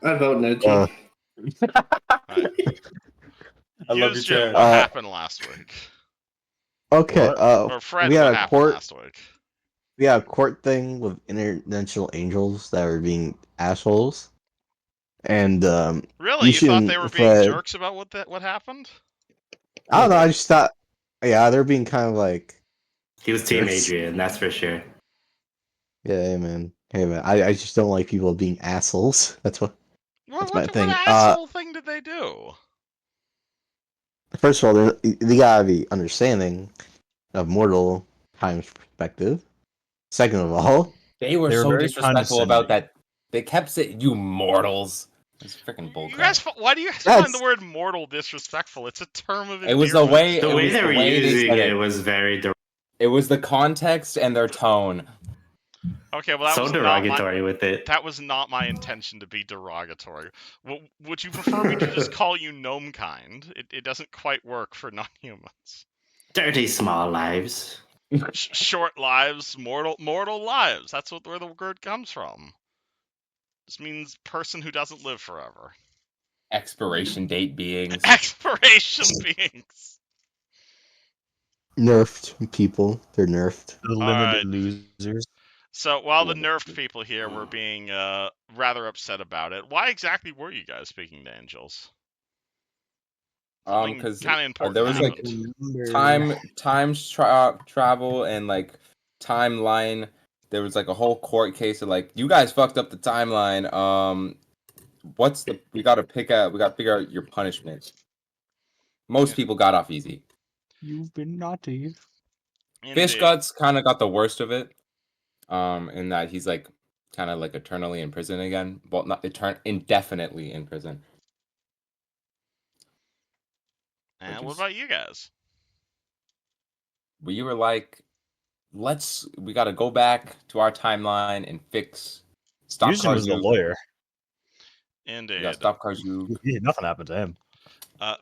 I vote no, G. Uh, Right. I love your Jim, chair. what happened last week? Okay. What? Or Fred, we what had a happened court. last week? We had a court thing with interdimensional angels that were being assholes, and Really? You thought they were being Fred, jerks about what happened? I don't know. I just thought, yeah, they're being kind of like, He was Team jerks. Adrian, that's for sure. Yeah, hey man. I just don't like people being assholes. That's my What thing. asshole thing did they do? First of all, they gotta be understanding of mortal time's perspective. Second of all, They were They were so very disrespectful about condescending. that. They kept saying, "You mortals." It's freaking You bullcrap. guys, why do you guys That's- find the word mortal disrespectful? It's a term of endearment. It was the way. The it way was they the were way they using said it was very It was the context and their tone. Okay, well that so was derogatory with it. That was not my intention to be derogatory. Would you prefer me to just call you gnome kind? It doesn't quite work for non-humans. Dirty small lives. Short lives, mortal lives. That's where the word comes from. This means person who doesn't live forever. Expiration date beings. Expiration beings. nerfed people. They're nerfed. The Alright. limited losers. So while the nerfed people here were being rather upset about it, why exactly were you guys speaking to angels? Something Because kind of important there was like happened. time travel and like timeline. There was like a whole court case of like, you guys fucked up the timeline. We gotta figure out your punishment. Most people got off easy. You've been naughty. Fish Guts kind of got the worst of it. In that he's like kind of like eternally in prison again. Well, not indefinitely in prison. And what about you guys? We were like, we gotta go back to our timeline and stop Usually was the Karzu. lawyer. Indeed. Stop Karzu. Yeah, nothing happened to him.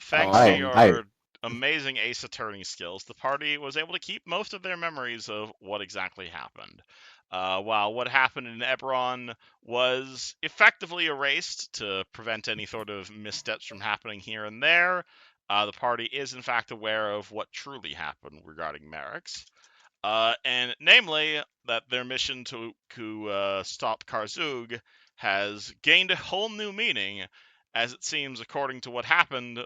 Thanks to your amazing ace attorney skills, the party was able to keep most of their memories of what exactly happened. While what happened in Ebberon was effectively erased to prevent any sort of missteps from happening here and there, the party is in fact aware of what truly happened regarding Merrick's. And namely, that their mission to stop Karzug has gained a whole new meaning, as it seems, according to what happened,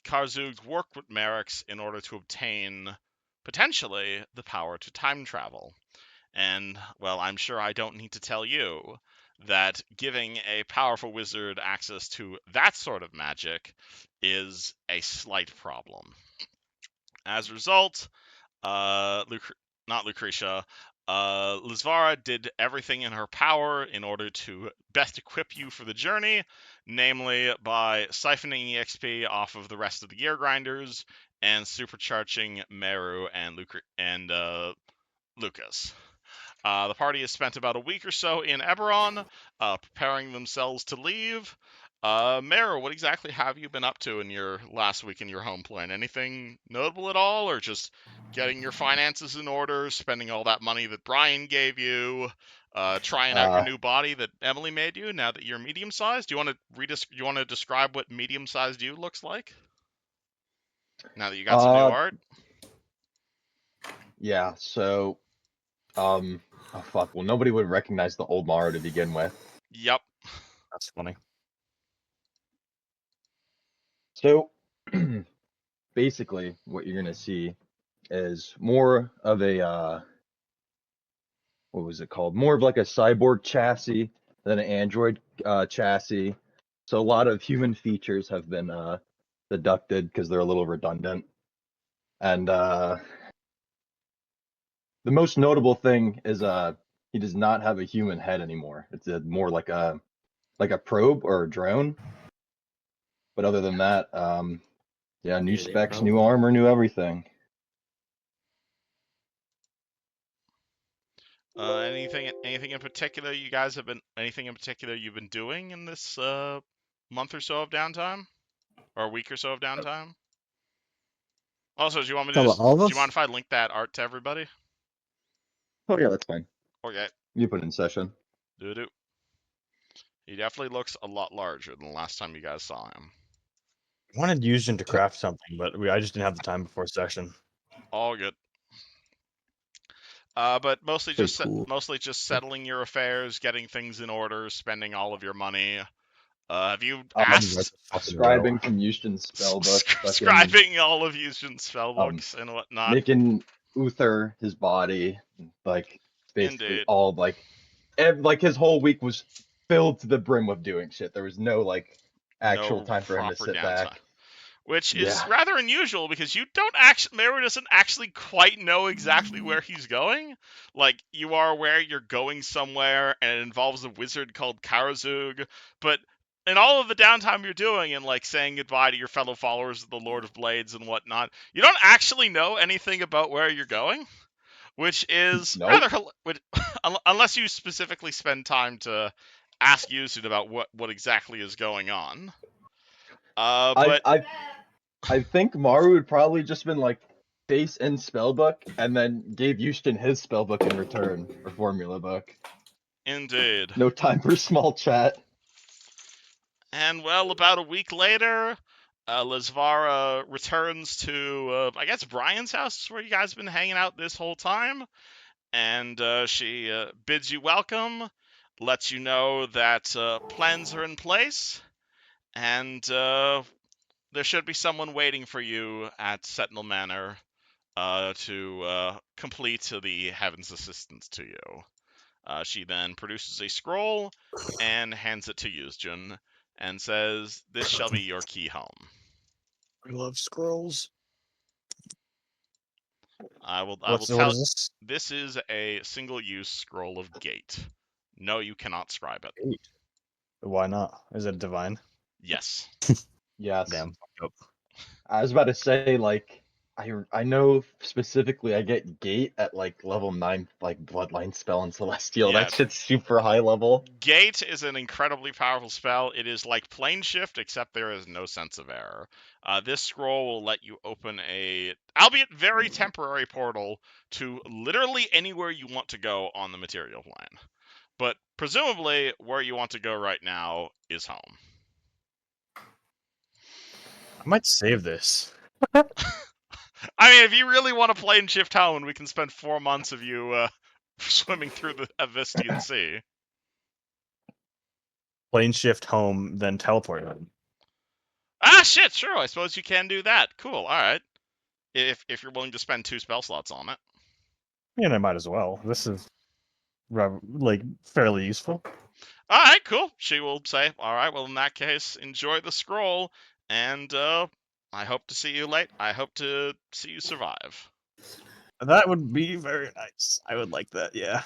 Karzug worked with Merrick's in order to obtain, potentially, the power to time travel. And, well, I'm sure I don't need to tell you that giving a powerful wizard access to that sort of magic is a slight problem. As a result, Lizvara did everything in her power in order to best equip you for the journey, namely by siphoning EXP off of the rest of the gear grinders and supercharging Meru and Lucas. The party has spent about a week or so in Ebberon, preparing themselves to leave. Meru, what exactly have you been up to in your last week in your home plane? Anything notable at all, or just getting your finances in order, spending all that money that Brian gave you, trying out your new body that Emily made you now that you're medium-sized? Do you want to describe what medium-sized you looks like? Now that you got some new art? Yeah, so oh fuck, well nobody would recognize the old Mario to begin with. Yep. That's funny. So basically what you're gonna see is more of a what was it called? More of like a cyborg chassis than an android chassis. So a lot of human features have been deducted because they're a little redundant. And the most notable thing is he does not have a human head anymore. It's more like a probe or a drone. But other than that, yeah, new specs, new armor, new everything. Anything in particular you guys have been you've been doing in this month or so of downtime, or a week or so of downtime? Also, do you want me to do you mind if I link that art to everybody? Oh yeah, that's fine. Okay. You put it in session. Do. He definitely looks a lot larger than the last time you guys saw him. I wanted Yuzhin to craft something, but I just didn't have the time before session. All good. But mostly Very just cool. settling your affairs, getting things in order, spending all of your money. Have you I'll be right asked the fucking row. Scribing from Houston's spellbook. fucking, scribing all of Yushin's spellbooks and whatnot? Making Uther his body, like basically Indeed. all like his whole week was filled to the brim with doing shit. There was no like actual No time for him to proper sit downtime. back. Which is Yeah. rather unusual because you don't actually, Meru doesn't actually quite know exactly where he's going. Like, you are aware you're going somewhere and it involves a wizard called Karazug, but in all of the downtime you're doing and like saying goodbye to your fellow followers of the Lord of Blades and whatnot, you don't actually know anything about where you're going, which is Nope. unless you specifically spend time to ask Yusud about what exactly is going on. But I think Maru would probably just been like face in spellbook and then gave Houston his spellbook in return, or formula book. indeed. No time for small chat. And, well, about a week later, Lesvara returns to, I guess, Brian's house, where you guys have been hanging out this whole time. And she bids you welcome, lets you know that plans are in place, and there should be someone waiting for you at Sentinel Manor to complete the Heaven's Assistance to you. She then produces a scroll and hands it to Yuzjun and says, "This shall be your key home." I love scrolls. I will What tell. is this? This is a single-use scroll of gate. No, you cannot scribe it. 8. Why not? Is it divine? Yes. Yes. Damn. fucked up. I was about to say, like, I know specifically I get Gate at like level 9, like Bloodline spell and Celestial. Yeah. That shit's super high level. Gate is an incredibly powerful spell. It is like Plane Shift, except there is no sense of error. This scroll will let you open a, albeit very temporary, portal to literally anywhere you want to go on the material plane. But presumably, where you want to go right now is home. I might save this. I mean, if you really want to plane shift home, and we can spend 4 months of you swimming through the Avistian Sea. Plane shift home, then teleport home. Ah, shit, sure, I suppose you can do that. Cool, alright. If you're willing to spend 2 spell slots on it. Yeah, and I might as well. This is like fairly useful. Alright, cool. She will say, alright, well, in that case, enjoy the scroll, and I hope to see you late. I hope to see you survive. That would be very nice. I would like that, yeah.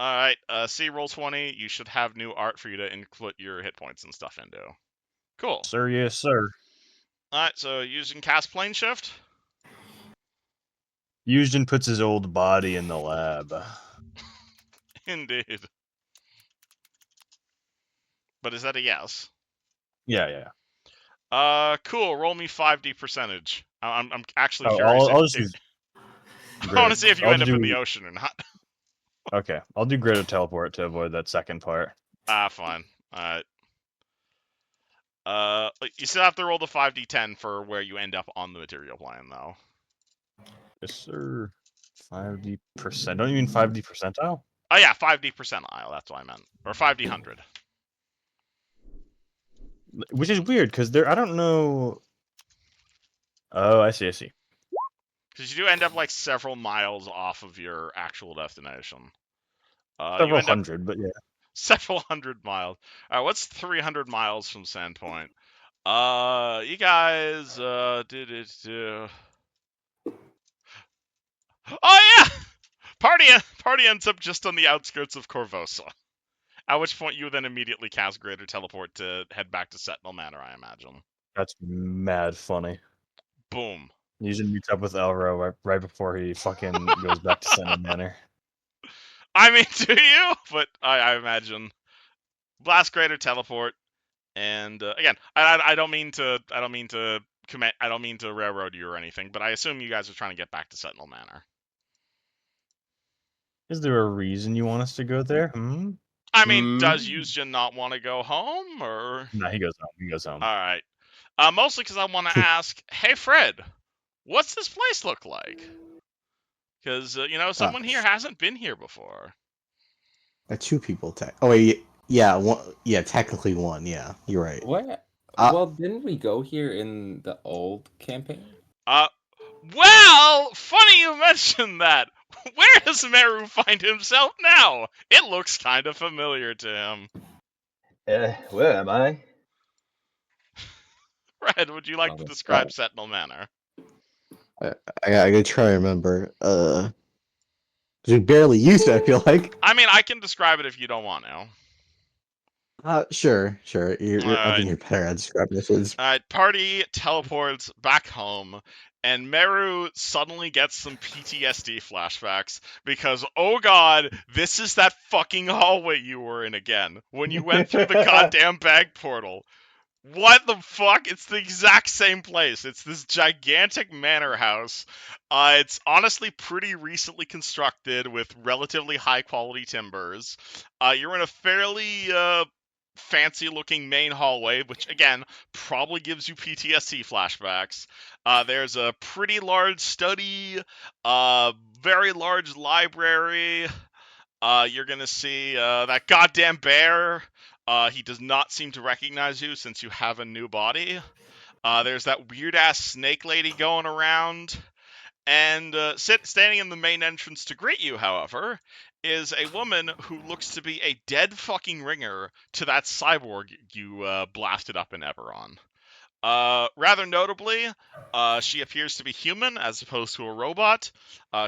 Alright, see roll 20. You should have new art for you to input your hit points and stuff into. Cool. Sir, yes, sir. Alright, so using cast plane shift. Yuzhin puts his old body in the lab. Indeed. But is that a yes? Yeah. Cool. Roll me 5d percentage. I'm actually Oh, curious. I'll just use. I want to see if you I'll end up in do- the ocean or not. Okay, I'll do greater teleport to avoid that second part. Fine. Alright. You still have to roll the 5d10 for where you end up on the material plane, though. Yes, sir. 5d percent. Don't you mean 5d percentile? Oh yeah, 5d percentile. That's what I meant, or 5d 100. Which is weird because I don't know. Oh, I see. Because you do end up like several miles off of your actual destination. You Several end up hundred, but yeah. several hundred miles. Alright, what's 300 miles from Sandpoint? You guys, Oh yeah! Party ends up just on the outskirts of Corvosa. At which point you then immediately cast Greater Teleport to head back to Sentinel Manor, I imagine. That's mad funny. Boom. Usually meets up with Elro right before he fucking goes back to Sentinel Manor. I mean, do you? But I imagine blast Greater Teleport, and again, I don't mean to railroad you or anything, but I assume you guys are trying to get back to Sentinel Manor. Is there a reason you want us to go there? I mean, does Yuzjin not want to go home, or? No, he goes home. He goes home. All right. Mostly because I want to ask, hey, Fred, what's this place look like? Because, someone here hasn't been here before. 2 people. Oh, wait. Yeah, one. Yeah, technically 1. Yeah, you're right. What? Well, didn't we go here in the old campaign? Well, funny you mentioned that. Where does Meru find himself now? It looks kind of familiar to him. Where am I? Fred, would you like to describe Sentinel Manor? I gotta try to remember. We barely used it, I feel like. I mean, I can describe it if you don't want to. Sure. I think you're better at describing this. Party teleports back home, and Meru suddenly gets some PTSD flashbacks because, oh god, this is that fucking hallway you were in again when you went through the goddamn bag portal. What the fuck? It's the exact same place. It's this gigantic manor house. It's honestly pretty recently constructed with relatively high quality timbers. You're in a fairly fancy looking main hallway, which again probably gives you PTSD flashbacks. There's a pretty large study, very large library. You're gonna see that goddamn bear. He does not seem to recognize you since you have a new body. There's that weird-ass snake lady going around. And standing in the main entrance to greet you, however, is a woman who looks to be a dead fucking ringer to that cyborg you blasted up in Ebberon. Rather notably, she appears to be human as opposed to a robot.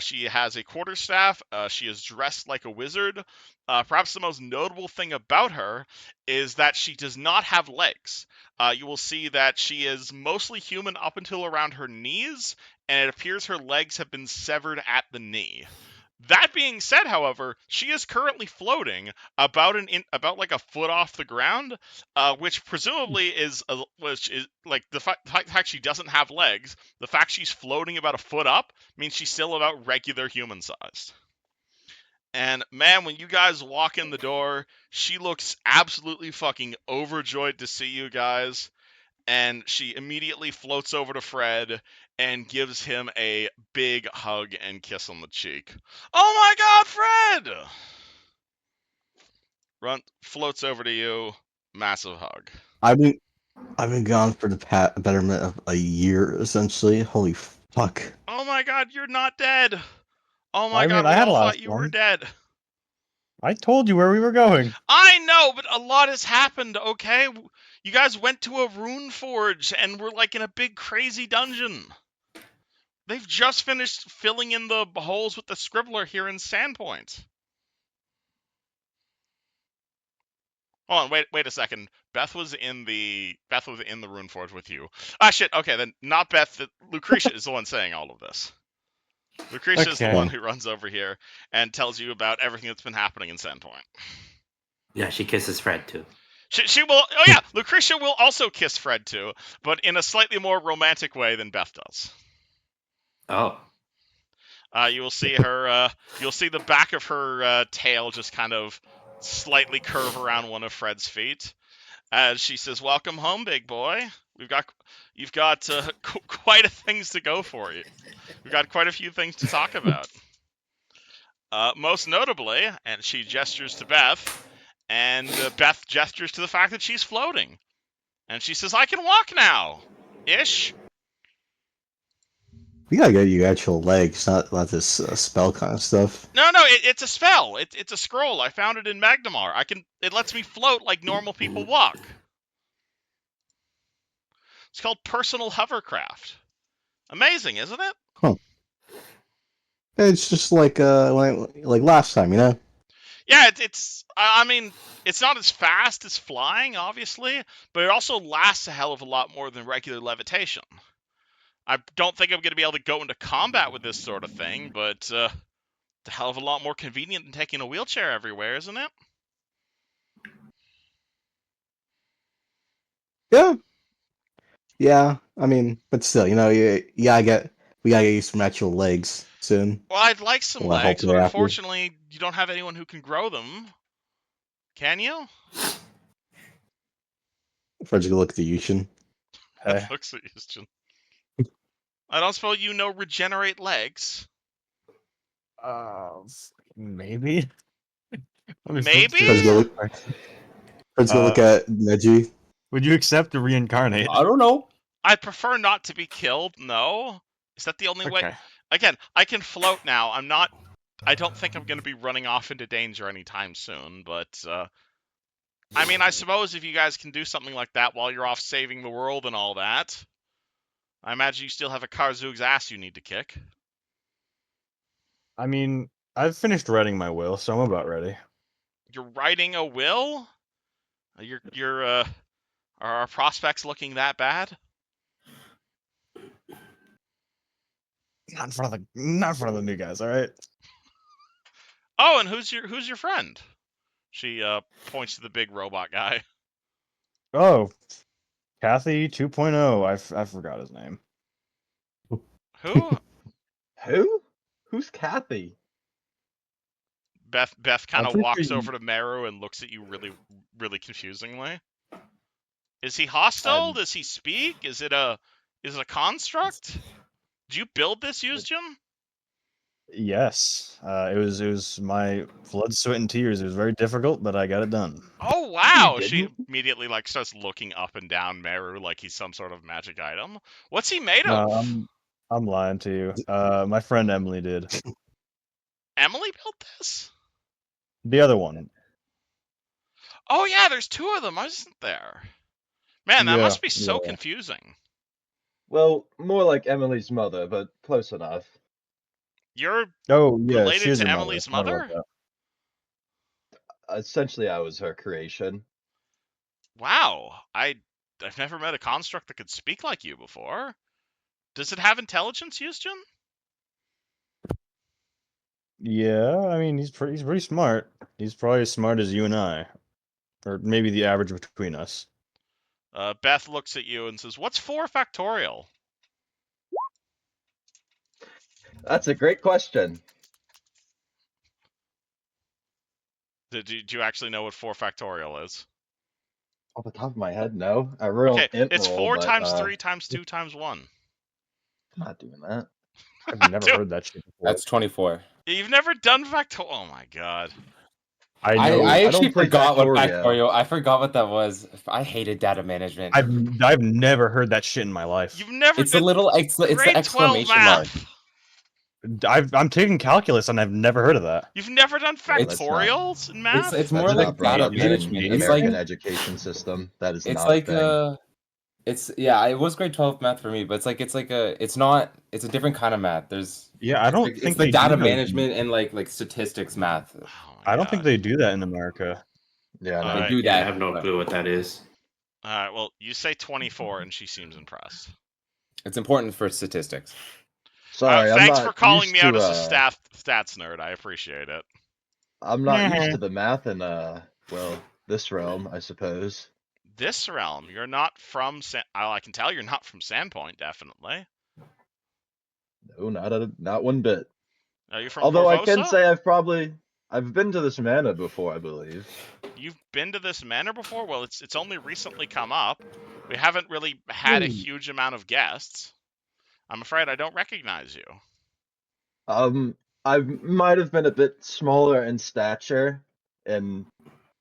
She has a quarterstaff. She is dressed like a wizard. Perhaps the most notable thing about her is that she does not have legs. You will see that she is mostly human up until around her knees, and it appears her legs have been severed at the knee. That being said, however, she is currently floating about like a foot off the ground, which presumably is like the fact she doesn't have legs. The fact she's floating about a foot up means she's still about regular human sized. And man, when you guys walk in the door, she looks absolutely fucking overjoyed to see you guys. And she immediately floats over to Fred and gives him a big hug and kiss on the cheek. Oh my god, Fred! Floats over to you, massive hug. I've been gone for the betterment of a year, essentially. Holy fuck. Oh my god, you're not dead! Oh my god, I thought you were dead. I told you where we were going. I know, but a lot has happened, okay? You guys went to a rune forge and were like in a big crazy dungeon. They've just finished filling in the holes with the scribbler here in Sandpoint. Hold on, wait a second. Beth was in the rune forge with you. Ah shit, okay, then not Beth, Lucretia is the one saying all of this. Lucretia is the one who runs over here and tells you about everything that's been happening in Sandpoint. Yeah, she kisses Fred too. She will. Oh yeah, Lucretia will also kiss Fred too, but in a slightly more romantic way than Beth does. Oh. You will see her. You'll see the back of her tail just kind of slightly curve around one of Fred's feet, as she says, "Welcome home, big boy. You've got quite a things to go for you. We've got quite a few things to talk about. Most notably," and she gestures to Beth. And Beth gestures to the fact that she's floating. And she says, "I can walk now. Ish." We gotta get you actual legs, not this spell kind of stuff. No, it's a spell. It's a scroll. I found it in Magnemar. It lets me float like normal people walk. It's called personal hovercraft. Amazing, isn't it? Huh. It's just like last time, you know? Yeah, I mean, it's not as fast as flying, obviously, but it also lasts a hell of a lot more than regular levitation. I don't think I'm going to be able to go into combat with this sort of thing, but it's a hell of a lot more convenient than taking a wheelchair everywhere, isn't it? Yeah. I mean, but still, we gotta get you some actual legs soon. Well, I'd like some legs, but unfortunately, you don't have anyone who can grow them. Can you? Fred's gonna look at the Yushin. Hey. Looks at you. I don't suppose you know regenerate legs. Maybe. Let me flip Maybe? through Fred's this gonna real quick. look at Neji. Would you accept to reincarnate? I don't know. I prefer not to be killed. No. Is that the only way? Okay. Again, I can float now. I don't think I'm going to be running off into danger anytime soon, but I mean, I suppose if you guys can do something like that while you're off saving the world and all that, I imagine you still have a Karzug's ass you need to kick. I mean, I've finished writing my will, so I'm about ready. You're writing a will? Are our prospects looking that bad? Not in front of the new guys, all right? Oh, and who's your friend? She points to the big robot guy. Oh, Kathy 2.0. I forgot his name. Who? Who? Who's Kathy? Beth kind I'm of pretty walks sure you- over to Meru and looks at you really, really confusingly. Is he hostile? Does he speak? Is it a construct? Did you build this, Yusjin? Yes. It was my blood, sweat, and tears. It was very difficult, but I got it done. Oh wow! She didn't? immediately starts looking up and down Meru like he's some sort of magic item. What's he made No, of? I'm lying to you. My friend Emily did. Emily built this? The other one. Oh yeah, there's two of them, isn't there? Man, that Yeah, must be so yeah. confusing. Well, more like Emily's mother, but close enough. You're Oh yeah, related she is to her Emily's Sorry about mother? that. Essentially, I was her creation. Wow, I've never met a construct that could speak like you before. Does it have intelligence, Yusjin? Yeah, I mean he's pretty smart. He's probably as smart as you and I, or maybe the average between us. Beth looks at you and says, "What's 4 factorial?" That's a great question. Do you actually know what 4 factorial is? Off the top of my head, no. I roll Okay, int it's roll, 4 but, times 3 times 2 times 1. I'm not doing that. I've never heard that shit before. That's 24. You've never done factorial? Oh my god. I I know. actually don't play forgot what Factorio. Factorio. I forgot what that was. I hated data management. I've never heard that shit in my life. You've never It's a done little. It's the grade 12 exclamation mark. math. I'm taking calculus and I've never heard of that. You've never done It's- factorials in math? It's That's more not like brought data up yet management. in the It's like American education system. That is it's not like a thing. it's yeah. It was grade 12 math for me, but it's not. It's a different kind of math. There's Yeah, I don't think it's the they data do those- management and like statistics math. Oh my I don't think God. they do that in America. Yeah, no. Alright. They do Yeah, I that. have no but clue what that is. Alright, well, you say 24 and she seems impressed. It's important for statistics. Sorry, I'm Thanks not for calling used me out to, as a stats nerd. I appreciate it. I'm not used to the math in well, this realm, I suppose. This realm, you're not from I can tell you're not from Sandpoint, definitely. No, not one bit. Are you from Although I Corvosa? can say I've been to this manor before, I believe. You've been to this manor before? Well, it's only recently come up. We haven't really had a huge amount of guests. I'm afraid I don't recognize you. I might have been a bit smaller in stature and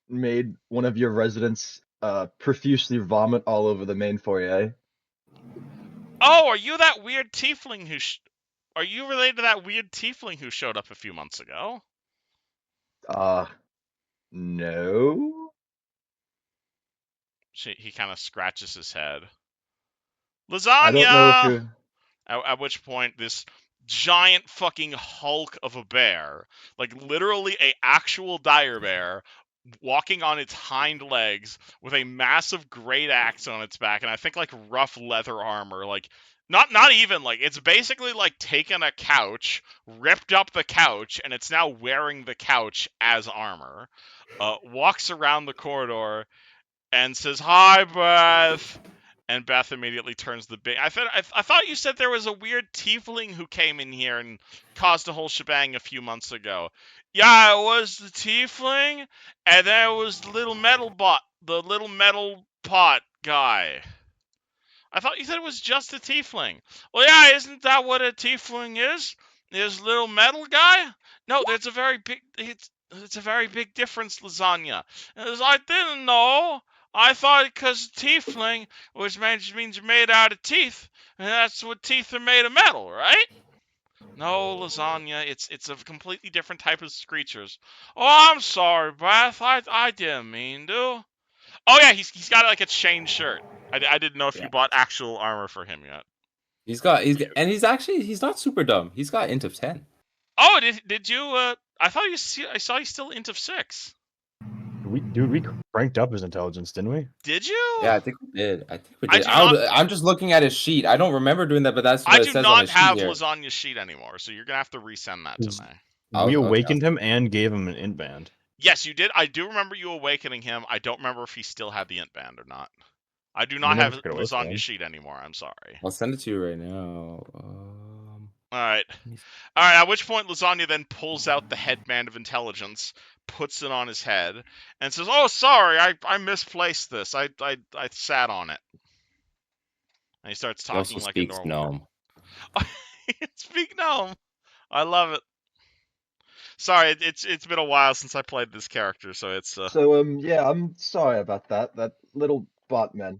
made one of your residents profusely vomit all over the main foyer. Oh, are you that weird tiefling who are you related to that weird tiefling who showed up a few months ago? No. He kind of scratches his head. I don't know if Lasagna! you're. At which point, this giant fucking hulk of a bear, like literally a actual dire bear, walking on its hind legs with a massive great axe on its back, and I think like rough leather armor, like not even like it's basically like taken a couch, ripped up the couch, and it's now wearing the couch as armor. Walks around the corridor and says, "Hi, Beth." And Beth immediately turns the big. I thought you said there was a weird tiefling who came in here and caused a whole shebang a few months ago. Yeah, it was the tiefling, and then it was the little metal pot guy. I thought you said it was just a tiefling. Well, yeah, isn't that what a tiefling is? Is little metal guy? No, there's a very big. It's a very big difference, lasagna. I didn't know. I thought because tiefling, which means you're made out of teeth, and that's what teeth are made of metal, right? No, lasagna. It's a completely different type of creatures. Oh, I'm sorry, Beth. I didn't mean to. Oh yeah, he's got like a chain shirt. I didn't know if you bought actual armor for him yet. He's he's not super dumb. He's got int of 10. Oh, did you? I saw you still int of 6. We cranked up his intelligence, didn't we? Did you? Yeah, I think we did. I I'm just looking at his sheet. I don't remember doing that, but that's what I it do says on not his sheet have here. lasagna's sheet anymore, so you're gonna have to resend that to me. We Okay. awakened him and gave him an int band. Yes, you did. I do remember you awakening him. I don't remember if he still had the int band or not. I do not have lasagna's sheet anymore. I'm sorry. I'll send it to you right now. All right. At which point, Lasagna then pulls out the headband of intelligence, puts it on his head, and says, "Oh, sorry, I misplaced this. I sat on it." And he starts He also talking like a speaks normal. gnome. Speak gnome. I love it. Sorry, it's been a while since I played this character, so it's. So yeah, I'm sorry about that. That little bot man.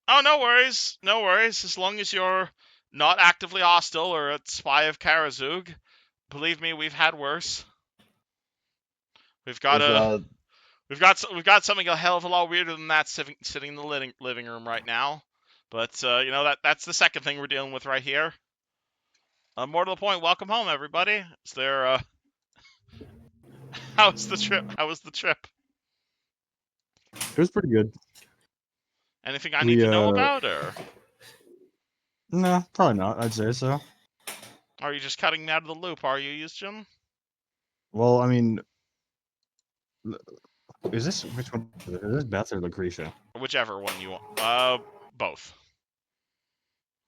Oh, no worries, no worries. As long as you're not actively hostile or a spy of Karazug, believe me, we've had worse. We've got Is, We've got something a hell of a lot weirder than that sitting in the living room right now, but you know that's the second thing we're dealing with right here. More to the point, welcome home, everybody. Is there how was the trip? How was the trip? It was pretty good. Anything I need to know about, or No, probably not. I'd say so. are you just cutting me out of the loop? Are you, Jim? Well, I mean, is this which one? Is this Beth or Lucretia? Whichever one you want. Both.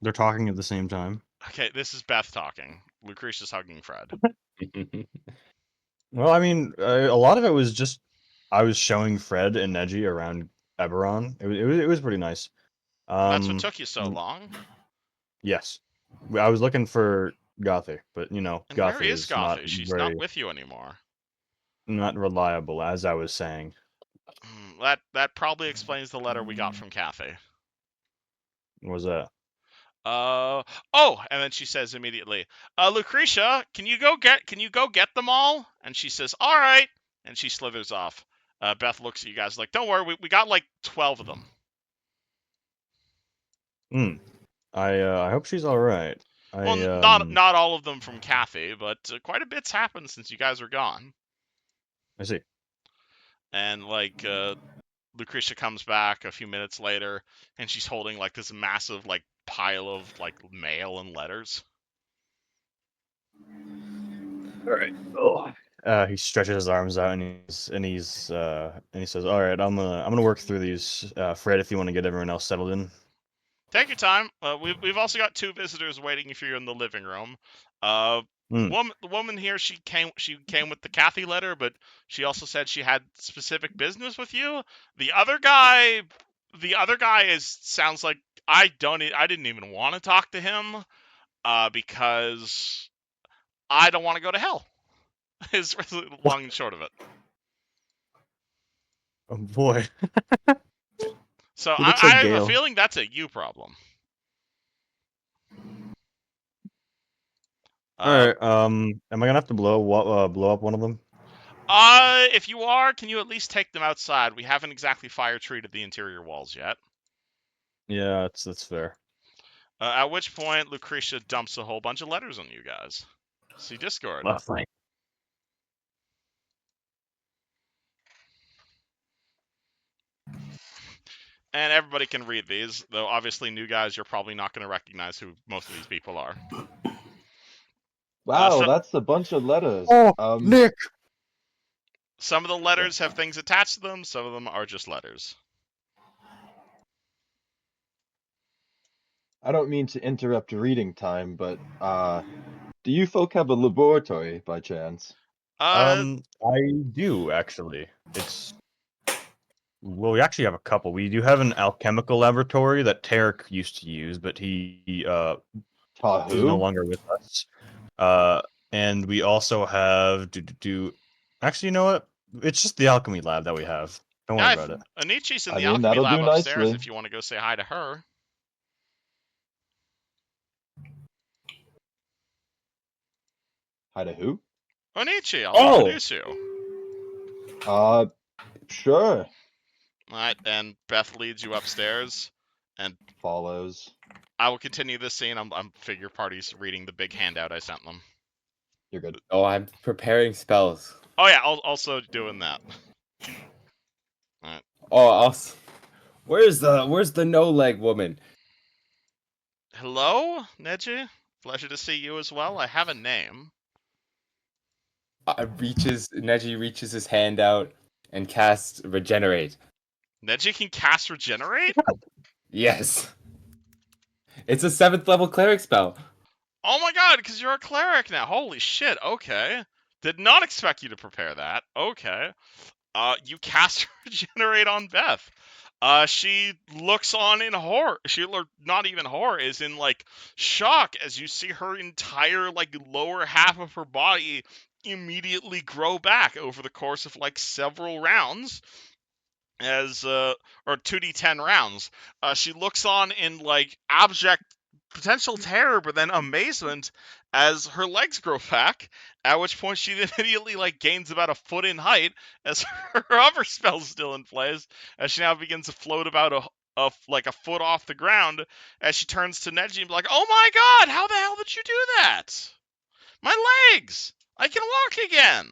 They're talking at the same time. Okay, this is Beth talking. Lucretia's hugging Fred. Well, I mean, a lot of it was just I was showing Fred and Neji around Ebberon. It was pretty nice. That's what took you so long. Yes, I was looking for Gothy, but you know, And Gothy where is Gothy? not She's very, not with you anymore. not reliable, as I was saying. That probably explains the letter we got from Kathy. What was that? Oh, and then she says immediately, Lucretia, can you go get them all? And she says, all right, and she slithers off. Beth looks at you guys like, don't worry, we got like 12 of them. I hope she's all right. Well, not all of them from Kathy, but quite a bit's happened since you guys were gone. I see. And like Lucretia comes back a few minutes later, and she's holding like this massive like pile of like mail and letters. All right. Oh. He stretches his arms out and he says, "All right, I'm gonna work through these. Fred, if you want to get everyone else settled in." Take your time. We've also got 2 visitors waiting if you're in the living room. The woman here, she came with the Kathy letter, but she also said she had specific business with you. The other guy sounds like I didn't even want to talk to him because I don't want to go to hell. Is really long and short of it. Oh boy. So He I looks like have Gale. a feeling that's a you problem. All right. Am I gonna have to blow up one of them? If you are, can you at least take them outside? We haven't exactly fire treated the interior walls yet. Yeah, that's fair. At which point, Lucretia dumps a whole bunch of letters on you guys. See Discord. Well, fine. And everybody can read these, though obviously new guys, you're probably not going to recognize who most of these people are. Wow, that's a bunch of letters. Oh, Nick! Some of the letters have things attached to them, some of them are just letters. I don't mean to interrupt reading time, but do you folk have a laboratory by chance? I do actually. Well, we actually have a couple. We do have an alchemical laboratory that Tarek used to use, but he is no Tahu? longer with us. And we also have Actually, you know what? It's just the alchemy lab that we have. Don't worry about it. Anichi's in I the mean, alchemy that'll lab do upstairs nicely. if you want to go say hi to her. Hi to who? Onichi, I'll Oh! introduce you. Sure. Alright, and Beth leads you upstairs, and Follows. I will continue this scene. I'm figure parties reading the big handout I sent them. You're good. Oh, I'm preparing spells. Oh yeah, also doing that. Alright. Oh, where's the no leg woman? Hello, Neji? Pleasure to see you as well. I have a name. Neji reaches his hand out and casts regenerate. Neji can cast regenerate? Yes. It's a 7th level cleric spell. Oh my god, because you're a cleric now. Holy shit, okay. Did not expect you to prepare that. Okay. You cast regenerate on Beth. She looks on in horror. Not even horror, is in like shock as you see her entire like lower half of her body immediately grow back over the course of like several rounds. Or 2d10 rounds. She looks on in like abject potential terror, but then amazement as her legs grow back. At which point she immediately like gains about a foot in height as her hover spell's still in place. As she now begins to float about like a foot off the ground. As she turns to Neji and be like, "Oh my god, how the hell did you do that? My legs! I can walk again."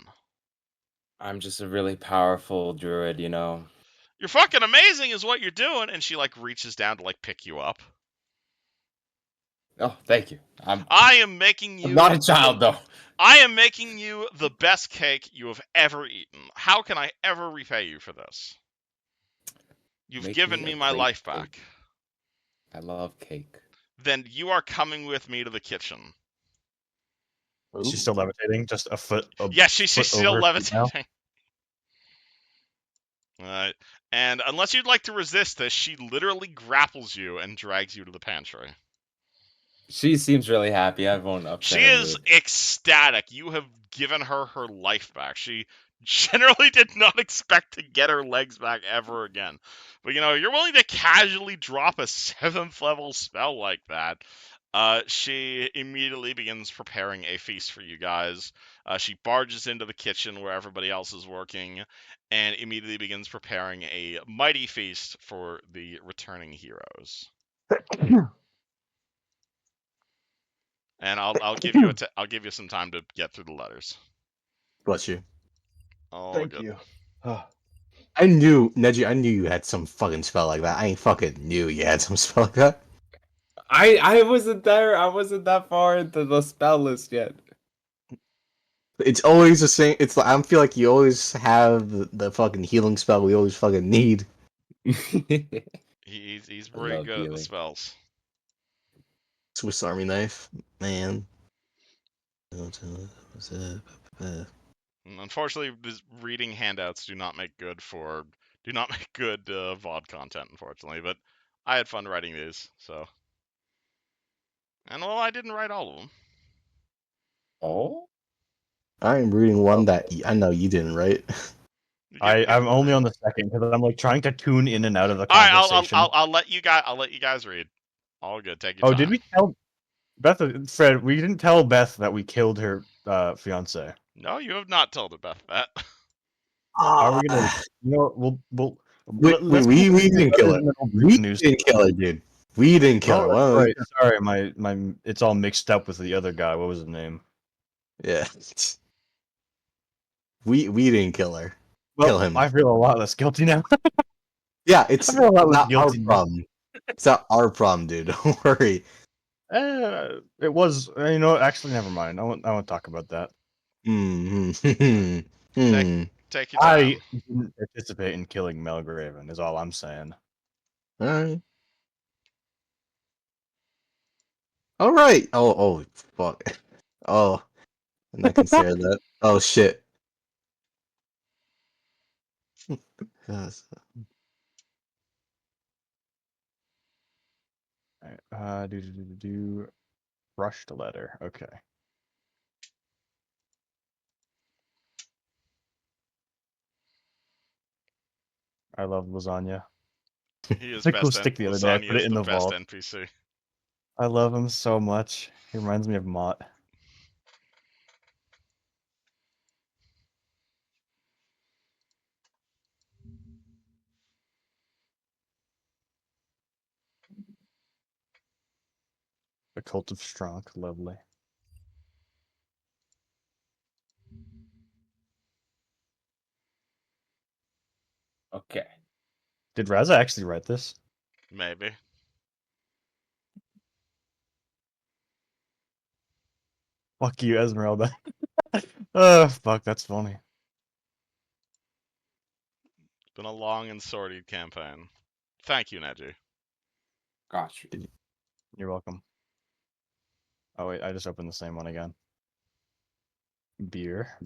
I'm just a really powerful druid, you know. You're fucking amazing is what you're doing. And she like reaches down to like pick you up. Oh, thank you. I am making you I'm not a child, though. I am making you the best cake you have ever eaten. How can I ever repay you for this? You've Make given me me a my great life back. cake. I love cake. Then you are coming with me to the kitchen. Is she still levitating? Just a foot. Yeah, she's still over levitating. Alright. And unless you'd like to resist this, she literally grapples you and drags you to the pantry. She seems really happy. I won't upset She her is mood. ecstatic. You have given her her life back. She generally did not expect to get her legs back ever again. But you know, you're willing to casually drop a 7th level spell like that. She immediately begins preparing a feast for you guys. She barges into the kitchen where everybody else is working and immediately begins preparing a mighty feast for the returning heroes. And I'll give you I'll give you some time to get through the letters. Bless you. Oh, Thank good. you. I knew, Neji, I knew you had some fucking spell like that. I ain't fucking knew you had some spell like that. I wasn't there. I wasn't that far into the spell list yet. It's always the same. It's like, I feel like you always have the fucking healing spell we always fucking need. He's I pretty love good at the healing. spells. Swiss Army knife, man. Unfortunately, reading handouts do not make good VOD content, unfortunately. But I had fun writing these, so. And well, I didn't write all of them. Oh? I'm reading one that I know you didn't, right? I'm only on the second because I'm like trying to tune in and out of the All right, conversation. I'll let you guys read. All good. Take your time. Did we tell Beth? Fred, we didn't tell Beth that we killed her fiance. No, you have not told Beth that. How are we gonna? You know, we'll. we didn't kill her. We News. didn't kill her, dude. We didn't kill her. Oh, Well, right. Sorry, my it's all mixed up with the other guy. What was his name? yeah. We didn't kill her. Well, Kill him. I feel a lot less guilty now. Yeah, it's I feel a lot less not our guilty now. problem. It's not our problem, dude. Don't worry. It was. You know, actually, never mind. I won't talk about that. Take your time. I didn't participate in killing Melgraven. Is all I'm saying. Alright. Alright. Oh, fuck. Oh. I'm not considering that. Oh, shit. Yes. Alright, do brushed letter. Okay. I love lasagna. He is Took best. stick the other day. I Lasagna put is it in the the best vault. NPC. I love him so much. He reminds me of Mott. The Cult of Stronk, lovely. Okay. Did Raza actually write this? Maybe. Fuck you, Esmeralda. Oh, fuck, that's funny. It's been a long and sordid campaign. Thank you, Neji. Got you. You're welcome. Oh, wait, I just opened the same one again. Beer.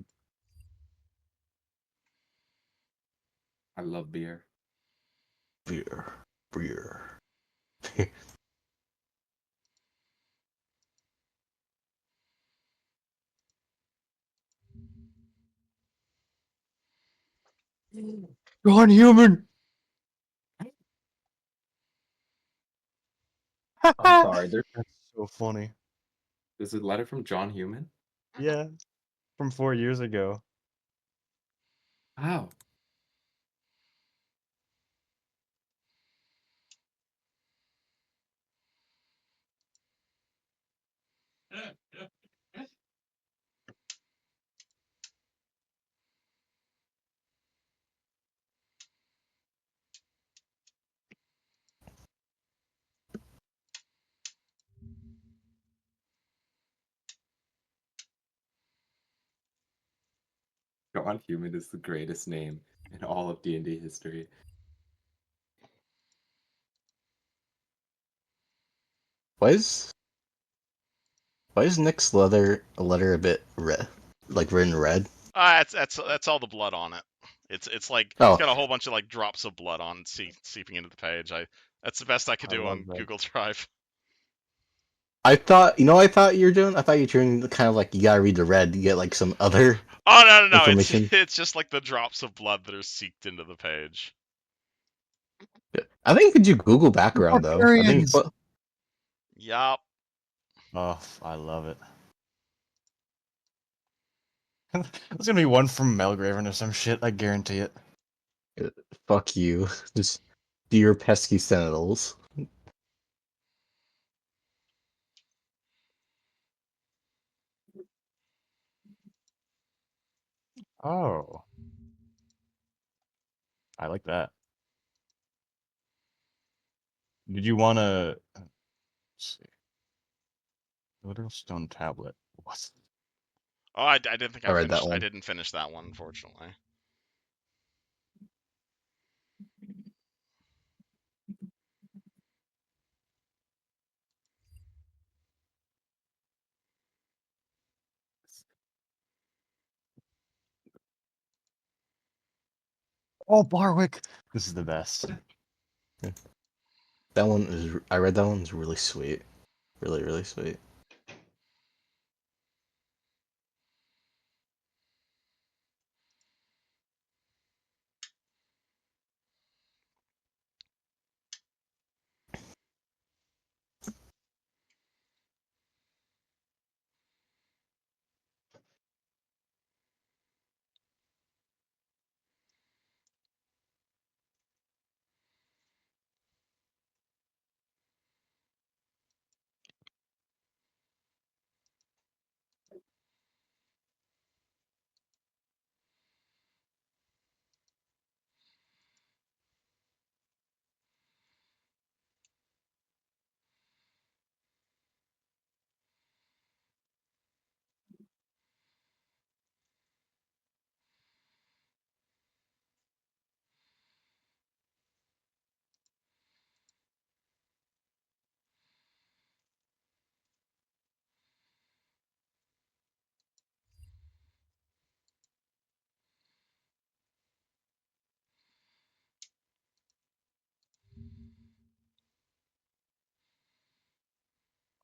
I love beer. Beer. Beer. Gone human! I'm sorry. There's That's so funny. This is a letter from John Human? Yeah, from 4 years ago. Wow. John Human is the greatest name in all of D&D history. Why is Nick's letter a bit red, like written red? That's all the blood on it. It's like Oh, it's got a whole bunch of like drops of blood on it seeping into the page. That's the best I could I do love on that. Google Drive. I thought I thought you were doing. I thought you were doing kind of like you gotta read the red. You get like some other Oh no! It's information. it's just like the drops of blood that are seeped into the page. I think you could do Google background though. I think. Barbarians! Yup. Oh, I love it. There's gonna be one from Melgraven or some shit, I guarantee it. Fuck you. Just do your pesky Sentinels. Oh. I like that. Did you wanna let's see. Literal stone tablet. What? Oh, I didn't think I I read that finished. I one. didn't finish that one, unfortunately. Oh, Barwick! This is the best. That one is. I read that one's really sweet. Really, really sweet.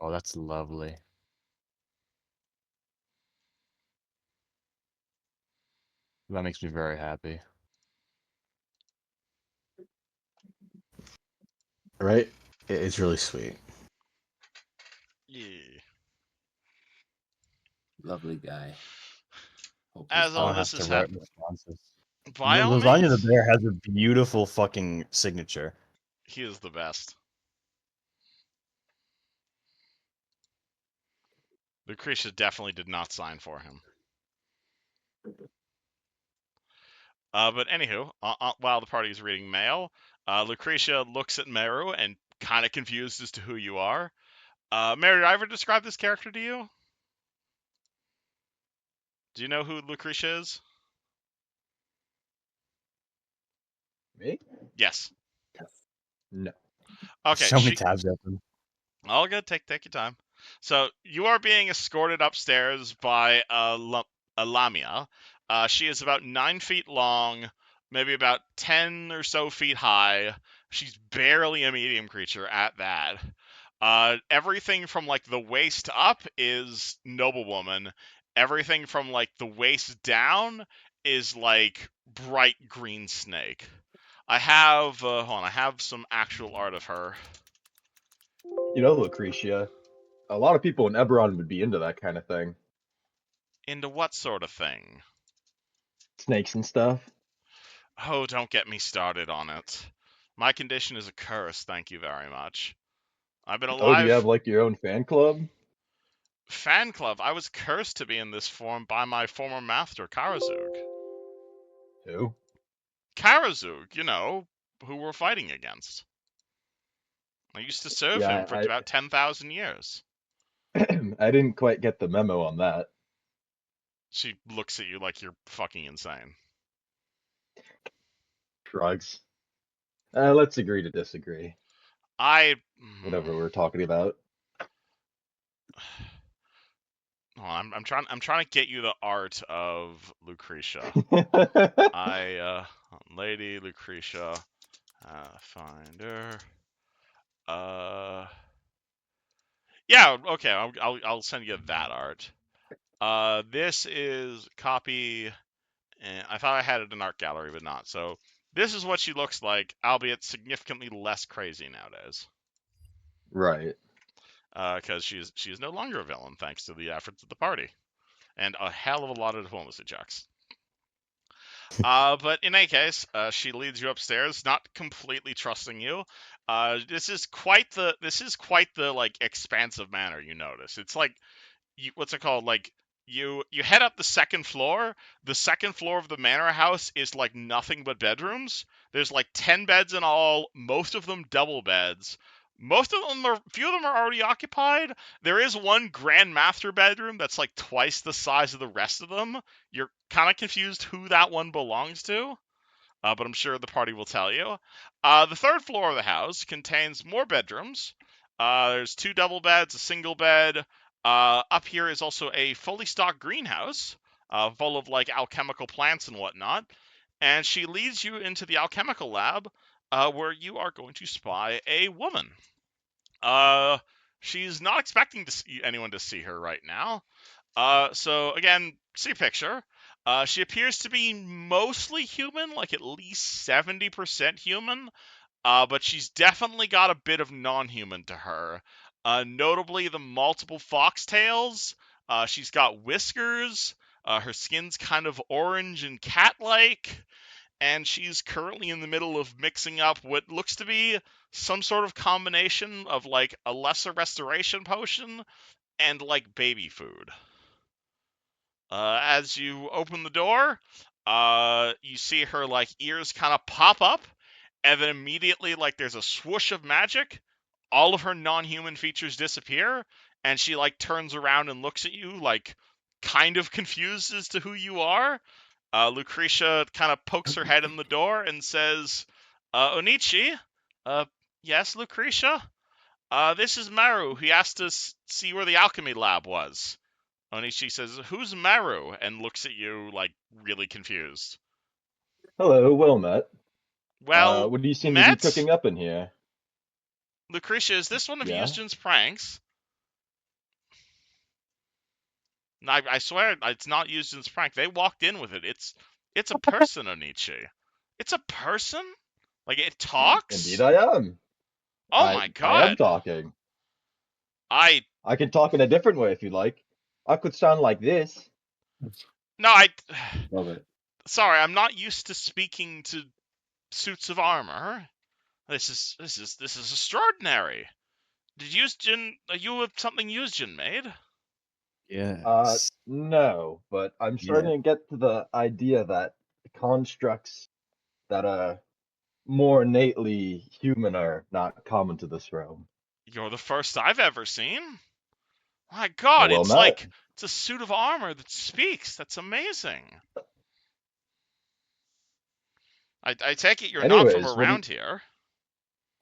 Oh, that's lovely. That makes me very happy. Right? It's really sweet. Yeah. Lovely guy. Hope As his all Someone dog- has this to is write happening, responses. by all Lasagna the means, Bear has a beautiful fucking signature. he is the best. Lucretia definitely did not sign for him. But anywho, while the party is reading mail, Lucretia looks at Meru and kind of confused as to who you are. Meru, did I ever describe this character to you? Do you know who Lucretia is? Me? Yes. No. Okay, So many tabs open. all good. Take your time. So you are being escorted upstairs by a Lamia. She is about 9 feet long, maybe about 10 or so feet high. She's barely a medium creature at that. Everything from like the waist up is noblewoman. Everything from like the waist down is like bright green snake. I have hold on, I have some actual art of her. You know, Lucretia, a lot of people in Ebberon would be into that kind of thing. Into what sort of thing? Snakes and stuff. Oh, don't get me started on it. My condition is a curse, thank you very much. I've been Oh, do you have alive. like your own fan club? Fan club. I was cursed to be in this form by my former master, Karazug. Who? Karazug, you know, who we're fighting against. I used to serve him Yeah, for about 10,000 years. I didn't quite get the memo on that. She looks at you like you're fucking insane. Drugs. Let's agree to disagree. Whatever we're talking about. Oh, I'm trying to get you the art of Lucretia. Lady Lucretia, finder. Yeah, okay. I'll send you that art. This is copy. And I thought I had it in art gallery, but not. So this is what she looks like, albeit significantly less crazy nowadays. Right. Because she is no longer a villain thanks to the efforts of the party and a hell of a lot of diplomacy checks. But in any case, she leads you upstairs, not completely trusting you. This is quite the like expansive manner. You notice it's like what's it called? Like you head up the second floor. The second floor of the manor house is like nothing but bedrooms. There's like 10 beds in all, most of them double beds. Few of them are already occupied. There is one grand master bedroom that's like twice the size of the rest of them. You're kind of confused who that one belongs to, but I'm sure the party will tell you. The third floor of the house contains more bedrooms. There's 2 double beds, a single bed. Up here is also a fully stocked greenhouse, full of like alchemical plants and whatnot. And she leads you into the alchemical lab, where you are going to spy a woman. She's not expecting anyone to see her right now. So again, see picture. She appears to be mostly human, like at least 70% human. But she's definitely got a bit of non-human to her. Notably, the multiple foxtails. She's got whiskers. Her skin's kind of orange and cat-like. And she's currently in the middle of mixing up what looks to be some sort of combination of like a lesser restoration potion and like baby food. As you open the door, you see her like ears kind of pop up, and then immediately like there's a swoosh of magic. All of her non-human features disappear, and she like turns around and looks at you like kind of confused as to who you are. Lucretia kind of pokes her head in the door and says, Onichi? Yes, Lucretia? This is Meru. He asked to see where the alchemy lab was. Onichi says, who's Meru? And looks at you, like, really confused. Hello, well met. Well, what do you seem to be met? cooking up in here? Lucretia, is this one of Yeah? Eustace's pranks? I swear it's not used in this prank. They walked in with it. It's a person, Onichi. It's a person? Like, it talks? Indeed, I am. Oh I my I am god. talking. I can talk in a different way if you like. I could sound like this. No, Love it. sorry, I'm not used to speaking to suits of armor. This is extraordinary. Did you have something Yusjin made? Yes. No, but I'm starting to get to the idea that constructs that more innately human are not common to this realm. You're the first I've ever seen. My Oh, god, well it's met. like it's a suit of armor that speaks. That's amazing. I take it you're not from Anyways, what do you... around here.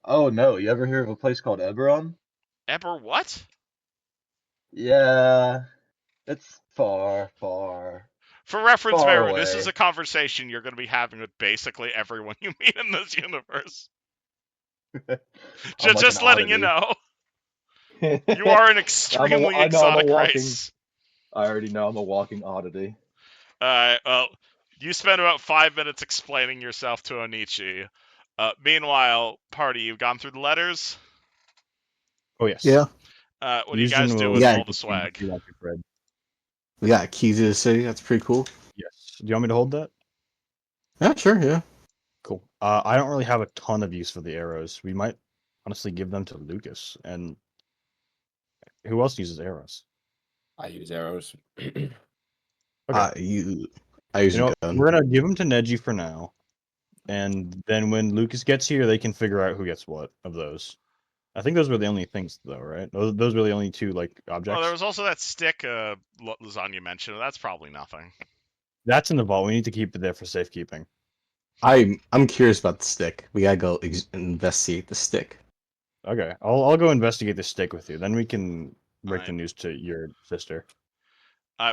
Oh no, you ever hear of a place called Ebberon? Eber what? Yeah, it's far, far, For reference, far Meru, this is away. a conversation you're going to be having with basically everyone you meet in this universe. I'm like Just an letting you oddity. know. You are an I extremely know I'm a exotic walking... race. I already know I'm a walking oddity. Well, you spent about 5 minutes explaining yourself to Onichi. Meanwhile, party, you've gone through the letters? Oh yes. Yeah. What do you guys do will with Yeah. all the swag? do that to Fred. We got keys to the city. That's pretty cool. Yes. Do you want me to hold that? Yeah, sure. Yeah. Cool. I don't really have a ton of use for the arrows. We might honestly give them to Lucas. And who else uses arrows? I use arrows. Okay. I use You know, a gun. we're gonna give them to Neji for now, and then when Lucas gets here, they can figure out who gets what of those. I think those were the only things, though, right? Those were the only two like objects. Oh, there was also that stick lasagna mentioned. That's probably nothing. That's in the vault. We need to keep it there for safekeeping. I'm curious about the stick. We gotta go investigate the stick. Okay, I'll go investigate the stick with you. Then we can break the Alright. news to your sister.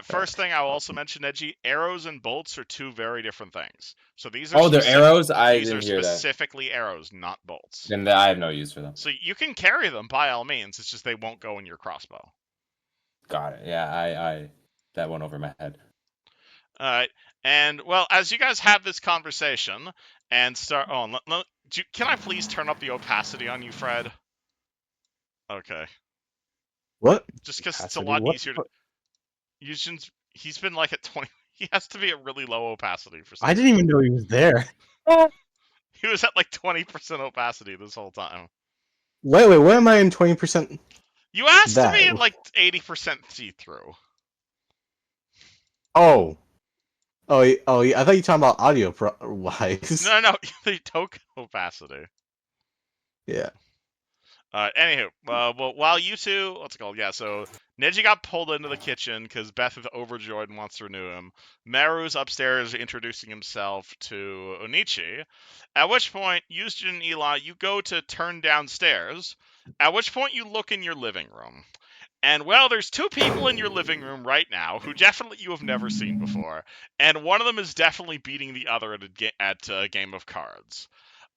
First thing I'll also mention, Neji, arrows and bolts are two very different things. So these are They're arrows? I these are didn't hear that. specifically arrows, not bolts. Then I have no use for them. So you can carry them by all means. It's just they won't go in your crossbow. Got it. Yeah, I that went over my head. Alright, and well, as you guys have this conversation and start, can I please turn up the opacity on you, Fred? Okay. What? Just because it's a Opacity? lot What easier the to. He's been like at 20. He has to be at really low opacity for some I didn't even know he was there. He was at like 20% opacity this whole time. Wait. Why am I in 20%? You asked to be That- at like 80% see-through. Oh. Oh. Yeah, I thought you were talking about audio wise. No, the token opacity. Yeah. Anywho, well, while you two, what's it called? Yeah, so Neji got pulled into the kitchen because Beth is overjoyed and wants to renew him. Meru's upstairs introducing himself to Onichi. At which point, Yusjin and Eli, you go to turn downstairs. At which point, you look in your living room. And well, there's two people in your living room right now who definitely you have never seen before, and one of them is definitely beating the other at a game of cards.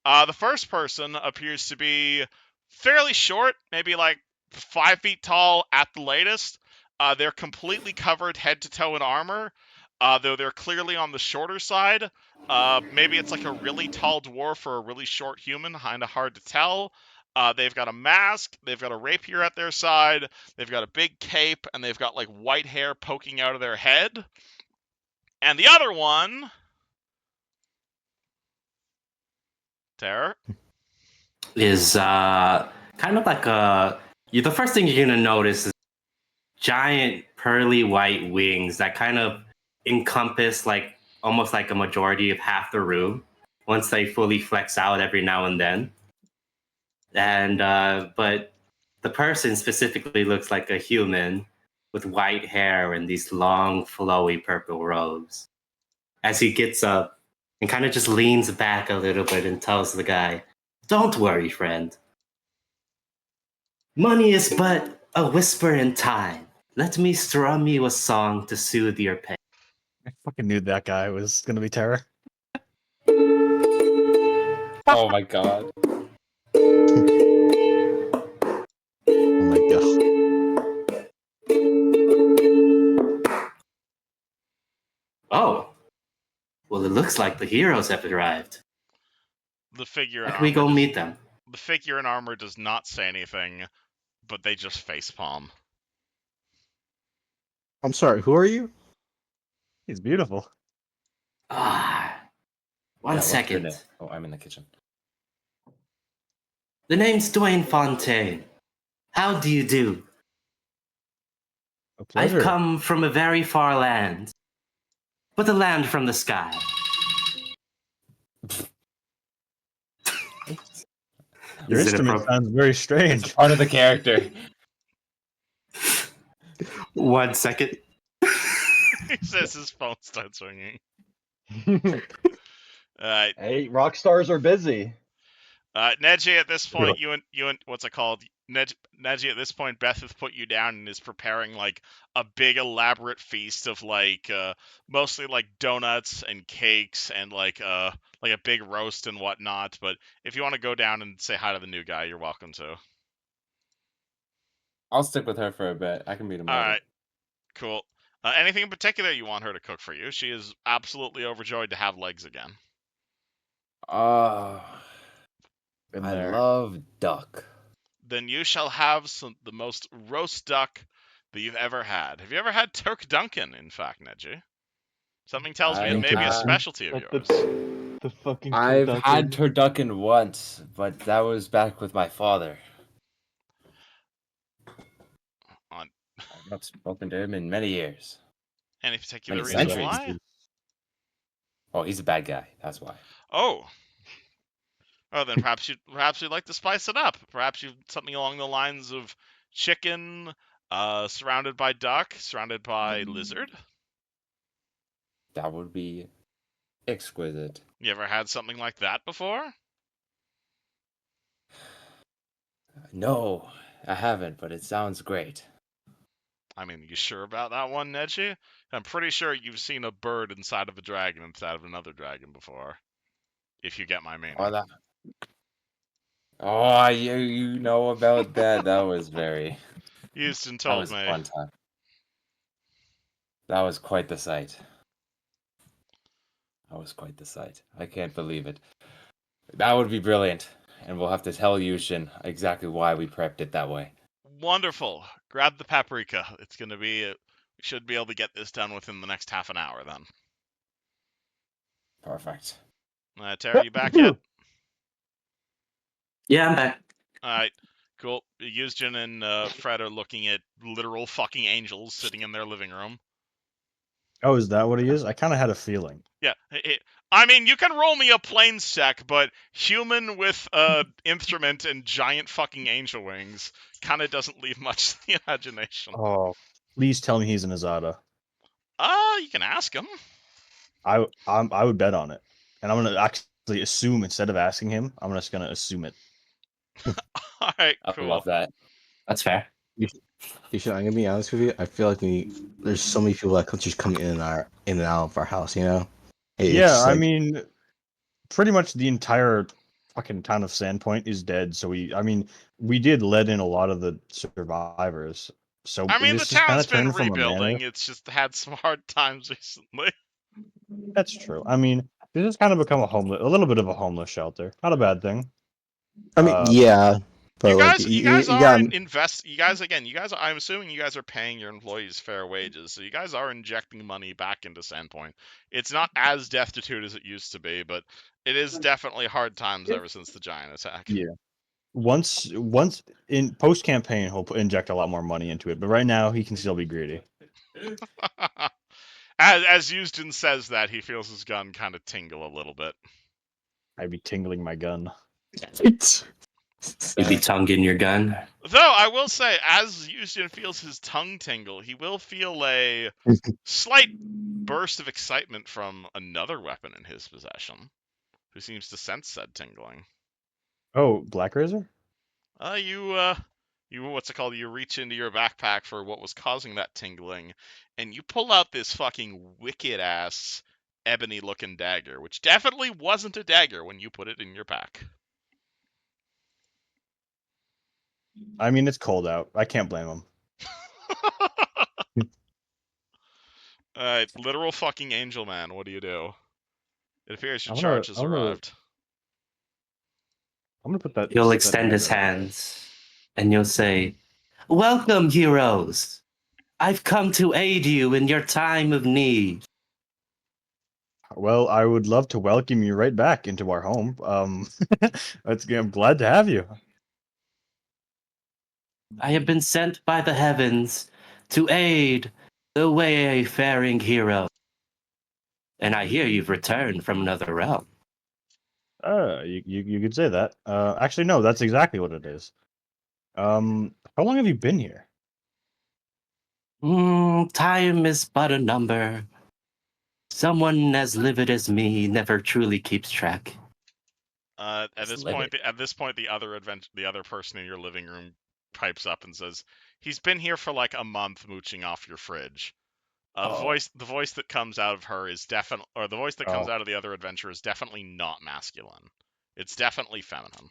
The first person appears to be fairly short, maybe like 5 feet tall at the latest. They're completely covered head to toe in armor, though they're clearly on the shorter side. Maybe it's like a really tall dwarf or a really short human, kind of hard to tell. They've got a mask, they've got a rapier at their side, they've got a big cape, and they've got like white hair poking out of their head. And the other one, Terror, Is kind of like the first thing you're gonna notice is giant pearly white wings that kind of encompass like almost like a majority of half the room once they fully flex out every now and then. And but the person specifically looks like a human with white hair and these long flowy purple robes. As he gets up and kind of just leans back a little bit and tells the guy, "Don't worry, friend. Money is but a whisper in time. Let me strum you a song to soothe your pain." I fucking knew that guy was gonna be Terror. Oh my god. Oh my god. Looks like the heroes have arrived. The figure in How can we go armor meet them? the figure in armor does not say anything, but they just facepalm. I'm sorry, who are you? He's beautiful. One Yeah, what's your second. name? Oh, I'm in the kitchen. The name's Dwayne Fontaine. How do you do? A I've pleasure. come from a very far land, but a land from the sky. Your Is it instrument appro- sounds very strange. Part of the character. 1 second. He says his phone starts ringing. Hey, rock stars are busy. Neji, at this point, you and what's it called? Neji, at this point, Beth has put you down and is preparing like a big elaborate feast of like mostly like donuts and cakes and like a big roast and whatnot. But if you want to go down and say hi to the new guy, you're welcome to. I'll stick with her for a bit. I can meet him All later. right, cool. Anything in particular you want her to cook for you? She is absolutely overjoyed to have legs again. Oh, Been I there. love duck. Then you shall have the most roast duck that you've ever had. Have you ever had Turk Duncan, in fact, Neji? Something tells me it may be a specialty of yours. The fucking I've turducken. had turducken once, but that was back with my father. On I've not spoken to him in many years. any particular Many reason centuries. why? Oh, he's a bad guy. That's why. Oh. Oh, then perhaps you'd like to spice it up. Perhaps you something along the lines of chicken, surrounded by duck, surrounded by lizard. That would be exquisite. You ever had something like that before? No, I haven't, but it sounds great. I mean, you sure about that one, Neji? I'm pretty sure you've seen a bird inside of a dragon inside of another dragon before. If you get my meaning. Oh, you know about that? That was very. Houston That told was me. a fun time. That was quite the sight. That was quite the sight. I can't believe it. That would be brilliant, and we'll have to tell Yushin exactly why we prepped it that way. Wonderful. Grab the paprika. It's gonna be. We should be able to get this done within the next half an hour. Then. Perfect. Tara, you back yet? Yeah, I'm back. All right. Cool. Yusjin and Fred are looking at literal fucking angels sitting in their living room. Oh, is that what he is? I kind of had a feeling. Yeah. I mean, you can roll me a planes check, but human with instrument and giant fucking angel wings kind of doesn't leave much to the imagination. Oh, please tell me he's an Azada. You can ask him. I would bet on it, and I'm gonna actually assume instead of asking him, I'm just gonna assume it. All right, I cool. love that. That's fair. I'm gonna be honest with you. I feel like there's so many people that could just come in and out of our house. You know? I mean, pretty much the entire fucking town of Sandpoint is dead. So we did let in a lot of the survivors. So I mean, the this is kind town's of been turned from a rebuilding. manor. It's just had some hard times recently. That's true. I mean, this has kind of become a little bit of a homeless shelter. Not a bad thing. I mean, yeah, but You guys are got You guys are, I'm assuming you guys are paying your employees fair wages, so you guys are injecting money back into Sandpoint. It's not as destitute as it used to be, but it is definitely hard times ever since the giant attack. Yeah. Once in post campaign, he'll inject a lot more money into it. But right now, he can still be greedy. As Houston says that, he feels his gun kind of tingle a little bit. I'd be tingling my gun. You'd be tonguing your gun. Though I will say, as Houston feels his tongue tingle, he will feel a slight burst of excitement from another weapon in his possession, who seems to sense said tingling. Oh, Black Razor? You what's it called? You reach into your backpack for what was causing that tingling, and you pull out this fucking wicked ass ebony looking dagger, which definitely wasn't a dagger when you put it in your pack. I mean, it's cold out. I can't blame him. Literal fucking angel man. What do you do? It appears your I'm charge gonna, has I'm gonna, arrived. I'm gonna put that. You'll that extend his dagger away. hands, and you'll say, "Welcome, heroes. I've come to aid you in your time of need." Well, I would love to welcome you right back into our home. I'm glad to have you. I have been sent by the heavens to aid the wayfaring hero. And I hear you've returned from another realm. You could say that. Actually, no, that's exactly what it is. How long have you been here? Time is but a number. Someone as livid as me never truly keeps track. At Just this live point, it. the other person in your living room pipes up and says, "He's been here for like a month, mooching off your fridge." The voice that comes out of her is the voice that comes out of the other adventurer is definitely not masculine. It's definitely feminine.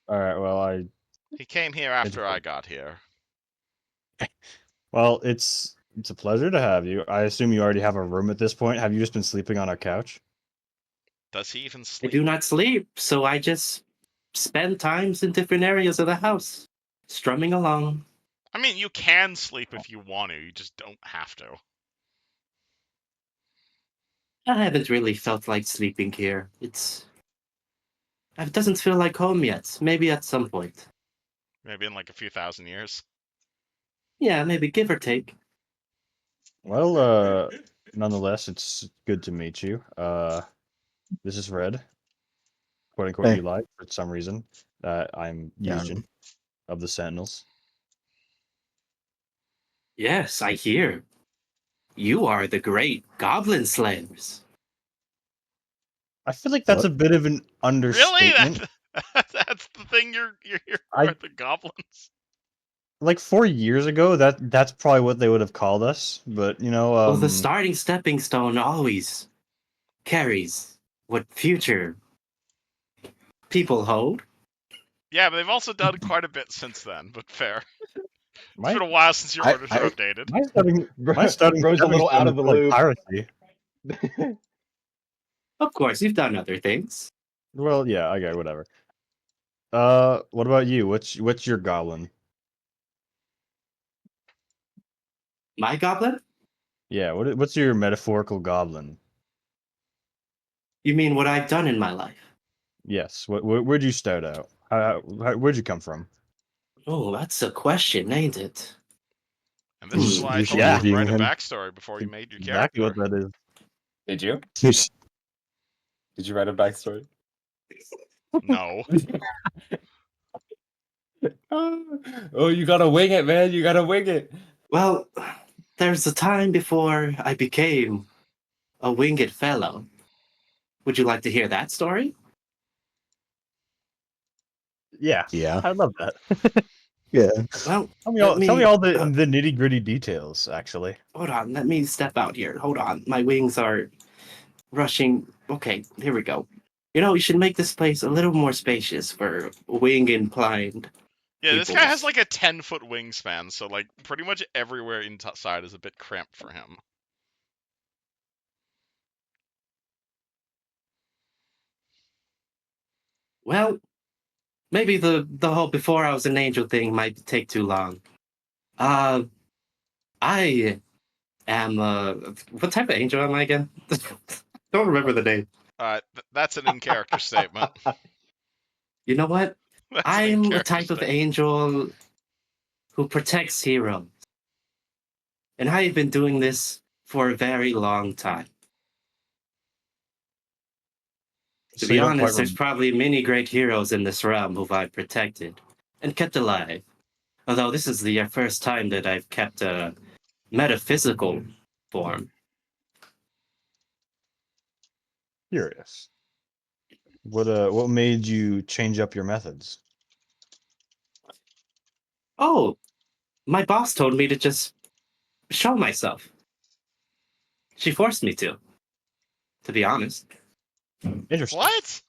All right. Well, He came here after I got here. Well, it's a pleasure to have you. I assume you already have a room at this point. Have you just been sleeping on our couch? Does he even I sleep? do not sleep, so I just spend times in different areas of the house, strumming along. I mean, you can sleep if you want to. You just don't have to. I haven't really felt like sleeping here. It doesn't feel like home yet. Maybe at some point. Maybe in like a few thousand years. Yeah, maybe give or take. Well, nonetheless, it's good to meet you. This is Red, quote unquote Hey. Eli, for some reason. I'm Yeah. Legion of the Sentinels. Yes, I hear. You are the great goblin slayers. I feel like that's What? a bit of an Really? understatement. That's the thing you're here I- for, the goblins? Like 4 years ago, that's probably what they would have called us. But Well, the starting stepping stone always carries what future people hold. Yeah, but they've also done quite a bit since then, but fair. It's my been a while since your I- orders are I- updated. my starting Bro's a little out stepping of the stone is loop. piracy. Of course, you've done other things. Well, yeah, okay, whatever. What about you? What's your goblin? My goblin? Yeah, what's your metaphorical goblin? You mean what I've done in my life? Yes. Where'd you start out? Where'd you come from? Oh, that's a question, ain't it? And this is Hmm. why I You told should you Yeah. to write a him. backstory before you made your Exactly character. what that is. Did you? You should- Did you write a backstory? No. Oh, you gotta wing it, man. You gotta wing it. Well, there's a time before I became a winged fellow. Would you like to hear that story? Yeah. Yeah. I love that. Yeah. Well, Tell me all the nitty gritty details. Actually. hold on, let me step out here. Hold on, my wings are rushing. Okay, here we go. You know, you should make this place a little more spacious for wing inclined. Yeah, this guy has peoples. like a 10-foot wingspan, so like pretty much everywhere inside is a bit cramped for him. Well, maybe the whole before I was an angel thing might take too long. I am what type of angel am I again? Don't remember the name. That's an in-character statement. You know what? That's an I'm a in-character type of statement. angel who protects heroes. And I've been doing this for a very long time. To So be you don't quite honest, there's probably many great heroes in this realm who I've protected and kept alive. Although this is the first time that I've kept a metaphysical form. curious. What made you change up your methods? Oh, my boss told me to just show myself. She forced me to be honest. Interesting. What?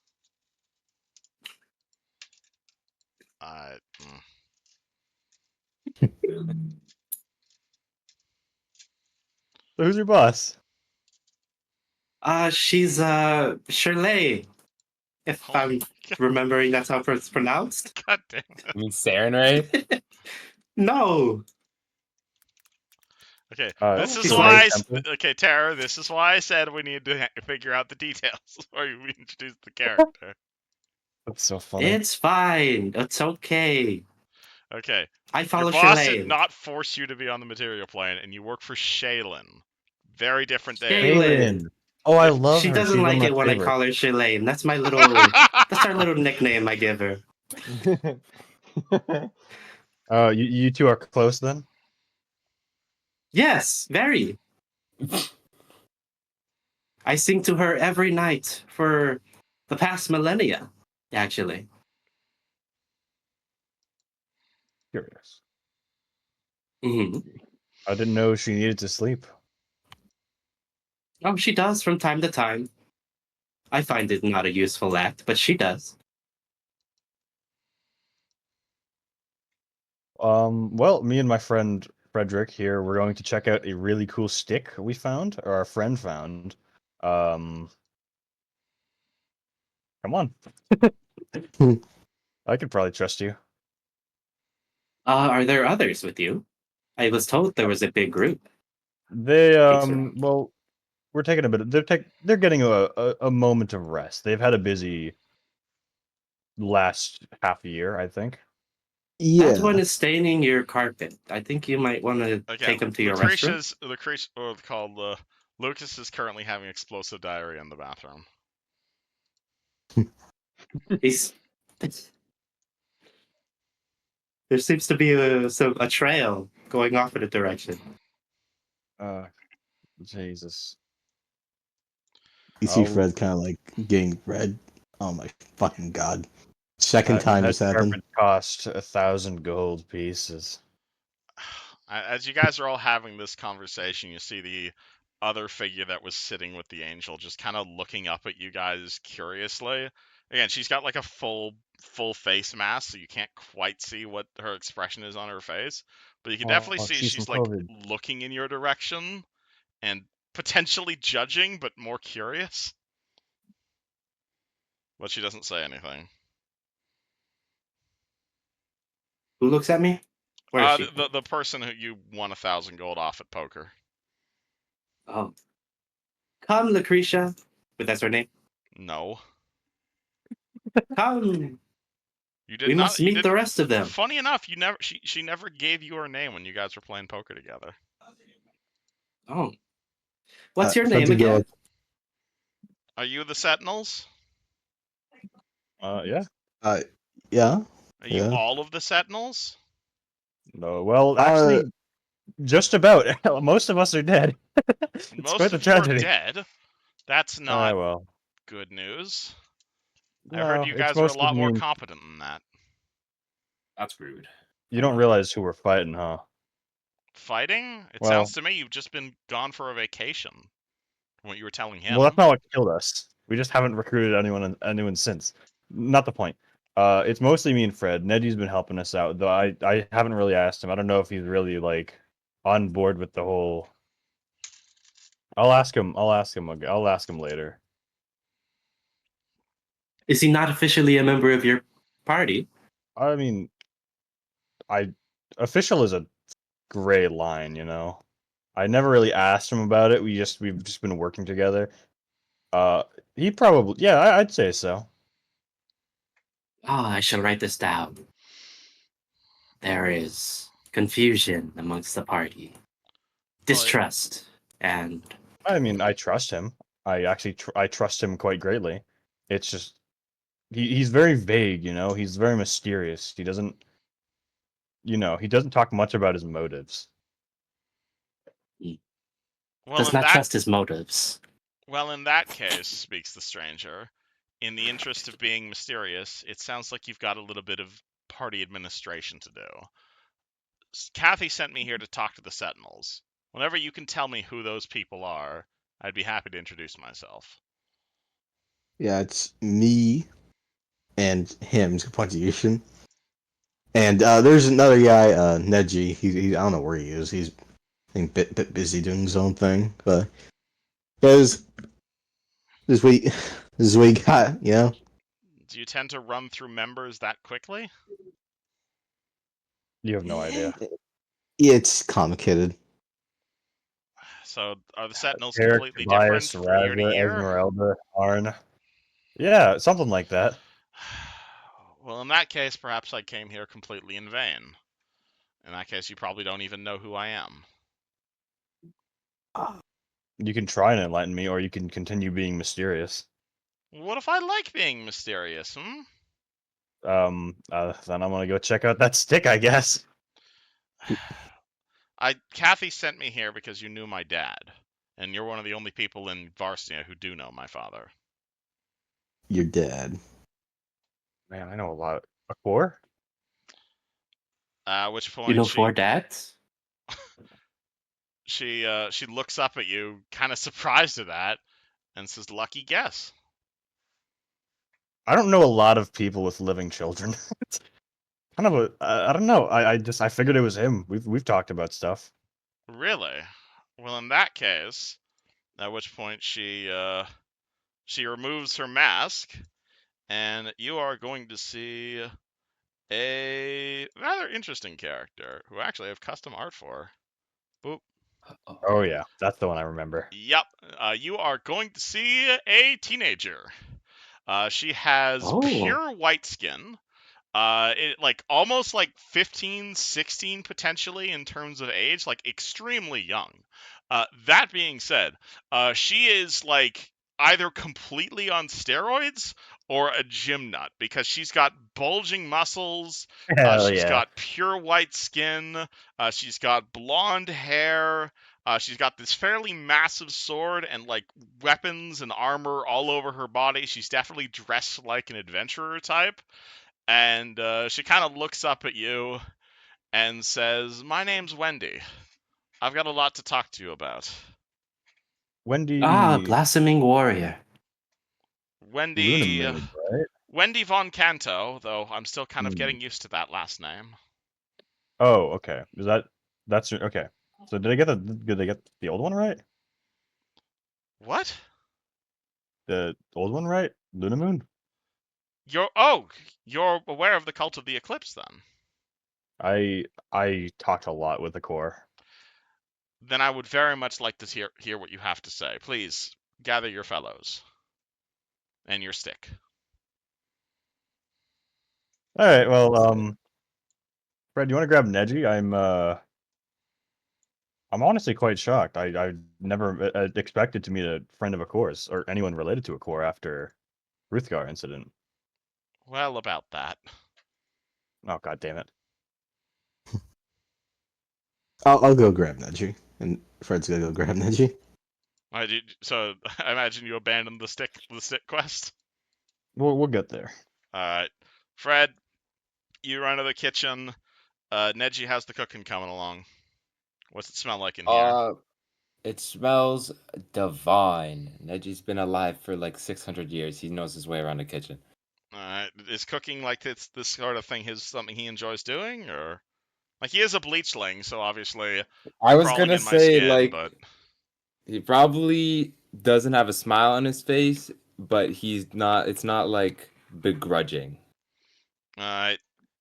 So who's your boss? She's Shirley, if Oh I'm remembering that's how it's pronounced. God damn it. You mean Sarenrae? No. Okay, this Oh, is she's why. like- Okay, Tara, this is why I said we need to figure out the details before we introduce the character. That's so funny. It's fine. It's okay. Okay, I your follow boss Shirley. did not force you to be on the material plane, and you work for Shaylin. Very different there. Shaylin. Oh, I love She her. doesn't She's like one of it my when I favorites. call her Shirley. That's my little. That's our little nickname I give her. You two are close then? Yes, very. I sing to her every night for the past millennia, actually. Curious. Hmm. I didn't know she needed to sleep. Oh, she does from time to time. I find it not a useful act, but she does. Well, me and my friend Frederick here, we're going to check out a really cool stick we found, or our friend found. Come on. I could probably trust you. Are there others with you? I was told there was a big group. They sir. well, we're taking a bit. They're getting a moment of rest. They've had a busy last half a year, I think. That one Yeah. is staining your carpet. I think you might want to Okay, take him to your restroom. Lucas is currently having explosive diarrhea in the bathroom. He's. There seems to be a trail going off in a direction. Jesus. You see Oh. Fred kind of like getting red. Oh my fucking god. Second That time this happened. carpet cost 1,000 gold pieces. As you guys are all having this conversation, you see the other figure that was sitting with the angel just kind of looking up at you guys curiously. Again, she's got like a full face mask, so you can't quite see what her expression is on her face, but you can definitely see she's she's from like COVID. looking in your direction and potentially judging, but more curious. But she doesn't say anything. Who looks at me? Where is she? The person who you won 1,000 gold off at poker. Oh. Come, Lucretia. But that's her name. No. Come. You did We not. must You meet the didn't. rest of them. Funny enough, you never. She never gave you her name when you guys were playing poker together. Oh. What's your So name to go- again? Are you the Setinels? Yeah. Yeah. Are you Yeah. all of the Setinels? No, well, actually, just about. Most of us are dead. It's Most quite a of you are tragedy. dead. That's not Well. good news. I No, heard you it's guys are a mostly lot more mean- competent than that. That's rude. You don't realize who we're fighting, huh? Fighting? It Well- sounds to me you've just been gone for a vacation. From what you were telling him. Well, that's not what killed us. We just haven't recruited anyone since. Not the point. It's mostly me and Fred. Nedy's been helping us out, though I haven't really asked him. I don't know if he's really like on board with the whole. I'll ask him. I'll ask him later. Is he not officially a member of your party? I mean, official is a gray line, you know. I never really asked him about it. We've just been working together. He probably, yeah, I'd say so. Oh, I shall write this down. There is confusion amongst the party, distrust, and I mean, I trust him. I actually I trust him quite greatly. It's just he's very vague, you know. He's very mysterious. He doesn't, he doesn't talk much about his motives. Well, does in not that trust his motives. Well, in that case, speaks the stranger, in the interest of being mysterious, it sounds like you've got a little bit of party administration to do. Kathy sent me here to talk to the Sentinels. Whenever you can tell me who those people are, I'd be happy to introduce myself. Yeah, it's me and him. Punctuation. And there's another guy, Neji. He I don't know where he is. He's think bit busy doing his own thing, but because this week got, you know. Do you tend to run through members that quickly? You have no idea. It's complicated. So are the Sentinels Eric, completely Tobias, different from year to Raza, year? Esmeralda, Arn. Yeah, something like that. Well, in that case, perhaps I came here completely in vain. In that case, you probably don't even know who I am. You can try and enlighten me, or you can continue being mysterious. What if I like being mysterious, hmm? Then I'm gonna go check out that stick, I guess. Kathy sent me here because you knew my dad, and you're one of the only people in Varsnia who do know my father. Your dad. Man, I know a lot. A core? Which point You know 4 dads? she looks up at you, kind of surprised at that, and says, "Lucky guess." I don't know a lot of people with living children. It's kind of I don't know. I figured it was him. We've talked about stuff. Really? Well, in that case, at which point she removes her mask, and you are going to see a rather interesting character who actually I have custom art for. Boop. Oh yeah, that's the one I remember. Yep. You are going to see a teenager. She has Oh. pure white skin. Like almost like 15, 16 potentially in terms of age, like extremely young. That being said, she is like either completely on steroids or a gym nut because she's got bulging muscles. Hell She's yeah. got pure white skin. She's got blonde hair. She's got this fairly massive sword and like weapons and armor all over her body. She's definitely dressed like an adventurer type. And she kind of looks up at you and says, "My name's Wendy. I've got a lot to talk to you about." Wendy. Blossoming warrior. Wendy Lunamaid, right? Wendy von Canto, though I'm still kind of Hmm. getting used to that last name. Oh, okay. That's okay? So did they get the old one right? What? The old one right? Lunamoon? You're aware of the cult of the eclipse then? I talked a lot with the core. Then I would very much like to hear what you have to say. Please gather your fellows and your stick. All right. Well, Fred, you want to grab Neji? I'm honestly quite shocked. I never expected to meet a friend of a core's or anyone related to a core after Ruthgar incident. Well, about that. Oh god damn it! I'll go grab Neji, and Fred's gonna go grab Neji. So I imagine you abandoned the stick quest. We'll get there. All right, Fred, you run to the kitchen. Neji, how's the cooking coming along? What's it smell like in here? It smells divine. Neji's been alive for like 600 years. He knows his way around the kitchen. All right, is cooking like this sort of thing something he enjoys doing, or like he is a bleachling, so obviously I was crawling gonna in my say skin, like but he probably doesn't have a smile on his face, but he's not. It's not like begrudging.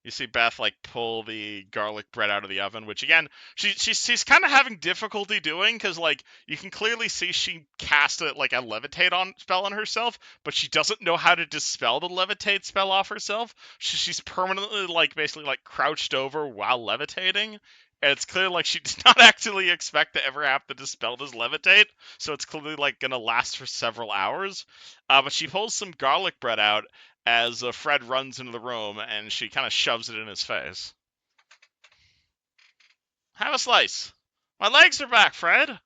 you see Beth like pull the garlic bread out of the oven, which again she's kind of having difficulty doing because like you can clearly see she cast a levitate spell on herself, but she doesn't know how to dispel the levitate spell off herself. She's permanently like basically like crouched over while levitating. And it's clear like she did not actually expect to ever have to dispel this levitate, so it's clearly like gonna last for several hours. But she pulls some garlic bread out as Fred runs into the room, and she kind of shoves it in his face. Have a slice. My legs are back, Fred.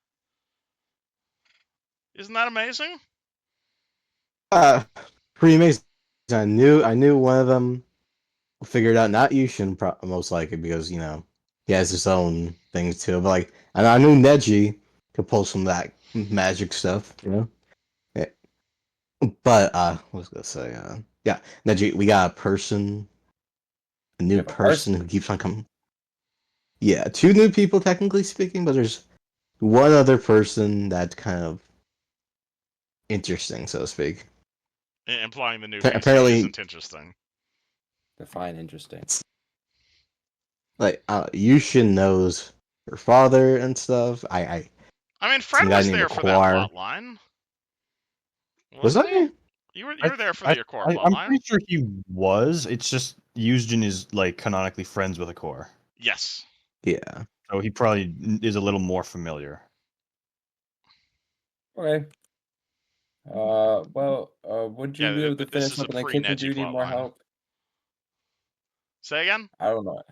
Isn't that amazing? Pretty amazing. I knew one of them figured out. Not you shouldn't most likely because you know he has his own things too. But like, and I knew Neji could pull some of that magic stuff. You know. Yeah. But what was I gonna say? Yeah, Neji, we got a new have a person person? who keeps on coming. Yeah, 2 new people technically speaking, but there's one other person that's kind of interesting, so to speak. Implying the new VC Apparently, isn't interesting. Define interesting. like Yushin knows her father and stuff. I mean, Fred some guy was named there for that Aquar. plot line. Was Wasn't he? I? You were there for the Aquar I'm plotline. pretty sure he was. It's just Yusjin is like canonically friends with Akor. Yes. Yeah. So he probably is a little more familiar. Okay. Well, would you be able to this finish is up a in the kitchen? Do you pre-Neji need more plotline. help? Say again? I don't know.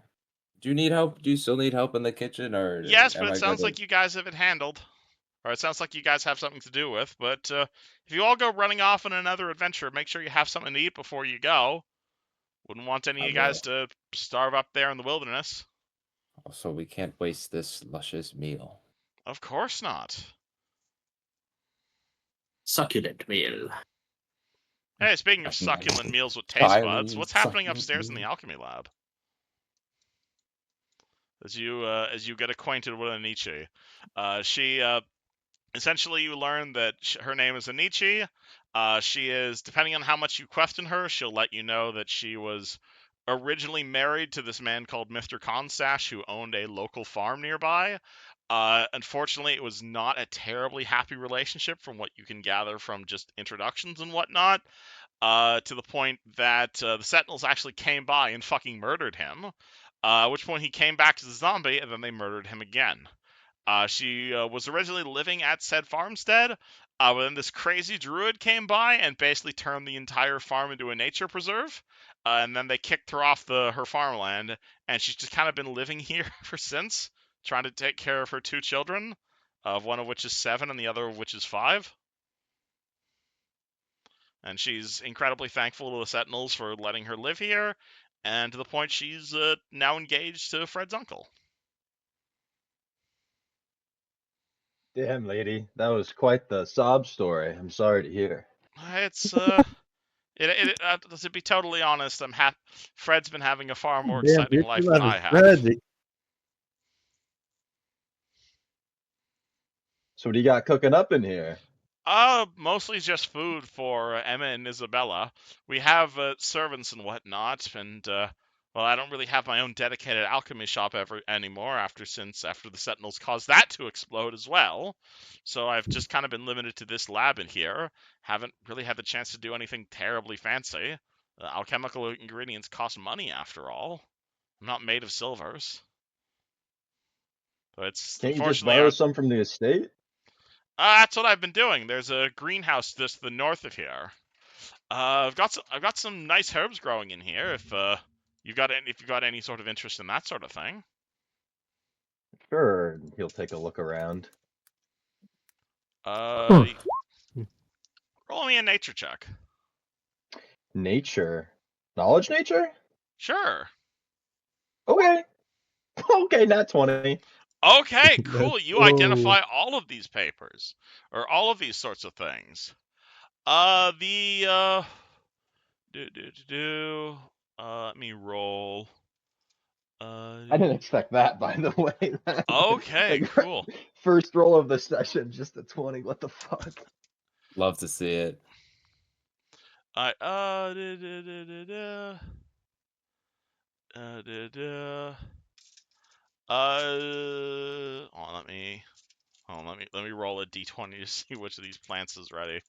Do you need help? Do you still need help in the kitchen, or Yes, but am it I sounds good like you guys have it handled. Or it sounds like you guys have something to do with. But if you all go running off on another adventure, make sure you have something to eat before you go. Wouldn't want any of you guys to starve up there in the wilderness. Also, we can't waste this luscious meal. Of course not. Succulent meal. Hey, speaking of succulent meals with taste buds, what's happening upstairs in the alchemy lab? As you get acquainted with Anichi, she essentially you learn that her name is Anichi. She is, depending on how much you question her, she'll let you know that she was originally married to this man called Mr. Constash, who owned a local farm nearby. Unfortunately, it was not a terribly happy relationship from what you can gather from just introductions and whatnot. To the point that the Sentinels actually came by and fucking murdered him. At which point he came back as a zombie, and then they murdered him again. She was originally living at said farmstead, but then this crazy druid came by and basically turned the entire farm into a nature preserve. And then they kicked her off her farmland, and she's just kind of been living here ever since, trying to take care of her two children, one of which is 7 and the other of which is 5. And she's incredibly thankful to the Sentinels for letting her live here, and to the point she's now engaged to Fred's uncle. Damn, lady, that was quite the sob story. I'm sorry to hear. It's to be totally honest, I'm happy. Fred's been having a far more exciting life than I have. So what do you got cooking up in here? Mostly just food for Emma and Isabella. We have servants and whatnot, and well, I don't really have my own dedicated alchemy shop anymore after the Sentinels caused that to explode as well. So I've just kind of been limited to this lab in here. Haven't really had the chance to do anything terribly fancy. Alchemical ingredients cost money after all. I'm not made of silvers. But it's Can't you just unfortunately borrow some from the estate? that's what I've been doing. There's a greenhouse just to the north of here. I've got some nice herbs growing in here. If you've got any sort of interest in that sort of thing. Sure, he'll take a look around. Roll me a nature check. Nature. Knowledge nature? Sure. Okay. Okay, not 20. Okay, cool. You identify all of these papers, or all of these sorts of things. Let me roll. I didn't expect that, by the way. Okay, Like, cool. First roll of the session, just a 20. What the fuck? Love to see it. Let me roll a d20 to see which of these plants is ready.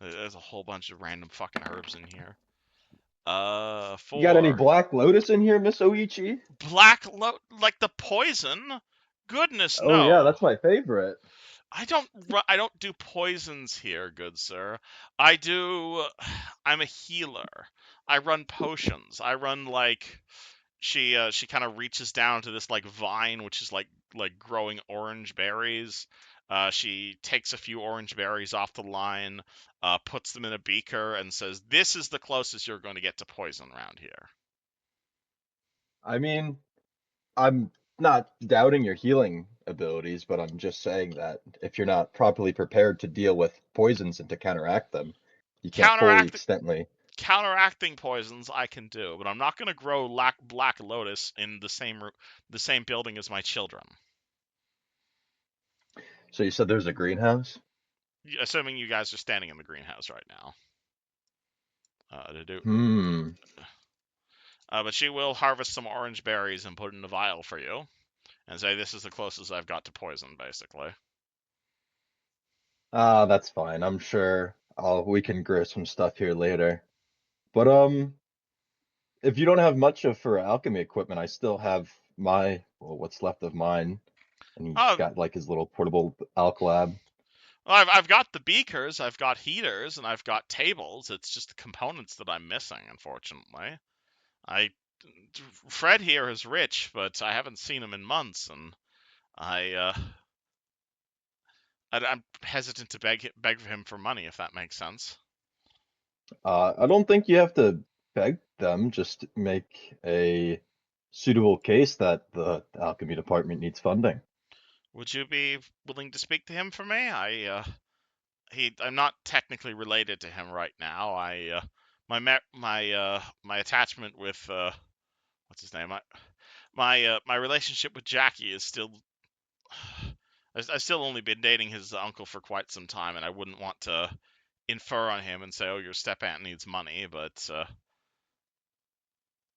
There's a whole bunch of random fucking herbs in here. 4. You got any Black Lotus in here, Miss Oichi? Like the poison? Goodness, Oh no. yeah, that's my favorite. I don't do poisons here, good sir. I'm a healer. I run potions. I run like she kind of reaches down to this like vine which is like growing orange berries. She takes a few orange berries off the line, puts them in a beaker, and says, "This is the closest you're going to get to poison around here." I mean, I'm not doubting your healing abilities, but I'm just saying that if you're not properly prepared to deal with poisons and to counteract them, you can't fully extently. Counteracting poisons I can do, but I'm not going to grow black lotus in the same building as my children. So you said there's a greenhouse? Assuming you guys are standing in the greenhouse right now. But she will harvest some orange berries and put in a vial for you, and say this is the closest I've got to poison, basically. That's fine. I'm sure we can grow some stuff here later. But if you don't have much for alchemy equipment, I still have what's left of mine. And he's got like his little portable alch lab. Well, I've got the beakers, I've got heaters, and I've got tables. It's just the components that I'm missing, unfortunately. Fred here is rich, but I haven't seen him in months, and I'm hesitant to beg him for money, if that makes sense. I don't think you have to beg them. Just make a suitable case that the alchemy department needs funding. Would you be willing to speak to him for me? I'm not technically related to him right now. My attachment with what's his name? My relationship with Jackie is still. I've still only been dating his uncle for quite some time, and I wouldn't want to infer on him and say, "Oh, your step aunt needs money." But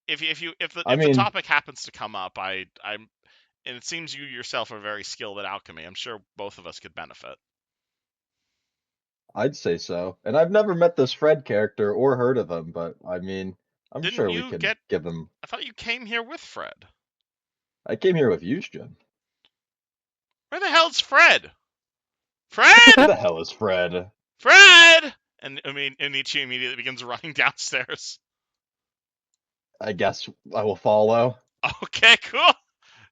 if the topic happens to come up, and it seems you yourself are very skilled at alchemy, I'm sure both of us could benefit. I'd say so. And I've never met this Fred character or heard of him, but I mean, I'm sure we could give him. I thought you came here with Fred. I came here with Eugen. Where the hell's Fred? Fred! Who the hell is Fred? Fred! And Onichi immediately begins running downstairs. I guess I will follow. Okay, cool.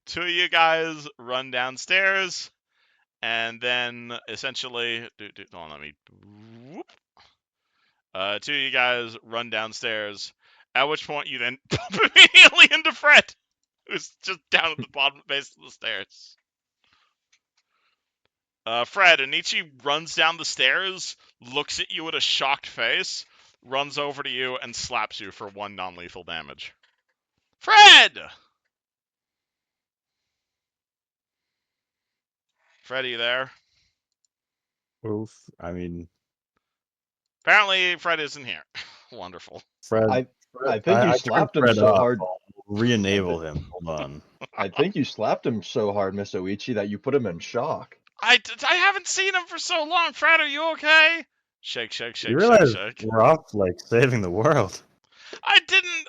Two of you guys run downstairs, and then essentially, hold on, let me. Whoop. Two of you guys run downstairs. At which point you then bump immediately into Fred, who's just down at the bottom base of the stairs. Fred, Onichi runs down the stairs, looks at you with a shocked face, runs over to you, and slaps you for 1 non-lethal damage. Fred! Fred, are you there? Oof. I mean... Apparently, Fred isn't here. Wonderful. Fred... I think you slapped him so hard. Re-enable him. Hold on. I think you slapped him so hard, Mr. Oichi, that you put him in shock. I haven't seen him for so long. Fred, are you okay? Shake, shake, shake, you realize shake, shake. We're off, like, saving the world. I didn't...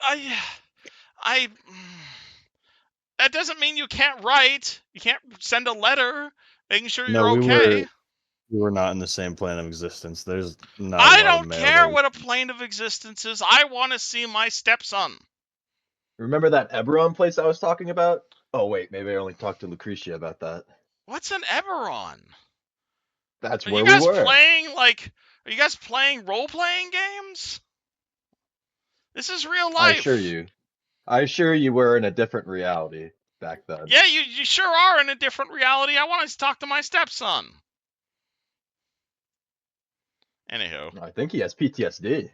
That doesn't mean you can't write. You can't send a letter making sure you're okay. We were not in the same plane of existence. There's not. I don't care what a plane of existence is. I want to see my stepson. Remember that Ebberon place I was talking about? Oh wait, maybe I only talked to Lucretia about that. What's an Ebberon? That's where we were. Are you guys playing role-playing games? This is real life. I assure you we're in a different reality back then. Yeah, you sure are in a different reality. I want to talk to my stepson. Anywho. I think he has PTSD.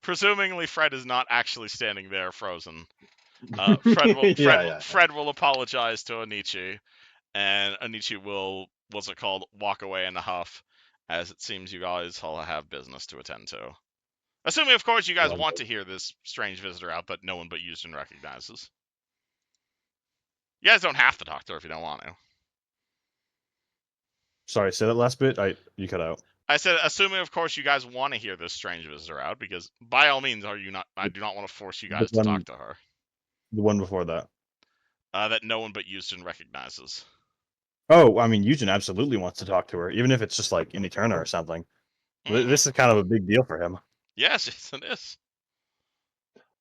Presumably Fred is not actually standing there frozen. Fred will apologize to Onichi, and Onichi will, walk away in a huff, as it seems you guys all have business to attend to. Assuming, of course, you guys want to hear this strange visitor out that no one but Houston recognizes. You guys don't have to talk to her if you don't want to. Sorry, say that last bit. You cut out. I said, assuming, of course, you guys want to hear this strange visitor out, because by all means, I do not want to force you guys to talk to her. The one before that. That no one but Houston recognizes. Oh, I mean, Houston absolutely wants to talk to her, even if it's just like in Eterna or something. This is kind of a big deal for him. Yes, it is.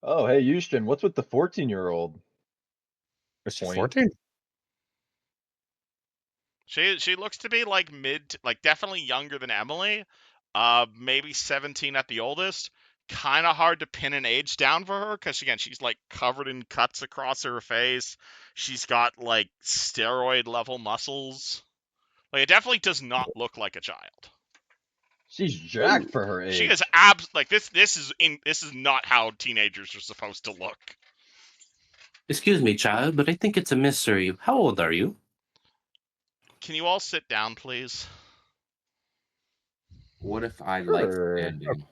Oh, hey, Houston, what's with the 14-year-old? Is she 14? She looks to be like definitely younger than Emily. Maybe 17 at the oldest. Kind of hard to pin an age down for her because again, she's like covered in cuts across her face. She's got like steroid level muscles. Like it definitely does not look like a child. She's jacked for her age. She is this is not how teenagers are supposed to look. Excuse me, child, but I think it's a mystery. How old are you? Can you all sit down, please? What if I like Sure. standing?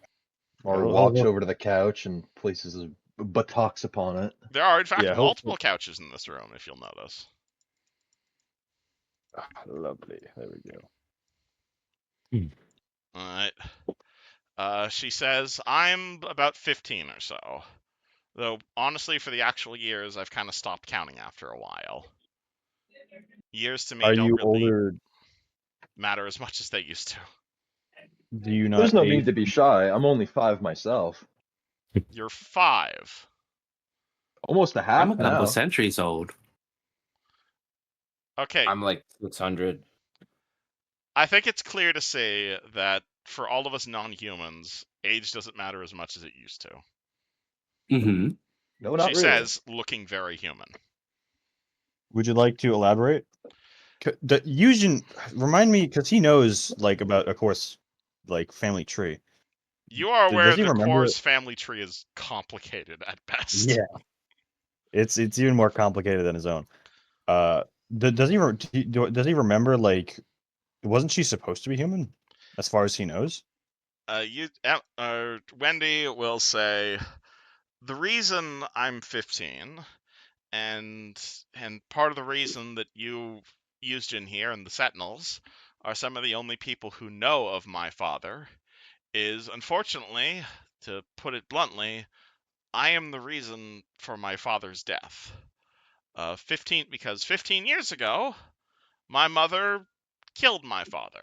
Or Yeah, walks over to the couch and places his buttocks upon it. There are, in fact, Yeah, multiple couches in this room, if you'll notice. Lovely. There we go. All right. She says, I'm about 15 or so. Though, honestly, for the actual years, I've kind of stopped counting after a while. Years to me Are don't you really older? matter as much as they used to. Do you not There's no age? need to be shy. I'm only 5 myself. You're 5. Almost a half I'm a couple now. centuries old. Okay, I'm like 600. I think it's clear to see that for all of us non-humans, age doesn't matter as much as it used to. Mm-hmm. No, not She really. says, looking very human. Would you like to elaborate? The Yujin, remind me, because he knows like about, of course, like family tree. You are aware Does he that remember? Kor's family tree is complicated at best. Yeah, it's even more complicated than his own. Does he remember like wasn't she supposed to be human, as far as he knows? Wendy will say, the reason I'm 15, and part of the reason that you used in here and the Sentinels are some of the only people who know of my father, is unfortunately, to put it bluntly, I am the reason for my father's death. 15 years ago, my mother killed my father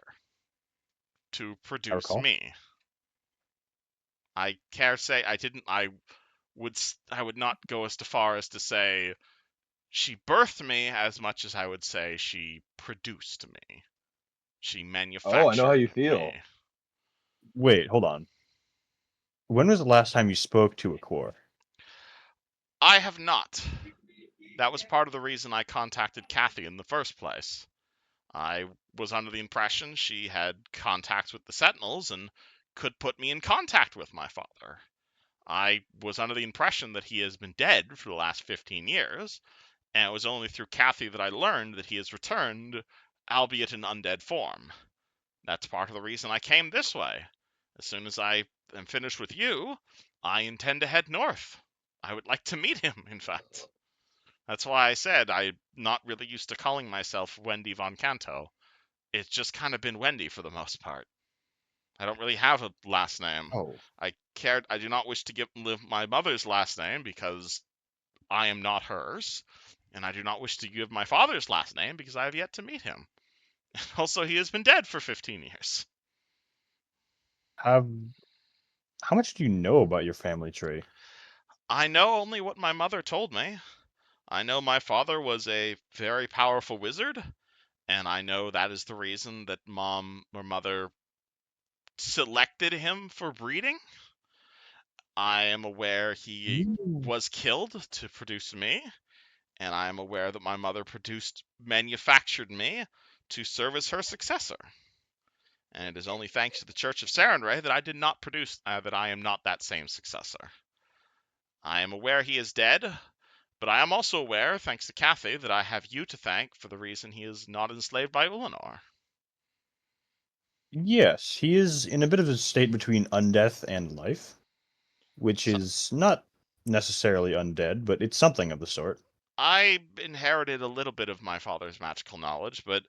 to I produce recall. me. I care say I didn't. I would not go as far as to say she birthed me as much as I would say she produced me. She manufactured Oh, I know how you me. feel. Wait, hold on. When was the last time you spoke to a core? I have not. That was part of the reason I contacted Kathy in the first place. I was under the impression she had contacts with the Sentinels and could put me in contact with my father. I was under the impression that he has been dead for the last 15 years, and it was only through Kathy that I learned that he has returned, albeit in undead form. That's part of the reason I came this way. As soon as I am finished with you, I intend to head north. I would like to meet him, in fact. That's why I said I'm not really used to calling myself Wendy Von Canto. It's just kind of been Wendy for the most part. I don't really have a last name. Oh, I do not wish to live my mother's last name because I am not hers, and I do not wish to give my father's last name because I have yet to meet him. Also, he has been dead for 15 years. how much do you know about your family tree? I know only what my mother told me. I know my father was a very powerful wizard, and I know that is the reason that mom or mother selected him for breeding. I am aware he was killed to produce me, and I am aware that my mother manufactured me to serve as her successor. And it is only thanks to the Church of Sarenrae that I did not produce, that I am not that same successor. I am aware he is dead, but I am also aware, thanks to Kathy, that I have you to thank for the reason he is not enslaved by Ulanor. Yes, he is in a bit of a state between undeath and life, which So is not necessarily undead, but it's something of the sort. I inherited a little bit of my father's magical knowledge, but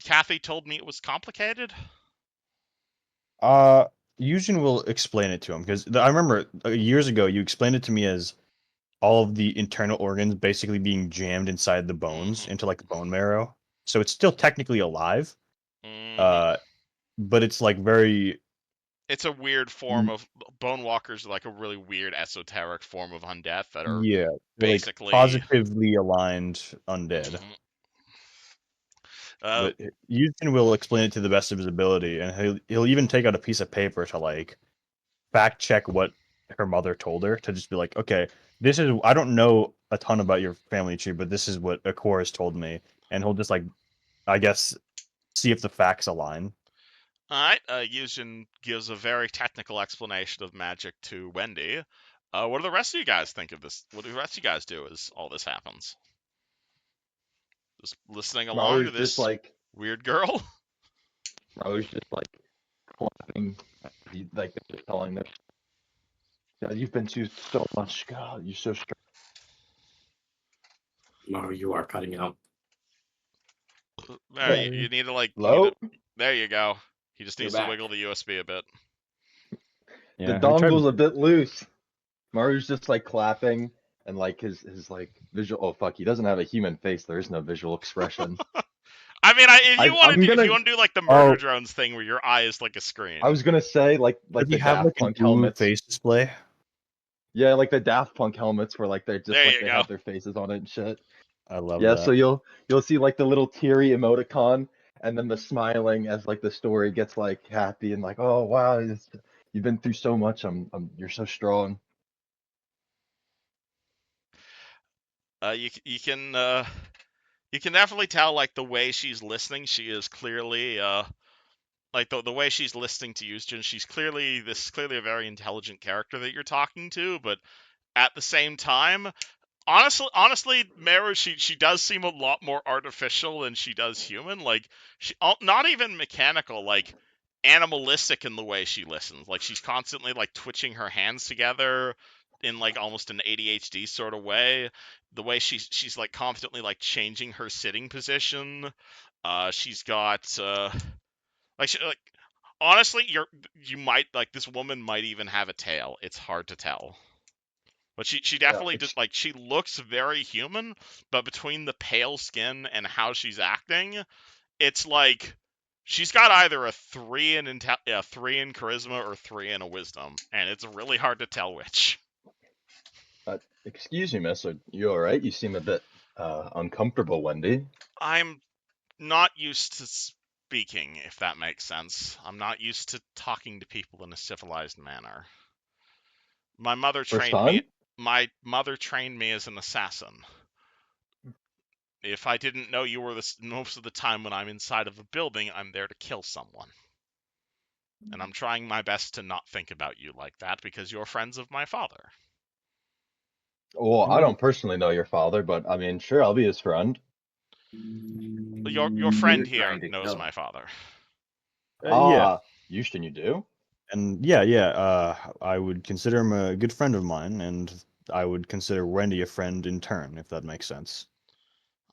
Kathy told me it was complicated. Yujin will explain it to him because I remember years ago you explained it to me as all of the internal organs basically being jammed inside the bones into like the bone marrow. So it's still technically alive, but it's like very. It's a weird form of bone walkers, like a really weird esoteric form of undeath that are basically like positively aligned undead. But Yujin will explain it to the best of his ability, and he'll even take out a piece of paper to like fact check what her mother told her, to just be like, okay, this is, I don't know a ton about your family tree, but this is what Akor has told me, and he'll just like, I guess, see if the facts align. All right, Yujin gives a very technical explanation of magic to Wendy. What do the rest of you guys think of this? What do the rest of you guys do as all this happens? Just listening along to this weird girl. Maru's just like clapping, like just telling them, "God, you've been through so much. God, you're so strong." Maru, you are cutting out. You need to like. There you go. He just needs to wiggle the USB a bit. The dongle's a bit loose. Maru's just like clapping, and like his like visual. Oh fuck, he doesn't have a human face. There is no visual expression. I mean, if you want to do like the murder drones thing where your eye is like a screen. I was gonna say like the Daft Punk helmets. Face display. Yeah, like the Daft Punk helmets where like they're just they have their faces on it and shit. I love that. So you'll see like the little teary emoticon, and then the smiling as like the story gets like happy and like, oh wow, you've been through so much. You're so strong. You can definitely tell like the way she's listening. She is clearly like the way she's listening to you, she's clearly a very intelligent character that you're talking to, but at the same time, honestly, Meru, she does seem a lot more artificial than she does human. Like she not even mechanical, like animalistic in the way she listens. Like she's constantly like twitching her hands together in like almost an ADHD sort of way. The way she's like constantly like changing her sitting position. She's got honestly, you might like this woman might even have a tail. It's hard to tell. But she definitely just like she looks very human, but between the pale skin and how she's acting, it's like she's got either a 3 in charisma or 3 in a wisdom, and it's really hard to tell which. Excuse me, miss. Are you all right? You seem a bit uncomfortable, Wendy. I'm not used to speaking, if that makes sense. I'm not used to talking to people in a civilized manner. My mother trained me. My mother trained me as an assassin. If I didn't know you were most of the time when I'm inside of a building, I'm there to kill someone. And I'm trying my best to not think about you like that because you're friends of my father. Well, I don't personally know your father, but I mean, sure, I'll be his friend. Your friend here knows my father. Yeah. Houston, you do? And yeah. I would consider him a good friend of mine, and I would consider Wendy a friend in turn, if that makes sense.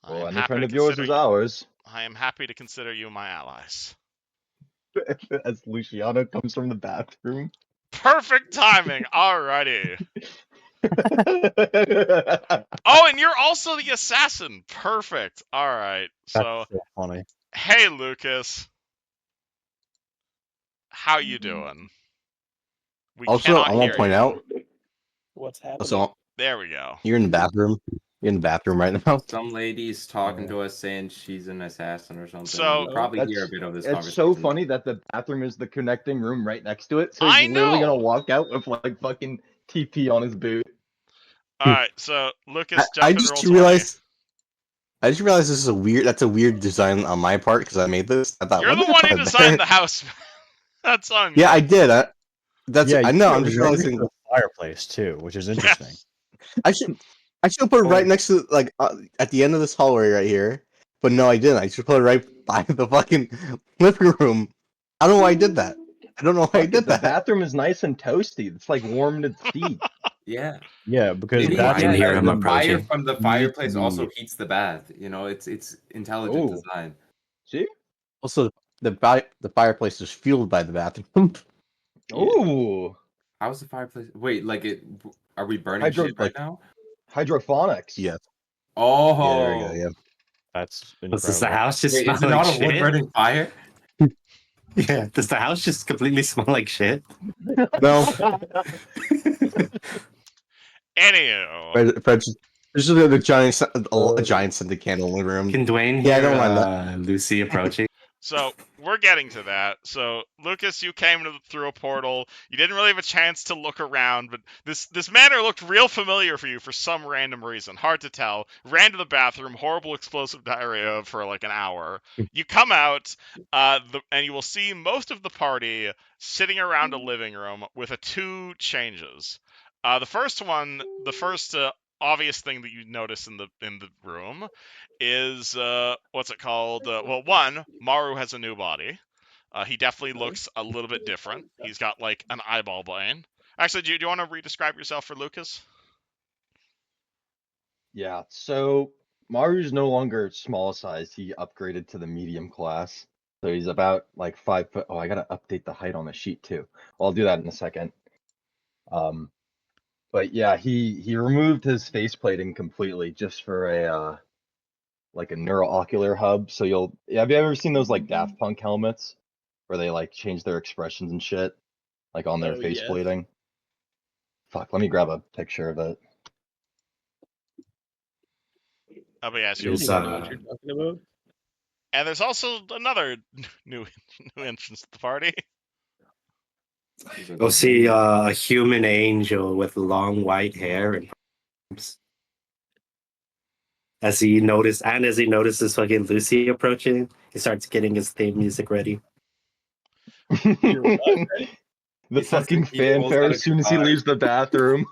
Well, any friend of yours is ours. I am happy to consider you my allies. As Luciano comes from the bathroom. Perfect timing. Alrighty. Oh, and you're also the assassin. Perfect. All right. So funny. Hey, Lucas. How you doing? Also, I want to point out what's happening. Also, there we go. You're in the bathroom. You're in the bathroom right now. Some lady's talking to us saying she's an assassin or something. So we'll probably hear a bit of this conversation. It's so funny that the bathroom is the connecting room right next to it. So I he's literally know. gonna walk out with like fucking TP on his boot. All right, so Lucas, I just realized this is that's a weird design on my part because I made this. I thought, you're the one who designed the house. That's on you. Yeah, I did. I know. I'm just realizing the fireplace too, which is interesting. I should put it right next to like at the end of this hallway right here. But no, I didn't. I should put it right by the fucking living room. I don't know why I did that. I don't know why I did that. The bathroom is nice and toasty. It's like warmed its feet. Yeah, because I can hear him approaching. Fire from the fireplace also heats the bath. You know, it's intelligent design. See? Also, the fireplace is fueled by the bathroom. Ooh. How's the fireplace? Wait, like are we burning shit right now? Hydroponics. Yes. Oh. Yeah, there we go. Yeah. That's incredible. Does the house just smell is it like not shit? A wood burning fire? Yeah. Does the house just completely smell like shit? No. Anywho. This is a giant scented candle in the room. Can Dwayne hear Lucy approaching? So we're getting to that. So Lucas, you came through a portal. You didn't really have a chance to look around, but this manor looked real familiar for you for some random reason. Hard to tell. Ran to the bathroom, horrible explosive diarrhea for like an hour. You come out, and you will see most of the party sitting around a living room with two changes. The first obvious thing that you notice in the room is what's it called? Well, one, Maru has a new body. He definitely looks a little bit different. He's got like an eyeball brain. Actually, do you want to re-describe yourself for Lucas? Yeah, so Maru's no longer small size. He upgraded to the medium class. So he's about like 5 foot. Oh, I gotta update the height on the sheet too. I'll do that in a second. But yeah, he removed his face plating completely just for a like a neuroocular hub. So have you ever seen those like Daft Punk helmets where they like change their expressions and shit like on their face plating? Fuck, let me grab a picture of it. Oh, but yeah, It was, I know what you're talking about. and there's also another new entrance to the party. You'll see a human angel with long white hair and as he notices fucking Lucy approaching, he starts getting his theme music ready. You're what, ready? The fucking fanfare as soon as he leaves the bathroom.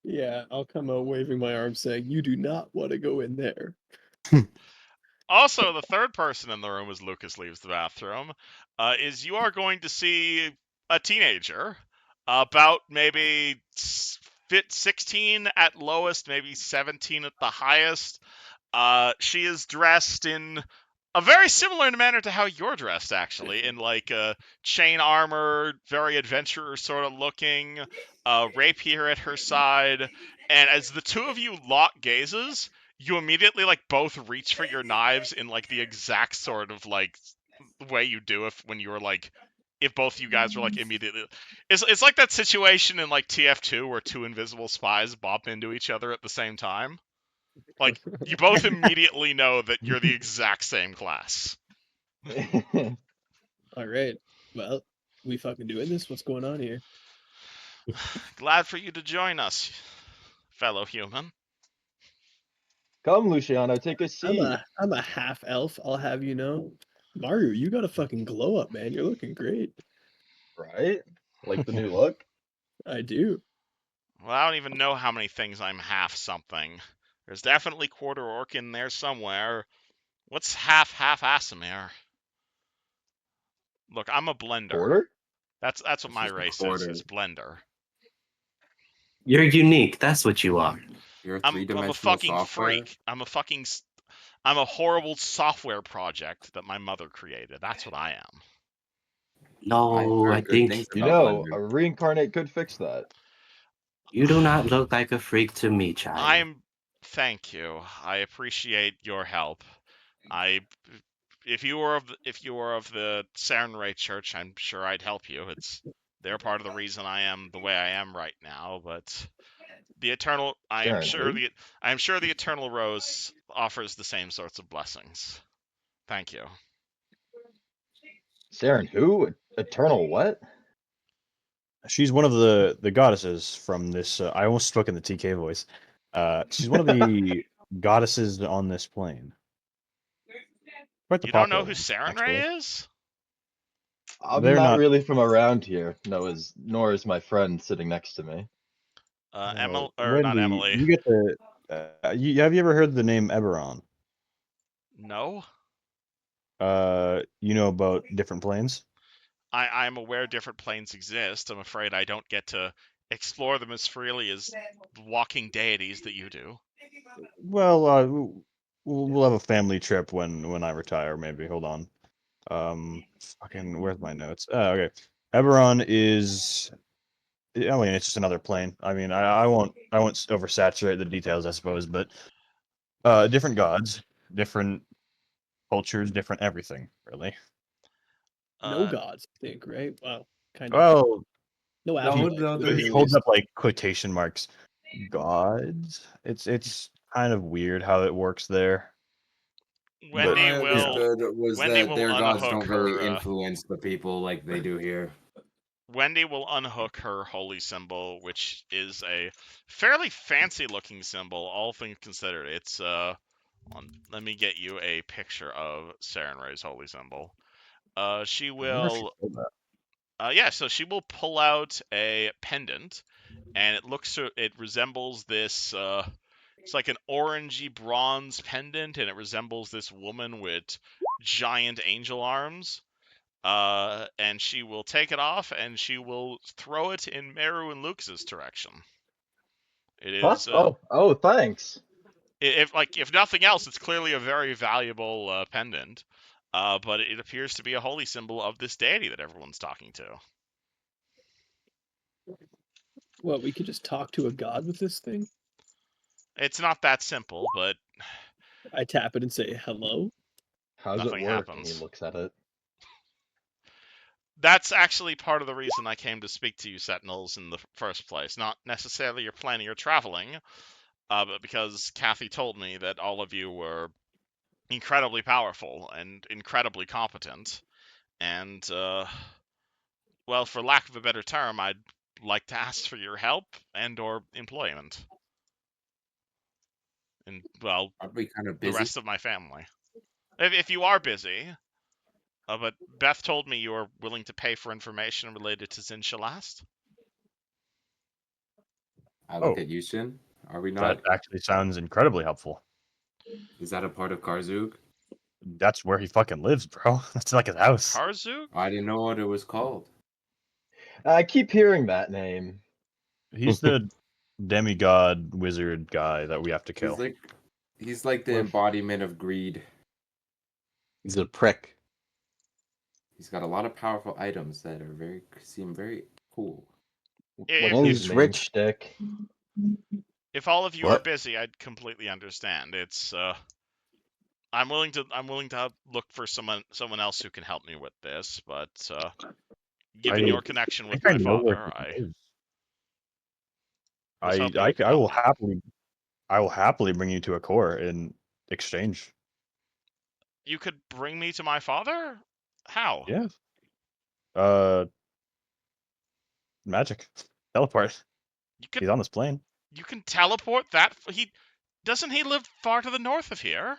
Yeah, I'll come out waving my arm saying, "You do not want to go in there." Also, the third person in the room as Lucas leaves the bathroom is you are going to see a teenager, about maybe 16 at lowest, maybe 17 at the highest. She is dressed in a very similar manner to how you're dressed, actually, in like chain armor, very adventurer sort of looking, rapier at her side, and as the two of you lock gazes, you immediately like both reach for your knives in like the exact sort of like way you do when you were like if both of you guys were like immediately it's like that situation in like TF2 where two invisible spies bop into each other at the same time. Like you both immediately know that you're the exact same class. All right. Well, we fucking doing this? What's going on here? Glad for you to join us, fellow human. Come, Luciano, take a seat. I'm a half elf, I'll have you know. Maru, you got a fucking glow up, man. You're looking great. Right? Like the new look? I do. Well, I don't even know how many things I'm half something. There's definitely quarter orc in there somewhere. What's half Asimir? Look, I'm a blender. Quarter? That's what my race is blender. You're unique. That's what you are. You're a I'm a three-dimensional fucking software. freak. I'm a horrible software project that my mother created. That's what I am. No, I think You know, a reincarnate could fix that. you do not look like a freak to me, child. Thank you. I appreciate your help. If you were of the Sarenrae Church, I'm sure I'd help you. They're part of the reason I am the way I am right now. But I'm sure the Eternal Rose offers the same sorts of blessings. Thank you. Saren, who? Eternal what? She's one of the goddesses from this. I almost spoke in the TK voice. She's one of the goddesses on this plane. You don't know who Sarenrae is? I'm not really from around here. Nor is my friend sitting next to me. Wendy, not Emily. You get the. Have you ever heard the name Ebberon? No. You know about different planes? I'm aware different planes exist. I'm afraid I don't get to explore them as freely as walking deities that you do. Well, we'll have a family trip when I retire. Maybe. Hold on. Fucking, where's my notes? Oh, okay. Ebberon is. I mean, it's just another plane. I mean, I won't oversaturate the details, I suppose, but different gods, different cultures, different everything, really. No gods, I think, right? Wow, kind of. Well, no, he holds up like quotation marks. Gods. It's kind of weird how it works there. Wendy was that their gods don't really her, influence the people like they do here. Wendy will unhook her holy symbol, which is a fairly fancy-looking symbol, all things considered. It's let me get you a picture of Sarenrae's holy symbol. She will. So she will pull out a pendant, and it resembles this. It's like an orangey bronze pendant, and it resembles this woman with giant angel arms. And she will take it off, and she will throw it in Meru and Lucas's direction. It is. Oh, thanks. If nothing else, it's clearly a very valuable pendant. But it appears to be a holy symbol of this deity that everyone's talking to. What, we could just talk to a god with this thing? It's not that simple, but I tap it and say hello. How's it Nothing work? happens. And he looks at it. That's actually part of the reason I came to speak to you, Sentinels, in the first place. Not necessarily your planning or traveling, but because Kathy told me that all of you were incredibly powerful and incredibly competent. And, well, for lack of a better term, I'd like to ask for your help and or employment. And, well, Aren't we kind of the busy? rest of my family. If you are busy, but Beth told me you are willing to pay for information related to Zin Shalast. I look at you, Shin. Are we not? That actually sounds incredibly helpful. Is that a part of Karzug? That's where he fucking lives, bro. That's like his house. Karzug? I didn't know what it was called. I keep hearing that name. He's the demigod wizard guy that we have to kill. He's like the embodiment of greed. He's a prick. He's got a lot of powerful items that seem very cool. What's his main rich. shtick? If all of you What? are busy, I'd completely understand. It's I'm willing to look for someone else who can help me with this, but given your connection with my father, I will happily bring you to a core in exchange. You could bring me to my father? How? Yeah. Magic. Teleport. He's on this plane. You can teleport that? Doesn't he live far to the north of here?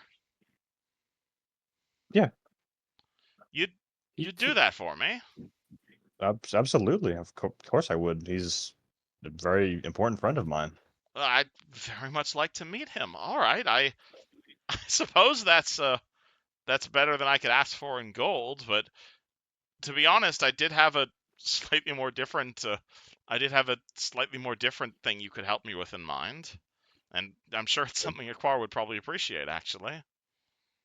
Yeah. You'd do that for me? Absolutely. Of course I would. He's a very important friend of mine. I'd very much like to meet him. All right, I suppose that's better than I could ask for in gold. But to be honest, I did have a slightly more different thing you could help me with in mind, and I'm sure it's something Aquar would probably appreciate. Actually,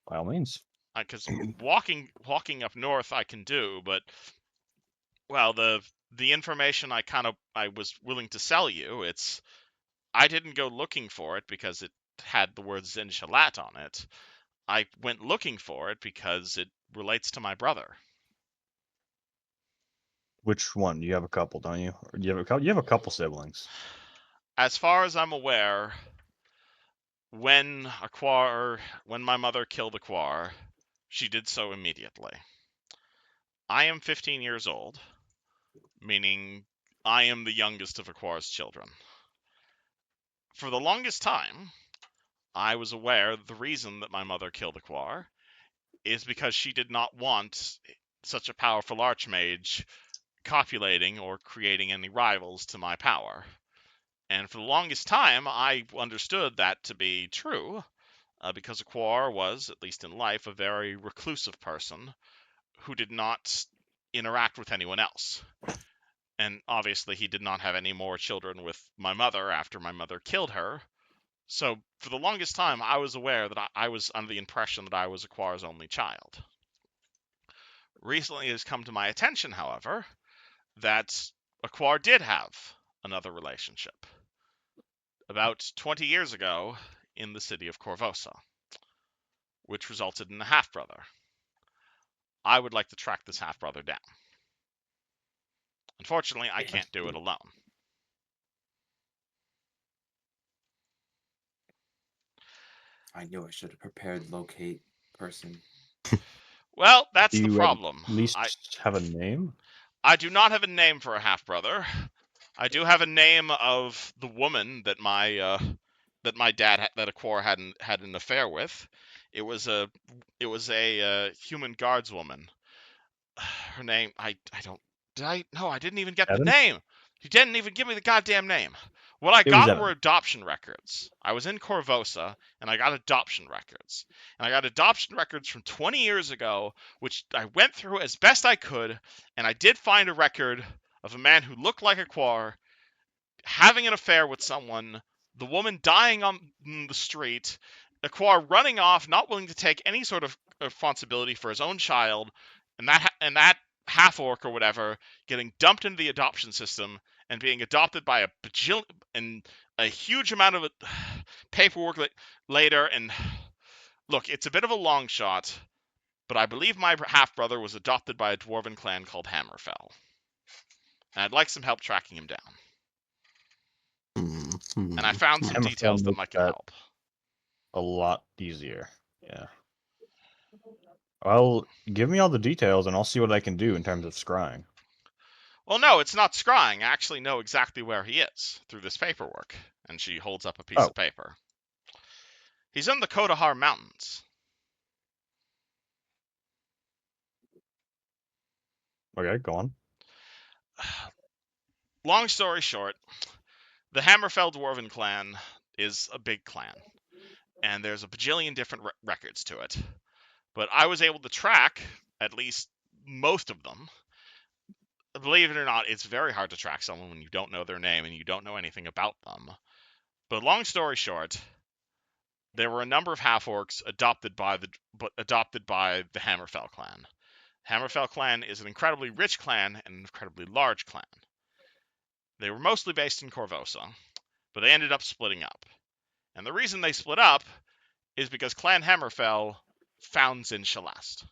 by all means, because walking up north I can do, but well, the information I was willing to sell you, I didn't go looking for it because it had the word Zin Shalat on it. I went looking for it because it relates to my brother. Which one? You have a couple, don't you? Or you have a couple siblings. As far as I'm aware, when my mother killed Aquar, she did so immediately. I am 15 years old, meaning I am the youngest of Aquar's children. For the longest time, I was aware the reason that my mother killed Aquar is because she did not want such a powerful archmage copulating or creating any rivals to my power. And for the longest time, I understood that to be true, because Aquar was, at least in life, a very reclusive person who did not interact with anyone else. And obviously, he did not have any more children with my mother after my mother killed her. So, for the longest time, I was aware that I was under the impression that I was Aquar's only child. Recently, it has come to my attention, however, that Aquar did have another relationship. About 20 years ago, in the city of Corvosa, which resulted in a half-brother. I would like to track this half-brother down. Unfortunately, I can't do it alone. I knew I should have prepared locate person. Well, that's do the you problem. At least have a name? I do not have a name for a half-brother. I do have a name of the woman that my dad that Aquar had an affair with. It was a human guardswoman. Her name I didn't even get the name. You didn't even give me the goddamn name. What I It was got Evan. were adoption records. I was in Corvosa, and I got adoption records. And I got adoption records from 20 years ago, which I went through as best I could, and I did find a record of a man who looked like a Quar having an affair with someone, the woman dying on the street, a Quar running off, not willing to take any sort of responsibility for his own child, and that half orc or whatever getting dumped into the adoption system and being adopted by a huge amount of paperwork later. And look, it's a bit of a long shot, but I believe my half brother was adopted by a dwarven clan called Hammerfell, and I'd like some help tracking him down. And I found some Hammerfell details that makes might can that help. a lot easier. Yeah. Well, give me all the details and I'll see what I can do in terms of scrying. Well, no, it's not scrying. I actually know exactly where he is through this paperwork. And she holds up a piece of paper. He's in the Kodahar Mountains. Okay, go on. Long story short, the Hammerfell Dwarven clan is a big clan. And there's a bajillion different records to it. But I was able to track at least most of them. Believe it or not, it's very hard to track someone when you don't know their name and you don't know anything about them. But long story short, there were a number of half-orcs adopted by the Hammerfell clan. Hammerfell clan is an incredibly rich clan and an incredibly large clan. They were mostly based in Corvosa, but they ended up splitting up. And the reason they split up is because Clan Hammerfell found Zin'Shalast.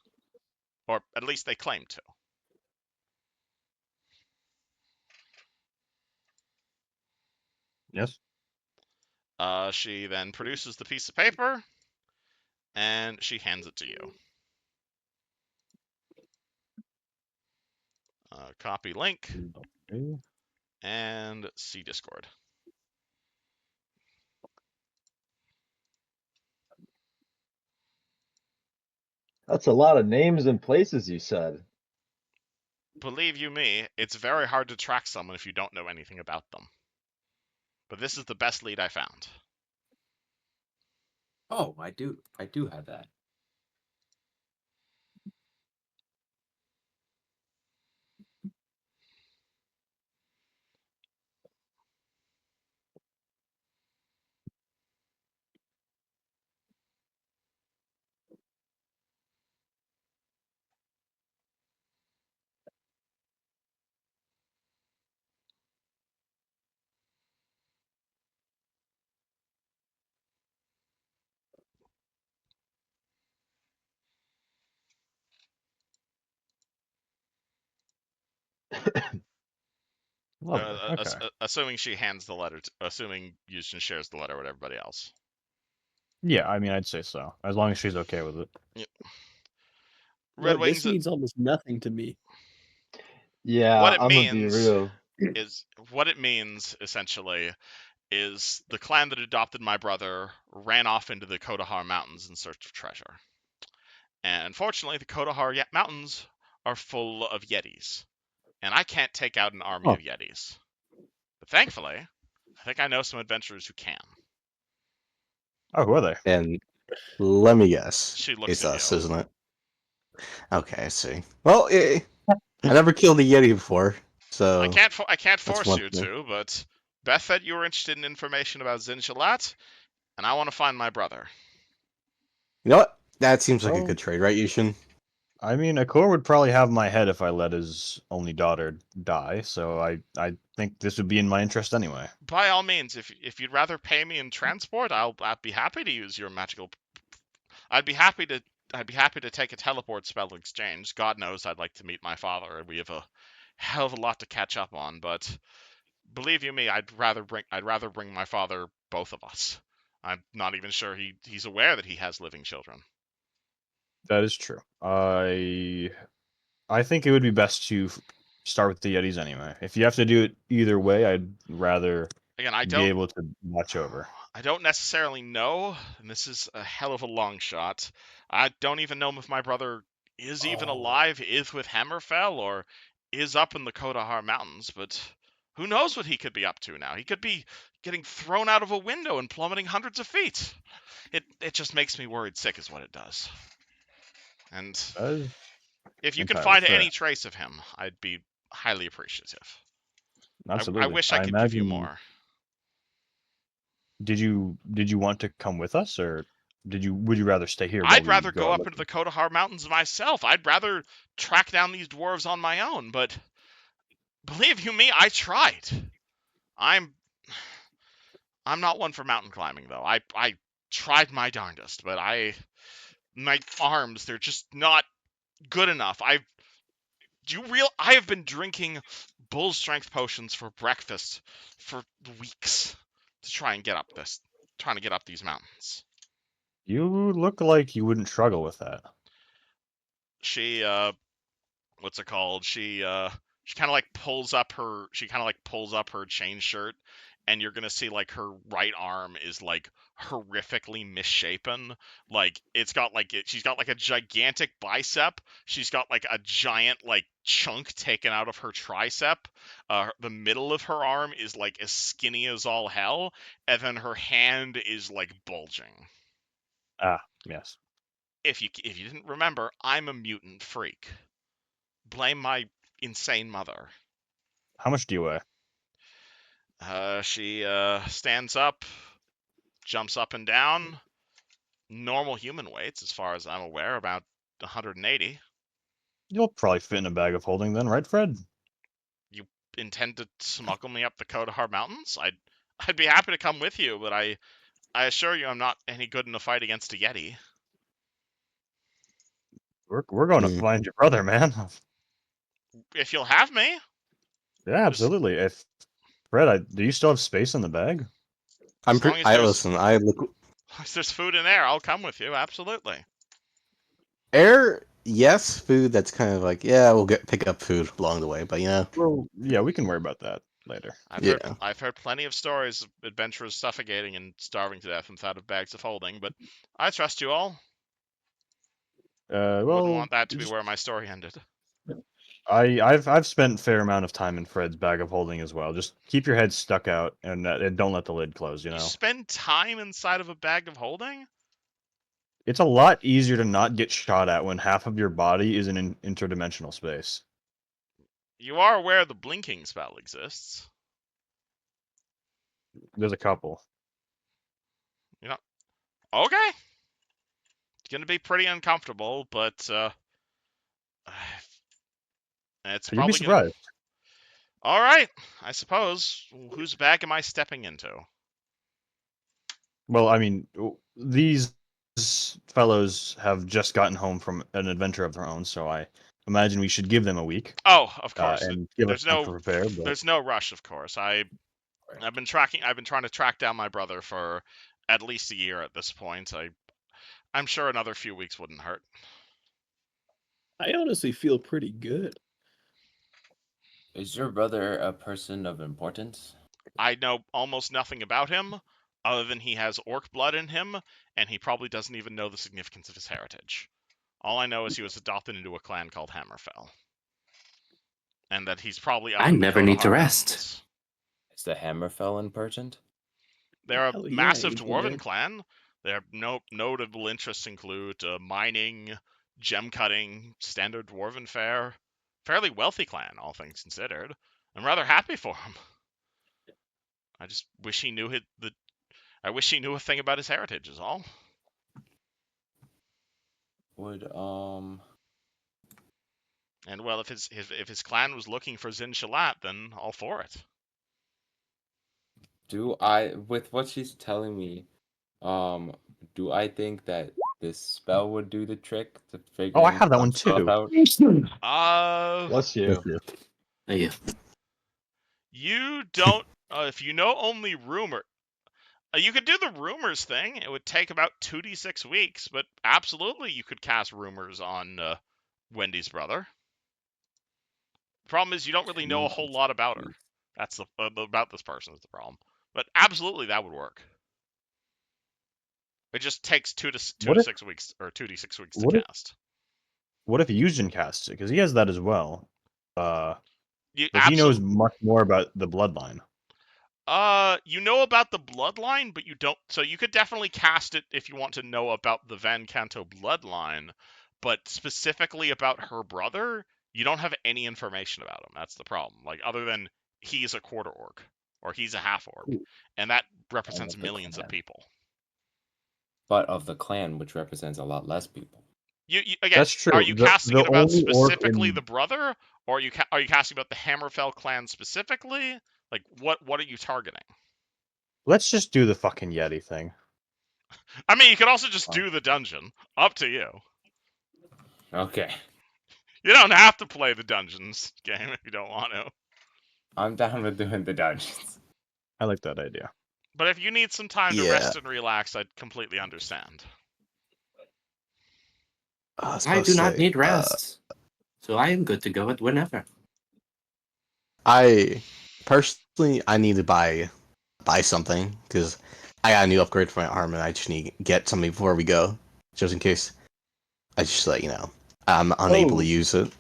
Or at least they claimed to. Yes. She then produces the piece of paper, and she hands it to you. Copy link, Okay. and see Discord. That's a lot of names and places you said. Believe you me, it's very hard to track someone if you don't know anything about them. But this is the best lead I found. Oh, I do have that. Lovely. Okay. Assuming she hands the letter, assuming Yushin shares the letter with everybody else. Yeah, I mean, I'd say so, as long as she's okay with it. Yep. Look, this means almost nothing to me. Yeah, what it I'm means gonna be real. What it means essentially is the clan that adopted my brother ran off into the Kodahar Mountains in search of treasure. And unfortunately, the Kodahar Mountains are full of Yetis. And I can't take out an army of Yetis. But thankfully, I think I know some adventurers who can. Oh, who are they? And let me guess. She looks It's at us, you. isn't it? Okay, I see. Well, I never killed a Yeti before, so I can't force one you thing. to, but Beth said you were interested in information about Zin'Shalat, and I want to find my brother. You know what? That seems like a good trade, right, Yushin? I mean, Akor would probably have my head if I let his only daughter die, so I think this would be in my interest anyway. By all means, if you'd rather pay me in transport, I'd be happy to use your magical. I'd be happy to take a teleport spell exchange. God knows I'd like to meet my father, and we have a hell of a lot to catch up on. But believe you me, I'd rather bring my father, both of us. I'm not even sure he's aware that he has living children. That is true. I think it would be best to start with the Yetis anyway. If you have to do it either way, I'd rather be able to watch over. I don't necessarily know, and this is a hell of a long shot. I don't even know if my brother is even alive, is with Hammerfell, or is up in the Kodahar Mountains, but Who knows what he could be up to now? He could be getting thrown out of a window and plummeting hundreds of feet. It just makes me worried sick is what it does. And if you can entirely find fair. any trace of him, I'd be highly appreciative. Absolutely. I wish I could give you more. Did you want to come with us, or would you rather stay here? I'd rather go up into the Kodahar Mountains myself. I'd rather track down these dwarves on my own, but believe you me, I tried. I'm not one for mountain climbing though. I tried my darndest, but my arms, they're just not good enough. I have been drinking bull strength potions for breakfast for weeks to try and get up these mountains. You look like you wouldn't struggle with that. She what's it called? She kind of like pulls up her chain shirt, and you're gonna see like her right arm is like horrifically misshapen. Like she's got like a gigantic bicep. She's got like a giant like chunk taken out of her tricep. The middle of her arm is like as skinny as all hell, and then her hand is like bulging. Ah, yes. If you didn't remember, I'm a mutant freak. Blame my insane mother. How much do you weigh? She stands up, jumps up and down. Normal human weights, as far as I'm aware, about 180. You'll probably fit in a bag of holding then, right, Fred? You intend to smuggle me up the Kodahar Mountains? I'd be happy to come with you, but I assure you I'm not any good in a fight against a Yeti. We're going to find your brother, man. If you'll have me. Yeah, absolutely. If Fred, do you still have space in the bag? If there's food in there, I'll come with you. Absolutely. Yes, food. That's kind of like, yeah, we'll pick up food along the way, but Well, yeah, we can worry about that later. I've heard plenty of stories of adventurers suffocating and starving to death inside of bags of holding, but I trust you all. Wouldn't want that to be where my story ended. I've spent a fair amount of time in Fred's bag of holding as well. Just keep your head stuck out and don't let the lid close. You spend time inside of a bag of holding? It's a lot easier to not get shot at when half of your body is in interdimensional space. You are aware the blinking spell exists. There's a couple. Okay. It's gonna be pretty uncomfortable, but it's You'd be surprised. All right, I suppose. Whose bag am I stepping into? Well, I mean, these fellows have just gotten home from an adventure of their own, so I imagine we should give them a week. Oh, of course. And give us time to prepare. But... There's no rush, of course. I've been trying to track down my brother for at least a year at this point. I'm sure another few weeks wouldn't hurt. I honestly feel pretty good. Is your brother a person of importance? I know almost nothing about him, other than he has orc blood in him, and he probably doesn't even know the significance of his heritage. All I know is he was adopted into a clan called Hammerfell. And that he's probably I never need to rest. Is the Hammerfell important? They're a massive dwarven clan. Their notable interests include mining, gem cutting, standard dwarven fare. Fairly wealthy clan, all things considered. I'm rather happy for him. I just wish he knew I wish he knew a thing about his heritage, is all. And well, if his clan was looking for Zin Shalat, then all for it. With what she's telling me, do I think that this spell would do the trick to figure? Oh, I have that one too. Bless you. Thank you. You don't. If you know only rumor, you could do the rumors thing. It would take about 2d6 weeks, but absolutely you could cast rumors on Wendy's brother. The problem is you don't really know a whole lot about her. That's about this person is the problem. But absolutely that would work. It just takes 2 to 6 weeks, or 2d6 weeks to cast. What if Eugen casts it? Because he has that as well. But he knows much more about the bloodline. You know about the bloodline, but you don't. So you could definitely cast it if you want to know about the Van Canto bloodline, but specifically about her brother, you don't have any information about him. That's the problem. Like, other than he's a quarter orc or he's a half orc, and that represents millions of people. But of the clan, which represents a lot less people. You again, That's true. are you casting it about specifically in... the brother, or are you casting about the Hammerfell clan specifically? Like, what are you targeting? Let's just do the fucking Yeti thing. I mean, you could also just do the dungeon. Up to you. Okay. You don't have to play the dungeons game if you don't want to. I'm down with doing the dungeons. I like that idea. But if you need some time to rest and relax, I'd completely understand. I do not need rest. So I am good to go at whenever. I personally, I need to buy something because I got a new upgrade for my arm, and I just need to get something before we go, just in case. I just I'm unable to use it.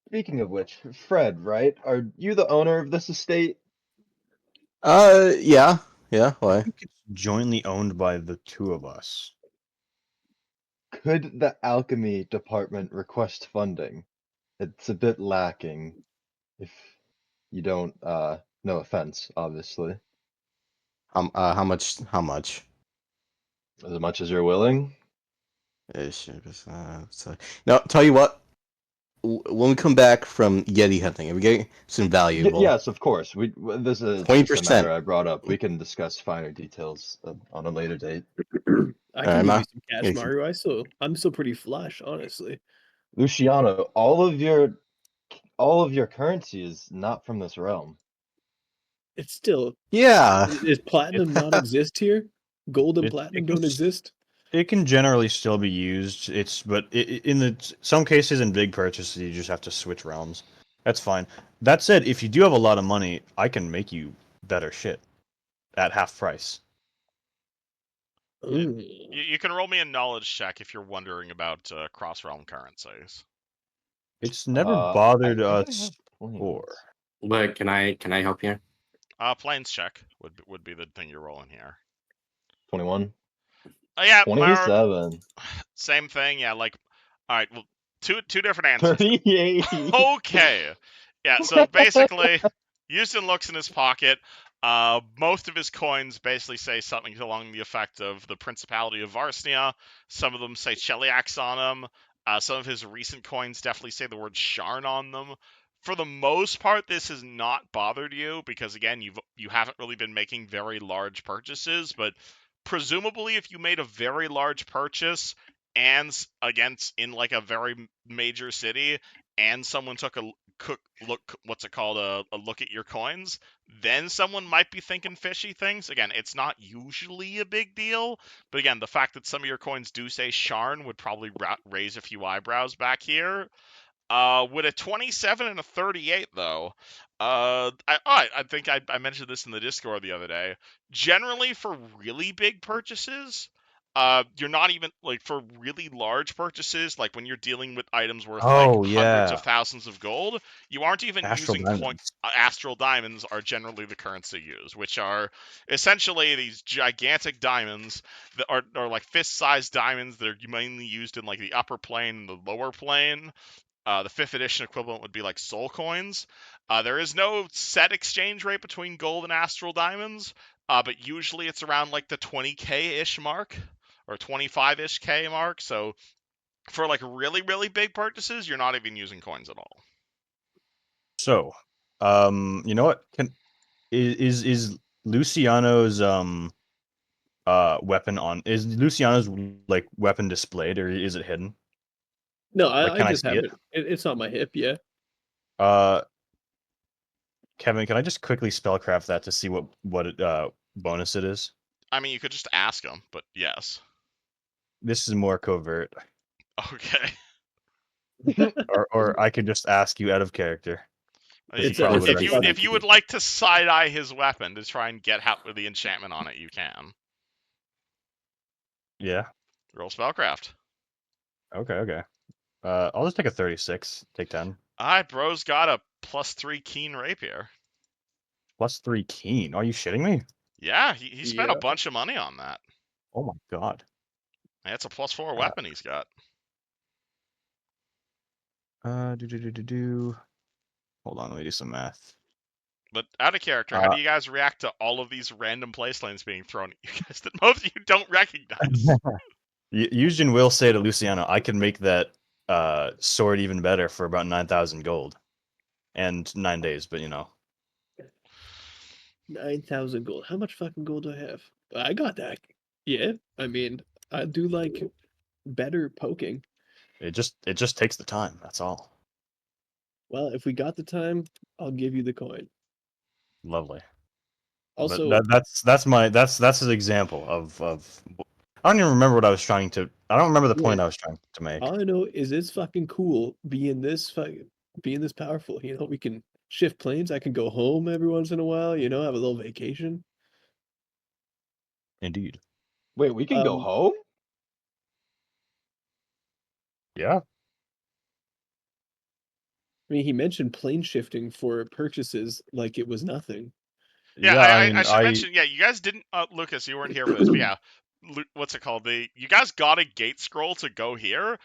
Speaking of which, Fred, right? Are you the owner of this estate? Yeah. Why? I think it's jointly owned by the two of us. Could the alchemy department request funding? It's a bit lacking. If you don't, no offense, obviously. How much? How much? As much as you're willing. No, tell you what. When we come back from Yeti hunting, if we get some valuable. Yes, of course. This is 20%. a matter I brought up. We can discuss finer details on a later date. I can give you some cash, Mario. I'm still pretty flush, honestly. Luciano, all of your currency is not from this realm. It's still Is platinum not exist here? Gold and platinum don't exist. It can generally still be used. In some cases in big purchases, you just have to switch realms. That's fine. That said, if you do have a lot of money, I can make you better shit at half price. You can roll me a knowledge check if you're wondering about cross-realm currencies. It's never bothered us before. But can I help here? Planes check would be the thing you're rolling here. 21. Yeah, 27. Same thing. Yeah, like, all right. Well, two different answers. 38. Okay. Yeah. So basically, Houston looks in his pocket. Most of his coins basically say something along the effect of the Principality of Varsnia. Some of them say Cheliax on them. Some of his recent coins definitely say the word Sharn on them. For the most part, this has not bothered you because, again, you haven't really been making very large purchases. But presumably, if you made a very large purchase and against in like a very major city, and someone took a look at your coins, then someone might be thinking fishy things. Again, it's not usually a big deal, but again, the fact that some of your coins do say Sharn would probably raise a few eyebrows back here. With a 27 and a 38, though, I think I mentioned this in the Discord the other day. Generally, for really big purchases, you're not even like for really large purchases, like when you're dealing with items worth hundreds of thousands of gold, you aren't even using coins. Astral diamonds are generally the currency used, which are essentially these gigantic diamonds that are like fist-sized diamonds that are mainly used in like the upper plane and the lower plane. The 5th edition equivalent would be like soul coins. There is no set exchange rate between gold and astral diamonds, but usually it's around like the 20k-ish mark or 25-ish k mark. So for like really, really big purchases, you're not even using coins at all. So, you know what? Is Luciano's weapon on? Is Luciano's like weapon displayed or is it hidden? No, I just have it. It's on my hip, yeah. Kevin, can I just quickly spellcraft that to see what bonus it is? I mean, you could just ask him, but yes. This is more covert. Okay. or I could just ask you out of character. If you would like to side-eye his weapon to try and get the enchantment on it, you can. Yeah. Roll spellcraft. Okay. I'll just take a 36. Take 10. Alright, bro's got a +3 keen rapier. +3 keen. Are you shitting me? Yeah, he spent a Yeah. bunch of money on that. Oh my god. That's a +4 weapon he's got. Hold on, let me do some math. But out of character, how do you guys react to all of these random placelines being thrown at you guys that most of you don't recognize? Yujin will say to Luciano, I can make that sword even better for about 9,000 gold. And 9 days, but 9,000 gold. How much fucking gold do I have? I got that. Yeah, I mean, I do like better poking. it just takes the time, that's all. Well, if we got the time, I'll give you the coin. Lovely. Also, but that's an example of I don't even remember what I was trying to. I don't remember the point I was trying to make. all I know is it's fucking cool being this powerful. We can shift planes. I can go home every once in a while. Have a little vacation. Indeed. Wait, we can go home? Yeah. I mean, he mentioned plane shifting for purchases like it was nothing. Yeah, I should mention. Yeah, you guys didn't. Lucas, you weren't here for this, but yeah, what's it called? You guys got a gate scroll to go here.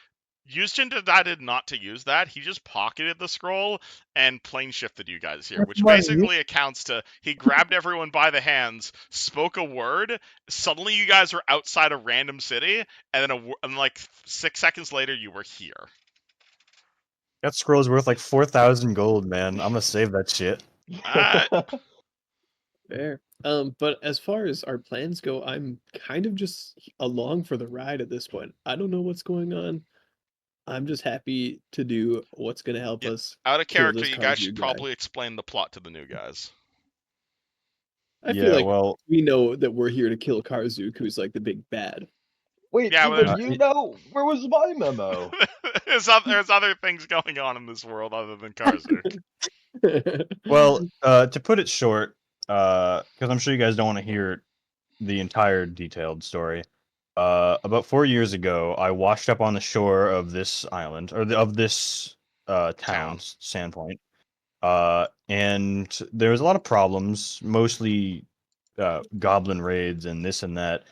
Yushin decided not to use that. He just pocketed the scroll and plane shifted you guys here, which basically accounts to he grabbed everyone by the hands, spoke a word. Suddenly, you guys were outside a random city, and then like 6 seconds later, you were here. That scroll is worth like 4,000 gold, man. I'm gonna save that shit. Fair. But as far as our plans go, I'm kind of just along for the ride at this point. I don't know what's going on. I'm just happy to do what's going to help us. Out of kill character, this you guys Karzu should guy. probably explain the plot to the new guys. I feel like we know that we're here to kill Karzook, who's like the big bad. Wait, Yeah, even you know? Where was my memo? There's other things going on in this world other than Karzook. Well, to put it short, because I'm sure you guys don't want to hear the entire detailed story. About 4 years ago, I washed up on the shore of this island, or of this town, Sandpoint. And there was a lot of problems, mostly goblin raids and this and that.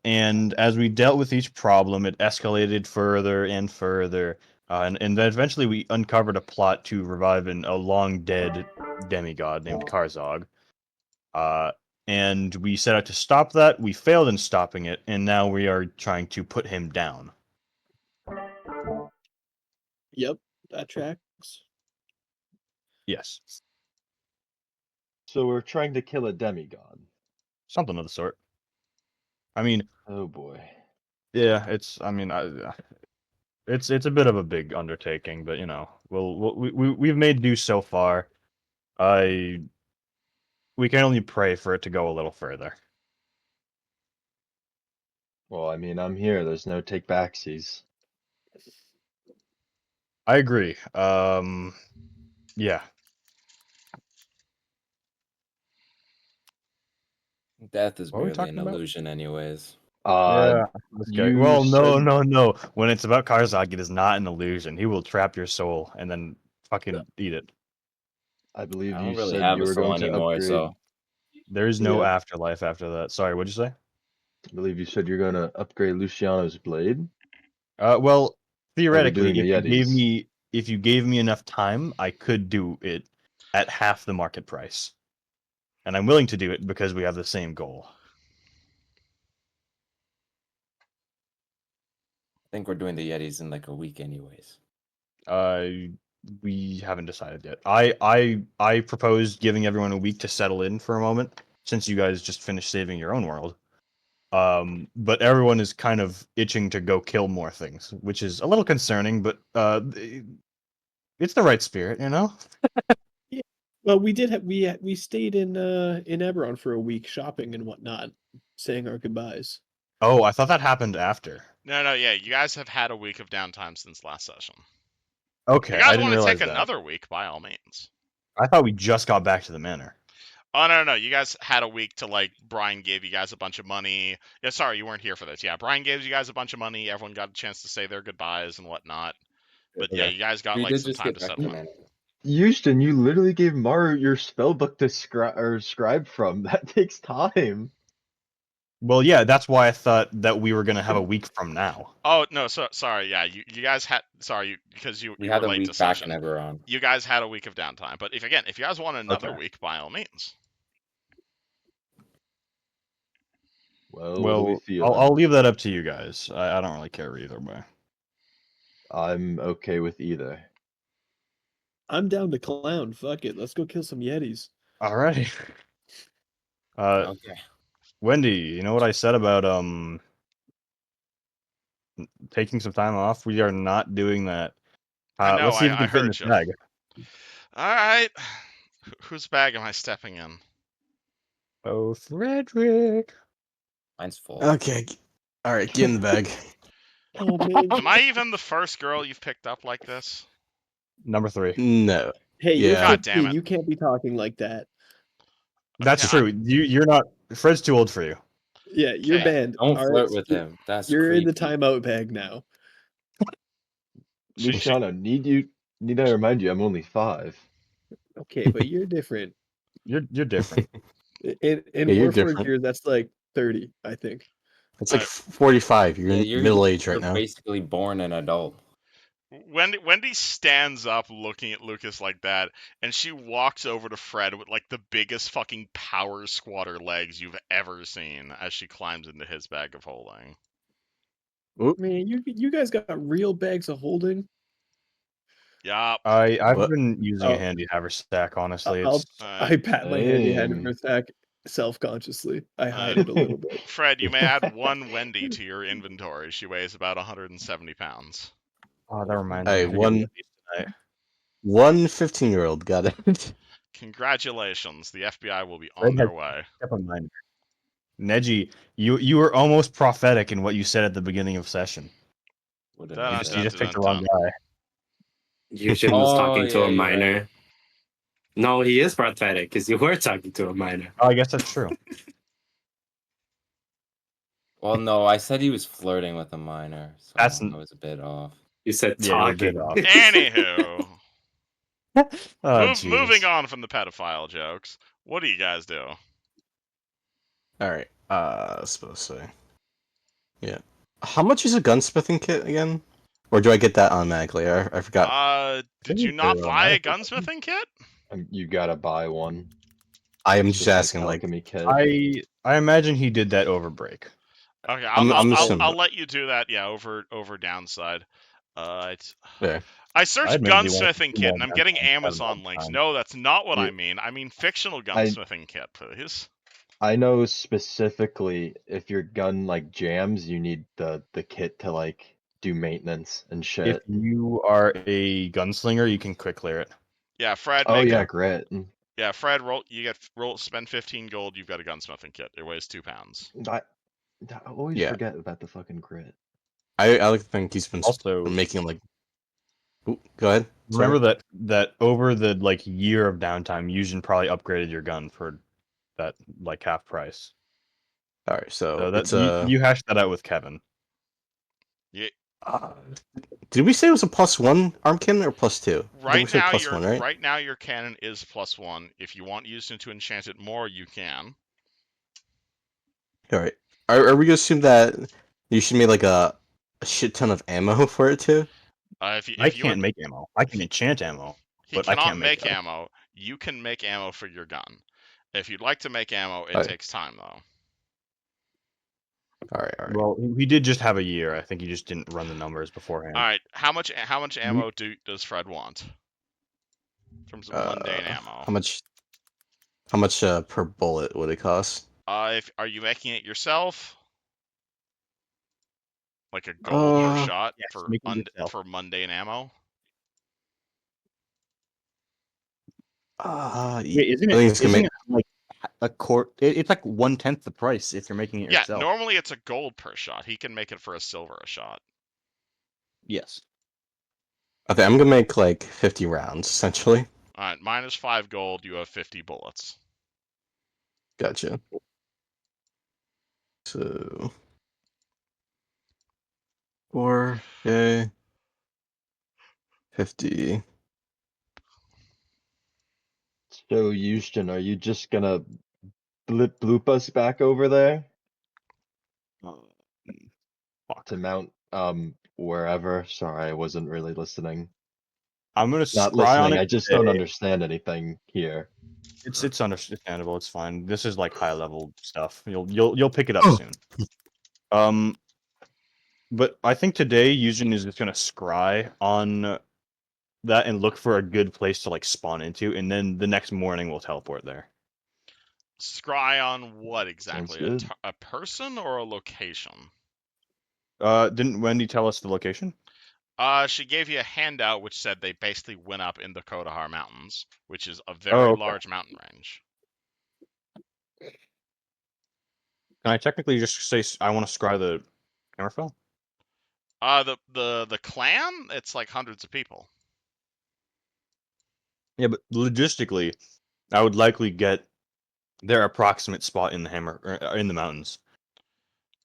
And as we dealt with each problem, it escalated further and further. And then eventually we uncovered a plot to revive a long dead demigod named Karzog. And we set out to stop that. We failed in stopping it, and now we are trying to put him down. Yep, that tracks. Yes. So we're trying to kill a demigod. Something of the sort. I mean, oh boy. Yeah, it's a bit of a big undertaking, but we've made do so far. We can only pray for it to go a little further. Well, I mean, I'm here. There's no take backsies. I agree. Yeah. Death is merely an illusion, anyways. Yeah. Well, no. When it's about Karzog, it is not an illusion. He will trap your soul and then fucking eat it. I believe I don't you really said have you a were soul going to anymore, upgrade. so there is no afterlife after that. Sorry, what'd you say? I believe you said you're going to upgrade Luciano's blade. Well, theoretically, doing the if you gave me enough time, I could do it at half the market price. And I'm willing to do it because we have the same goal. I think we're doing the Yetis in like a week, anyways. We haven't decided yet. I proposed giving everyone a week to settle in for a moment, since you guys just finished saving your own world. But everyone is kind of itching to go kill more things, which is a little concerning, but it's the right spirit, you know? Yeah. Well, we did we stayed in Ebberon for a week shopping and whatnot, saying our goodbyes. Oh, I thought that happened after. No, yeah, you guys have had a week of downtime since last session. Okay, you guys I didn't want to realize take that. another week, by all means. I thought we just got back to the manor. Oh, no, you guys had a week to, like, Brian gave you guys a bunch of money. Yeah, sorry, you weren't here for this. Yeah, Brian gave you guys a bunch of money. Everyone got a chance to say their goodbyes and whatnot. But yeah, you guys got We like did some just time get to settle in. recommended. Houston, you literally gave Maru your spellbook to scribe from. That takes time. Well, yeah, that's why I thought that we were gonna have a week from now. Oh no, sorry. Yeah, you guys had because you We were had a late to week back in session. Ebberon. You guys had a week of downtime. But if you guys want another Okay. week, by all means. Well, what are we Well, feeling? I'll leave that up to you guys. I don't really care either way. I'm okay with either. I'm down to clown. Fuck it. Let's go kill some Yetis. All right. Okay. Wendy, you know what I said about taking some time off? We are not doing that. I know. Let's see if we I can fit in heard this you. bag. All right. Whose bag am I stepping in? Oh, Frederick. Mine's full. Okay. All right, get in the bag. Oh man. Am I even the first girl you've picked up like this? Number 3. No. Hey, you're Yeah. God damn 15. it. You can't be talking like that. That's Okay, true. You're not. Fred's too old for you. Yeah, you're Okay. banned. Don't All flirt right, with him. That's You're in the creepy. timeout bag now. She- Luciano, need I remind you, I'm only 5. Okay, but you're different. You're different. In Yeah, you're Warforged different. years, that's like 30, I think. It's like 45. You're Yeah, in middle age right you're now. basically born an adult. Wendy stands up looking at Lucas like that, and she walks over to Fred with like the biggest fucking power squatter legs you've ever seen as she climbs into his bag of holding. Man, you guys got real bags of holding. Yup. I've What? been using Oh. a handy haversack, honestly. I'll It's I pat my handy Same. haversack self-consciously. I hide it a little bit. Fred, you may add one Wendy to your inventory. She weighs about 170 pounds. oh, that reminds Hey, me. I think I'm one gonna eat tonight. 15-year-old got it. Congratulations. The FBI will be Fred on their way. Keep in mind. Neji, you were almost prophetic in what you said at the beginning of session. What did Dun, I You dun, just, say? you just picked the wrong guy. Yushin was Oh, talking to yeah, a you're minor. right. No, he is prophetic because you were talking to a minor. Oh, I guess that's true. Well, no, I said he was flirting with a minor, so That's I was a bit off. You said Yeah, you're a bit talking. off. Anywho, Oh, moving jeez. on from the pedophile jokes. What do you guys do? All right. Supposed to say. Yeah. How much is a gunsmithing kit again? Or do I get that automatically? I forgot. Did you not buy a gunsmithing kit? You gotta buy one. I am just Just like asking. Like, alchemy kit. I imagine he did that over break. Okay, I'm assuming. I'll let you do that. Yeah, over downside. Yeah. I searched I'd maybe want gunsmithing to kit more and I'm downtime, getting spend Amazon more links. time. No, that's not what I Yeah. mean. I mean fictional gunsmithing kit, please. I know specifically if your gun like jams, you need the kit to like do maintenance and If shit. you are a gunslinger, you can quick clear it. Yeah, Fred. Oh make yeah, it. grit. Yeah, Fred. Spend 15 gold. You've got a gunsmithing kit. It weighs 2 pounds. I always Yeah. forget about the fucking grit. I like to think he's been Also, making like. Ooh, go ahead. remember that over the like year of downtime, Yushin probably upgraded your gun for that like half price. All right. So So that it's a. you hashed that out with Kevin. Yeah. Did we say it was a +1 arm cannon or +2? I think we Right said now, +1, right? right now your cannon is +1. If you want Houston to enchant it more, you can. All right. Are we gonna assume that you should make like a shit ton of ammo for it too? If I you were, can't make ammo. I can enchant ammo, he but I cannot can't make make ammo. You can make ammo for your gun. If you'd like to make ammo, it Alright. takes time though. All right. Well, he did just have a year. I think he just didn't run the numbers beforehand. All right, how much ammo does Fred want? In terms of mundane ammo. How much per bullet would it cost? Are you making it yourself? Like a gold per shot yes, for make it yourself. for mundane ammo? Wait, isn't I think it's gonna isn't make. it like a quart? It's like 1/10 the price if you're making it Yeah, yourself. normally it's a gold per shot. He can make it for a silver a shot. Yes. Okay, I'm gonna make like 50 rounds essentially. All right, minus 5 gold. You have 50 bullets. Gotcha. So 4. Okay. 50. So, Houston, are you just gonna bloop us back over there Fuck. to Mount wherever? Sorry, I wasn't really listening. I'm gonna Not scry on listening. it. I just don't today. understand anything here. It's understandable. It's fine. This is like high level stuff. You'll pick it up Oh. soon. But I think today Yuzin is just gonna scry on that and look for a good place to like spawn into, and then the next morning we'll teleport there. Scry on what exactly? good. A person or a location? Didn't Wendy tell us the location? She gave you a handout which said they basically went up in the Kodahar Mountains, which is a very okay. large mountain range. Can I technically just say I want to scry the Hammerfell? The clan, it's like hundreds of people. Yeah, but logistically, I would likely get their approximate spot in the in the mountains.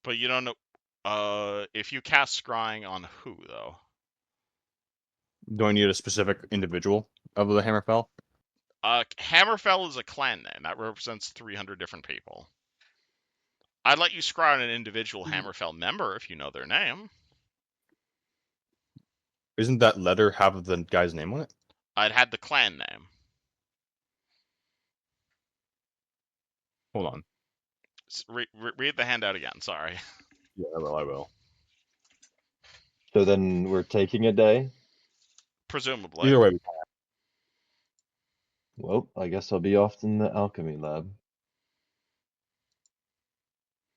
But you don't know. If you cast scrying on who though? Do I need a specific individual of the Hammerfell? Hammerfell is a clan name that represents 300 different people. I'd let you scry on an individual Hammerfell member if you know their name. Isn't that letter have the guy's name on it? I'd had the clan name. Hold on. Read the handout again. Sorry. Yeah, I will. So then we're taking a day? Presumably. Either way, Well, I guess I'll be off in the alchemy lab.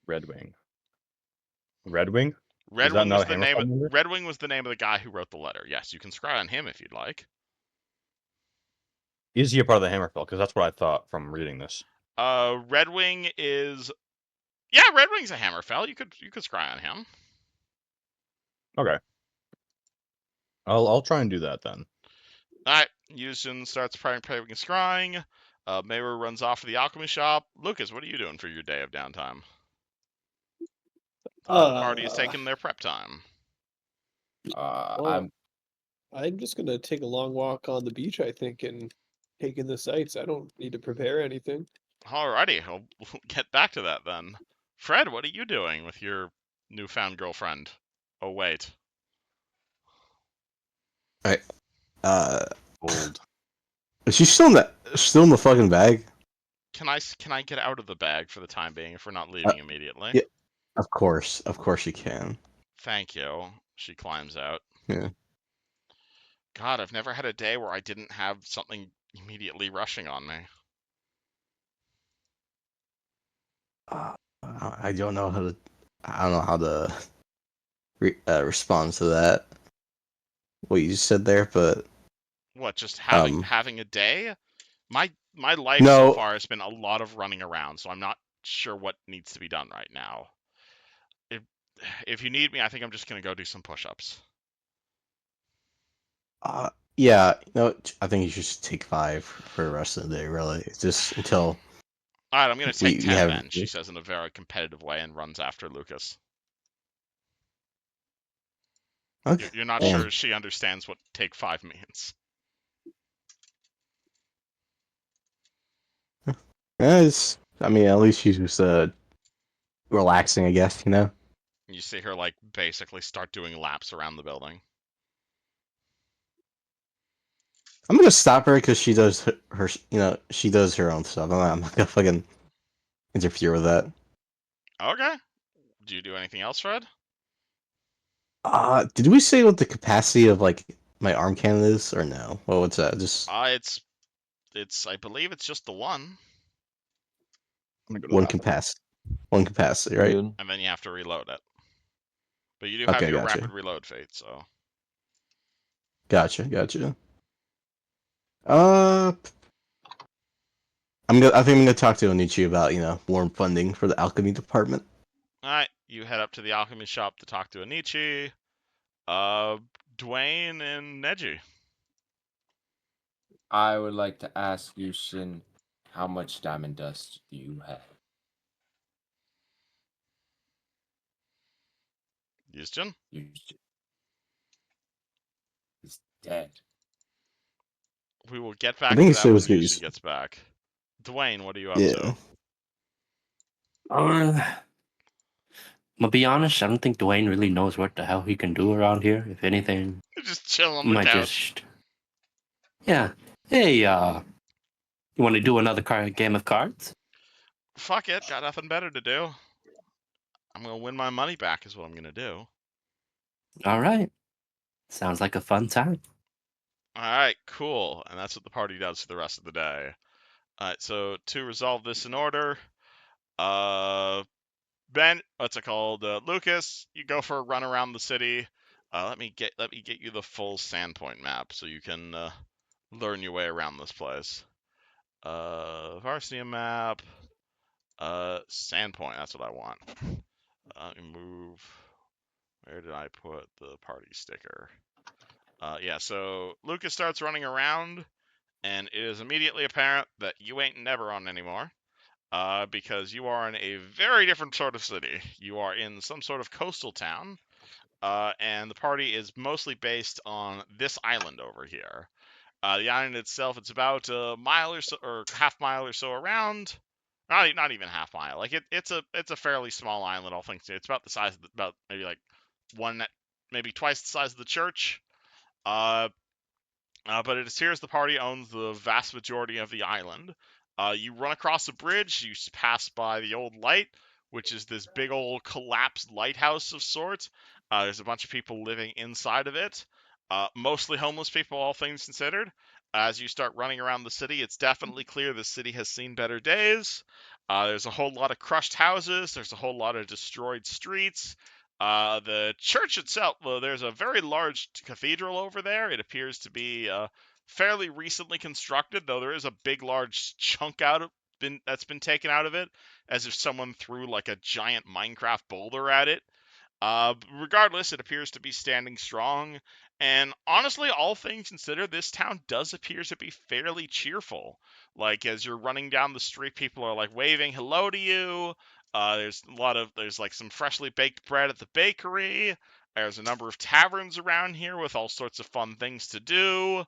Red Wing. Red Wing? Red Is that Wing not was a the name. Hammerfell member? Red Wing was the name of the guy who wrote the letter. Yes, you can scry on him if you'd like. Is he a part of the Hammerfell? Because that's what I thought from reading this. Red Wing is. Yeah, Red Wing's a Hammerfell. You could scry on him. Okay. I'll try and do that then. Alright, Yuzin starts praying and scrying. Meru runs off to the alchemy shop. Lucas, what are you doing for your day of downtime? The party is taking their prep time. Well, I'm just gonna take a long walk on the beach, I think, and take in the sights. I don't need to prepare anything. Alrighty, we'll get back to that then. Fred, what are you doing with your newfound girlfriend? Oh wait. Old. Is she still in the fucking bag? Can I get out of the bag for the time being if we're not leaving immediately? Yeah, of course you can. Thank you. She climbs out. Yeah. God, I've never had a day where I didn't have something immediately rushing on me. I don't know how to respond to that. What you just said there, but What, just having a day? My life no. so far has been a lot of running around, so I'm not sure what needs to be done right now. If you need me, I think I'm just gonna go do some push-ups. Yeah, I think you should just take 5 for the rest of the day. Really, it's just until. All right, I'm gonna take 10 have... then. She says in a very competitive way and runs after Lucas. Okay. You're not sure she understands what take 5 means. Yeah, I mean, at least she's just relaxing, I guess. You know. You see her like basically start doing laps around the building. I'm gonna stop her because she does her she does her own stuff. I'm not gonna fucking interfere with that. Okay. Do you do anything else, Fred? Did we say what the capacity of like my arm cannon is, or no? Well, what's that? Just it's I believe it's just the one. one capacity, right? Good. And then you have to reload it. But you do Okay, have your gotcha. rapid reload feat, so. Gotcha. I think I'm gonna talk to Onichi about more funding for the alchemy department. Alright, you head up to the alchemy shop to talk to Onichi. Dwayne and Neji. I would like to ask you, Shin, how much diamond dust do you have? Yusjin? Is dead. We will get back think to he that said it when was Houston good. gets back. Dwayne, what are you up Yeah. to? I'm gonna be honest. I don't think Dwayne really knows what the hell he can do around here. If anything, Just chill on he the might couch. just, yeah. Hey, you want to do another game of cards? Fuck it, got nothing better to do. I'm gonna win my money back is what I'm gonna do. All right. Sounds like a fun time. Alright, cool. And that's what the party does for the rest of the day. Alright, so to resolve this in order, Ben, what's it called? Lucas, you go for a run around the city. Let me get you the full Sandpoint map so you can learn your way around this place. Varsity map. Sandpoint, that's what I want. Let me move. Where did I put the party sticker? Yeah, so Lucas starts running around, and it is immediately apparent that you ain't in Ebberon anymore, because you are in a very different sort of city. You are in some sort of coastal town, and the party is mostly based on this island over here. The island itself, it's about a mile or so, or half mile or so around. Not even half mile. Like it's a fairly small island. All things. It's about the size of about maybe like maybe twice the size of the church. But it appears the party owns the vast majority of the island. You run across a bridge, you pass by the old light, which is this big old collapsed lighthouse of sorts. There's a bunch of people living inside of it, mostly homeless people, all things considered. As you start running around the city, it's definitely clear the city has seen better days. There's a whole lot of crushed houses, there's a whole lot of destroyed streets. The church itself, well, there's a very large cathedral over there. It appears to be fairly recently constructed, though there is a big, large chunk that's been taken out of it, as if someone threw like a giant Minecraft boulder at it. Regardless, it appears to be standing strong. And honestly, all things considered, this town does appear to be fairly cheerful. Like, as you're running down the street, people are like waving hello to you. There's like some freshly baked bread at the bakery. There's a number of taverns around here with all sorts of fun things to do.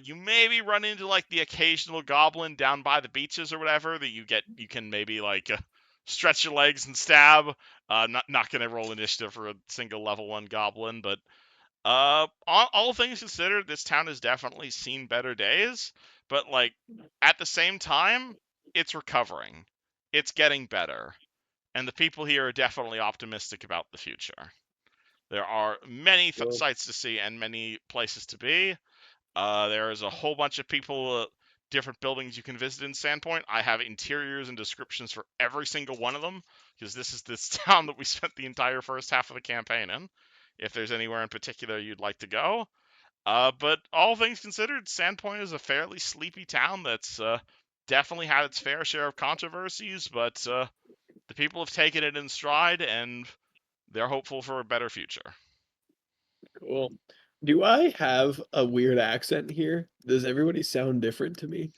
You maybe run into like the occasional goblin down by the beaches or whatever that you can maybe like stretch your legs and stab. Not gonna roll initiative for a single level 1 goblin, but all things considered, this town has definitely seen better days. But like at the same time, it's recovering. It's getting better, and the people here are definitely optimistic about the future. There are many sights to see and many places to be. There is a whole bunch of people, different buildings you can visit in Sandpoint. I have interiors and descriptions for every single one of them, because this is this town that we spent the entire first half of the campaign in. If there's anywhere in particular you'd like to go. But all things considered, Sandpoint is a fairly sleepy town that's definitely had its fair share of controversies, but the people have taken it in stride, and they're hopeful for a better future. Cool. Do I have a weird accent here? Does everybody sound different to me?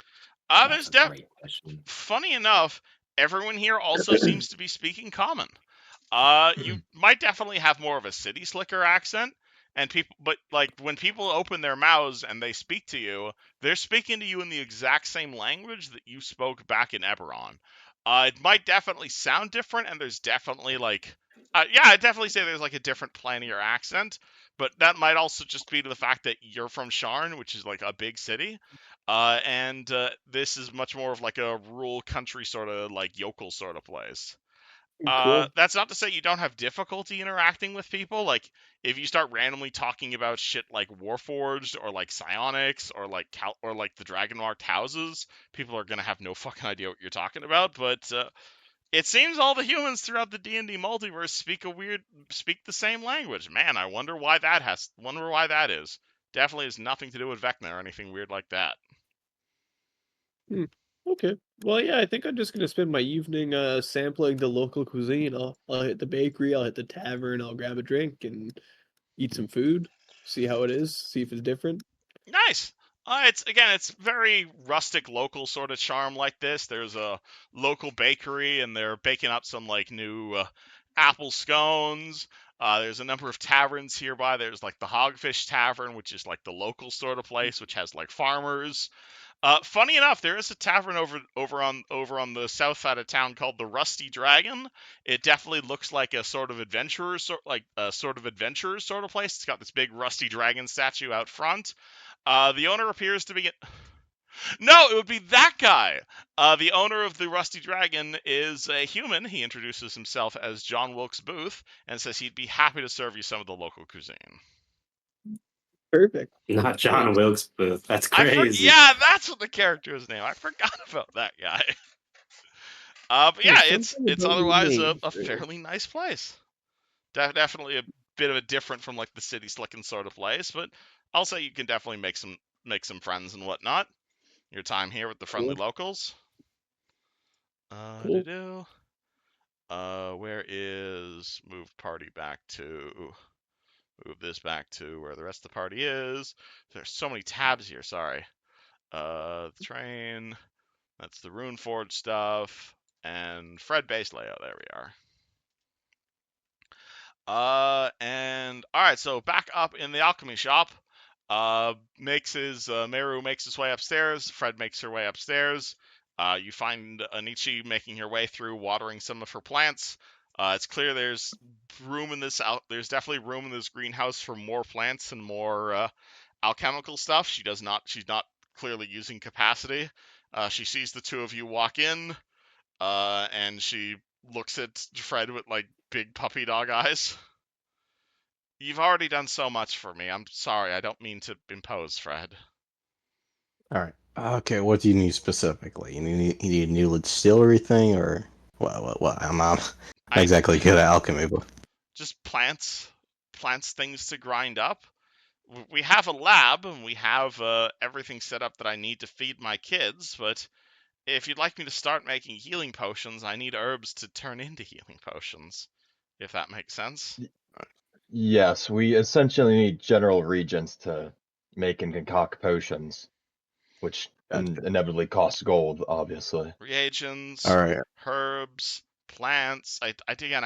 There's That's a great question. funny enough, everyone here also seems to be speaking common. You might definitely have more of a city slicker accent, and but like when people open their mouths and they speak to you, they're speaking to you in the exact same language that you spoke back in Ebberon. It might definitely sound different, and there's definitely like, yeah, I'd definitely say there's like a different plannier accent, but that might also just be to the fact that you're from Sharn, which is like a big city, and this is much more of like a rural country sort of like yokel sort of place. Cool. That's not to say you don't have difficulty interacting with people. Like, if you start randomly talking about shit like Warforged or like psionics or like the Dragon-marked houses, people are gonna have no fucking idea what you're talking about. But it seems all the humans throughout the D&D multiverse speak the same language. Man, I wonder why that is. Definitely has nothing to do with Vecna or anything weird like that. Okay. Well, yeah, I think I'm just gonna spend my evening sampling the local cuisine. I'll hit the bakery, I'll hit the tavern, I'll grab a drink and eat some food, see how it is, see if it's different. Nice. It's very rustic, local sort of charm like this. There's a local bakery, and they're baking up some like new apple scones. There's a number of taverns hereby. There's like the Hogfish Tavern, which is like the local sort of place, which has like farmers. Funny enough, there is a tavern over on the south side of town called the Rusty Dragon. It definitely looks like a sort of adventurer sort of place. It's got this big Rusty Dragon statue out front. The owner appears to be no, it would be that guy. The owner of the Rusty Dragon is a human. He introduces himself as John Wilkes Booth and says he'd be happy to serve you some of the local cuisine. Perfect. Not John Wilkes Booth. That's crazy. Yeah, that's what the character is named. I forgot about that guy. But yeah, it's otherwise a fairly nice place. Definitely a bit of a different from like the city slickin' sort of place, but I'll say you can definitely make some friends and whatnot. Your time here with the friendly locals. Cool. Where is move this back to where the rest of the party is. There's so many tabs here, sorry. The train, that's the Runeforge stuff, and Fred base layout, there we are. And alright, so back up in the alchemy shop. Meru makes his way upstairs. Fred makes her way upstairs. You find Anichi making her way through, watering some of her plants. It's clear there's There's definitely room in this greenhouse for more plants and more alchemical stuff. She's not clearly using capacity. She sees the two of you walk in, and she looks at Fred with like big puppy dog eyes. You've already done so much for me. I'm sorry. I don't mean to impose, Fred. All right. Okay. What do you need specifically? You need a new distillery thing, or what? I'm not exactly good at alchemy, but just plants things to grind up. We have a lab and we have everything set up that I need to feed my kids, but if you'd like me to start making healing potions, I need herbs to turn into healing potions, if that makes sense. Yes, we essentially need general regents to make and concoct potions, which inevitably costs gold, obviously. Reagents, all right. herbs, plants. I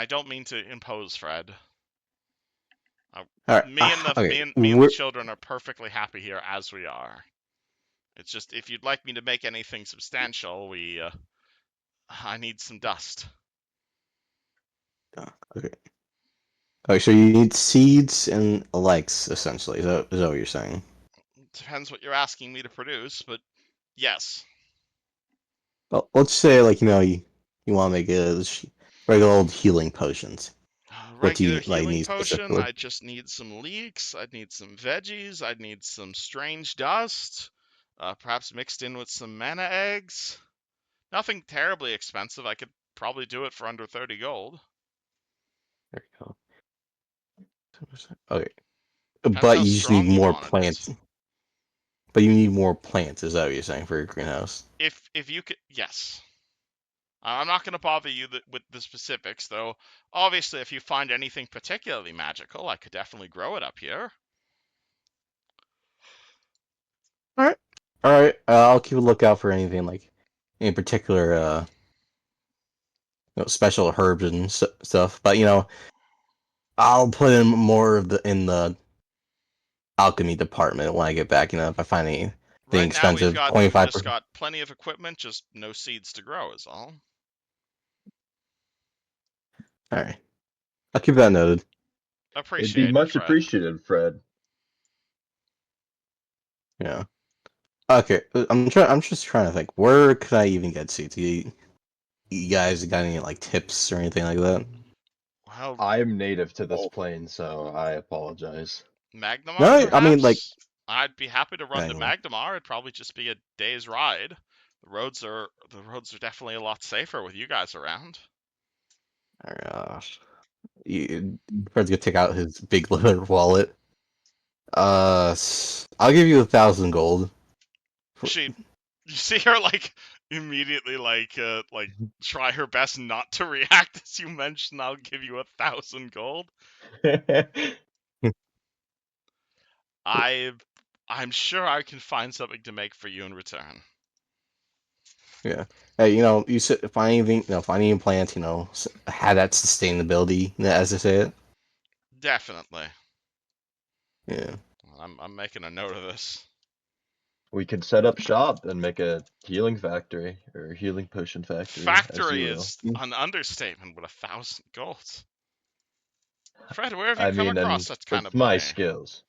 don't mean to impose, Fred. All right. Me and the children are perfectly happy here as we are. It's just if you'd like me to make anything substantial, I need some dust. Okay. Okay, so you need seeds and likes, essentially. Is that what you're saying? Depends what you're asking me to produce, but yes. Well, let's say, like, you want to make a regular old healing potions. Regular healing potion, I just need some leeks, I'd need some veggies, I'd need some strange dust, perhaps mixed in with some mana eggs. Nothing terribly expensive. I could probably do it for under 30 gold. There you go. Okay. But you just need more plants. But you need more plants, is that what you're saying, for your greenhouse? If you could, yes. I'm not going to bother you with the specifics, though. Obviously, if you find anything particularly magical, I could definitely grow it up here. All right. I'll keep a lookout for anything like, in particular, special herbs and stuff. But I'll put in more of in the alchemy department when I get back. If I find anything expensive, 25%. We've just got plenty of equipment, just no seeds to grow is all. All right, I'll keep that noted. It'd be much appreciated, Fred. Yeah. Okay, I'm just trying to think. Where could I even get seeds? You guys got any like tips or anything like that? Well, I'm native to this plane, so I apologize. Magnemar, no, perhaps? I mean, like, I'd be happy to run to Magnemar. It'd probably just be a day's ride. The roads are definitely a lot safer with you guys around. Oh gosh. Fred's gonna take out his big leather wallet. I'll give you 1,000 gold. You see her like immediately like try her best not to react as you mention I'll give you 1,000 gold. I'm sure I can find something to make for you in return. Yeah. Hey, you said finding plants, had that sustainability, as they say it. Definitely. Yeah. I'm making a note of this. We could set up shop and make a healing factory or healing potion factory, as Factory you will. is an understatement with 1,000 gold. Fred, where have you I come mean, across and such kind with of my money? skills.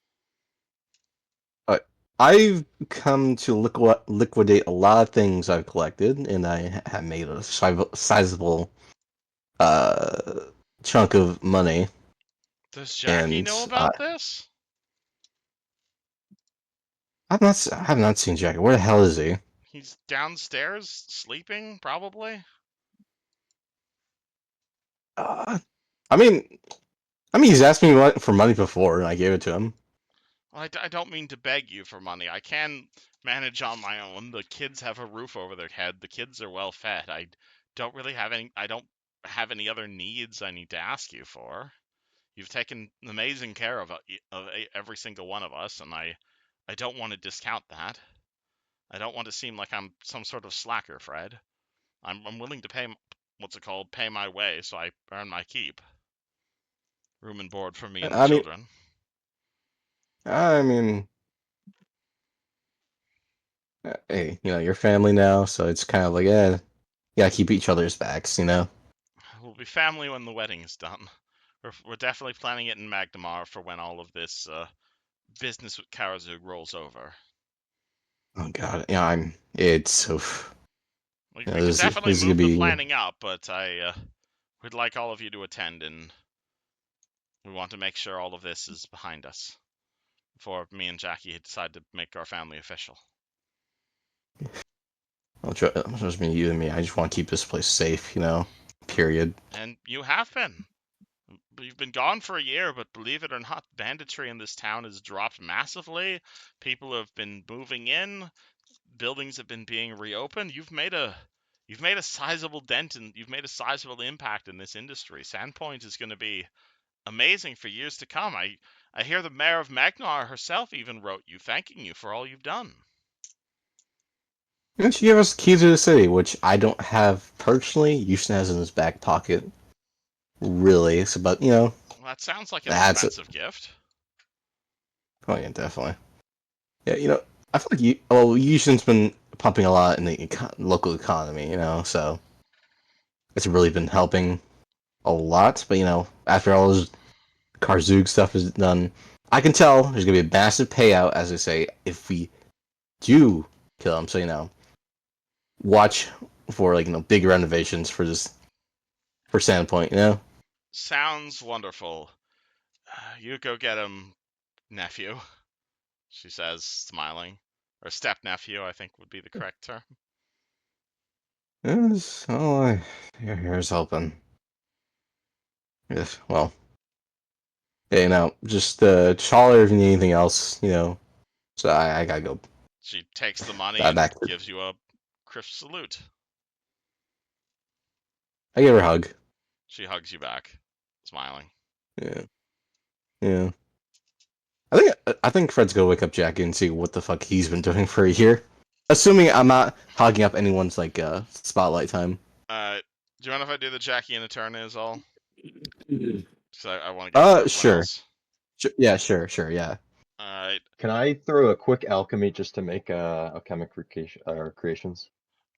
I've come to liquidate a lot of things I've collected, and I have made a sizable chunk of money. Does Jackie know And about this? I have not seen Jackie. Where the hell is he? He's downstairs sleeping, probably. Uh, I mean, he's asked me for money before, and I gave it to him. Well, I don't mean to beg you for money. I can manage on my own. The kids have a roof over their head. The kids are well fed. I don't have any other needs I need to ask you for. You've taken amazing care of every single one of us, and I don't want to discount that. I don't want to seem like I'm some sort of slacker, Fred. I'm willing to pay pay my way, so I earn my keep. Room and board for me and the I mean, children. Hey, your family now, so it's kind of like, you gotta keep each other's backs, We'll be family when the wedding is done. We're definitely planning it in Magdamar for when all of this business with Karazug rolls over. Oh God, yeah, it's oof. We Yeah, can definitely this is gonna move the be. planning up, but I would like all of you to attend, and we want to make sure all of this is behind us before me and Jackie decide to make our family official. Trust me, you and me. I just want to keep this place safe, Period. And you have been. You've been gone for a year, but believe it or not, banditry in this town has dropped massively. People have been moving in. Buildings have been being reopened. You've made a sizable dent and you've made a sizable impact in this industry. Sandpoint is going to be amazing for years to come. I hear the mayor of Magnar herself even wrote you thanking you for all you've done. And she gave us the keys to the city, which I don't have personally. Houston has in his back pocket. Really, so, but Well, that sounds like an that's it. expensive gift. Oh yeah, definitely. Yeah, I feel like Houston's been pumping a lot in the local economy, so it's really been helping a lot. But after all this Karzug stuff is done, I can tell there's gonna be a massive payout, as I say, if we do kill him. So watch for big renovations for Sandpoint. Sounds wonderful. You go get him, nephew, she says, smiling. Or step nephew, I think would be the correct term. Yes, here's hoping. Yes, well. Hey, now just holler if you need anything else. So I gotta go. She takes the money and Back. gives you a crisp salute. I give her a hug. She hugs you back, smiling. Yeah. I think Fred's gonna wake up Jackie and see what the fuck he's been doing for a year. Assuming I'm not hogging up anyone's spotlight time. Do you mind if I do the Jackie in a turn is all? Because I want to get to Sure. else. Yeah, sure, yeah. Alright. Can I throw a quick alchemy just to make alchemic creations?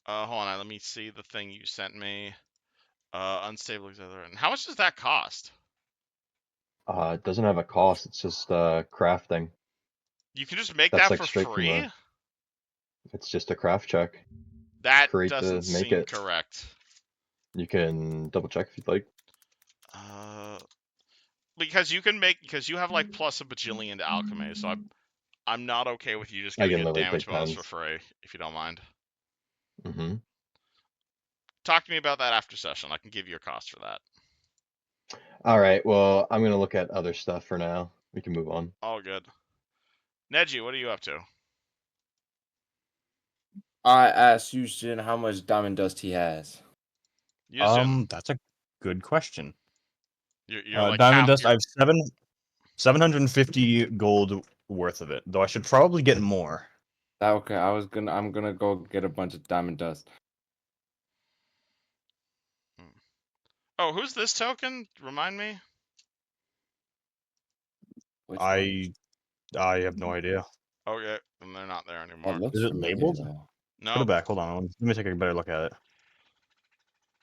Hold on, let me see the thing you sent me. Unstable. How much does that cost? It doesn't have a cost. It's just crafting. You can just make That's that like for straight from free? It's just a craft check. That Create doesn't to make seem it. correct. You can double check if you'd like. Because you have like plus a bajillion to alchemy, so I'm not okay with you just I getting can a literally damage take bonus pens. for free, if you don't mind. Mm-hmm. Talk to me about that after session. I can give you a cost for that. All right. Well, I'm gonna look at other stuff for now. We can move on. All good. Neji, what are you up to? I asked Houston how much diamond dust he has. That's a good question. You're like diamond dust. I have 750 gold worth of it. Though I should probably get more. Okay, I'm gonna go get a bunch of diamond dust. Oh, who's this token? Remind me. Which one? I have no idea. Okay, and they're not there That anymore. looks Is it familiar, labeled? though. No, Put it back. Hold on. Let me take a better look at it.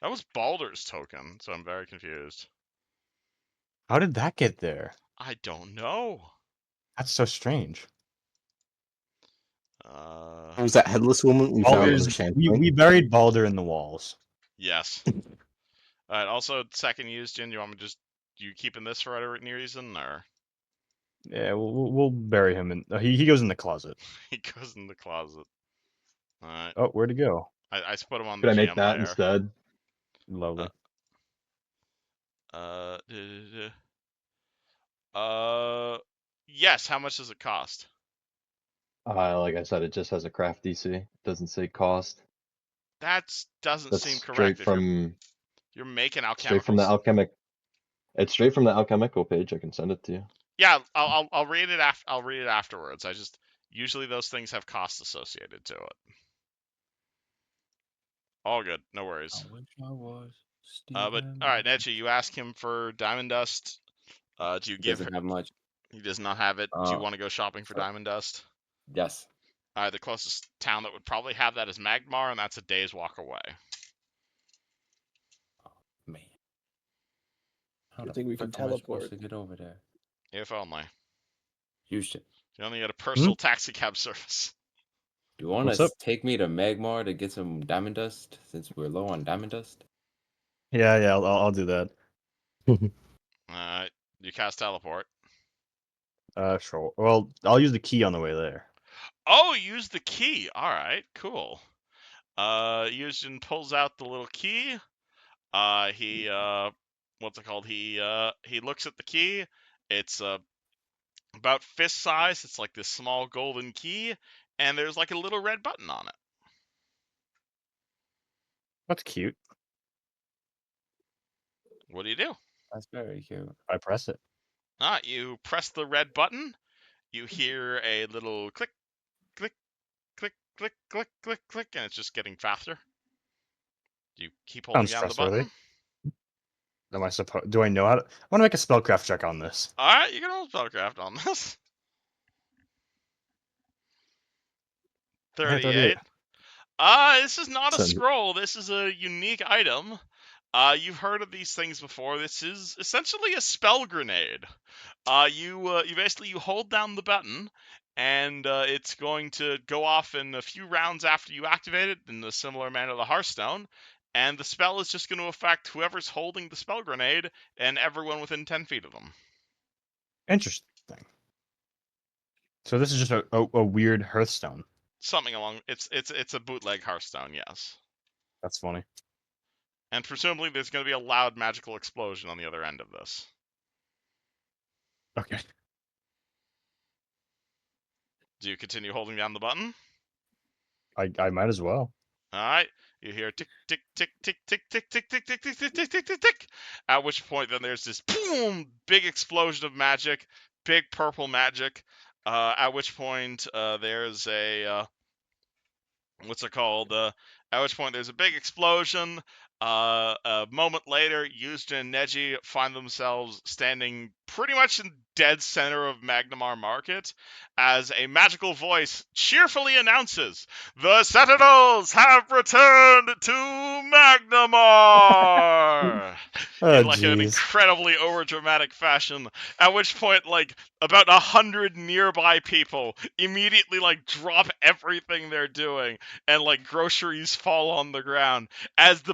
that was Baldur's token, so I'm very confused. How did that get there? I don't know. That's so strange. Who was that headless woman we found in the Sandpoint? We buried Baldur in the walls. Yes. Alright, also, second used, Jin, you want me to you keeping this for any reason, or? Yeah, we'll bury him in. He goes in the closet. He goes in the closet. Alright. Oh, where'd he go? I put him on Could the I make GM that layer. instead? Lovely. Yes, how much does it cost? Like I said, it just has a craft DC. It doesn't say cost. That doesn't That's seem straight correct. from You're making alchemicals. straight from the alchemic. It's straight from the alchemical page. I can send it to you. Yeah, I'll read it I'll read it afterwards. Usually those things have costs associated to it. All good, no worries. I wish I was. But all right, Nechi, you ask him for diamond dust. Do you He give doesn't him? have much. He does not have it. Do you want to go shopping for diamond dust? Yes. The closest town that would probably have that is Magmar, and that's a day's walk away. Man. I think we can teleport to get over there. If only. Houston. You only get a personal taxi cab service. Do you want What's to up? take me to Magmar to get some diamond dust since we're low on diamond dust? Yeah, I'll do that. You cast teleport. Sure. Well, I'll use the key on the way there. Oh, use the key. All right, cool. Yuzhin pulls out the little key. He what's it called? He looks at the key. It's about fist size. It's like this small golden key, and there's like a little red button on it. That's cute. What do you do? That's very cute. I press it. You press the red button. You hear a little click, click, click, click, click, click, click, and it's just getting faster. You keep holding down the button. Am I supposed? Do I know how to? I want to make a spellcraft check on this. All right, you can roll spellcraft on this. 38. This is not a scroll. This is a unique item. You've heard of these things before. This is essentially a spell grenade. You basically hold down the button, and it's going to go off in a few rounds after you activate it in a similar manner to the Hearthstone. And the spell is just going to affect whoever's holding the spell grenade and everyone within 10 feet of them. Interesting. So this is just a weird Hearthstone. Something along. It's a bootleg Hearthstone, yes. That's funny. And presumably there's going to be a loud magical explosion on the other end of this. Okay. Do you continue holding down the button? I might as well. All right. You hear tick, tick, tick, tick, tick, tick, tick, tick, tick, tick, tick, tick, tick, tick, tick. At which point, then there's this boom, big explosion of magic, big purple magic. At which point, there's a what's it called? At which point, there's a big explosion. A moment later, Yuzhin and Neji find themselves standing pretty much in dead center of Magnamar Market as a magical voice cheerfully announces, "The Sentinels have returned to Magnamar!" In like an incredibly overdramatic fashion. At which point, like, about 100 nearby people immediately, like, drop everything they're doing, and, like, groceries fall on the ground as the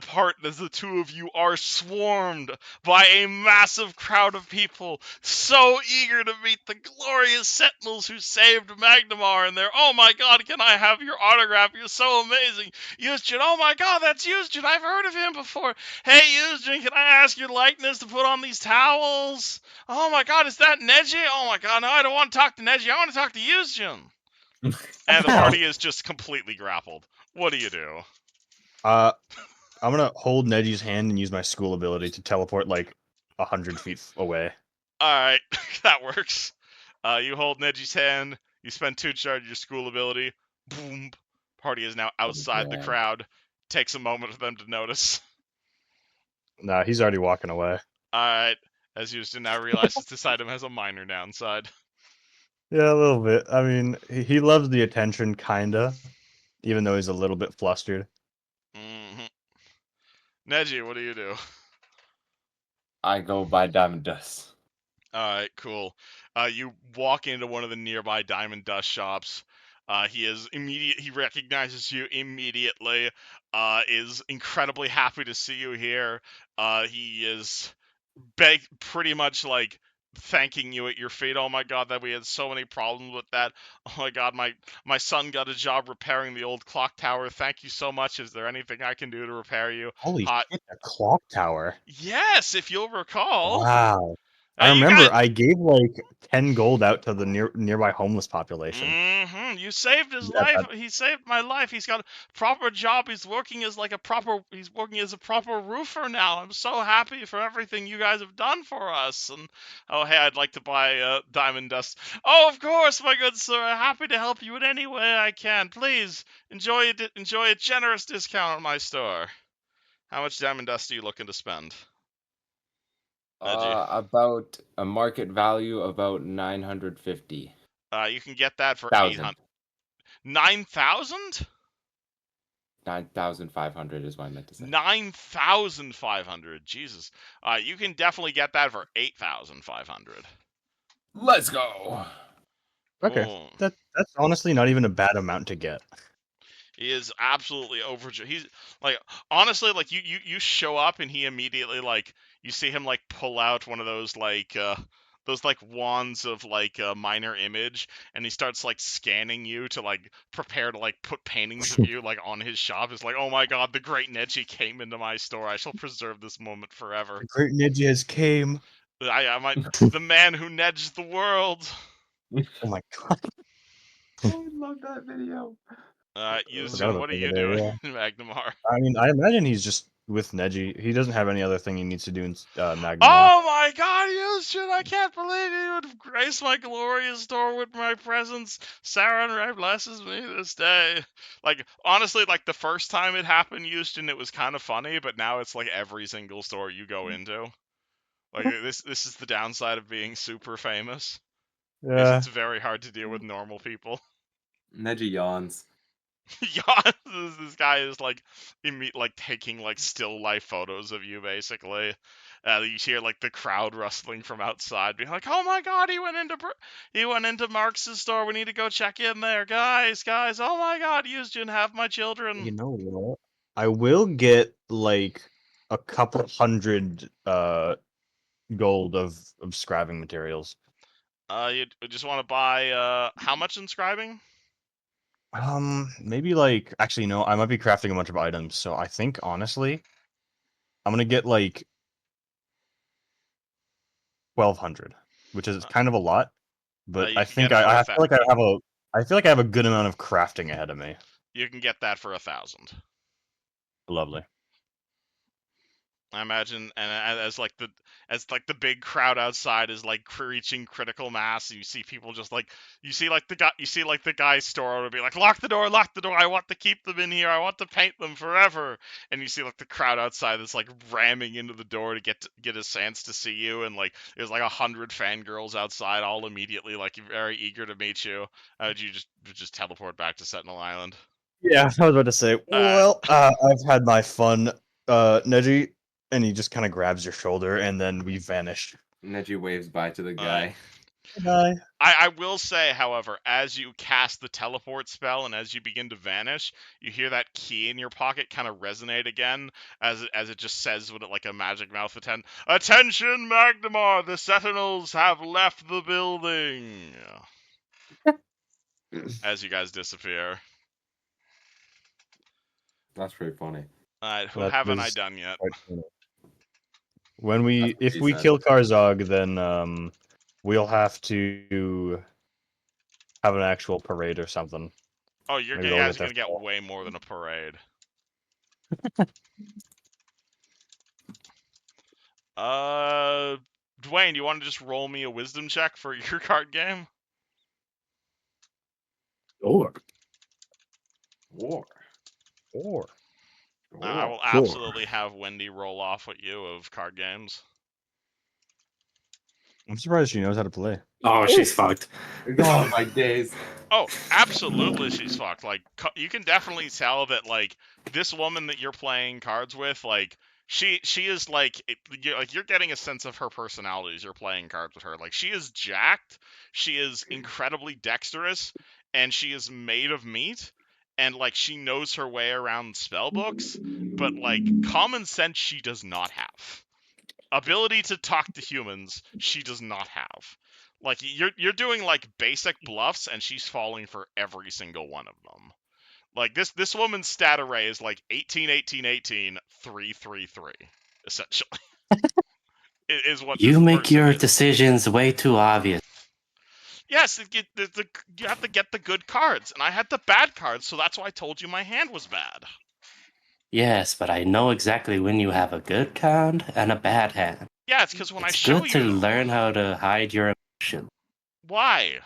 two of you are swarmed by a massive crowd of people so eager to meet the glorious Sentinels who saved Magnamar, and they're, "Oh my god, can I have your autograph? You're so amazing. Yuzhin, oh my god, that's Yuzhin. I've heard of him before. Hey Yuzhin, can I ask your likeness to put on these towels? Oh my god, is that Neji? Oh my god, no, I don't want to talk to Neji. I want to talk to Yuzhin." And the party is just completely grappled. What do you do? I'm gonna hold Neji's hand and use my school ability to teleport like 100 feet away. All right, that works. You hold Neji's hand. You spend 2 charge your school ability. Boom. Party is now outside the Yeah. crowd. Takes a moment for them to notice. Nah, he's already walking away. Alright. As Houston now realizes this item has a minor downside. Yeah, a little bit. I mean, he loves the attention, kinda, even though he's a little bit flustered. Mm-hmm. Neji, what do you do? I go buy diamond dust. Alright, cool. You walk into one of the nearby diamond dust shops. He recognizes you immediately. Is incredibly happy to see you here. He is pretty much like thanking you at your feet. Oh my god, that we had so many problems with that. Oh my god, my son got a job repairing the old clock tower. Thank you so much. Is there anything I can do to repair you? Holy shit, the clock tower. Yes, if you'll recall. Wow. I You remember guys, I gave like 10 gold out to the nearby homeless population. You saved his Yeah, life. He saved my life. He's got a proper job. He's working as a proper roofer now. I'm so happy for everything you guys have done for us. And oh hey, I'd like to buy diamond dust. Oh, of course, my good sir. I'm happy to help you in any way I can. Please enjoy a generous discount on my store. How much diamond dust are you looking to spend? Neji? About a market value about 950. You can get that for 1,000. 9,000? 9,500 is what I meant to say. 9,500. Jesus. You can definitely get that for 8,500. Let's go. Okay. Cool. That's honestly not even a bad amount to get. He is absolutely overjoyed. He's like, honestly, like you show up and he immediately like you see him like pull out one of those like wands of like a minor image, and he starts like scanning you to like prepare to like put paintings of you like on his shop. It's like, oh my god, the great Neji came into my store. I shall preserve this moment forever. The great Neji has came. The man who nedged the world. Oh my god. I love that video. Yuzun, what are you there, doing, yeah. Magnamar? I mean, I imagine he's just with Neji. He doesn't have any other thing he needs to do in Magnemar. Oh my god, Yuzun, I can't believe you would grace my glorious door with my presence. Sarenrae blesses me this day. Like, honestly, like the first time it happened, Yuzun, it was kind of funny, but now it's like every single store you go into. Like, this is the downside of being super famous. Is Yeah. it's very hard to deal with normal people. Neji yawns. Yeah, this guy is like taking like still life photos of you basically. You hear like the crowd rustling from outside, being like, "Oh my god, he went into Marx's store. We need to go check in there, guys. Oh my god, Yuzjin, have my children." You know what? I will get like a couple hundred gold of scribing materials. You just want to buy how much inscribing? Maybe like actually no, I might be crafting a bunch of items, so I think honestly, I'm gonna get like 1,200, which is kind of a lot, but You I can think get it for I feel like I have a good amount of crafting ahead of me. You can get that for 1,000. Lovely. I imagine, and as the big crowd outside is like reaching critical mass, and you see people just like the guy's store owner be like, lock the door, I want to keep them in here, I want to paint them forever. And you see like the crowd outside that's like ramming into the door to get a chance to see you, and like there's like 100 fangirls outside, all immediately like very eager to meet you. Do you just teleport back to Sentinel Island? Yeah, I was about to say, well, I've had my fun, Neji, and he just kind of grabs your shoulder, and then we vanish. Neji waves bye to the guy. Bye. I will say, however, as you cast the teleport spell and as you begin to vanish, you hear that key in your pocket kind of resonate again, as it just says with it like a magic mouth Attention, Magnamar! The Setinels have left the building! As you guys disappear. That's pretty funny. Alright, who That haven't I is done yet? quite funny. If he we said. kill Karzog, then we'll have to have an actual parade or something. Oh, you Maybe guys are they'll gonna get way more than a parade. Dwayne, you want to just roll me a wisdom check for your card game? Or I will Sure. absolutely have Wendy roll off with you of card games. I'm surprised she knows how to play. oh, she's fucked. Oh my days. Oh, absolutely, she's fucked. Like, you can definitely tell that, like, this woman that you're playing cards with, like, she is like you're getting a sense of her personality as you're playing cards with her. Like, she is jacked, she is incredibly dexterous, and she is made of meat, and like she knows her way around spell books, but like common sense she does not have. Ability to talk to humans she does not have. Like, you're doing like basic bluffs, and she's falling for every single one of them. Like, this woman's stat array is like 18, 18, 18, 3, 3, 3, essentially. is what You this make person your is. decisions way too obvious. Yes, you have to get the good cards, and I had the bad cards, so that's why I told you my hand was bad. Yes, but I know exactly when you have a good hand and a bad hand. Yeah, it's because when I It's show good to you. learn how to hide your emotions. Why?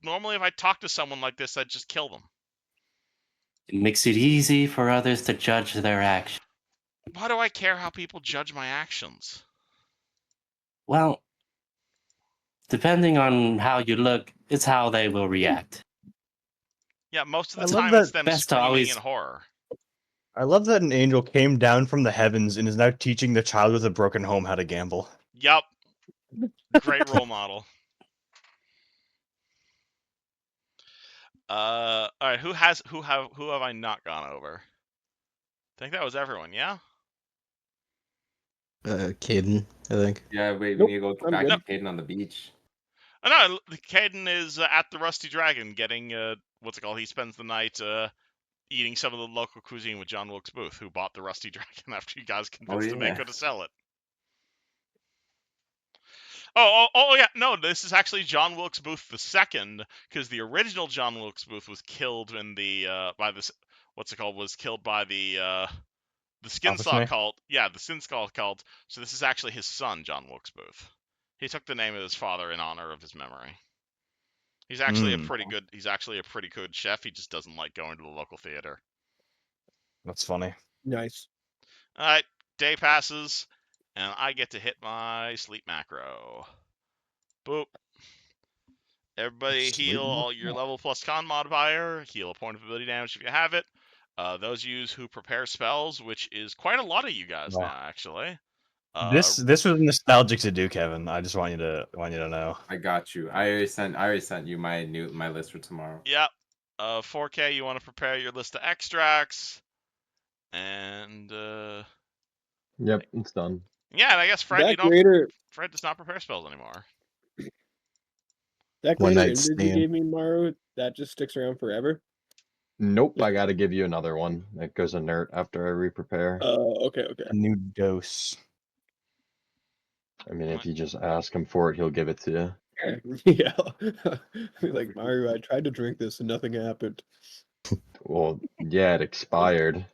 Normally if I talk to someone like this, I'd just kill them. It makes it easy for others to judge their actions. Why do I care how people judge my actions? Well, depending on how you look, it's how they will react. Yeah, most of I the love time that- it's them Best to screaming always- in horror. I love that an angel came down from the heavens and is now teaching the child with a broken home how to gamble. Yup. Great role model. All right. Who have I not gone over? I think that was everyone. Yeah. Caden, I think. Yeah, wait, Nope, we need to go I'm back good. to Caden on the beach. Oh, no, Caden is at the Rusty Dragon getting what's it called? He spends the night eating some of the local cuisine with John Wilkes Booth, who bought the Rusty Dragon after you guys convinced him they yeah. could sell it. Oh yeah, no, this is actually John Wilkes Booth II, because the original John Wilkes Booth was killed in the by this was killed by the Skinsaw Office cult. Yeah, the Skinsaw cult. So this is actually his son, John Wilkes Booth. He took the name of his father in honor of his memory. He's actually a pretty good. He's actually a pretty good chef. He just doesn't like going to the local theater. That's funny. Nice. All right, day passes, and I get to hit my sleep macro. Boop. Everybody heal all your level plus con modifier. Heal a point of ability damage if you have it. Those of you who prepare spells, which is quite a lot of you guys Wow. now, actually. This was nostalgic to do, Kevin. I just want you to know. I got you. I already sent you my list for tomorrow. Yep. 4K, you want to prepare your list of extracts, and Yep, it's done. yeah, and I guess Fred, Fred does not prepare spells anymore. That One greater night image you stand. gave me, Maru, that just sticks around forever. Nope, I got to give you another one. It goes inert after I re-prepare. Okay. A new dose. I mean, if you just ask him for it, he'll give it to you. Yeah. Like, Maru, I tried to drink this and nothing happened. Well, yeah, it expired.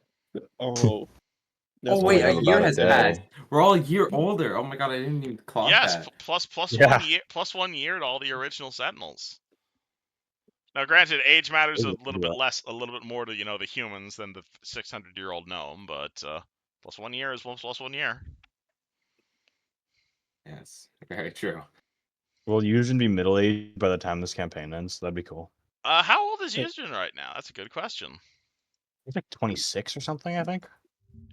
Oh. Oh wait, have a about year a has day. passed. We're all a year older. Oh my god, I didn't even clock Yes, that. plus 1 year to all the original Sentinels. Now, granted, age matters a little bit more to the humans than the 600-year-old gnome, but plus 1 year is plus 1 year. Yes, very true. Will Yuzin be middle-aged by the time this campaign ends? That'd be cool. How old is Yuzin right now? That's a good question. He's like 26 or something, I think.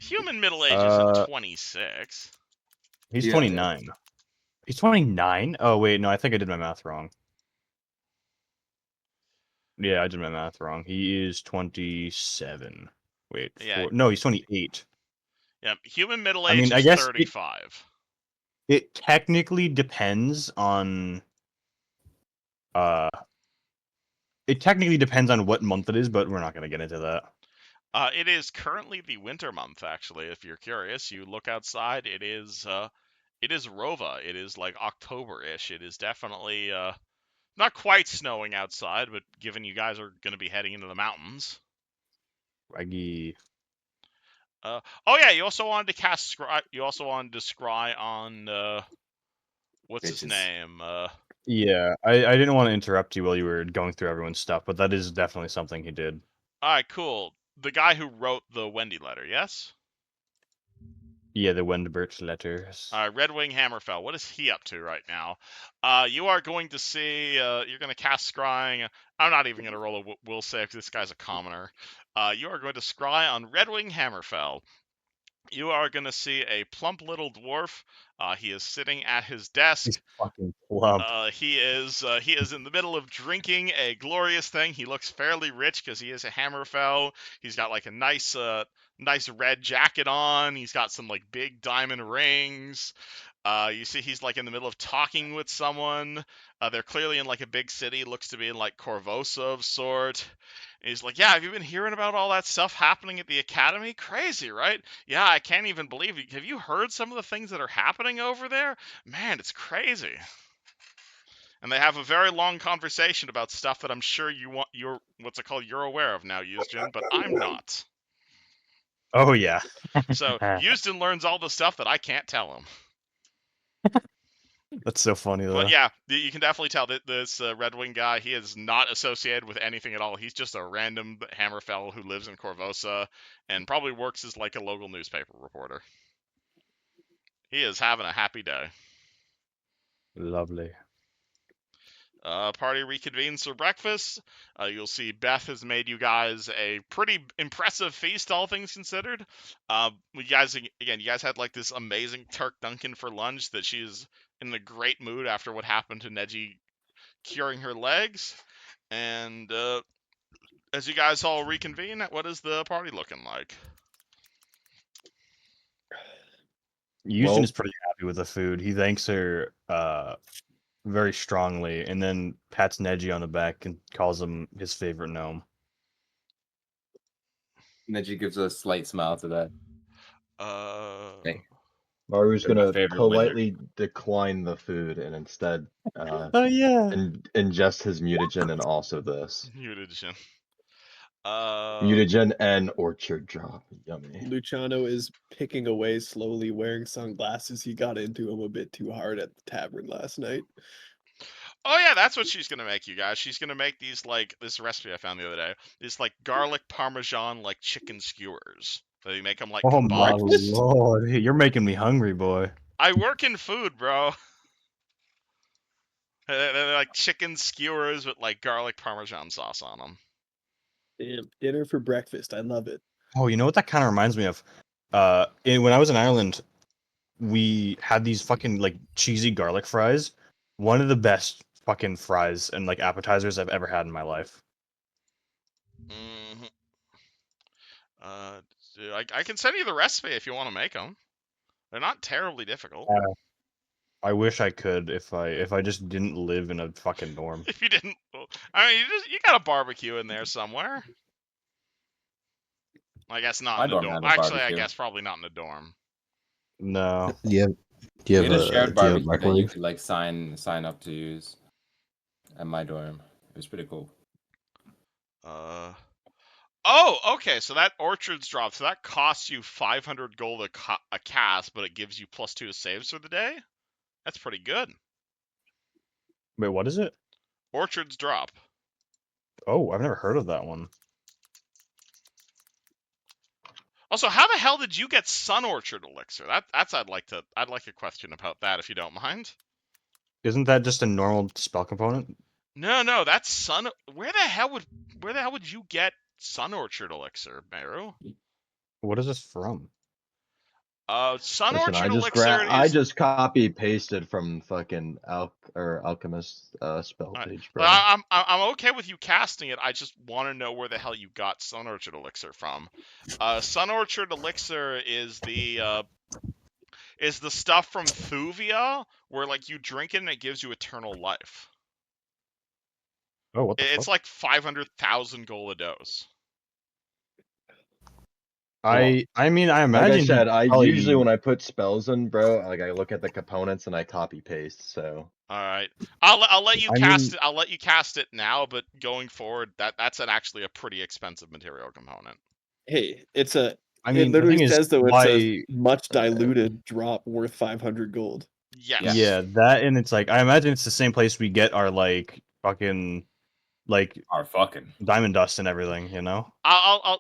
Human middle age isn't 26. He's Yeah. 29. He's 29? Oh, wait, no, I think I did my math wrong. Yeah, I did my math wrong. He is 27. Wait, Yeah. no, he's 28. Yeah, human middle age I is guess 35. It technically depends on what month it is, but we're not going to get into that. It is currently the winter month, actually. If you're curious, you look outside. It is Rova. It is like October-ish. It is definitely not quite snowing outside, but given you guys are going to be heading into the mountains. Reggie. Oh yeah, you also wanted to cast scry. You also wanted to scry on what's his name? Yeah, I didn't want to interrupt you while you were going through everyone's stuff, but that is definitely something he did. All right, cool. The guy who wrote the Wendy letter, yes? Yeah, the Wendbert letters. Red Wing Hammerfell. What is he up to right now? You are going to see. You're going to cast Scrying. I'm not even going to roll a will save because this guy's a commoner. You are going to scry on Red Wing Hammerfell. You are going to see a plump little dwarf. He is sitting at his desk. He's fucking plump. He is in the middle of drinking a glorious thing. He looks fairly rich because he is a Hammerfell. He's got like a nice red jacket on. He's got some like big diamond rings. You see he's like in the middle of talking with someone. They're clearly in like a big city. Looks to be in like Corvosa of sort. And he's like, yeah, have you been hearing about all that stuff happening at the academy? Crazy, right? Yeah, I can't even believe it. Have you heard some of the things that are happening over there? Man, it's crazy. And they have a very long conversation about stuff that I'm sure you're aware of now, Euston, but I'm not. Oh yeah. So Euston learns all the stuff that I can't tell him. That's so funny though. But yeah, you can definitely tell that this Red Wing guy, he is not associated with anything at all. He's just a random Hammerfell who lives in Corvosa and probably works as like a local newspaper reporter. He is having a happy day. Lovely. Party reconvenes for breakfast. You'll see Beth has made you guys a pretty impressive feast, all things considered. You guys had like this amazing Turk Dunkin' for lunch that she's in a great mood after what happened to Neji curing her legs. And as you guys all reconvene, what is the party looking like? Euston is pretty happy with the food. He thanks her very strongly, and then pats Neji on the back and calls him his favorite gnome. Neji gives a slight smile to that. Hey. Maru's gonna politely decline the food and instead ingest his mutagen and also this. Mutagen. Mutagen and orchard drop. Yummy. Luciano is picking away slowly, wearing sunglasses. He got into him a bit too hard at the tavern last night. Oh yeah, that's what she's gonna make, you guys. She's gonna make these like this recipe I found the other day. These like garlic parmesan like chicken skewers. So you make them like. Oh my lord, you're making me hungry, boy. I work in food, bro. They're like chicken skewers with like garlic parmesan sauce on them. Damn, dinner for breakfast. I love it. Oh, you know what that kind of reminds me of? When I was in Ireland, we had these fucking like cheesy garlic fries. One of the best fucking fries and like appetizers I've ever had in my life. Mm-hmm. I can send you the recipe if you want to make them. They're not terribly difficult. I wish I could if I just didn't live in a fucking dorm. If you didn't, I mean, you got a barbecue in there somewhere. I guess not in the dorm. Actually, I guess probably not in the dorm. No. Yeah. Do you have a shared barbecue that you microwave? could like sign up to use at my dorm. It was pretty cool. Oh, okay. So that Orchards drop. So that costs you 500 gold a cast, but it gives you +2 to saves for the day. That's pretty good. Wait, what is it? Orchards drop. Oh, I've never heard of that one. Also, how the hell did you get Sun Orchard Elixir? That's I'd like a question about that if you don't mind. Isn't that just a normal spell component? No, that's Sun. Where the hell would you get Sun Orchard Elixir, Meru? What is this from? Sun Listen, Orchard Elixir. I just copy pasted from fucking Alchemist spell page, bro. I'm okay with you casting it. I just want to know where the hell you got Sun Orchard Elixir from. Sun Orchard Elixir is the stuff from Thuvia where like you drink it and it gives you eternal life. Oh, what the It's fuck? like 500,000 gold a dose. I mean, I imagine. Like I said, I usually when I put spells in, bro, like I look at the components and I copy paste. So. All right, I'll let you cast it. I'll let you cast it now, but going forward, that's actually a pretty expensive material component. Hey, it's a. I mean, it literally the thing says is, though it's a much diluted drop worth 500 gold. Yes. Yeah, that, and it's like I imagine it's the same place we get our like fucking diamond dust and everything, you know?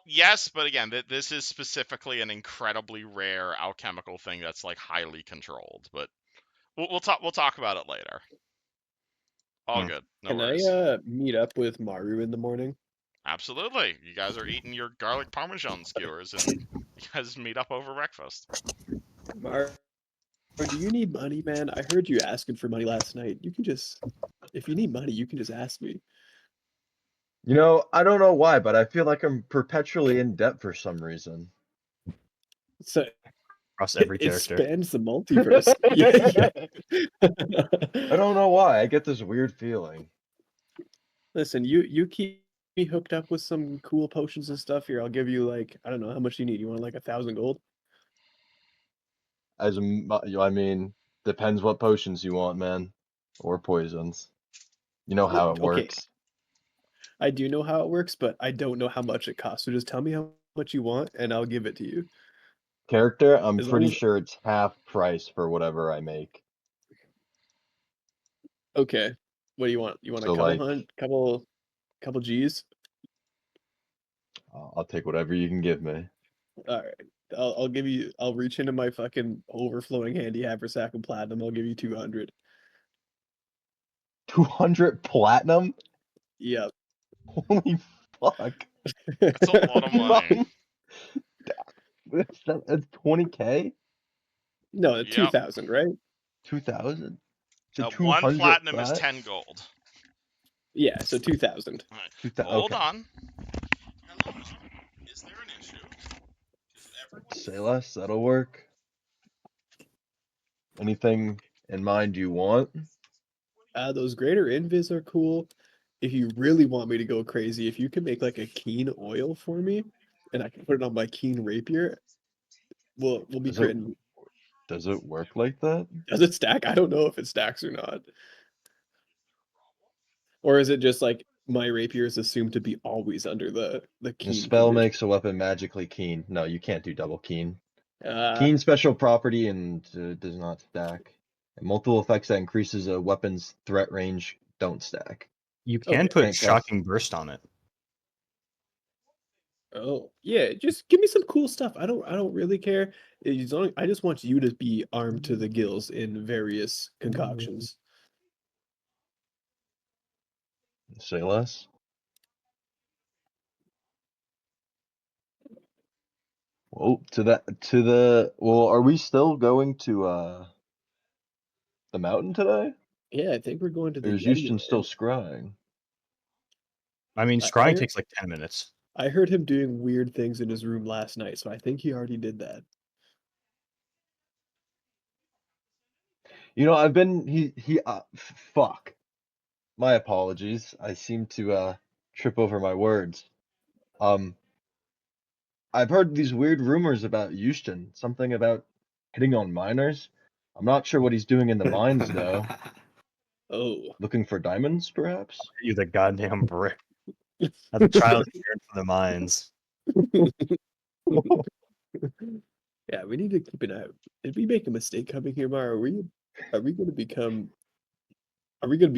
Yes, but again, this is specifically an incredibly rare alchemical thing that's like highly controlled. But we'll talk about it later. All good. No Can worries. I meet up with Maru in the morning? Absolutely. You guys are eating your garlic parmesan skewers, and you guys meet up over breakfast. Maru, do you need money, man? I heard you asking for money last night. You can just, if you need money, you can just ask me. You know, I don't know why, but I feel like I'm perpetually in debt for some reason. So Across every it character. spans the multiverse. Yeah. I don't know why. I get this weird feeling. Listen, you keep me hooked up with some cool potions and stuff here. I'll give you like, I don't know how much you need. You want like 1,000 gold? I mean, depends what potions you want, man, or poisons. You know how it Okay. works. I do know how it works, but I don't know how much it costs. So just tell me how much you want, and I'll give it to you. Character, I'm As long pretty as sure it's half price for whatever I make. okay. What do you want? You want So a couple like, couple G's? I'll take whatever you can give me. All right. I'll give you. I'll reach into my fucking overflowing handy haversack of platinum. I'll give you 200. 200 platinum? Yep. Holy fuck! That's a lot of money. That's 20k? No, Yep. 2,000, right? 2,000? So 1 200 platinum is plat? 10 gold. Yeah, so 2,000. All right. 2,000. Hold Okay. on. Is there an issue? Say less. That'll work. Anything in mind you want? Those greater invis are cool. If you really want me to go crazy, if you can make like a keen oil for me, and I can put it on my keen rapier, we'll be critting. Does it work like that? Does it stack? I don't know if it stacks or not. Or is it just like my rapier is assumed to be always under the keen The spell condition? makes a weapon magically keen. No, you can't do double keen. Uh, Keen special property and does not stack. And multiple effects that increases a weapon's threat range don't stack. You can Okay. put Can't cast- shocking burst on it. Oh yeah, just give me some cool stuff. I don't really care. I just want you to be armed to the gills in various concoctions. Say less. Well, well, are we still going to the mountain today? Yeah, I think we're going to Or the is Yeti Houston land. still scrying? I mean, I scrying heard- takes like 10 minutes. I heard him doing weird things in his room last night, so I think he already did that. You know, I've been fuck. My apologies. I seem to trip over my words. I've heard these weird rumors about Houston. Something about hitting on miners. I'm not sure what he's doing in the mines though. Oh. Looking for diamonds, perhaps? You the goddamn brick. At the trials here for the mines. Yeah, we need to keep an eye out. Did we make a mistake coming here, Mara? Are we gonna be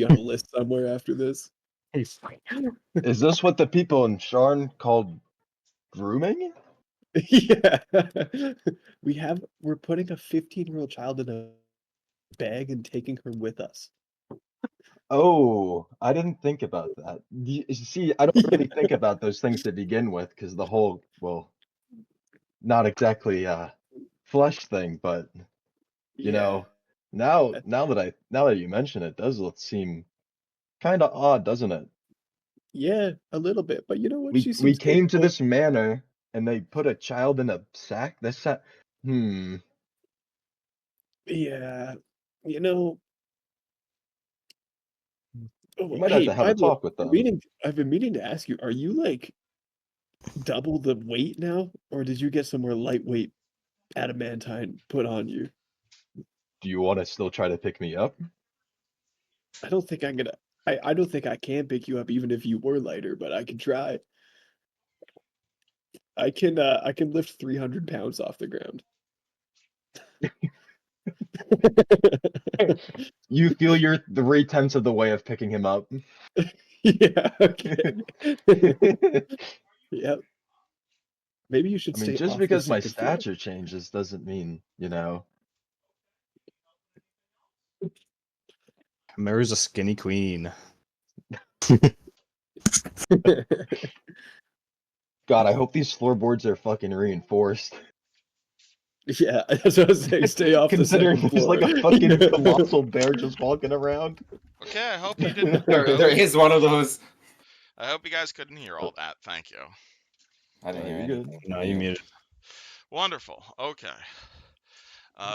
on a list somewhere after this? Is this what the people in Sharn called grooming? Yeah. We're putting a 15-year-old child in a bag and taking her with us. Oh, I didn't think about that. See, I don't really think about those things to begin with, because the whole, well, not exactly flesh thing, but you know, now that you mention it, does seem kind of odd, doesn't it? Yeah, a little bit, but you know what? She We seems came to capable. this manor and they put a child in a sack. Yeah, you know. You might have to have a talk with them. I've been meaning to ask you, are you like double the weight now, or did you get some more lightweight adamantine put on you? Do you want to still try to pick me up? I don't think I'm gonna. I don't think I can pick you up even if you were lighter, but I can try. I can lift 300 pounds off the ground. You feel you're 3/10 of the way of picking him up. Yeah. Okay. Yep. Maybe you should I mean, stay just off because the my second floor. stature changes doesn't mean, Meru's a skinny queen. God, I hope these floorboards are fucking reinforced. Yeah, that's what I was saying. Stay off the Considering second there's floor. like a fucking colossal bear just walking around. Okay, I hope you didn't. There is one of those. I hope you guys couldn't hear all that. Thank you. I didn't hear you're good. anything. No, you muted. Wonderful. Okay.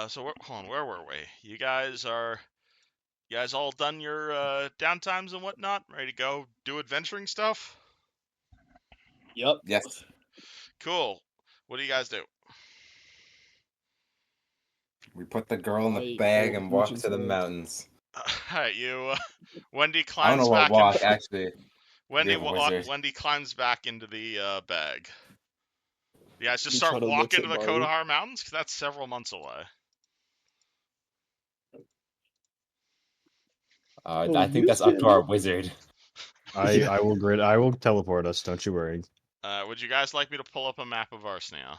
So hold on. Where were we? You guys all done your downtimes and whatnot? Ready to go do adventuring stuff? Yep. Yes. Cool. What do you guys do? We put the girl in the I bag go and beach walk and to the stuff. mountains. Alright, you Wendy I don't climbs know what back walk into actually. Wendy have a wizard. Wendy climbs back into the bag. You guys just You start try to look walking at to the Marty. Kodahar Mountains? Because that's several months away. I think that's up to our wizard. I will teleport us. Don't you worry. Would you guys like me to pull up a map of Arsnia?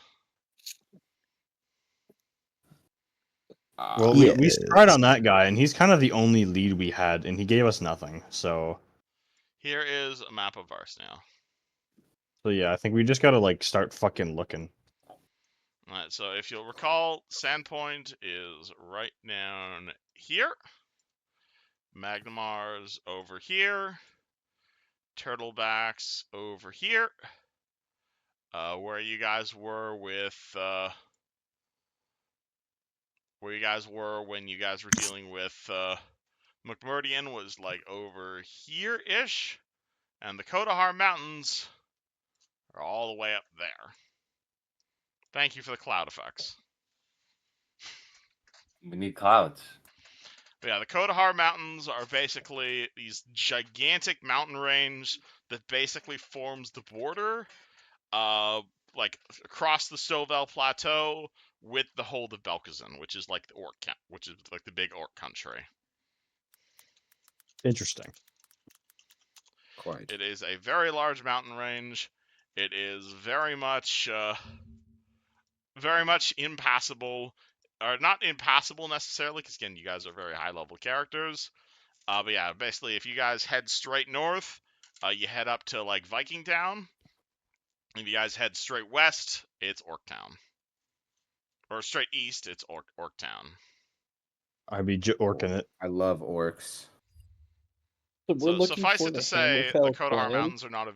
Well, we tried on that guy, and he's kind of the only lead we had, and he gave us nothing. So Here is a map of Arsnia. yeah, I think we just gotta like start fucking looking. Alright, so if you'll recall, Sandpoint is right down here. Magnemar's over here. Turtlebacks over here. Where you guys were with where you guys were when you guys were dealing with McMurdian was like over here-ish. And the Kodahar Mountains are all the way up there. Thank you for the cloud effects. We need clouds. But yeah, the Kodahar Mountains are basically these gigantic mountain range that basically forms the border, like across the Stovell Plateau with the Hold of Belkazin, which is like the big orc country. Interesting. Quite. It is a very large mountain range. It is very much impassable, or not impassable necessarily, because again, you guys are very high level characters. But yeah, basically, if you guys head straight north, you head up to like Viking Town. If you guys head straight west, it's Orc Town. Or straight east, it's Orc Town. I'd be orking it. I love orcs. So we're looking suffice for it to the say, the Hammerfell Kodahar clan. Mountains are not a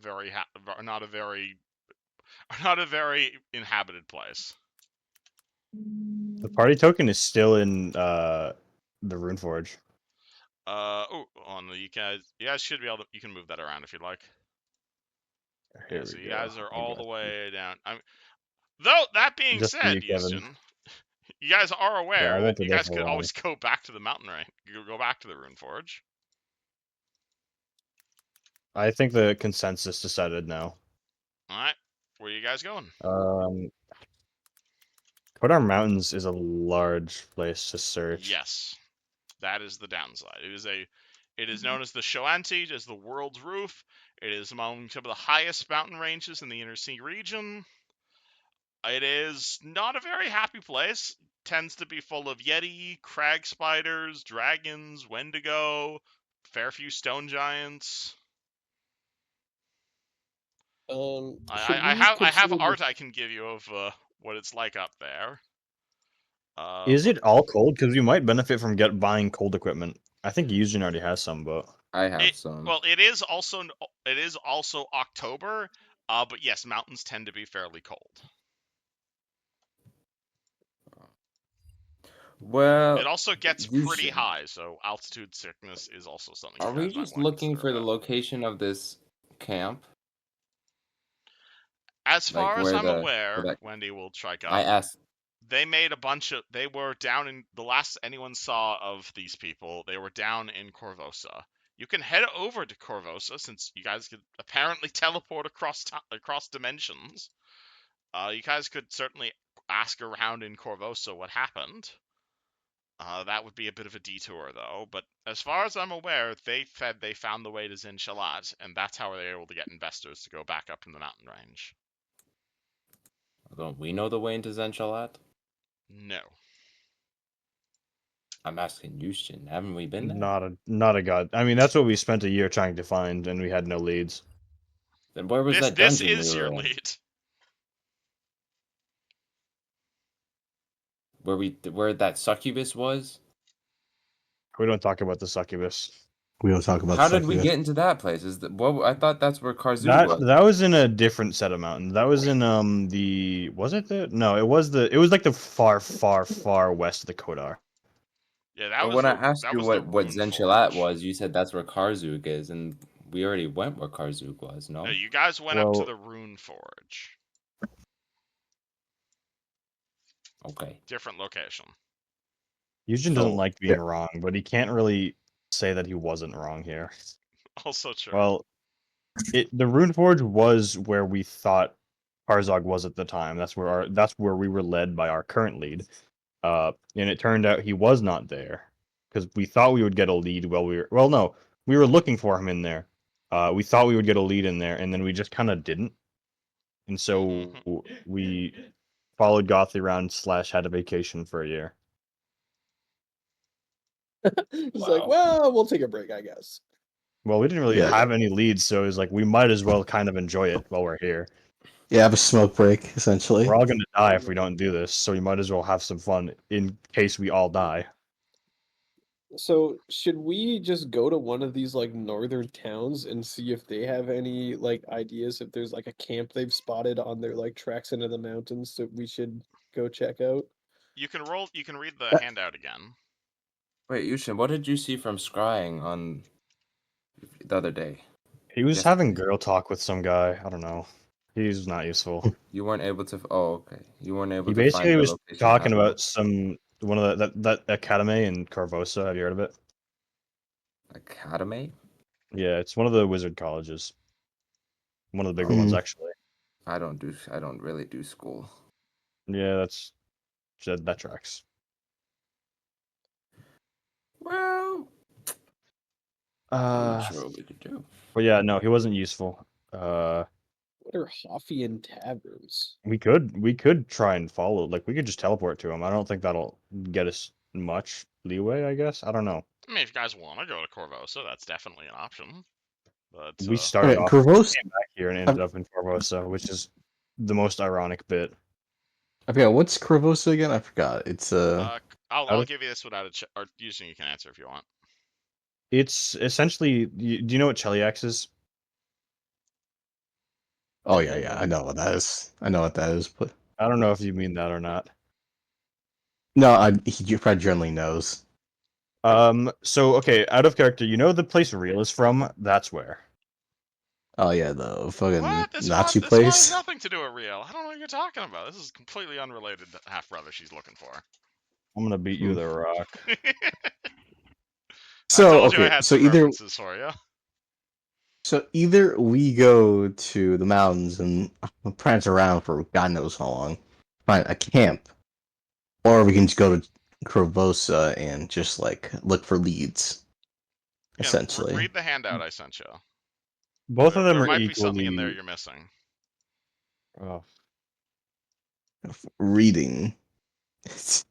very inhabited place. The party token is still in the Runeforge. You guys should be able to. You can move that around if you'd like. Here Yeah, we so you go. guys are I all the got way down. Though that being Just for said, you, Kevin. Houston, you guys are Yeah, I aware won't that be you there guys for could long. always go back to the mountain range. You could go back to the Runeforge. I think the consensus decided no. All right, where are you guys going? Kodar Mountains is a large place to search. Yes, that is the downside. It is known as the Shoanti, as the world's roof. It is among some of the highest mountain ranges in the Inner Sea region. It is not a very happy place. Tends to be full of yeti, crag spiders, dragons, wendigo, fair few stone giants. I have art I can give you of what it's like up there. Is it all cold? Because we might benefit from buying cold equipment. I think Eugen already has some, but I have some. Well, it is also October, but yes, mountains tend to be fairly cold. Well, it also gets pretty high, so altitude sickness is also something. Are we just looking for the about. location of this camp? As far as I'm aware, that... Wendy will strike up. I asked. They made a bunch of. They were down in the last anyone saw of these people. They were down in Corvosa. You can head over to Corvosa since you guys could apparently teleport across dimensions. You guys could certainly ask around in Corvosa what happened. That would be a bit of a detour, though. But as far as I'm aware, they said they found the way to Zinshalat, and that's how they were able to get investors to go back up in the mountain range. Don't we know the way into Zenchalat? No. I'm asking Yushin. Haven't we been there? Not a god. I mean, that's what we spent a year trying to find, and we had no leads. Then where was that This dungeon is we your were in? lead. Where that succubus was? We don't talk about the succubus. We don't talk about. How did we get into that place? I thought that's where Karzu was. That was in a different set of mountains. That was in the was it the no it was like the far west of the Kodar. Yeah, that But was when the, I asked that you was the what Rune Zenchalat Forge. was, you said that's where Karzuk is, and we already went where Karzuk was. No, No, you guys went up to Well- the Rune Forge. okay. Different location. Yujin So, doesn't like being wrong, but he can't really say that he wasn't wrong here. Also true. Well, the Rune Forge was where we thought Karzog was at the time. That's where we were led by our current lead. And it turned out he was not there because we thought we would get a lead while we were looking for him in there. We thought we would get a lead in there, and then we just kind of didn't. And so we followed Gothi around / had a vacation for a year. He's like, well, we'll take a break, I guess. Well, we didn't really Yeah. have any leads, so it was like we might as well kind of enjoy it while we're here. Yeah, have a smoke break essentially. We're all going to die if we don't do this, so we might as well have some fun in case we all die. So should we just go to one of these like northern towns and see if they have any like ideas if there's like a camp they've spotted on their like treks into the mountains that we should go check out? You can read the handout again. Wait, Yushin, what did you see from scrying on the other day? He was Yes. having girl talk with some guy. I don't know. He's not useful. You weren't able to. Oh, okay. You weren't able He to find basically the was location talking how to- about one of that academy in Corvosa. Have you heard of it? Academy. Yeah, it's one of the wizard colleges. One of the bigger ones, actually. I don't really do school. Yeah, that tracks. Well, I'm not sure what we could do. But yeah, no, he wasn't useful. What are Hoffian taverns? We could try and follow. Like, we could just teleport to him. I don't think that'll get us much leeway. I guess I don't know. I mean, if you guys want to go to Corvosa, that's definitely an option. But We started off Corvosa. came back here and ended up in Corvosa, which is the most ironic bit. I forgot what's Corvosa again. I forgot. It's I'll give you this without a or using you can answer if you want. It's essentially. Do you know what Cheliax is? Oh yeah, I know what that is. But I don't know if you mean that or not. no, he probably generally knows. So okay, out of character, you know the place Real is from? That's where. Oh yeah, the fucking What? This Nazi one has place. nothing to do with real. I don't know what you're talking about. This is completely unrelated to half brother she's looking for. I'm gonna beat you with a rock. So I told you I okay, had so some either references for you. so either we go to the mountains and prance around for God knows how long, find a camp, or we can just go to Corvosa and just like look for leads. Again, Essentially, read the handout I sent you. Both of them There are might equally. be something in there you're missing. Oh. reading. Such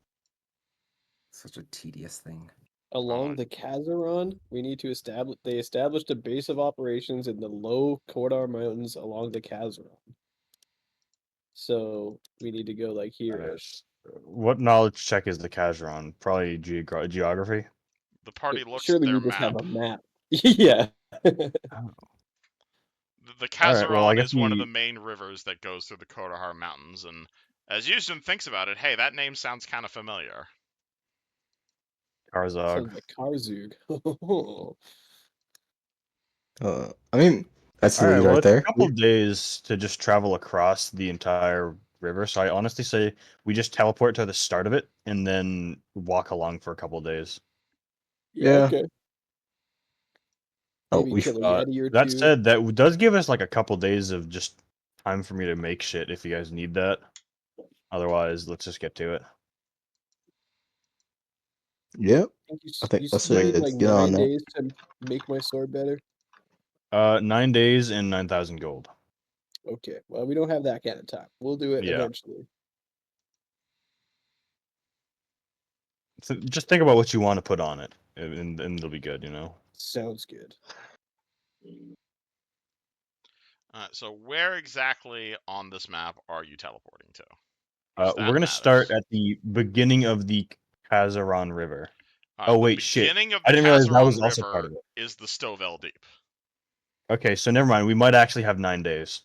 a tedious thing. Along the Kazaron, we need to establish. They established a base of operations in the low Kodar Mountains along the Kazaron. So we need to go like here-ish. What knowledge check is the Kazaron? Probably geography. The party looks Surely at their you just have map. a map. Yeah. The Alright, Kazaron well, I guess is one of we- the main rivers that goes through the Kodahar Mountains, and as Yushin thinks about it, hey, that name sounds kind of familiar. Karzog. Sounds like Karzug. I mean, that's the All right, lead well, right it's there. a couple days to just travel across the entire river, so I honestly say we just teleport to the start of it and then walk along for a couple days. Yeah. Okay. Oh, Maybe kill a Yeti or That two. said, that does give us like a couple days of just time for me to make shit if you guys need that. Otherwise, let's just get to it. Yep. You, I think you that's said you need it. like Get on 9 that. days to make my sword better. 9 days and 9,000 gold. Okay, well we don't have that kind of time. We'll do it Yeah. eventually. So just think about what you want to put on it, and it'll be good, you know. Sounds good. So where exactly on this map are you teleporting to? We're gonna start at the beginning of the Kazaran River. Oh wait, shit! Beginning of I the didn't realize that Kazaran was also part River of it. is the Stovell Deep. Okay, so never mind. We might actually have 9 days.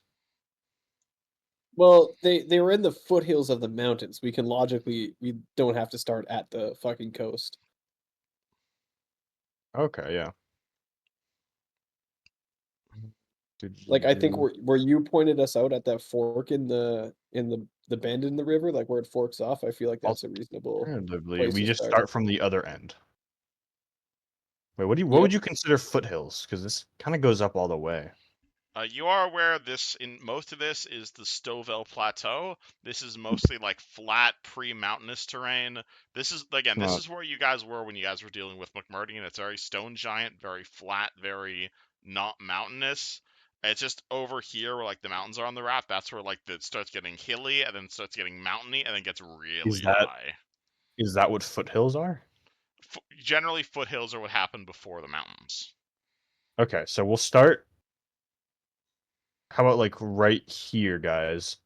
Well, they were in the foothills of the mountains. We don't have to start at the fucking coast. Okay, yeah. Like I think where you pointed us out at that fork in the bend in the river, like where it forks off, I feel like that's a reasonable place we to just start. start from the other end. Wait, what would you consider foothills? Because this kind of goes up all the way. You are aware most of this is the Stovell Plateau. This is mostly like flat, pre-mountainous terrain. This is where you guys were when you guys were dealing with McMurdy, and it's very stone giant, very flat, very not mountainous. It's just over here where like the mountains are on the map. That's where like it starts getting hilly, and then starts getting mountainy, and then gets really high. Is that what foothills are? Generally, foothills are what happen before the mountains. Okay, so we'll start. How about like right here, guys,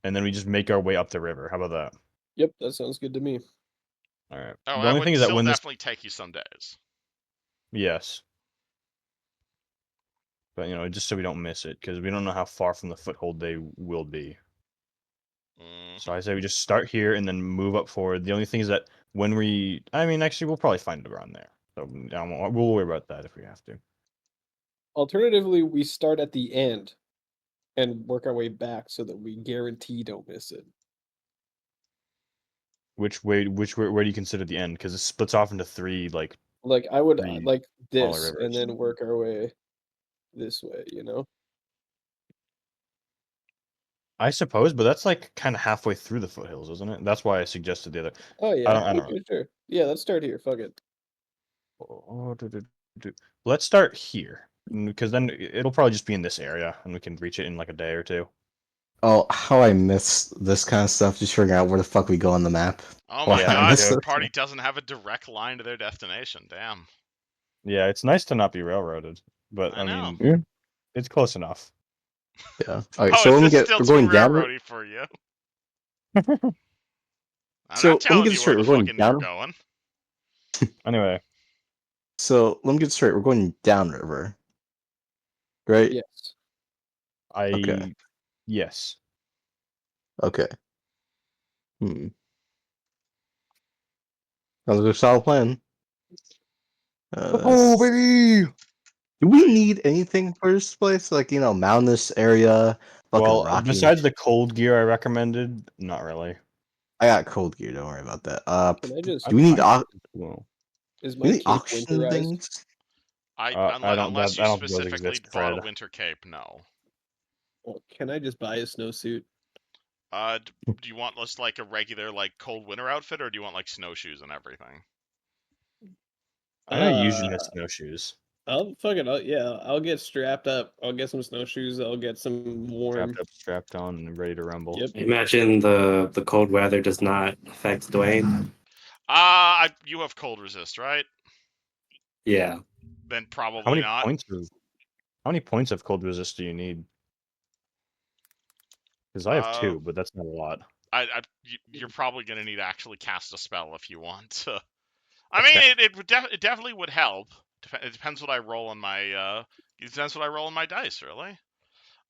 and then we just make our way up the river. How about that? Yep, that sounds good to me. All right. Oh, the that only would thing is that still when definitely take you some days. Yes. But just so we don't miss it, because we don't know how far from the foothold they will be. So I say we just start here and then move up forward. The only thing is that actually we'll probably find it around there. So we'll worry about that if we have to. Alternatively, we start at the end and work our way back so that we guarantee don't miss it. Where do you consider the end? Because it splits off into three, like I would three like this smaller and rivers. then work our way this way, I suppose, but that's like kind of halfway through the foothills, isn't it? That's why I suggested the other. Oh yeah, I don't know. Sure. Yeah, let's start here. Fuck it. Let's start here, because then it'll probably just be in this area, and we can reach it in like a day or two. Oh, how I miss this kind of stuff. Just figuring out where the fuck we go on the map. Oh my Yeah, god, your party doesn't have a direct line to their destination. Damn. Yeah, it's nice to not be railroaded, but I know. mean, it's close enough. Yeah. All right, so is let me this still we're too going down. railroady for you? I'm So, not telling let me get you straight. where the We're going fucking down. you're going. Anyway, So let me get straight. We're going downriver, right? Yes. Okay. Yes. Okay. Sounds like a solid plan. Oh, baby! Do we need anything for this place? Like, mountainous area, fucking Well, rocky. besides the cold gear I recommended, not really. I got cold gear. Don't worry about that. Can I just? Do we need Is my cape auction winterized? things? Unless you I don't think those specifically exist, bought a Fred. winter cape, no. Well, can I just buy a snowsuit? Do you want just like a regular like cold winter outfit, or do you want like snowshoes and everything? I know you usually have snowshoes. I'll get strapped up. I'll get some snowshoes. I'll get some warm. Strapped on, and ready to rumble. Yep. Imagine the cold weather does not affect Dwayne. You have cold resist, right? Yeah. Then probably not. How many points of cold resist do you need? Because I have 2, but that's not a lot. You're probably gonna need to actually cast a spell if you want to. I mean, it definitely would help. It depends what I roll on my dice, really.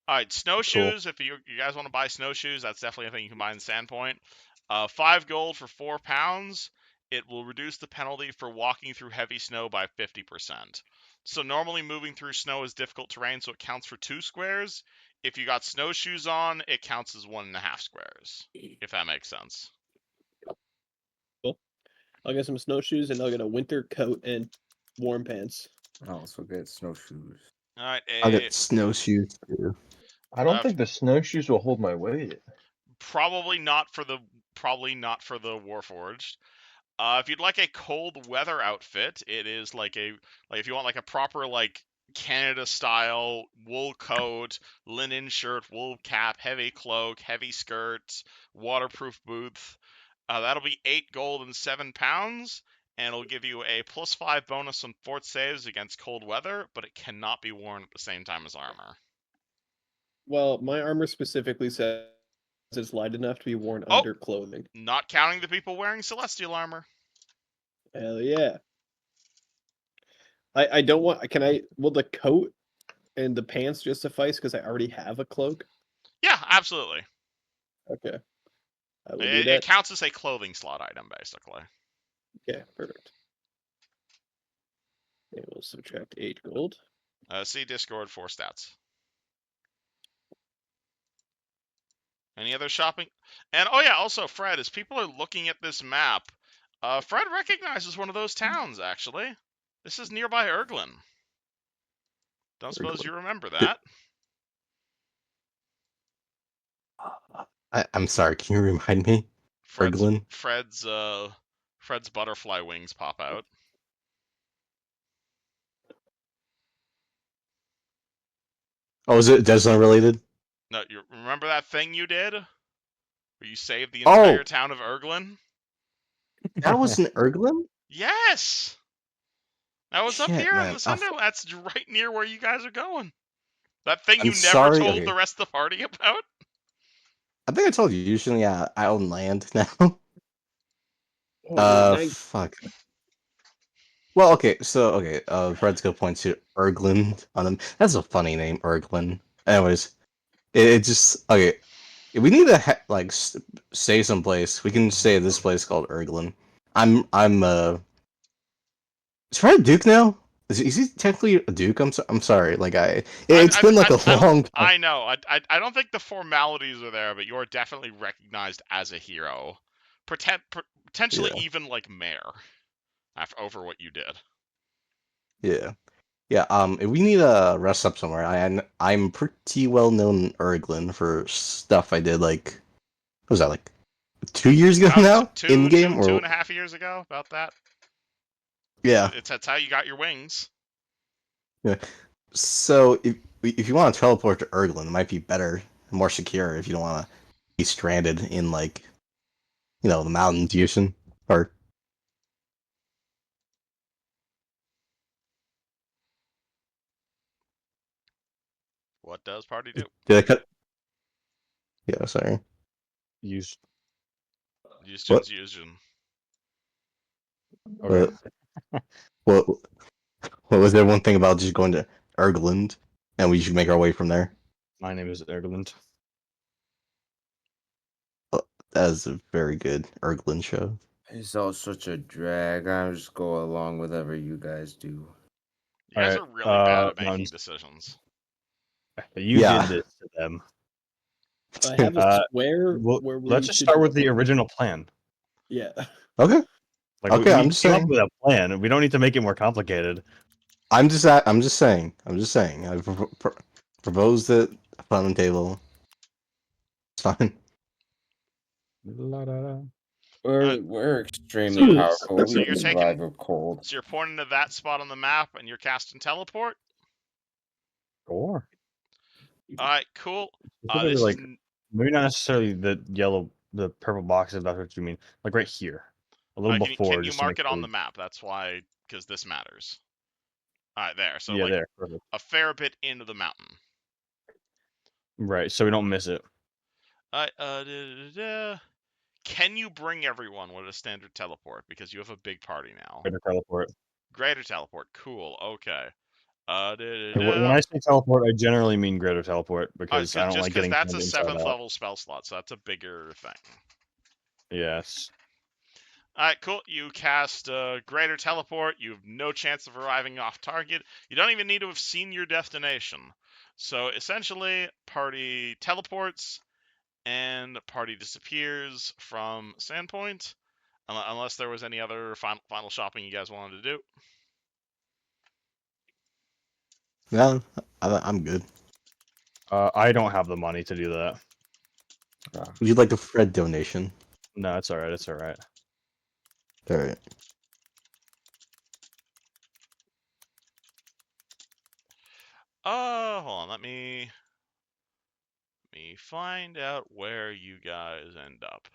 All right, snowshoes. Cool. If you guys want to buy snowshoes, that's definitely a thing you can buy in Sandpoint. 5 gold for 4 pounds. It will reduce the penalty for walking through heavy snow by 50%. So normally moving through snow is difficult terrain, so it counts for 2 squares. If you got snowshoes on, it counts as 1.5 squares. If that makes sense. Cool. I'll get some snowshoes and I'll get a winter coat and warm pants. I'll also get snowshoes. All right. I'll get snowshoes too. I don't think the snowshoes will hold my weight. Probably not for the Warforged. If you'd like a cold weather outfit, it is like if you want like a proper like Canada style wool coat, linen shirt, wool cap, heavy cloak, heavy skirt, waterproof boots. That'll be 8 gold and 7 pounds, and it'll give you a +5 bonus on fort saves against cold weather, but it cannot be worn at the same time as armor. Well, my armor specifically says it's light enough to be worn under clothing. Not counting the people wearing celestial armor. Hell yeah. I don't want. Will the coat and the pants just suffice because I already have a cloak? Yeah, absolutely. Okay. I will do It that. counts as a clothing slot item, basically. Okay, perfect. Okay, we'll subtract 8 gold. See Discord for stats. Any other shopping? And oh yeah, also Fred, as people are looking at this map, Fred recognizes one of those towns, actually. This is nearby Erglin. Don't suppose you remember that? I'm sorry. Can you remind me? Fred's butterfly wings pop out. Oh, is it Desmond related? No, you remember that thing you did? Where you saved the entire town of Erglin? That was in Erglin? Yes! That was up here man. in the Sentinels. That's right near where you guys are going. That thing I'm you never sorry, told okay. the rest of the party about? I think I told you. Usually, I own land now. Fuck. Well, okay. So, okay. Fred's gonna point to Erglin on him. That's a funny name, Erglin. Anyways, it just okay. If we need to stay someplace, we can stay at this place called Erglin. Is Fred a duke now? Is he technically a duke? I'm sorry. Like it's been like a long time. I know. I don't think the formalities are there, but you're definitely recognized as a hero. Potentially even like mayor. Over what you did. Yeah. Yeah, if we need to rest up somewhere, I'm pretty well known in Erglin for stuff I did like what was that, like 2 years ago now? In game or 2.5 years ago, about that. Yeah. That's how you got your wings. Yeah. So if you want to teleport to Erglin, it might be better and more secure if you don't want to be stranded in like the mountains using or What does party do? Did I cut? Yeah, sorry. Used Yuzhin. Okay. What was there one thing about just going to Erglin and we should make our way from there? My name is Erglin. That is a very good Erglin show. It's all such a drag. I'll just go along with whatever you guys do. You guys are really bad at making decisions. You did this to them. I have a square where let's just start with the original plan. Yeah. Okay. Okay, I'm just saying. Up with a plan. We don't need to make it more complicated. I'm just saying. I proposed it. I put on the table. It's fine. We're extremely powerful. So you're taking cold. So you're pointing to that spot on the map, and you're casting teleport. Sure. All right, cool. Maybe not necessarily the purple box. If that's what you mean. Like right here, a little before. Can you mark it on the map? That's why, because this matters. All right, there. So there. Perfect. A fair bit into the mountain. Right, so we don't miss it. Can you bring everyone with a standard teleport? Because you have a big party now. Greater teleport. Cool. Okay. When I say teleport, I generally mean greater teleport because I don't like getting. That's a 7th level spell slot, so that's a bigger thing. Yes. Alright, cool. You cast Greater Teleport. You have no chance of arriving off target. You don't even need to have seen your destination. So essentially, party teleports, and party disappears from Sandpoint, unless there was any other final shopping you guys wanted to do. No, I'm good. I don't have the money to do that. Would you like a Fred donation? No, it's all right. It's all right. All right. Hold on. Let me find out where you guys end up.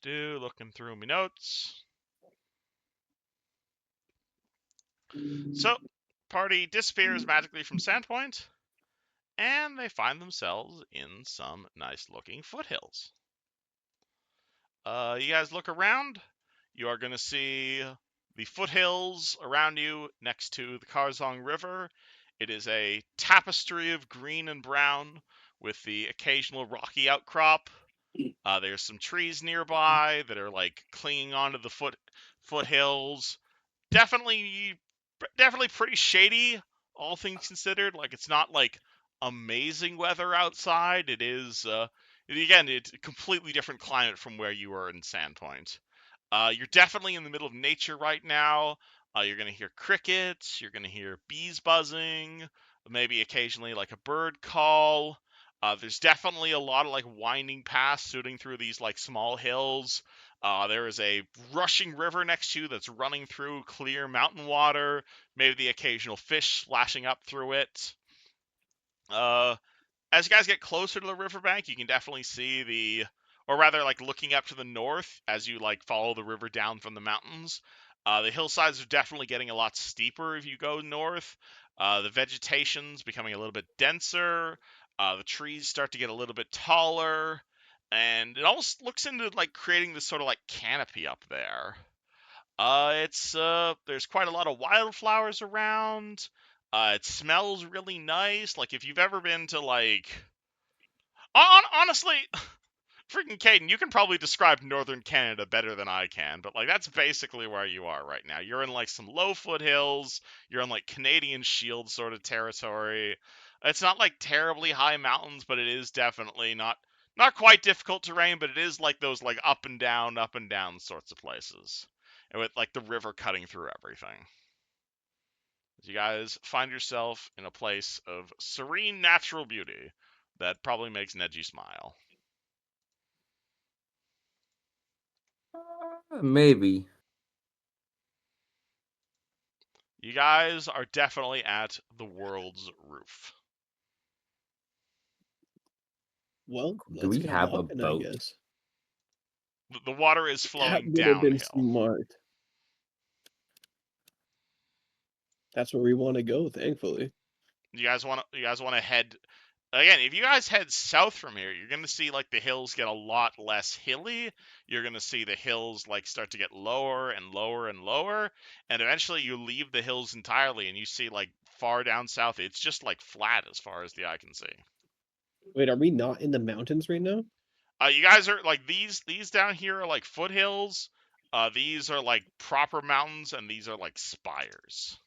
Looking through my notes. So, party disappears magically from Sandpoint, and they find themselves in some nice-looking foothills. You guys look around. You are going to see the foothills around you next to the Karzong River. It is a tapestry of green and brown with the occasional rocky outcrop. There's some trees nearby that are like clinging onto the foothills. Definitely pretty shady, all things considered. Like, it's not like amazing weather outside. It is again, it's a completely different climate from where you were in Sandpoint. You're definitely in the middle of nature right now. You're gonna hear crickets. You're gonna hear bees buzzing. Maybe occasionally like a bird call. There's definitely a lot of like winding paths suiting through these like small hills. There is a rushing river next to you that's running through clear mountain water. Maybe the occasional fish splashing up through it. As you guys get closer to the riverbank, you can definitely see or rather, like looking up to the north as you like follow the river down from the mountains. The hillsides are definitely getting a lot steeper if you go north. The vegetation's becoming a little bit denser. The trees start to get a little bit taller, and it almost looks into like creating this sort of like canopy up there. There's quite a lot of wildflowers around. It smells really nice. Like, if you've ever been to like, honestly, freaking Caden, you can probably describe northern Canada better than I can, but like that's basically where you are right now. You're in like some low foothills. You're in like Canadian Shield sort of territory. It's not like terribly high mountains, but it is definitely not quite difficult terrain, but it is like those like up and down sorts of places, and with like the river cutting through everything. You guys find yourself in a place of serene natural beauty that probably makes Neji smile. Maybe. You guys are definitely at the world's roof. Well, Do let's we get have a walking, boat? I guess. The water is That flowing would have been downhill. smart. That's where we want to go, thankfully. You guys want to head again. If you guys head south from here, you're gonna see like the hills get a lot less hilly. You're gonna see the hills like start to get lower and lower and lower, and eventually you leave the hills entirely, and you see like far down south, it's just like flat as far as the eye can see. Wait, are we not in the mountains right now? You guys are like these down here are like foothills. These are like proper mountains, and these are like spires.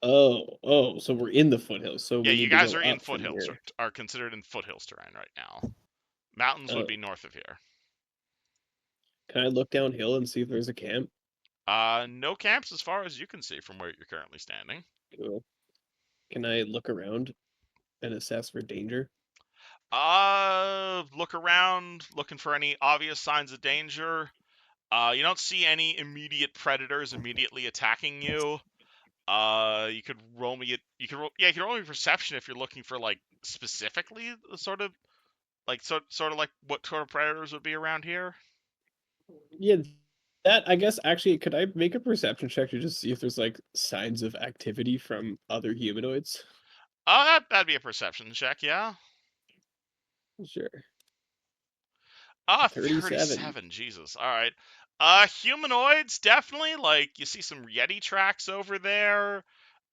Oh, so we're in the foothills. So Yeah, we you need to guys go are in up from foothills, here. are considered in foothills terrain right now. Mountains would be north of here. Can I look downhill and see if there's a camp? No camps as far as you can see from where you're currently standing. Cool. Can I look around and assess for danger? Look around, looking for any obvious signs of danger. You don't see any immediate predators immediately attacking you. You could roll me. You could roll me perception if you're looking for like specifically the sort of like like what sort of predators would be around here. Yeah, that I guess actually, could I make a perception check to just see if there's like signs of activity from other humanoids? That'd be a perception check, yeah. Sure. 37. Jesus. All right. Humanoids definitely. Like you see some Yeti tracks over there.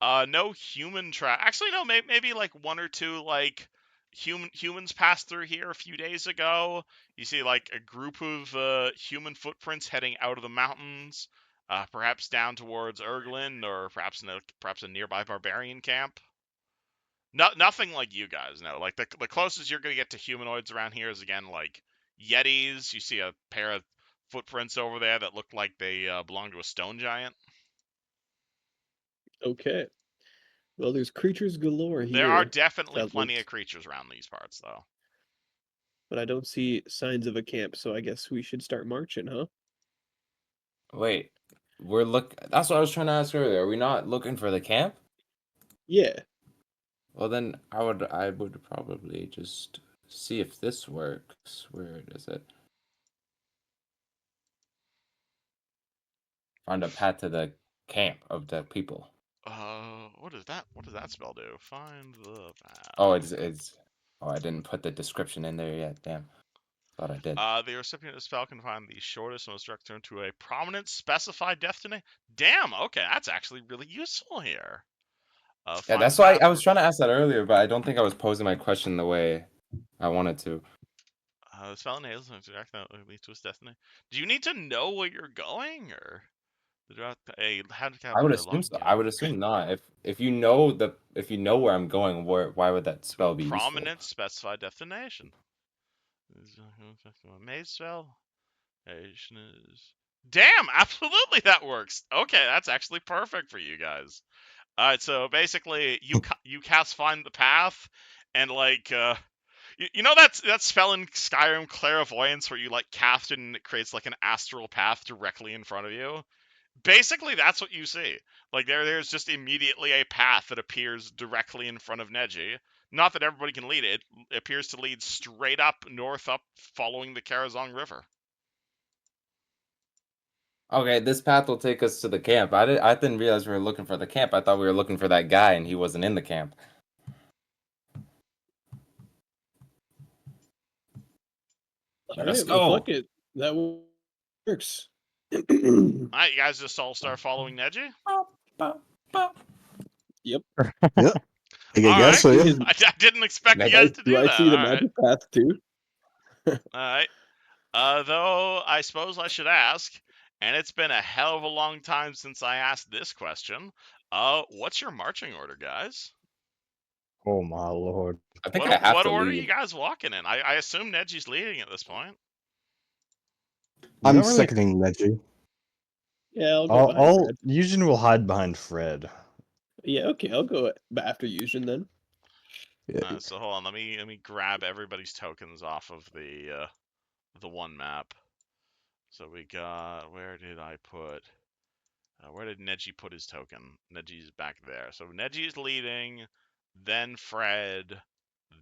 No human track. Actually, no. Maybe like one or two like humans passed through here a few days ago. You see like a group of human footprints heading out of the mountains, perhaps down towards Erglin, or perhaps a nearby barbarian camp. Nothing like you guys know. Like the closest you're gonna get to humanoids around here is again like Yetis. You see a pair of footprints over there that look like they belong to a stone giant. Okay. Well, there's creatures galore here. There are definitely that plenty looks- of creatures around these parts, though. But I don't see signs of a camp, so I guess we should start marching, huh? Wait, that's what I was trying to ask earlier. Are we not looking for the camp? Yeah. Well, then I would probably just see if this works. Where is it? Find a path to the camp of the people. What does that spell do? Find the path. Oh, it's. Oh, I didn't put the description in there yet. Damn. Thought I did. The recipient of the spell can find the shortest and most direct turn to a prominent specified destination. Damn, okay, that's actually really useful here. Yeah, that's why I was trying to ask that earlier, but I don't think I was posing my question the way I wanted to. The spell enables him to direct that leads to his destiny. Do you need to know where you're going, or I would assume so. I would assume not. If you know where I'm going, why would that spell be useful? Prominent specified destination. Maze spell. Damn, absolutely that works. Okay, that's actually perfect for you guys. All right, so basically you cast Find the Path, and like you know that spell in Skyrim, Clairvoyance, where you like cast it and it creates like an astral path directly in front of you. Basically, that's what you see. Like there's just immediately a path that appears directly in front of Neji. Not that everybody can lead it. It appears to lead straight up, north up, following the Karazhan River. Okay, this path will take us to the camp. I didn't realize we were looking for the camp. I thought we were looking for that guy, and he wasn't in the camp. Let's go. Fuck it. That works. All right, you guys just all start following Neji? Yep. Yep. I guess so, yeah. I didn't expect you guys to do that. I see the All right. magic path too? All right. Though I suppose I should ask, and it's been a hell of a long time since I asked this question. What's your marching order, guys? Oh my lord! I think what, I have what to order lead. are you guys walking in? I assume Neji's leading at this point. I'm seconding Neji. Yeah, I'll go behind Fred. Yujin will hide behind Fred. Yeah, okay, I'll go after Yujin then. Yeah. So hold on, let me grab everybody's tokens off of the one map. So we got, where did Neji put his token? Neji's back there. So Neji's leading, then Fred,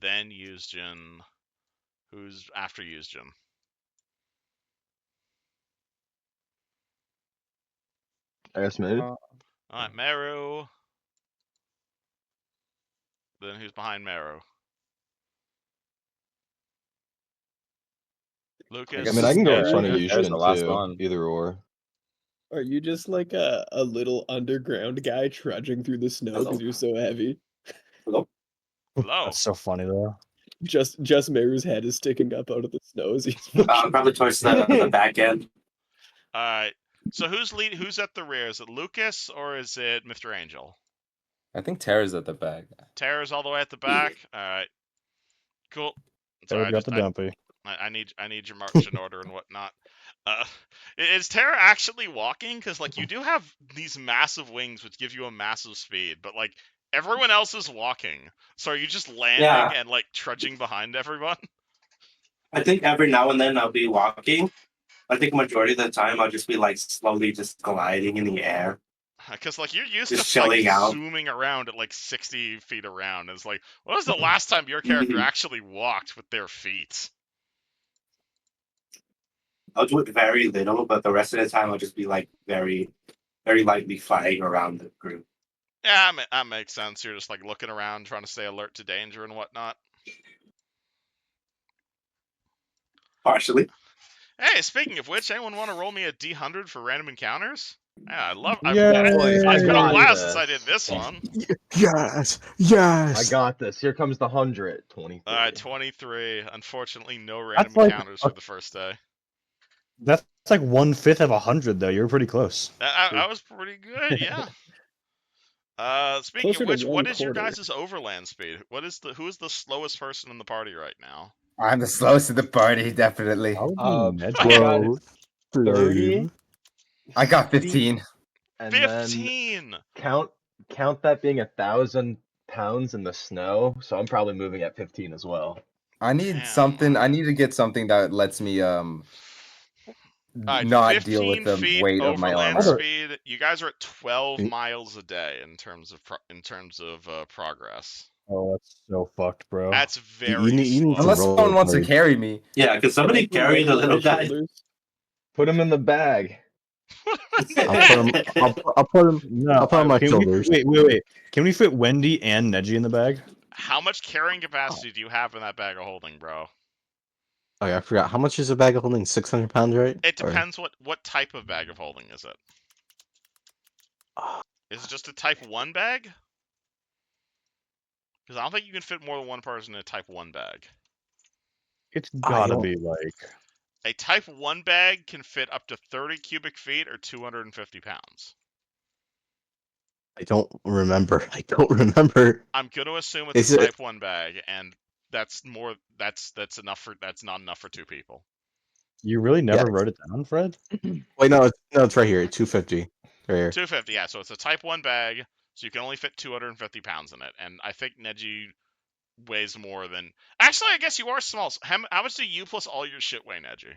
then Yuzjin. Who's after Yuzjin? I guess maybe. All right, Meru. Then who's behind Meru? Lucas. I mean, I can go in front of There's Yushin the last too. one. Either or. Are you just like a little underground guy trudging through the snow because you're so heavy? Hello. That's so funny though. Just Meru's head is sticking up out of the snow as he's Probably towards the back end. All right. So who's at the rear? Is it Lucas or is it Mr. Angel? I think Tara's at the back. Tara's all the way at the back. All right. Cool. Tara got the dumpy. I need your marching order and whatnot. Is Tara actually walking? Because like you do have these massive wings which give you a massive speed, but like everyone else is walking. So are you just landing and like trudging behind everyone? I think every now and then I'll be walking. I think majority of the time I'll just be like slowly just gliding in the air. Because like you're used Just to like chilling out. zooming around at like 60 feet around. It's like, when was the last time your character actually walked with their feet? I'll do it very little, but the rest of the time I'll just be like very, very lightly flying around the group. Yeah, that makes sense. You're just like looking around, trying to stay alert to danger and whatnot. Partially. Hey, speaking of which, anyone want to roll me a D100 for random encounters? Yeah, I've been a blast since I did this one. Yes, yes. I got this. Here comes the 100. 23. All right, 23. Unfortunately, no random encounters for the first day. That's like 1/5 of 100, though. You're pretty close. That was pretty good, yeah. Speaking Closer of to which, what is your 1/4. guys' overland speed? Who is the slowest person in the party right now? I'm the slowest in the party, definitely. Bro, 30. I got 15. And 15. then count that being 1,000 pounds in the snow, so I'm probably moving at 15 as well. I need Damn. something. I need to get something that lets me Alright, not 15 deal with the feet weight of my overland armor. speed. You guys are at 12 miles a day in terms of progress. Oh, that's so fucked, bro. That's very you need slow. to Unless roll someone wants to like- carry me. Yeah, because somebody carry the little guy. Put him in the bag. I'll put him. No, I'll put on my shoulders. Wait. Can we fit Wendy and Neji in the bag? How much carrying capacity do you have in that bag of holding, bro? Oh, yeah, I forgot. How much is a bag of holding? 600 pounds, right? It depends what type of bag of holding is it. Is it just a type 1 bag? Because I don't think you can fit more than one person in a type 1 bag. It's gotta be like... A type 1 bag can fit up to 30 cubic feet or 250 pounds. I don't remember. I'm going to assume it's a type 1 bag, and that's enough that's not enough for 2 people. You really never wrote it down, Fred? Wait, no, it's right here. 250. Right here. 250, yeah. So it's a type 1 bag, so you can only fit 250 pounds in it. And I think Neji weighs more than... Actually, I guess you are small. How much do you plus all your shit weigh, Neji?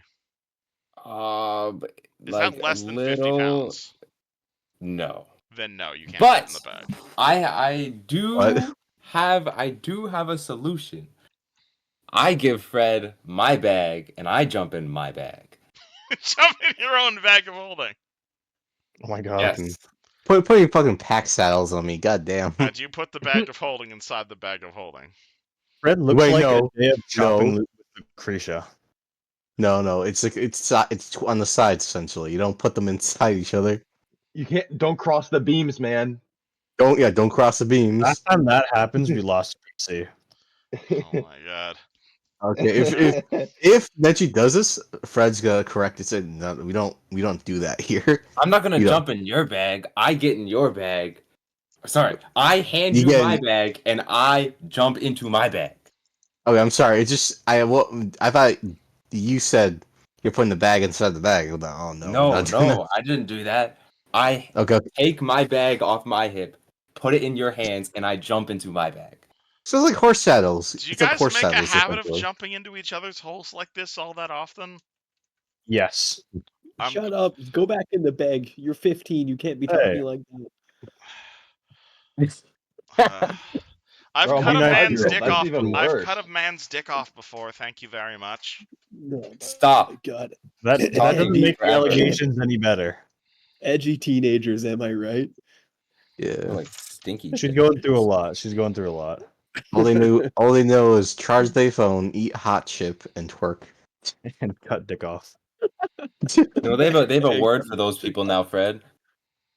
Is like that less than little... 50 pounds? No. Then no, you can't But fit in the bag. I do have a solution. I give Fred my bag and I jump in my bag. Jump in your own bag of holding. Oh my god. Yes. Put your fucking pack saddles on me. Goddamn. And you put the bag of holding inside the bag of holding. Fred looks Wait, like no. a day of chopping No. with Lucretia. No, it's like it's on the sides essentially. You don't put them inside each other. Don't cross the beams, man. Don't cross the beams. Last time that happens, we lost PC. Oh my god. Okay, if Neji does this, Fred's gonna correct it. Said no, we don't do that here. I'm not gonna jump in your bag. I get in your bag. Sorry, I hand you my bag and I jump into my bag. Okay, I'm sorry. It's just I thought you said you're putting the bag inside the bag. I'm like, oh no. No, I didn't do that. I take my bag off my hip, put it in your hands, and I jump into my bag. So it's like horse saddles. Do you it's like guys horse make saddles, a habit of essentially. jumping into each other's holes like this all that often? Yes. Shut up. Go back in the bag. You're 15. You can't be talking like that. I've Bro, cut a I'm a man's 5-year-old. dick That's off. even I've worse. cut a man's dick off before. Thank you very much. No. Stop. God. That doesn't make the allegations any better. Edgy teenagers, am I right? Yeah. Like stinky. She's going through a lot. All they know is charge their phone, eat hot chip, and twerk. And cut dick off. No, they have a word for those people now, Fred.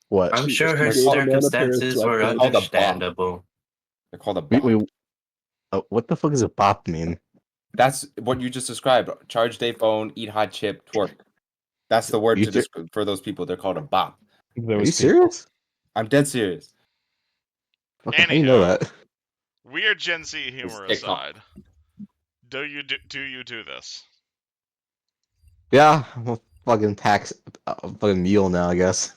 What? I'm sure her Straight amount of circumstances were They're called a bop. understandable. They're called a bop. What the fuck does a bop mean? That's what you just described. Charge their phone, eat hot chip, twerk. That's the word for those people. They're called a bop. Are you serious? I'm dead serious. Okay, how do you know that? Weird Gen Z humor aside, do you do this? Yeah, I'm a fucking fucking mule now, I guess.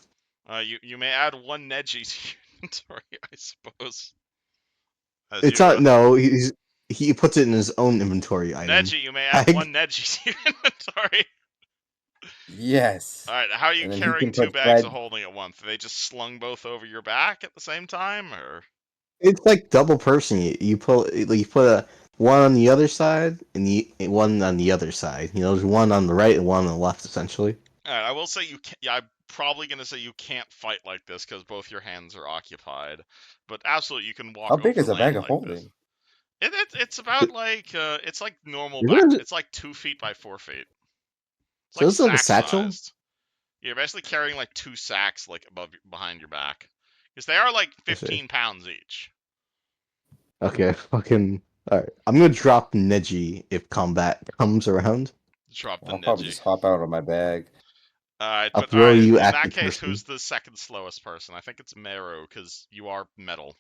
You may add one Neji to your inventory, I suppose. It's not. No, he puts it in his own inventory item. Neji, you may add one Neji to your inventory. Yes. All right, how are you carrying 2 bags of holding at once? Are they just slung both over your back at the same time, or? It's like double person. You put one on the other side and one on the other side. You know, there's one on the right and one on the left, essentially. All right, I will say you can't. Yeah, I'm probably gonna say you can't fight like this because both your hands are occupied. But absolutely, you can walk. How big is a bag of like holding? It's about like it's like normal back. It's like 2 feet by 4 feet. It's so it's like a satchel. You're basically carrying like 2 sacks like behind your back because they are like 15 pounds each. Okay, fucking. All right, I'm gonna drop Neji if combat comes around. Drop the I'll Neji. probably just hop out of my bag. Alright, I'll but throw you in at that the case, person. who's the second slowest person? I think it's Meru, because you are metal.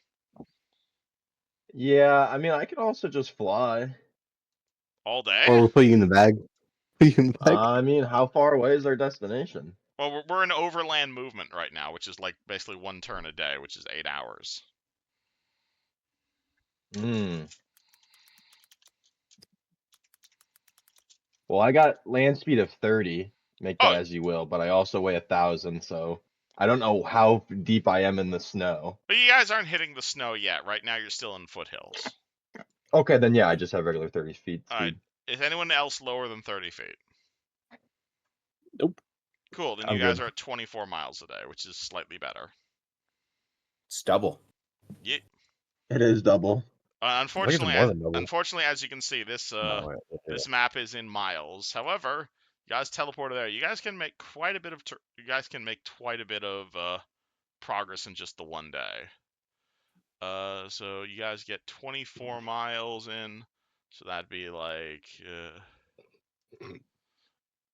Yeah, I mean, I could also just fly. All day? Or we'll put you in the bag. Put you in the bag. I mean, how far away is our destination? Well, we're in overland movement right now, which is like basically 1 turn a day, which is 8 hours. Well, I got land speed of 30. Make that Oh. as you will, but I also weigh 1,000, so I don't know how deep I am in the snow. But you guys aren't hitting the snow yet. Right now, you're still in foothills. Okay, then yeah, I just have regular 30 feet speed. All right. Is anyone else lower than 30 feet? Nope. Cool. Then I'm you guys good. are at 24 miles a day, which is slightly better. It's double. Yeah. It is double. Unfortunately, more than double. unfortunately, as you can see, this this map is in miles. However, you guys teleported there. You guys can make quite a bit of progress in just the 1 day. So you guys get 24 miles in, so that'd be like. All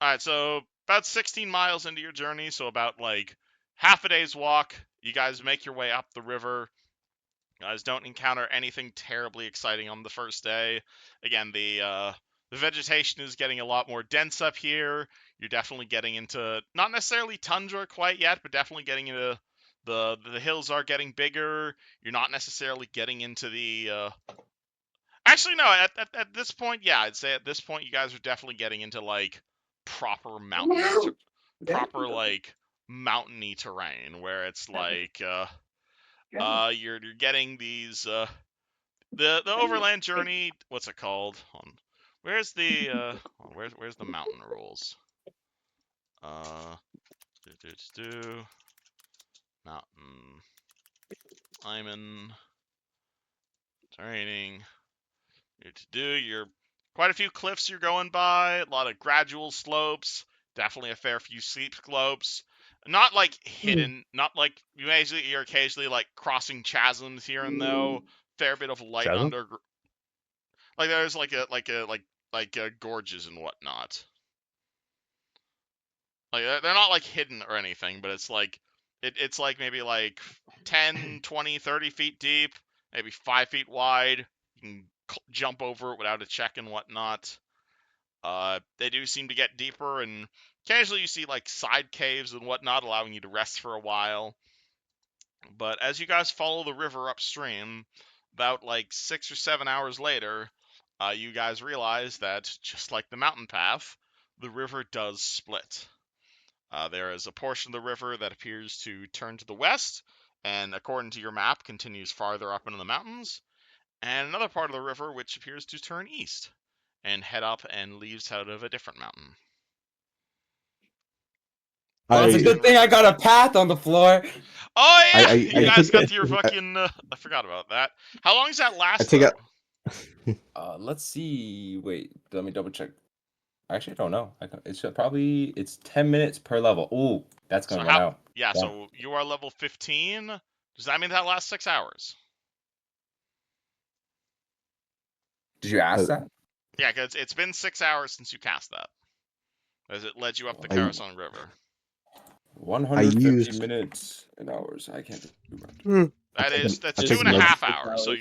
right, so about 16 miles into your journey, so about like half a day's walk. You guys make your way up the river. You guys don't encounter anything terribly exciting on the first day. Again, the vegetation is getting a lot more dense up here. You're definitely getting into not necessarily tundra quite yet, but definitely getting into the hills are getting bigger. You're not necessarily getting into the actually no, at this point, yeah, I'd say at this point you guys are definitely getting into like proper proper like mountainy terrain where it's like you're getting these the overland journey. What's it called? Where's the where's the mountain rules? Mountain climbing training. You're quite a few cliffs you're going by, a lot of gradual slopes, definitely a fair few steep slopes. Not like hidden, not like you're occasionally like crossing chasms here and there. Fair bit of light under, like there's like gorges and whatnot. Like they're not like hidden or anything, but it's like it's like maybe like 10, 20, 30 feet deep, maybe 5 feet wide. You can jump over it without a check and whatnot. They do seem to get deeper, and occasionally you see like side caves and whatnot, allowing you to rest for a while. But as you guys follow the river upstream, about like 6 or 7 hours later, you guys realize that just like the mountain path, the river does split. There is a portion of the river that appears to turn to the west, and according to your map, continues farther up into the mountains, and another part of the river which appears to turn east and head up and leaves out of a different mountain. Well, it's a good thing I got a path on the floor. Oh yeah, you guys got your fucking. I forgot about that. How long does that last? Let's see. Wait, let me double check. I actually don't know. It's 10 minutes per level. Ooh, that's gonna run out. Yeah, so you are level 15. Does that mean that lasts 6 hours? Did you ask that? Yeah, because it's been 6 hours since you cast that. As it led you up the Carson River. 150 minutes and hours. I can't do that's 2.5 hours. So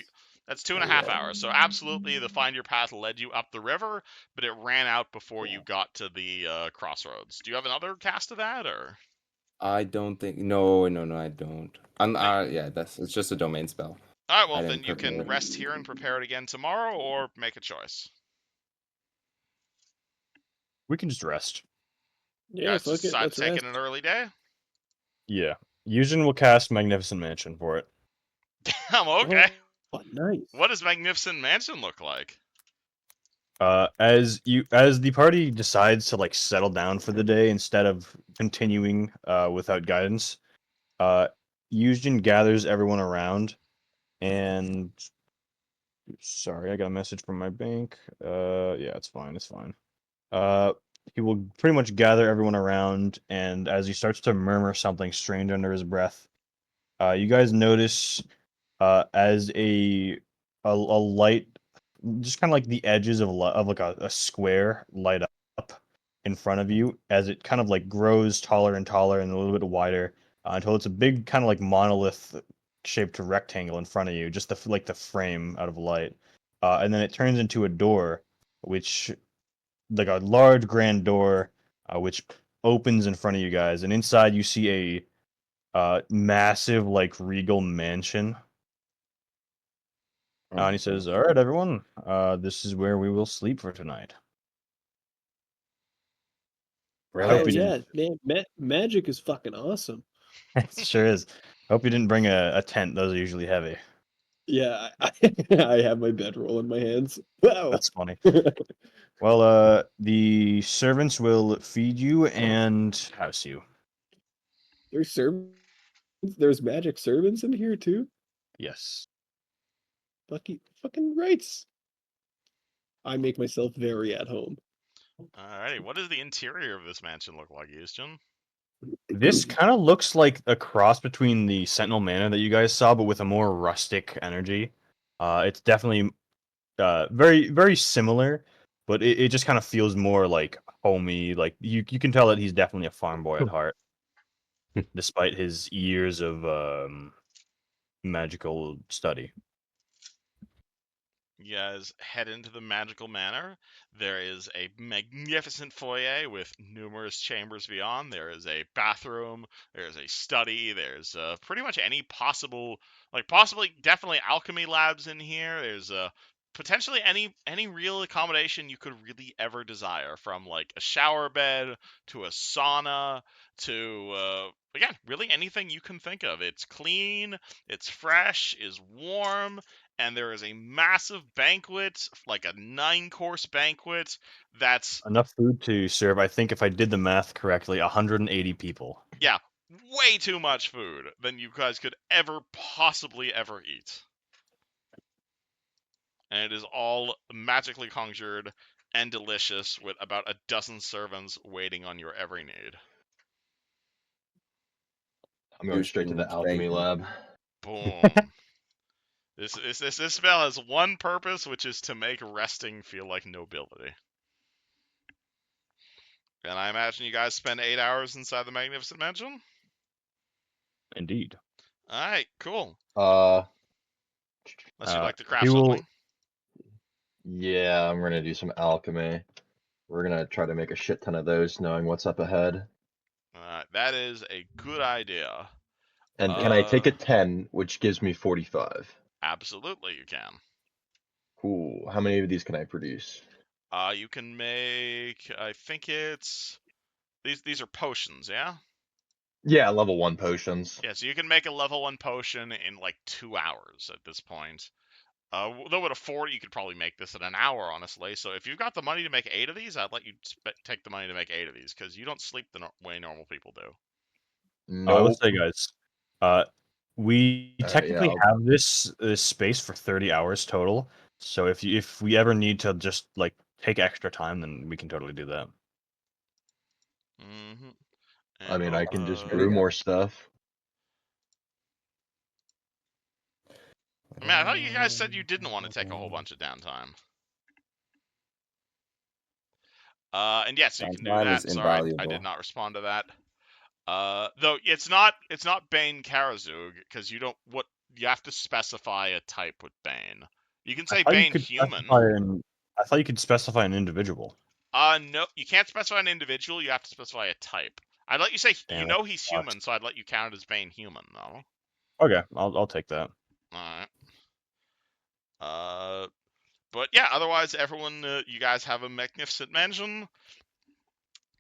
that's 2.5 hours. So absolutely, the Find Your Path led you up the river, but it ran out before you got to the crossroads. Do you have another cast of that, or? I don't think. No, I don't. It's just a domain spell. All right, well then you can rest here and prepare it again tomorrow, or make a choice. We can just rest. Yeah, let's decide taking an early day. Yeah, Yujin will cast Magnificent Mansion for it. Damn, okay. Oh, nice. What does Magnificent Mansion look like? As the party decides to like settle down for the day instead of continuing without guidance, Yujin gathers everyone around, and sorry, I got a message from my bank. Yeah, it's fine. He will pretty much gather everyone around, and as he starts to murmur something strange under his breath, you guys notice as a light, just kind of like the edges of like a square light up in front of you as it kind of like grows taller and taller and a little bit wider until it's a big kind of like monolith shaped rectangle in front of you, just the frame out of light, and then it turns into a door, which like a large grand door, which opens in front of you guys, and inside you see a massive, like, regal mansion. And he says, "All right, everyone, this is where we will sleep for tonight." Oh Brilliant. yeah, man, magic is fucking awesome. It sure is. Hope you didn't bring a tent. Those are usually heavy. Yeah, I have my bedroll in my hands. Wow. That's funny. Well, the servants will feed you and house you. There's servants. There's magic servants in here too. Yes. Fucking rights. I make myself very at home. Alrighty, what does the interior of this mansion look like, Houston? This kind of looks like a cross between the Sentinel Manor that you guys saw, but with a more rustic energy. It's definitely very, very similar, but it just kind of feels more like homey. Like you can tell that he's definitely a farm boy at heart, despite his years of magical study. You guys head into the magical manor. There is a magnificent foyer with numerous chambers beyond. There is a bathroom. There's a study. There's pretty much any possible, possibly, definitely alchemy labs in here. There's potentially any real accommodation you could really ever desire, from like a shower bed to a sauna to again, really anything you can think of. It's clean, it's fresh, is warm, and there is a massive banquet, like a 9-course banquet that's Enough food to serve, I think, if I did the math correctly, 180 people. yeah, way too much food than you guys could ever possibly ever eat. And it is all magically conjured and delicious, with about a dozen servants waiting on your every need. I'm going straight to the alchemy lab. Boom. This spell has one purpose, which is to make resting feel like nobility. And I imagine you guys spend 8 hours inside the Magnificent Mansion? Indeed. Alright, cool. Uh, Unless you'd like to craft something. Yeah, I'm gonna do some alchemy. We're gonna try to make a shit ton of those, knowing what's up ahead. That is a good idea. And can I take a 10, which gives me 45? Absolutely, you can. Cool. How many of these can I produce? You can make, I think it's these are potions, yeah? Yeah, level 1 potions. Yeah, so you can make a level 1 potion in like 2 hours at this point. Though with a 4, you could probably make this in an hour, honestly. So if you've got the money to make 8 of these, I'd let you take the money to make 8 of these, because you don't sleep the way normal people do. No. Let's say, guys, we technically have this space for 30 hours total. So if we ever need to just like take extra time, then we can totally do that. Mm-hmm. I mean, I can just brew more stuff. I mean, I thought you guys said you didn't want to take a whole bunch of downtime. And yes, you can do that. Sorry, I did not respond to that. Though it's not Bane Karazug, because you have to specify a type with Bane. You can say Bane human. I thought you could specify an individual. No, you can't specify an individual. You have to specify a type. I'd let you say he's human, so I'd let you count it as Bane human, though. Okay, I'll take that. All right. But yeah, otherwise, everyone, you guys have a magnificent mansion.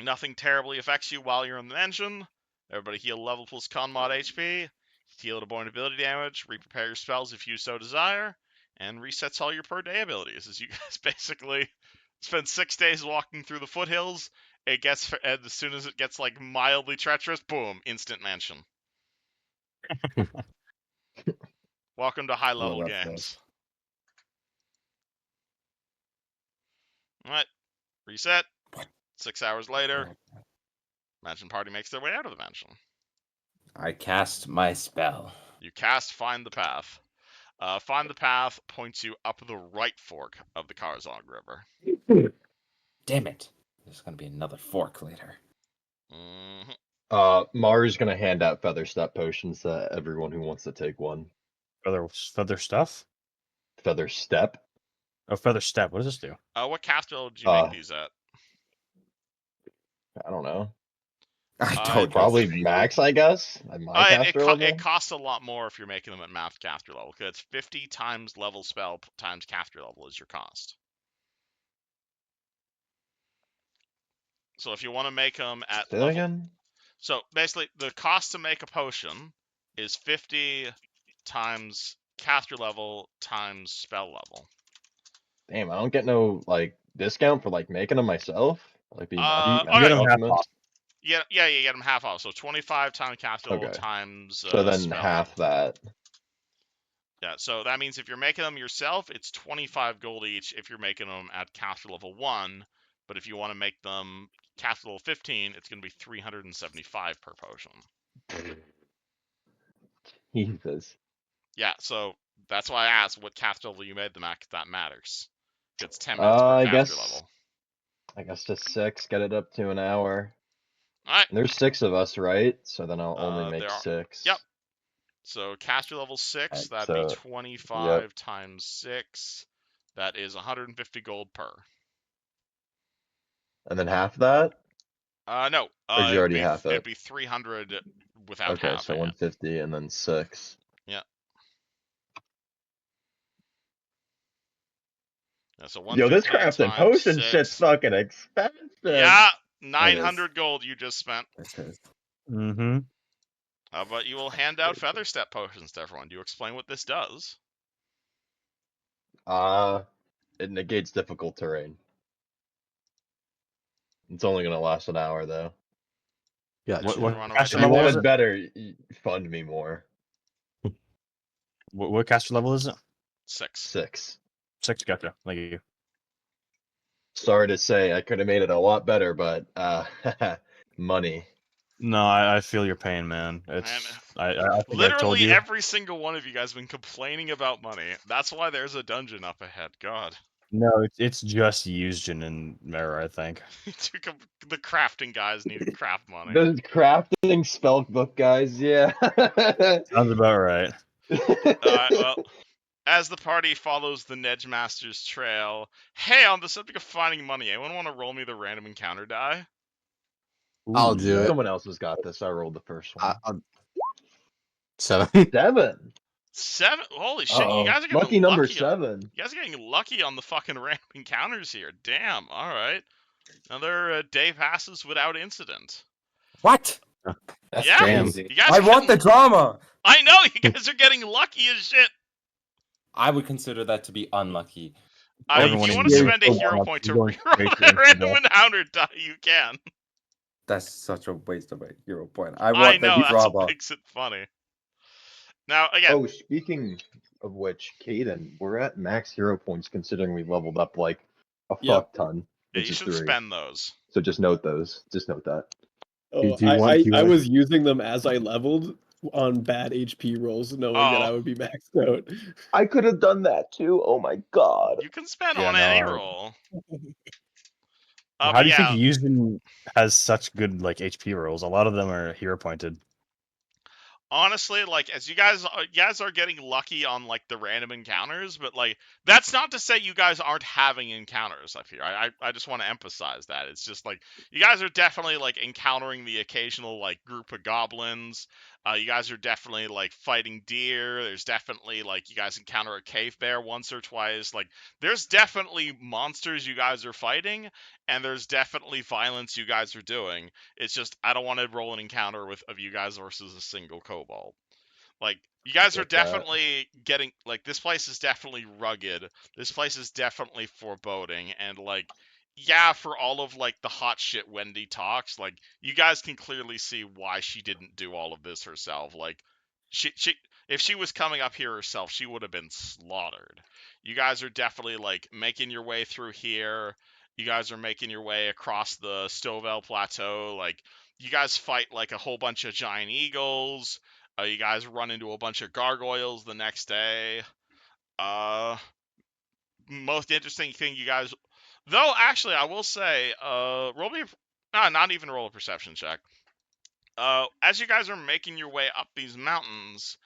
Nothing terribly affects you while you're in the mansion. Everybody heal level plus con mod HP. Heal at point ability damage. Re-prepare your spells if you so desire. And resets all your per day abilities, as you guys basically spend 6 days walking through the foothills. As soon as it gets like mildly treacherous, boom, instant mansion. Welcome to high level games. Alright. Reset. 6 hours later, mansion party makes their way out of the mansion. I cast my spell. You cast Find the Path. Find the Path points you up the right fork of the Karzog River. Damn it. There's going to be another fork later. Mm-hmm. Maru's gonna hand out feather step potions to everyone who wants to take one. Feather stuff? Feather step? Oh, feather step. What does this do? What cast spell did you make these at? I don't know. I don't Probably know. max, I guess. At my caster level. It costs a lot more if you're making them at max caster level, because it's 50 times level spell times caster level is your cost. So if you want to make them at Say that level, again? so basically the cost to make a potion is 50 times caster level times spell level. Damn, I don't get no like discount for like making them myself. Like being You get them half off. Yeah, you get them half off. So 25 times caster level times so then spell half level. that. Yeah, so that means if you're making them yourself, it's 25 gold each if you're making them at caster level 1. But if you want to make them caster level 15, it's going to be 375 per potion. Jesus. Yeah, so that's why I asked what caster level you made them at, 'cause that matters. It's 10 minutes per caster level. I guess just 6, get it up to an hour. Alright. And there's 6 of us, right? So then I'll only make 6. Yep. So caster level 6, Right, that'd so, be 25 times 6. That is 150 gold per. And then half that? No. Or did you already half it? It'd be 300 without okay, half. so 150 and then 6. Yeah. So Yo, this crafting potion shit's fucking expensive. Yeah, 900 gold you just spent. Mm-hmm. But you will hand out feather step potions to everyone. Do you explain what this does? It negates difficult terrain. It's only gonna last an hour though. Yeah. If you want it better, fund me more. What caster level is it? 6. 6. 6, gotcha. Thank you. Sorry to say, I could have made it a lot better, but money. No, I feel your pain, man. It's I think literally I told you. every single one of you guys have been complaining about money. That's why there's a dungeon up ahead. God. No, it's just Yuzjin and Meru, I think. The crafting guys need craft money. The crafting spell book guys, yeah. Sounds about right. Well, as the party follows the Nedgemaster's trail, hey, on the subject of finding money, anyone want to roll me the random encounter die? I'll do it. Someone else has got this. I rolled the first one. 7. 7. 7? Holy shit! You guys are getting lucky number 7. You guys are getting lucky on the fucking random encounters here. Damn. All right. Another day passes without incident. What? That's crazy. crazy. You guys I want the drama. I know you guys are getting lucky as shit. I would consider that to be unlucky. If you want to spend a hero point to reroll that random encounter die, you can. That's such a waste of a hero point. I want the that's drama. what makes it funny. Now again. Oh, speaking of which, Caden, we're at max hero points considering we leveled up like a fuck ton. Yeah, you should spend those. So just note those. Just note that. Oh, I was using them as I leveled on bad HP rolls, knowing that I would be maxed out. I could have done that too. Oh my god. You can spend on any roll. How do you think Yuzjin has such good like HP rolls? A lot of them are hero pointed. Honestly, like as you guys are getting lucky on like the random encounters, but like that's not to say you guys aren't having encounters up here. I just want to emphasize that. It's just like you guys are definitely like encountering the occasional like group of goblins. You guys are definitely like fighting deer. There's definitely like you guys encounter a cave bear once or twice. Like there's definitely monsters you guys are fighting, and there's definitely violence you guys are doing. It's just I don't want to roll an encounter of you guys versus a single kobold. Like you guys are definitely getting like this place is definitely rugged. This place is definitely foreboding, and like yeah, for all of like the hot shit Wendy talks, like you guys can clearly see why she didn't do all of this herself. Like she if she was coming up here herself, she would have been slaughtered. You guys are definitely like making your way through here. You guys are making your way across the Stovell Plateau. Like you guys fight like a whole bunch of giant eagles. You guys run into a bunch of gargoyles the next day. Most interesting thing you guys, though, actually, I will say, roll me, not even roll a perception check. As you guys are making your way up these mountains,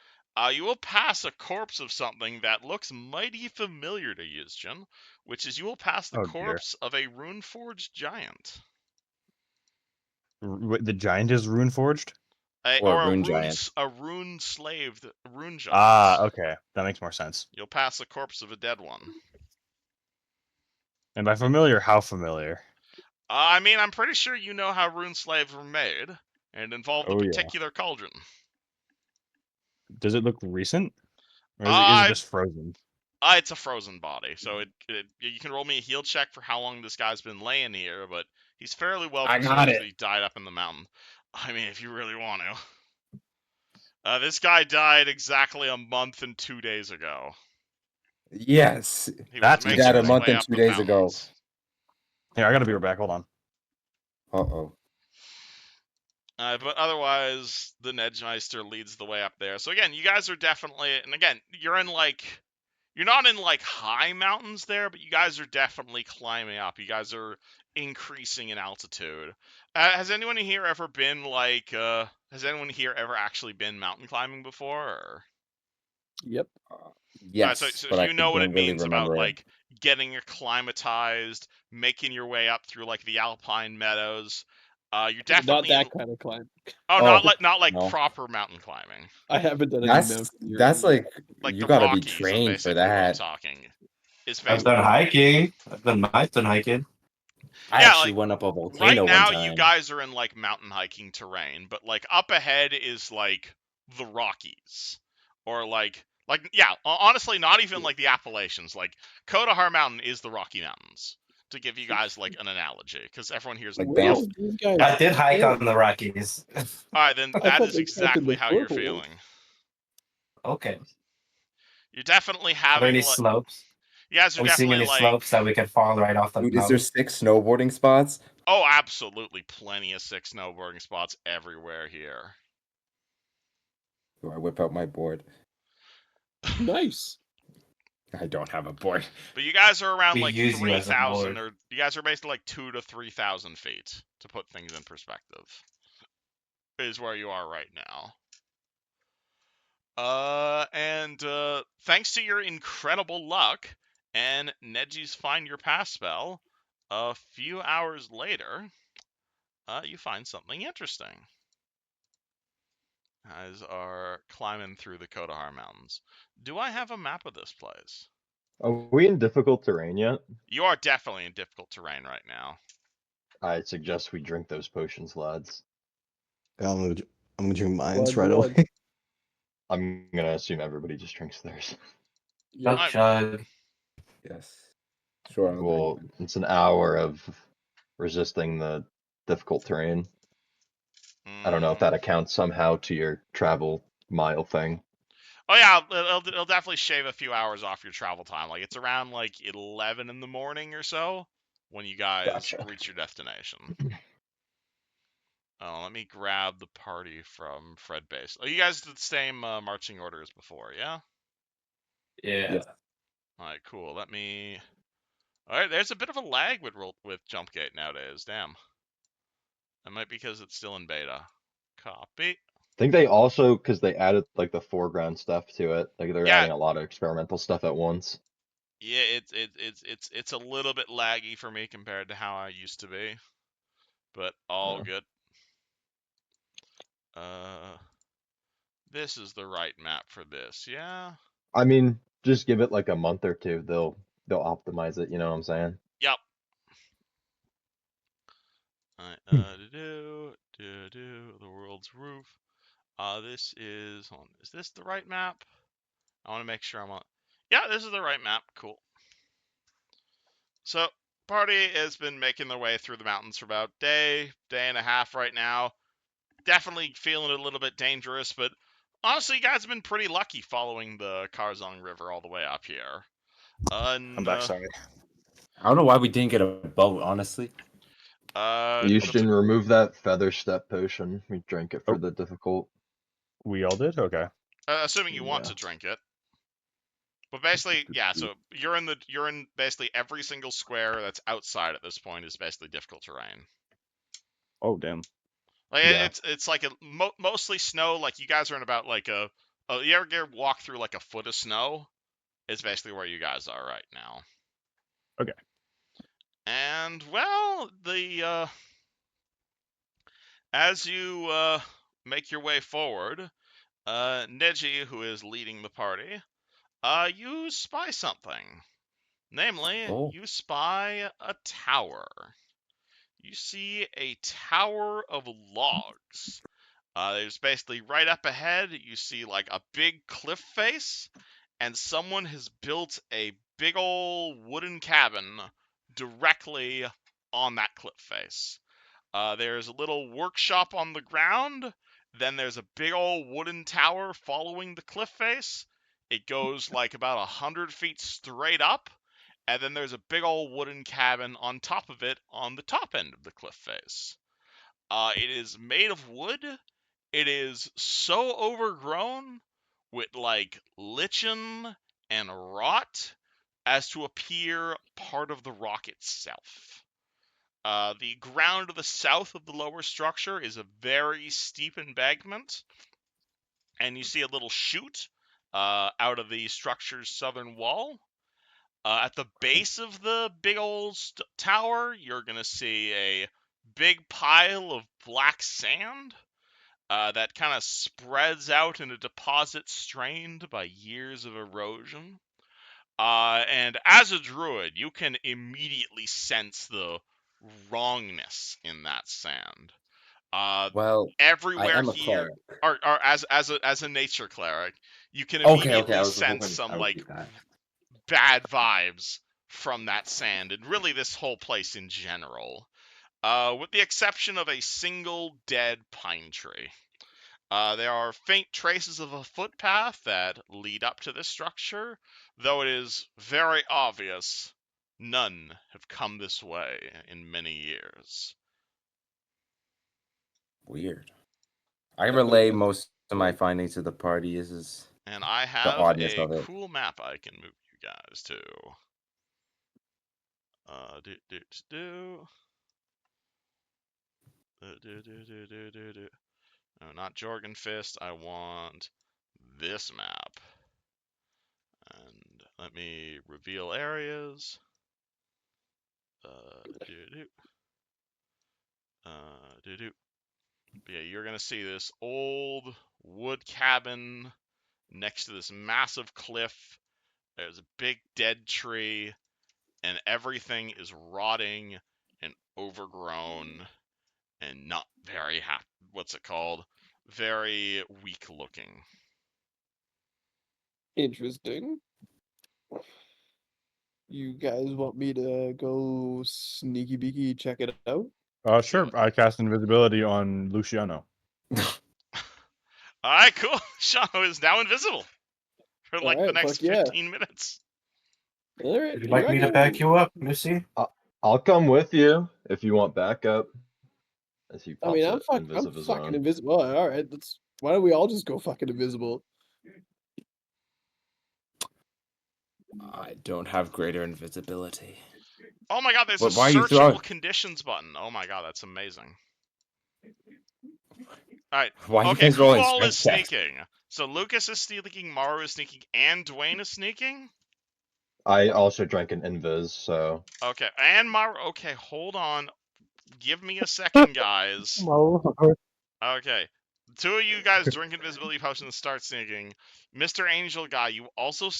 you will pass a corpse of something that looks mighty familiar to Yuzjin, which is you will pass the corpse of a rune-forged giant. The giant is rune forged. Or rune giant. A rune slaved rune giant. Ah, okay, that makes more sense. You'll pass the corpse of a dead one. And by familiar, how familiar? I mean, I'm pretty sure you know how rune slaves were made, and it involved a particular cauldron. Does it look recent, or is it just frozen? It's a frozen body, so you can roll me a heal check for how long this guy's been laying here, but he's fairly well preserved. He died up in the mountain. I mean, if you really want to. This guy died exactly a month and 2 days ago. Yes, He died a month and 2 days ago. Here, I gotta be right back. Hold on. Uh-oh. But otherwise, the Nedgemeister leads the way up there. So again, you guys are definitely, and again, you're not in like high mountains there, but you guys are definitely climbing up. You guys are increasing in altitude. Has anyone here ever been has anyone here ever actually been mountain climbing before? Or? Yep. Yes. So you know what it means about like getting acclimatized, making your way up through like the alpine meadows. You're definitely not that kind of climb. Oh, not like proper mountain climbing. I haven't done any mountain. That's like you the gotta Rockies be trained for that. I've done hiking. I've done mountain hiking. I actually went up a volcano right now, one time. you guys are in like mountain hiking terrain, but like up ahead is like the Rockies, or honestly, not even like the Appalachians. Like Kodahar Mountain is the Rocky Mountains. To give you guys like an analogy, because everyone here's like Banff. I did hike on the Rockies. All right, then that is exactly how you're feeling. Okay. You're definitely having. Are there any slopes? You guys are seeing any slopes that we can fall right off the mountain? Is there 6 snowboarding spots? Oh, absolutely, plenty of 6 snowboarding spots everywhere here. Do I whip out my board? Nice. I don't have a board. But you guys are around like 3,000, or you guys are basically like 2,000 to 3,000 feet, to put things in perspective. Is where you are right now. And thanks to your incredible luck and Neji's Find Your Path spell, a few hours later, you find something interesting. You guys are climbing through the Kodahar Mountains. Do I have a map of this place? Are we in difficult terrain yet? You are definitely in difficult terrain right now. I suggest we drink those potions, lads. I'm gonna drink mines right away. I'm gonna assume everybody just drinks theirs. Chug. Yes. Sure. Well, it's an hour of resisting the difficult terrain. I don't know if that accounts somehow to your travel mile thing. Oh yeah, it'll definitely shave a few hours off your travel time. Like it's around like 11 in the morning or so when you guys reach your destination. Let me grab the party from Fred Base. Oh, you guys did the same marching order as before, yeah? Yeah. All right, cool. All right, there's a bit of a lag with Jumpgate nowadays. Damn. That might be because it's still in beta. Copy. I think they also, because they added like the foreground stuff to it, like they're adding a lot of experimental stuff at once. Yeah, it's a little bit laggy for me compared to how I used to be, but all good. This is the right map for this, yeah. I mean, just give it like a month or two, they'll optimize it. You know what I'm saying? Yep. The world's roof. This is this the right map? I want to make sure I'm on. Yeah, this is the right map. Cool. So, party has been making their way through the mountains for about day and a half right now. Definitely feeling a little bit dangerous, but honestly, you guys have been pretty lucky following the Karzong River all the way up here. I'm back, sorry. I don't know why we didn't get a boat, honestly. You should remove that feather step potion. We drank it for the difficult. We all did? Okay. Assuming you want to drink it. But basically, yeah, so you're in basically every single square that's outside at this point is basically difficult terrain. Oh, damn. Like it's like mostly snow. Like you guys are in about like you ever walk through like a foot of snow? Is basically where you guys are right now. Okay. And well, the As you make your way forward, Neji, who is leading the party, you spy something. Namely, Oh. you spy a tower. You see a tower of logs. There's basically right up ahead, you see like a big cliff face, and someone has built a big old wooden cabin directly on that cliff face. There's a little workshop on the ground. Then there's a big old wooden tower following the cliff face. It goes like about 100 feet straight up. And then there's a big old wooden cabin on top of it on the top end of the cliff face. It is made of wood. It is so overgrown with like lichen and rot as to appear part of the rock itself. The ground to the south of the lower structure is a very steep embankment, and you see a little chute out of the structure's southern wall. At the base of the big old tower, you're going to see a big pile of black sand that kind of spreads out in a deposit strained by years of erosion. And as a druid, you can immediately sense the wrongness in that sand. Well, I Everywhere am a here, cleric. or as a nature cleric, you can Okay, immediately I was sense hoping some I would like do that. bad vibes from that sand, and really this whole place in general. With the exception of a single dead pine tree. There are faint traces of a footpath that lead up to this structure, though it is very obvious none have come this way in many years. Weird. I relay most of my findings to the party. This is And I the have oddness a of it. cool map I can move you guys to. No, not Jorgenfist. I want this map. And let me reveal areas. Yeah, you're gonna see this old wood cabin next to this massive cliff. There's a big dead tree, and everything is rotting and overgrown and not very happy. What's it called? Very weak looking. Interesting. You guys want me to go sneaky beaky check it out? Sure. I cast invisibility on Luciano. Alright, cool. Shano is now invisible for like the Alright, next fuck yeah. 15 minutes. Alright, Would you like me to back you up, Lucy? I'll come with you if you want backup. As he I pops mean, up I'm invisible fucking zone. invisible. Alright, why don't we all just go fucking invisible? I don't have greater invisibility. Oh my god, there's But a why are you searchable throwing- conditions button. Oh my god, that's amazing. Alright, Why are you okay, guys who rolling all is strength checks? sneaking? So Lucas is sneaking, Maru is sneaking, and Dwayne is sneaking? I also drank an invis, so Okay, and Maru, okay, hold on. Give me a second, guys. Okay, two of you guys drink invisibility potions and start sneaking. Mr. Angel Guy, you also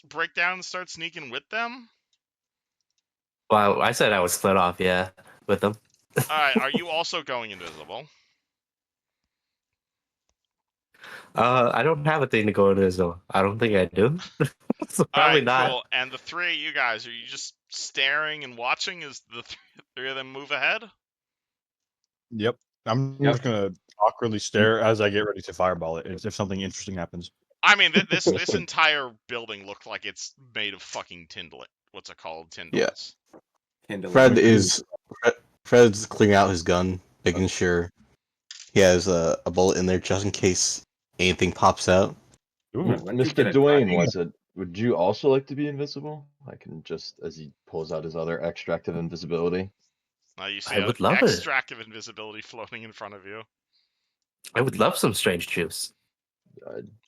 break down and start sneaking with them? Well, I said I would split off, yeah, with them. Alright, are you also going invisible? I don't have a thing to go into, so I don't think I do. So probably Alright, not. cool. And the three of you guys, are you just staring and watching as the three of them move ahead? Yep. I'm Yep. just gonna awkwardly stare as I get ready to fireball it. If something interesting happens. I mean, this entire building looked like it's made of fucking Tindlet. What's it called? Tyndals. Fred's clearing out his gun, making sure he has a bullet in there just in case anything pops out. Ooh. Mr. Dwayne, would you also like to be invisible? I can just, as he pulls out his other extract of invisibility. You see I an would love it. extract of invisibility floating in front of you. I would love some strange juice.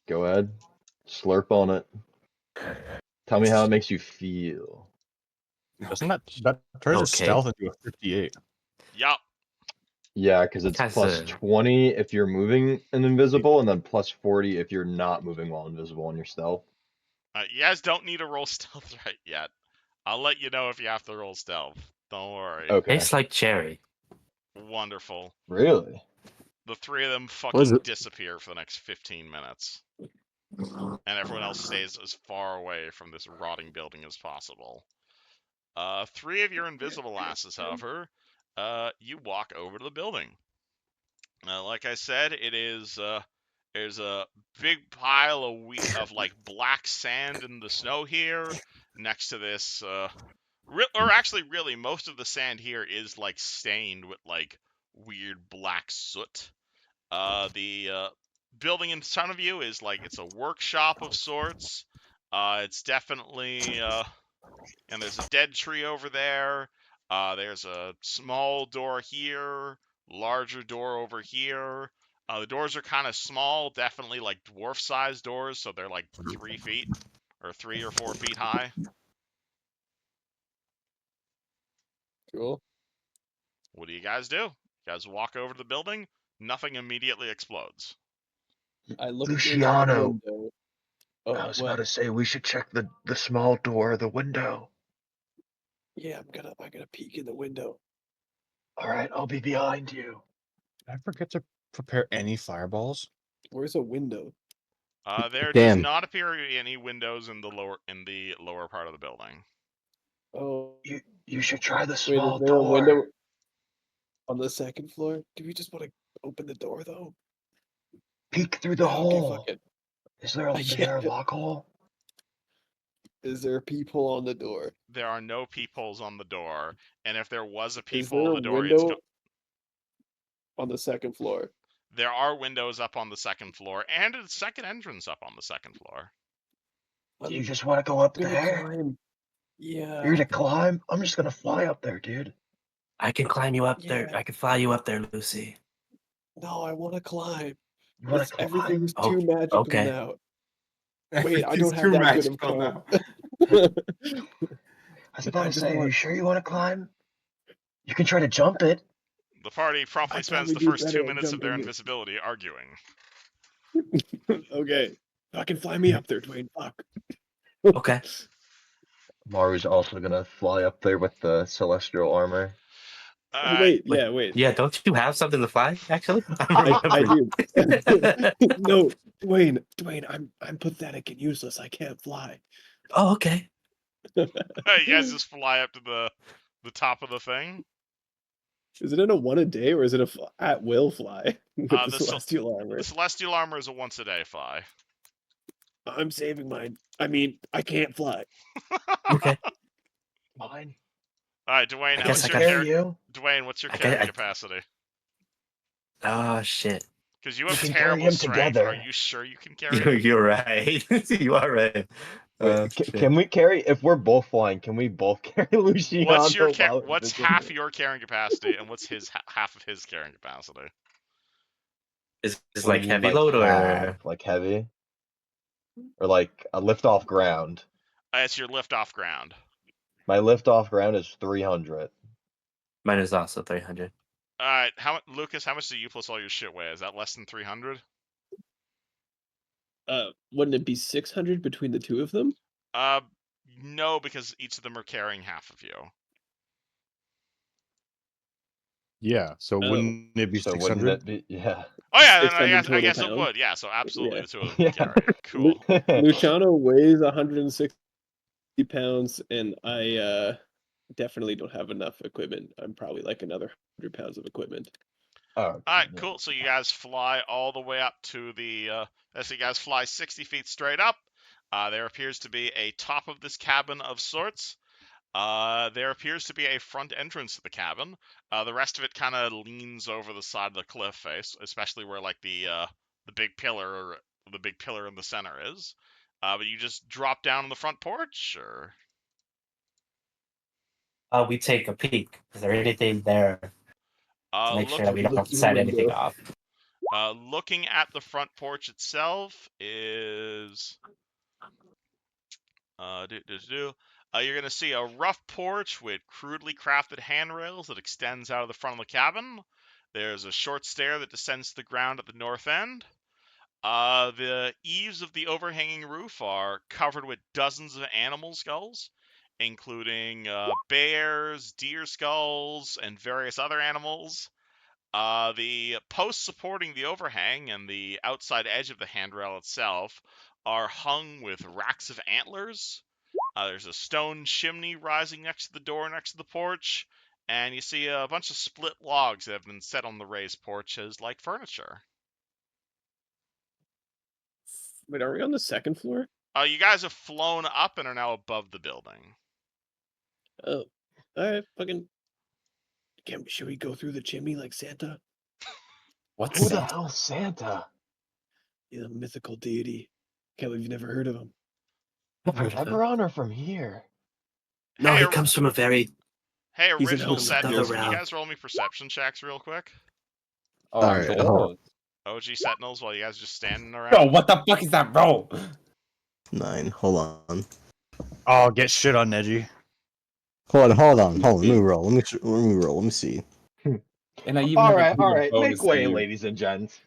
Go ahead, slurp on it. Tell me how it makes you feel. Doesn't that turns his Okay. stealth into a 58? Yup. Yeah, because it's That's plus 20 if you're moving and invisible, and then plus 40 if you're not moving while invisible on your stealth. You guys don't need to roll stealth right yet. I'll let you know if you have to roll stealth. Don't worry. Okay. Tastes like cherry. Wonderful. Really? The three of them What is fucking it? disappear for the next 15 minutes. And everyone else stays as far away from this rotting building as possible. Three of your invisible asses, however, you walk over to the building. Like I said, it is there's a big pile of like black sand in the snow here. Next to this, or actually, really, most of the sand here is like stained with like weird black soot. The building in front of you is like it's a workshop of sorts. It's definitely and there's a dead tree over there. There's a small door here, larger door over here. The doors are kind of small, definitely like dwarf-sized doors, so they're like 3 feet or 3 or 4 feet high. Cool. What do you guys do? You guys walk over to the building. Nothing immediately explodes. I look Luciano. in the window. Oh, I was what? about to say we should check the small door, the window. Yeah, I'm gonna peek in the window. All right, I'll be behind you. Did I forget to prepare any fireballs? Where's a window? There does Damn. not appear to be any windows in the lower part of the building. Oh, You should try the wait, small is there a door. window on the second floor? Do we just want to open the door though? Peek through the Yeah, okay, hole. fuck it. Is there a Yeah. lock hole? Is there a peephole on the door? There are no peepholes on the door, and if there was a Is there peephole a on the door, it's window on the second floor? there are windows up on the second floor, and a second entrance up on the second floor. Do you just want to go up I'm gonna there? climb. Yeah. You're gonna climb? I'm just gonna fly up there, dude. I can climb you up there. Yeah. I can fly you up there, Lucy. No, I want to climb. You want to Everything's Oh, too magical okay. now. Wait, I Everything's don't have too that good of magical climb. I was about I to just say, are you want- sure you want to climb? You can try to jump it. The party promptly I'd spends probably the do first better 2 at minutes of their jumping it. invisibility arguing. Okay. I can fly me up there, Dwayne. Fuck. Okay. Maru's also gonna fly up there with the celestial armor. Oh, wait, yeah, wait. Yeah, don't you have something to fly, actually? I do. No, Dwayne, I'm pathetic and useless. I can't fly. Oh, okay. You guys just fly up to the top of the thing. Is it in a one a day or is it a at will fly with the The celestial armor? The celestial armor is a once a day fly. I'm saving mine. I mean, I can't fly. Okay. Mine? All right, Dwayne. I guess What's I your got- Carry you? Dwayne, what's your I carrying got- capacity? Oh, shit. Because you We have can carry terrible him strength. together. Are you sure you can carry him? You're right. You are right. Wait, Shit. can we carry? If we're both flying, can we both carry Luciano? What's half your carrying capacity, and what's his half of his carrying capacity? Is this What do like you mean heavy by load or? half? Like heavy, or like a lift off ground? It's your lift off ground. My lift off ground is 300. Mine is also 300. All right, Lucas? How much do you plus all your shit weigh? Is that less than 300? Wouldn't it be 600 between the two of them? No, because each of them are carrying half of you. Yeah, so Oh. wouldn't it be So 600? wouldn't it be? Yeah. Oh yeah, then 600 I total guess it pounds? would. Yeah, so absolutely Yeah. the two of them would Yeah. carry. Cool. Luciano weighs 160 pounds, and I definitely don't have enough equipment. I'm probably like another 100 pounds of equipment. Oh, All right, yeah. cool. So you guys fly all the way up to the. So you guys fly 60 feet straight up. There appears to be a top of this cabin of sorts. There appears to be a front entrance to the cabin. The rest of it kind of leans over the side of the cliff face, especially where like the big pillar in the center is. But you just drop down on the front porch, or We take a peek. Is there anything there to make sure that we look don't through the set anything window. off? looking at the front porch itself is you're gonna see a rough porch with crudely crafted handrails that extends out of the front of the cabin. There's a short stair that descends to the ground at the north end. The eaves of the overhanging roof are covered with dozens of animal skulls, including bears, deer skulls, and various other animals. The posts supporting the overhang and the outside edge of the handrail itself are hung with racks of antlers. There's a stone chimney rising next to the door next to the porch, and you see a bunch of split logs that have been set on the raised porch as like furniture. Wait, are we on the second floor? You guys have flown up and are now above the building. Oh, all right, fucking. Should we go through the chimney like Santa? What's Who the Santa? hell's Santa? He's a mythical deity. Can't believe you've never heard of him. I've heard of him. Ebberon or from here? No, Hey, he comes from a very. Hey, He's an original elf. Sentinels, can you Around. guys roll me perception checks real quick? Oh, All I'm right, so hold old. OG Sentinels, while you guys are just standing around. Bro, what the fuck is that, bro? 9. Hold on. Oh, get shit on Neji. Hold on. Let me roll. Let me roll. Let me see. And I even All have right, a bonus make way, to- ladies and gents.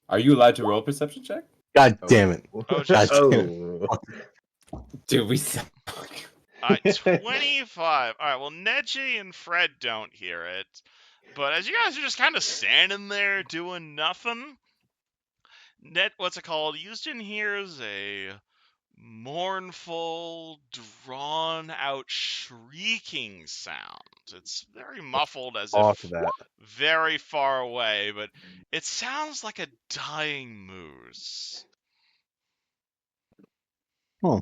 Are you allowed to roll a perception check? God damn it. Oh, God just- damn it. Dude, we suck. 25. All right, well, Neji and Fred don't hear it. But as you guys are just kind of standing there doing nothing, Houston hears a mournful, drawn-out shrieking sound. It's very muffled, as Fuck if that. very far away, but it sounds like a dying moose. Huh.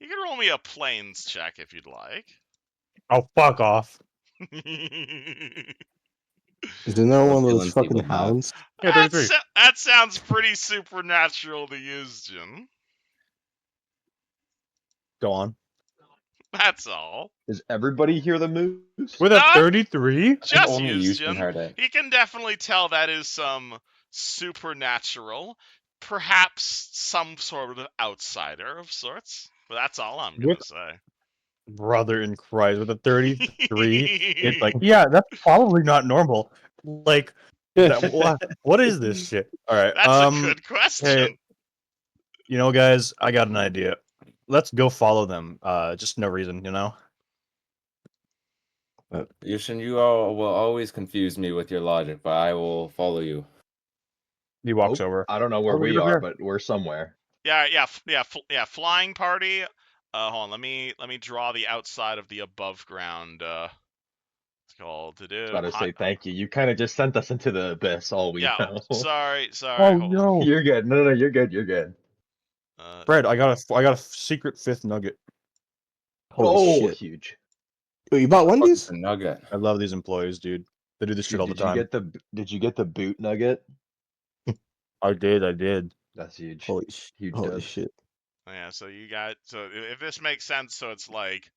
You can roll me a planes check if you'd like. Oh, fuck off. Is there no What one of feelings those fucking people have. hounds? Yeah, 33. That sounds pretty supernatural to Houston. Go on. That's all. Does everybody hear the moose? With a 33? Just only Houston Houston. heard it. He can definitely tell that is some supernatural, perhaps some sort of outsider of sorts. But that's all I'm gonna say. Brother in Christ, with a 33, it's like, yeah, that's probably not normal. Like, what is this shit? All right, That's a good question. Hey, you know, guys, I got an idea. Let's go follow them. Just no reason, you know. Yushin, you all will always confuse me with your logic, but I will follow you. He walks over. I don't know where Oh, we look at are, her. but we're somewhere. Yeah. Flying party. Hold on. Let me draw the outside of the above ground. It's called to do. I was about to say thank you. You kind of just sent us into the abyss. All we know. Sorry. Oh Hold no, You're good. No, you're good. You're good. on. Fred, I got a secret 5th nugget. Holy shit. Huge. Wait, you bought Wendy's? A nugget. I love these employees, dude. They do this shit all the Did you time. Did you get the boot nugget? I did. That's huge. Holy dub. shit. Yeah, so you got if this makes sense, so it's like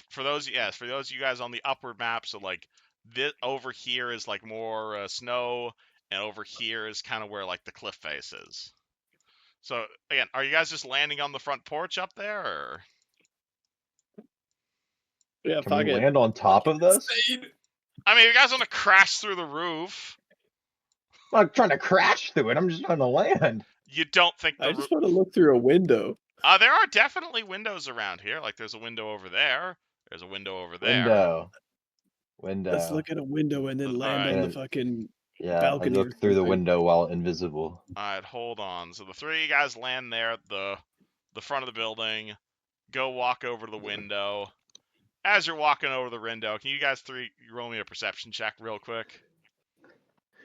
for those of you guys on the upward map, so like this over here is like more snow, and over here is kind of where like the cliff face is. So again, are you guys just landing on the front porch up there, or? Yeah, Can we land on top of this? I mean, you guys want to crash through the roof? I'm not trying to crash through it. I'm just trying to land. You don't think I just want to look through a window. There are definitely windows around here. Like there's a window over there. There's a window over there. Window. Let's look at a window and then land on the fucking balcony. I look through the window while invisible. Alright, hold on. So the three of you guys land there at the front of the building. Go walk over to the window. As you're walking over the window, can you guys three roll me a perception check real quick?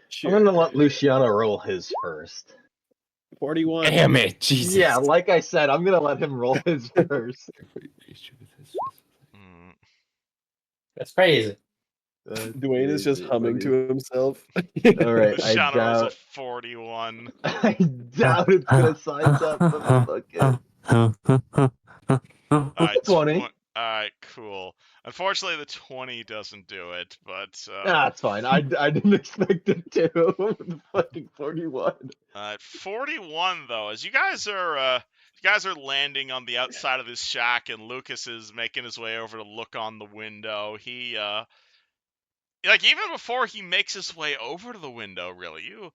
Sure. I'm gonna let Luciano roll his first. 41. Damn it, Jesus. Yeah, like I said, I'm gonna let him roll his first. That's crazy. Dwayne is just humming to himself. All right, Luciano rolls a 41. I doubt it's gonna size up, but look it. Alright, 20. Alright, cool. Unfortunately, the 20 doesn't do it, but That's fine. I didn't expect it to. Fucking 41. 41 though, as you guys are landing on the outside of this shack, and Lucas is making his way over to look on the window. He even before he makes his way over to the window, really, you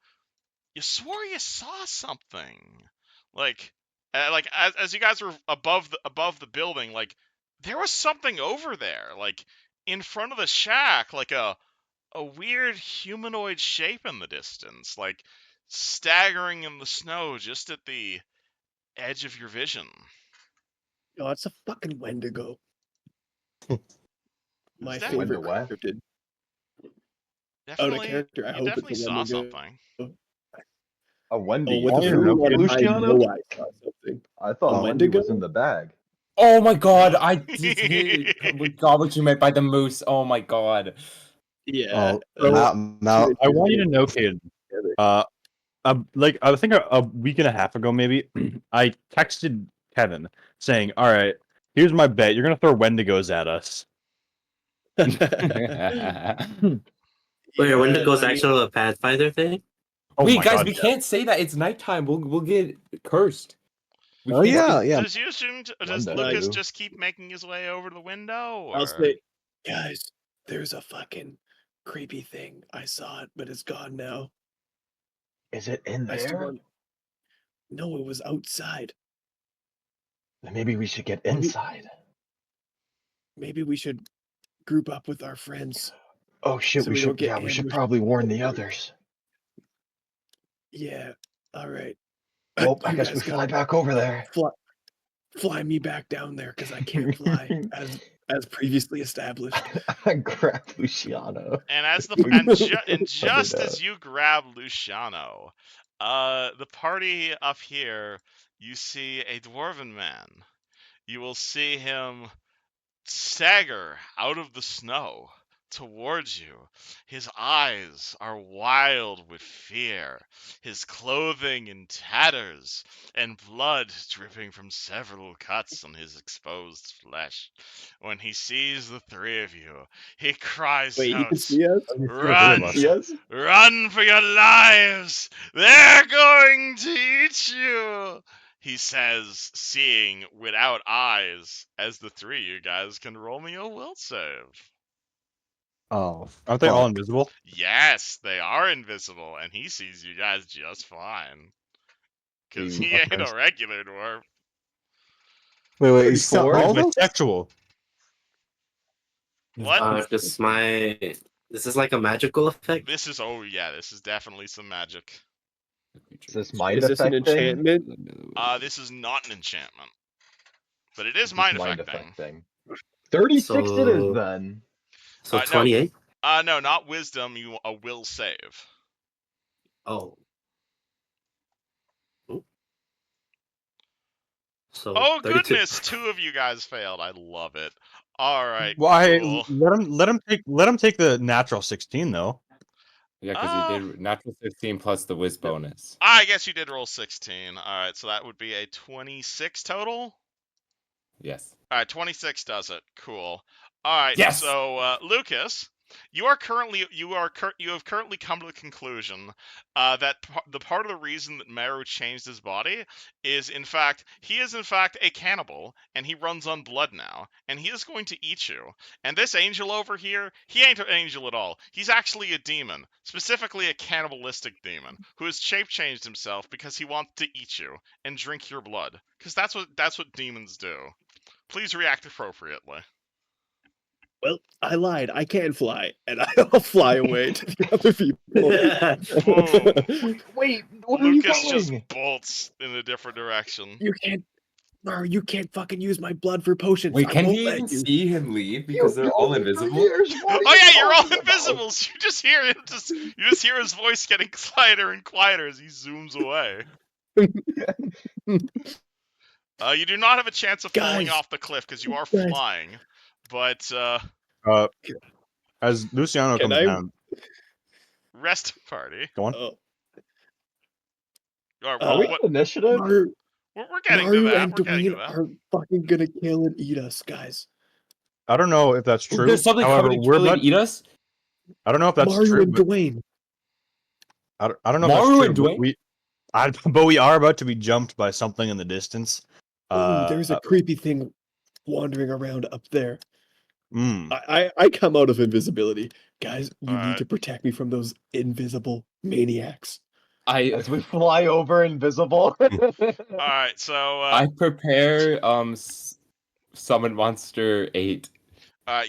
swore you saw something. Like as you guys were above the building, like there was something over there, like in front of the shack, like a weird humanoid shape in the distance, like staggering in the snow just at the edge of your vision. Oh, it's a fucking Wendigo. My Is that favorite Wendigo what? cryptid. Definitely, character, I you hope definitely it's a saw Wendigo. something. A Wendy. Oh, with the You fruit know one, I Luciano? know I saw something. I thought A Wendy was Wendigo? in the bag. Oh my god, I did got what you meant by the moose. Oh my god. Yeah. Now I want you to know, kid. Like I think a week and a half ago, maybe I texted Kevin saying, "All right, here's my bet. You're gonna throw Wendigos at us." Wait, Wendigo's I mean, actually a Pathfinder thing? Oh Wait, my guys, God, we yeah. can't say that. It's nighttime. We'll get cursed. We Oh, can't yeah. Does Wendigo. Lucas just keep making his way over to the window? Or? I'll say, guys, there's a fucking creepy thing. I saw it, but it's gone now. Is it in I still there? want... No, it was outside. Then maybe we should get Maybe- inside. Maybe we should group up with our friends. Oh shit, So we we don't should. get Yeah, we should ambushed. probably warn the others. Yeah. All right. Well, I You guess guys we fly gotta back over there. fly me back down there because I can't fly as previously established. I grab Luciano. And as the We- and just it as out. you grab Luciano, the party up here, you see a dwarven man. You will see him stagger out of the snow towards you. His eyes are wild with fear, his clothing in tatters, and blood dripping from several cuts on his exposed flesh. When he sees the three of you, he cries Wait, you out, can see us? "Run! Yes. Run for your lives! They're going to eat you!" He says, seeing without eyes, as the three of you guys can roll me a will save. Oh, Aren't they all fuck. invisible? Yes, they are invisible, and he sees you guys just fine. Because he ain't Okay. a regular dwarf. Wait, you saw 34? all of them? Bisexual. What? This is like a magical effect. This is, oh yeah, this is definitely some magic. Is this mind Is this an effect thing? enchantment? This is not an enchantment. But it is This mind mind affecting. effect thing. 36 it So- is then. So No. 28? No, not wisdom, you a will save. Oh. Ooh. So Oh 32. goodness, two of you guys failed. I love it. All right, Why? cool. Let him take the natural 16 though. Yeah, because he did natural 16 plus the whiz bonus. I guess you did roll 16. All right, so that would be a 26 total. Yes. All right, 26 does it. Cool. All right, Yes! so Lucas, you have currently come to the conclusion that the part of the reason that Meru changed his body is in fact a cannibal, and he runs on blood now, and he is going to eat you. And this angel over here, he ain't an angel at all. He's actually a demon, specifically a cannibalistic demon, who has shape changed himself because he wants to eat you and drink your blood, because that's what demons do. Please react appropriately. Well, I lied. I can fly, and I'll fly away to the other people. Wait, where Lucas are you just going? bolts in a different direction. You can't, Mar. You can't fucking use my blood for potions. Wait, I can won't he let even you. see him leave because they're all invisible? Oh yeah, you're all invisibles. You just hear him. You just hear his voice getting quieter and quieter as he zooms away. You do not have a chance of falling Guys. off the cliff because you are Guys. flying. But As Luciano Can comes I- down, rest party. go on. Are we What- in initiative? Mar, we're getting to Maru that. and We're getting to Dwayne that. are fucking gonna kill and eat us, guys. I don't know if that's true. There's something However, coming to we're kill and about. eat us? I don't know if that's Maru true. and But Dwayne. I don't know Maru if and that's true. Dwayne? But we are about to be jumped by something in the distance. Ooh, there's a creepy thing wandering around up there. Mm. I come out of invisibility. Guys, you need to protect me from those invisible maniacs. As we fly over invisible. Alright, so I prepare summon monster 8.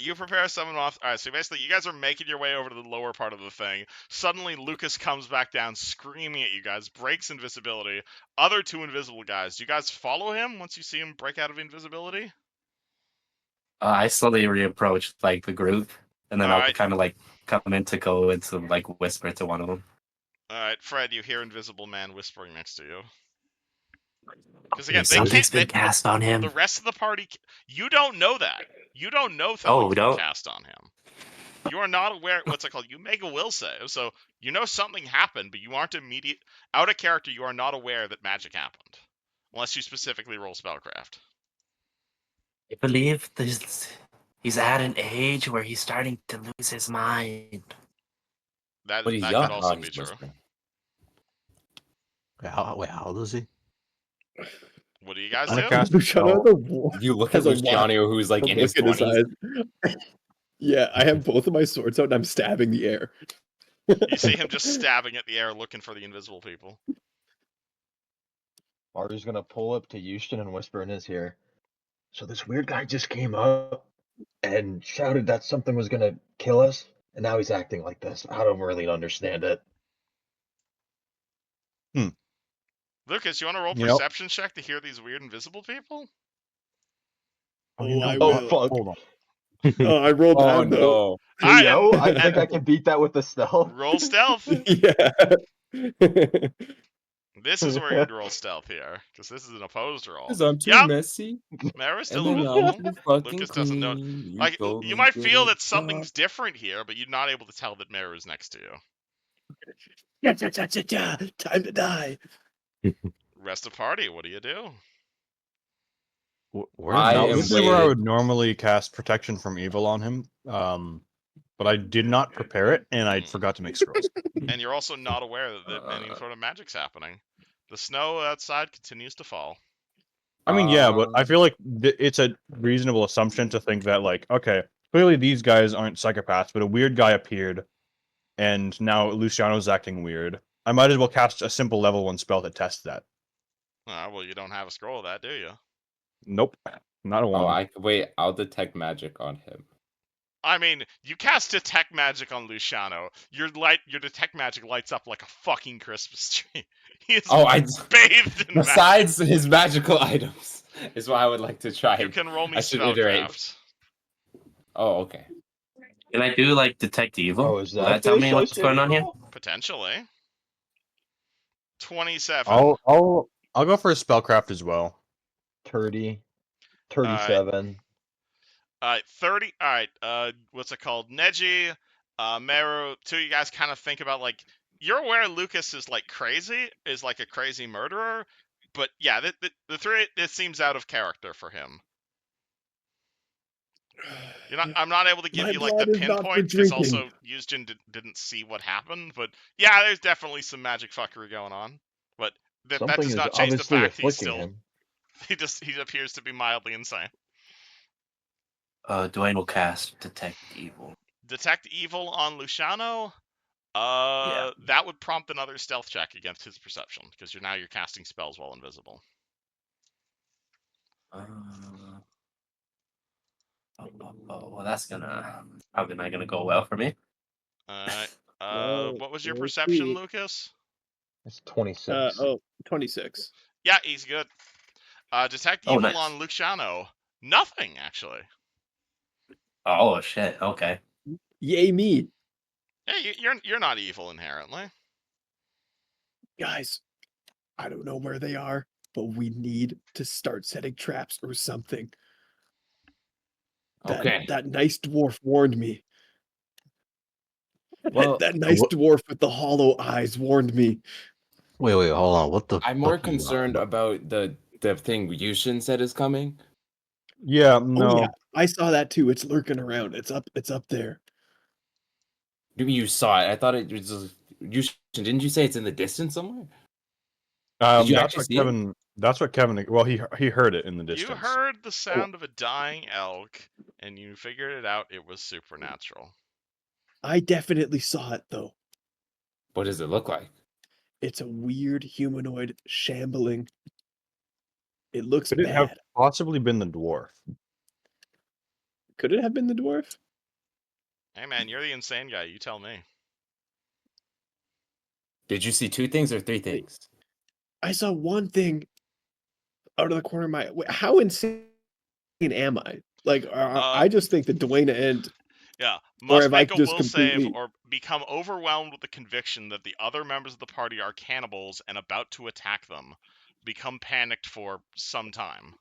you prepare summon off. Alright, so basically you guys are making your way over to the lower part of the thing. Suddenly Lucas comes back down screaming at you guys, breaks invisibility. Other 2 invisible guys. Do you guys follow him once you see him break out of invisibility? I slowly reapproach like the group, and then I'll kind of like come in to go into like whisper to one of them. Alright, Fred, you hear Invisible Man whispering next to you. Because again, Something's been cast on him. The rest of the party, you don't know that. You don't know Oh, something's been cast on him. You are not aware. What's it called? You make a will save, so you know something happened, but you aren't out of character. You are not aware that magic happened, unless you specifically roll spellcraft. I believe he's at an age where he's starting to lose his mind. That But he's could young. also Oh, be he's true. whispering. Wait, how old is he? What do you guys I'm do? gonna cast Luciano spell. has a wa- You look at has a Luciano, who's like in his look at 20s. eyes. Yeah, I have both of my swords out and I'm stabbing the air. You see him just stabbing at the air, looking for the invisible people. Mario's gonna pull up to Houston and whisper in his ear. So this weird guy just came up and shouted that something was gonna kill us, and now he's acting like this. I don't really understand it. Lucas, you want to roll You know- perception check to hear these weird invisible people? Oh, I Oh will. fuck! Hold on. Oh, I rolled Oh bad though. no. Hey, yo, I and- think I can beat that with the stealth. Roll stealth. Yeah. This is where you'd roll stealth here, because this is an opposed roll. Because I'm too Yep, messy. Meru's still And then I'm invisible. too fucking Lucas doesn't know. clean. Like, told you me might to feel that stop. something's different here, but you're not able to tell that Meru's next to you. Yeah, time to die. Rest of party, what do you do? I Now, am this is where I waiting. would normally cast Protection from Evil on him, but I did not prepare it, and I forgot to make scrolls. And you're also not aware that any sort of magic's happening. The snow outside continues to fall. I mean, yeah, but I feel like it's a reasonable assumption to think that, like, okay, clearly these guys aren't psychopaths, but a weird guy appeared, and now Luciano's acting weird. I might as well cast a simple level 1 spell to test that. Well, you don't have a scroll of that, do you? Nope, not a one. Wait, I'll detect magic on him. I mean, you cast detect magic on Luciano. Your detect magic lights up like a fucking Christmas tree. He is bathed in besides his magical items is what I would like to try. You can roll me I should iterate. spellcraft. Oh, okay. Can I do like detect evil? Oh, is Will that tell me the what's going on here? Potentially. 27. I'll go for a spellcraft as well. 30, 37. 30. All right. What's it called? Neji, Meru. 2 of you guys kind of think about, like, you're aware Lucas is like crazy, is like a crazy murderer, but yeah, the 3, it seems out of character for him. I'm not able to give My you like the blood is not for pinpoint because drinking. also Yuzjin didn't see what happened, but yeah, there's definitely some magic fuckery going on. But that Something does is not change the obviously fact he's afflicting still him. he appears to be mildly insane. Dwayne will cast detect evil. Detect evil on Luciano. That would prompt another stealth check against his perception because you're casting spells while invisible. Well, that's probably not gonna go well for me. What was your let's perception, see. Lucas? It's 26. 26. Yeah, he's good. Detect Oh, evil nice. on Luciano. Nothing actually. Oh shit. Okay. Yay me. Yeah, you're not evil inherently. Guys, I don't know where they are, but we need to start setting traps or something. Okay. That nice dwarf warned me. Well, that nice dwarf with the hollow eyes warned me. Wait, hold on. What the? I'm more fuck are you concerned on about the thing Yushin said is coming. Yeah, no. Oh yeah, I saw that too. It's lurking around. It's up there. You saw it. I thought it was just, Yushin. Didn't you say it's in the distance somewhere? That's actually what see it? Kevin. That's what Kevin. Well, he heard it in the distance. You heard the sound of a dying elk, and you figured it out. It was supernatural. I definitely saw it though. What does it look like? It's a weird humanoid shambling. It looks Could it have bad. possibly been the dwarf? Could it have been the dwarf? Hey man, you're the insane guy. You tell me. Did you see 2 things or 3 things? I saw one thing out of the corner of my. How insane am I? Like, I just think that Dwayne and Yeah, or must if I make a just will save completely. or become overwhelmed with the conviction that the other members of the party are cannibals and about to attack them. Become panicked for some time.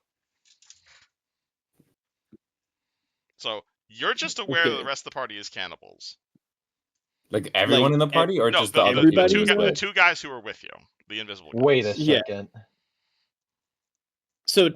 So you're just aware that the Okay. rest of the party is cannibals. Like everyone Like, in the party, or No, just the other everybody people? in the the- two guys who are with you, the invisible guys. Wait a Yeah. second. So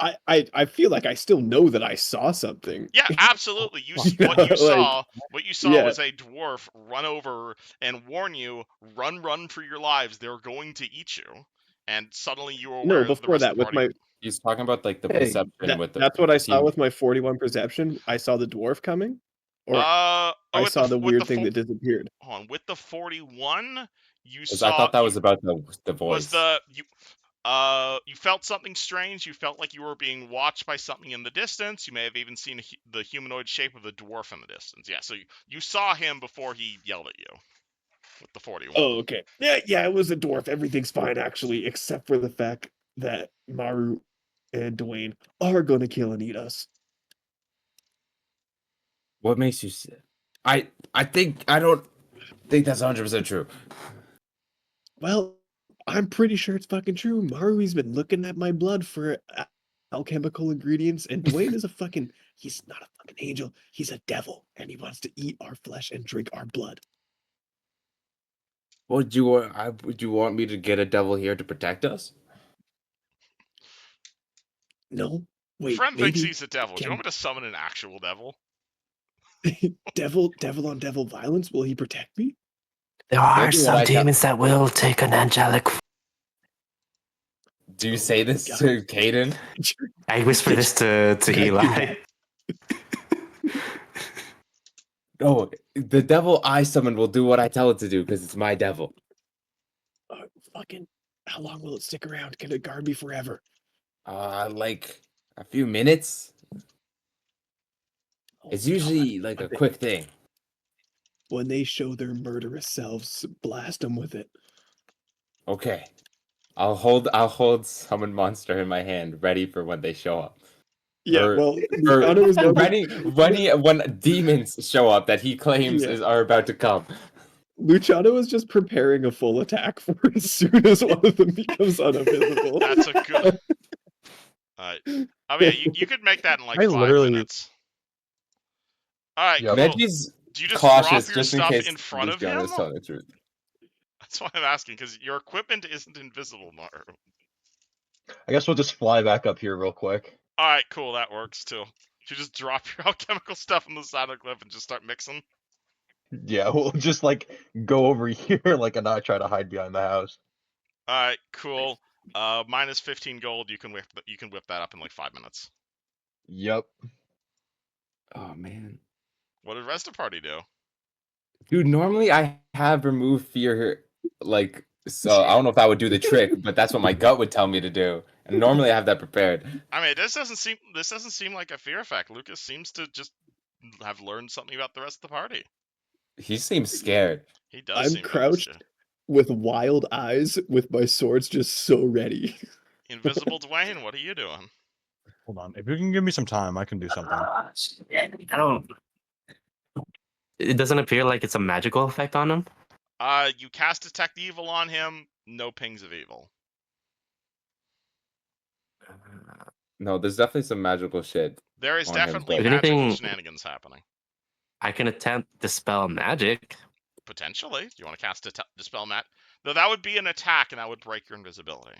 I feel like I still know that I saw something. Yeah, absolutely. You know, What you saw yeah. was a dwarf run over and warn you, run for your lives. They're going to eat you. And suddenly you were aware No, that the before rest that, of the with party. my He's talking about like the Hey, perception with the. that's what I saw team. with my 41 perception. I saw the dwarf coming, or I saw the weird thing that disappeared. Hold on, with the 41, you 'Cause saw. I thought that was about the voice. You felt something strange. You felt like you were being watched by something in the distance. You may have even seen the humanoid shape of the dwarf in the distance. Yeah, so you saw him before he yelled at you with the 41. Oh, okay. Yeah, it was a dwarf. Everything's fine, actually, except for the fact that Meru and Dwayne are going to kill and eat us. What makes you say? I don't think that's 100% true. Well, I'm pretty sure it's fucking true. Marui's been looking at my blood for alchemical ingredients, and Dwayne is he's not a fucking angel. He's a devil, and he wants to eat our flesh and drink our blood. Would you want me to get a devil here to protect us? No, wait. Friend maybe thinks he's a devil. Do you want me to summon an actual devil? devil on devil violence. Will he protect me? There are some demons that will take an angelic. Do you say this to Caden? I whisper this to Eli. No, the devil I summon will do what I tell it to do because it's my devil. Fucking, how long will it stick around? Can it guard me forever? Like a few minutes. It's usually like a quick thing. When they show their murderous selves, blast them with it. Okay. I'll hold summon monster in my hand, ready for when they show up. Yeah, ready when demons show up that he claims are about to come. Luciano is just preparing a full attack for as soon as one of them becomes unavailable. That's a good. I mean, you could make that in like 5 minutes. All right, cool. Neji's Do you just cautious drop your just in stuff case in front of Luciano him? is telling the truth. That's why I'm asking, because your equipment isn't invisible, Maru. I guess we'll just fly back up here real quick. All right, cool. That works too. You just drop your alchemical stuff on the side of the cliff and just start mixing. Yeah, we'll just like go over here like and not try to hide behind the house. All right, cool. Minus 15 gold. You can whip that up in like 5 minutes. Yep. Oh man. What did the rest of the party do? Dude, normally I have remove fear, like, so I don't know if that would do the trick, but that's what my gut would tell me to do. And normally I have that prepared. I mean, this doesn't seem like a fear effect. Lucas seems to just have learned something about the rest of the party. He seems scared. He does. I'm crouched with wild eyes, with my swords just so ready. Invisible Dwayne, what are you doing? Hold on. If you can give me some time, I can do something. I don't. It doesn't appear like it's a magical effect on him. You cast Detect Evil on him. No pings of evil. No, there's definitely some magical shit. There is definitely If magical anything, shenanigans happening. I can attempt Dispel Magic. Potentially. Do you want to cast Dispel Magic? Though that would be an attack, and that would break your invisibility.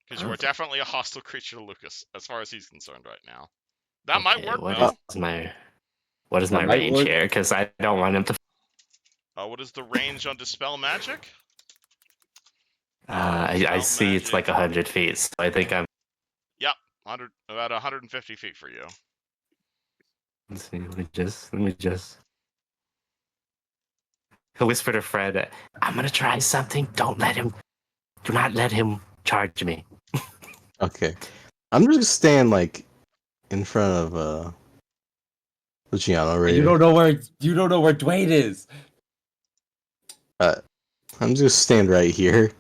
Because you are definitely a hostile creature to Lucas, as far as he's concerned right now. That might work, though. What is my range here? Because I don't want him to... What is the range on Dispel Magic? I see it's like 100 feet, so I think I'm... Yep, about 150 feet for you. Let's see, let me just... He'll whisper to Fred, "I'm gonna try something. Do not let him charge me." Okay. I'm just gonna stand like in front of Luciano right You here. don't know where Dwayne is. I'm just gonna stand right here.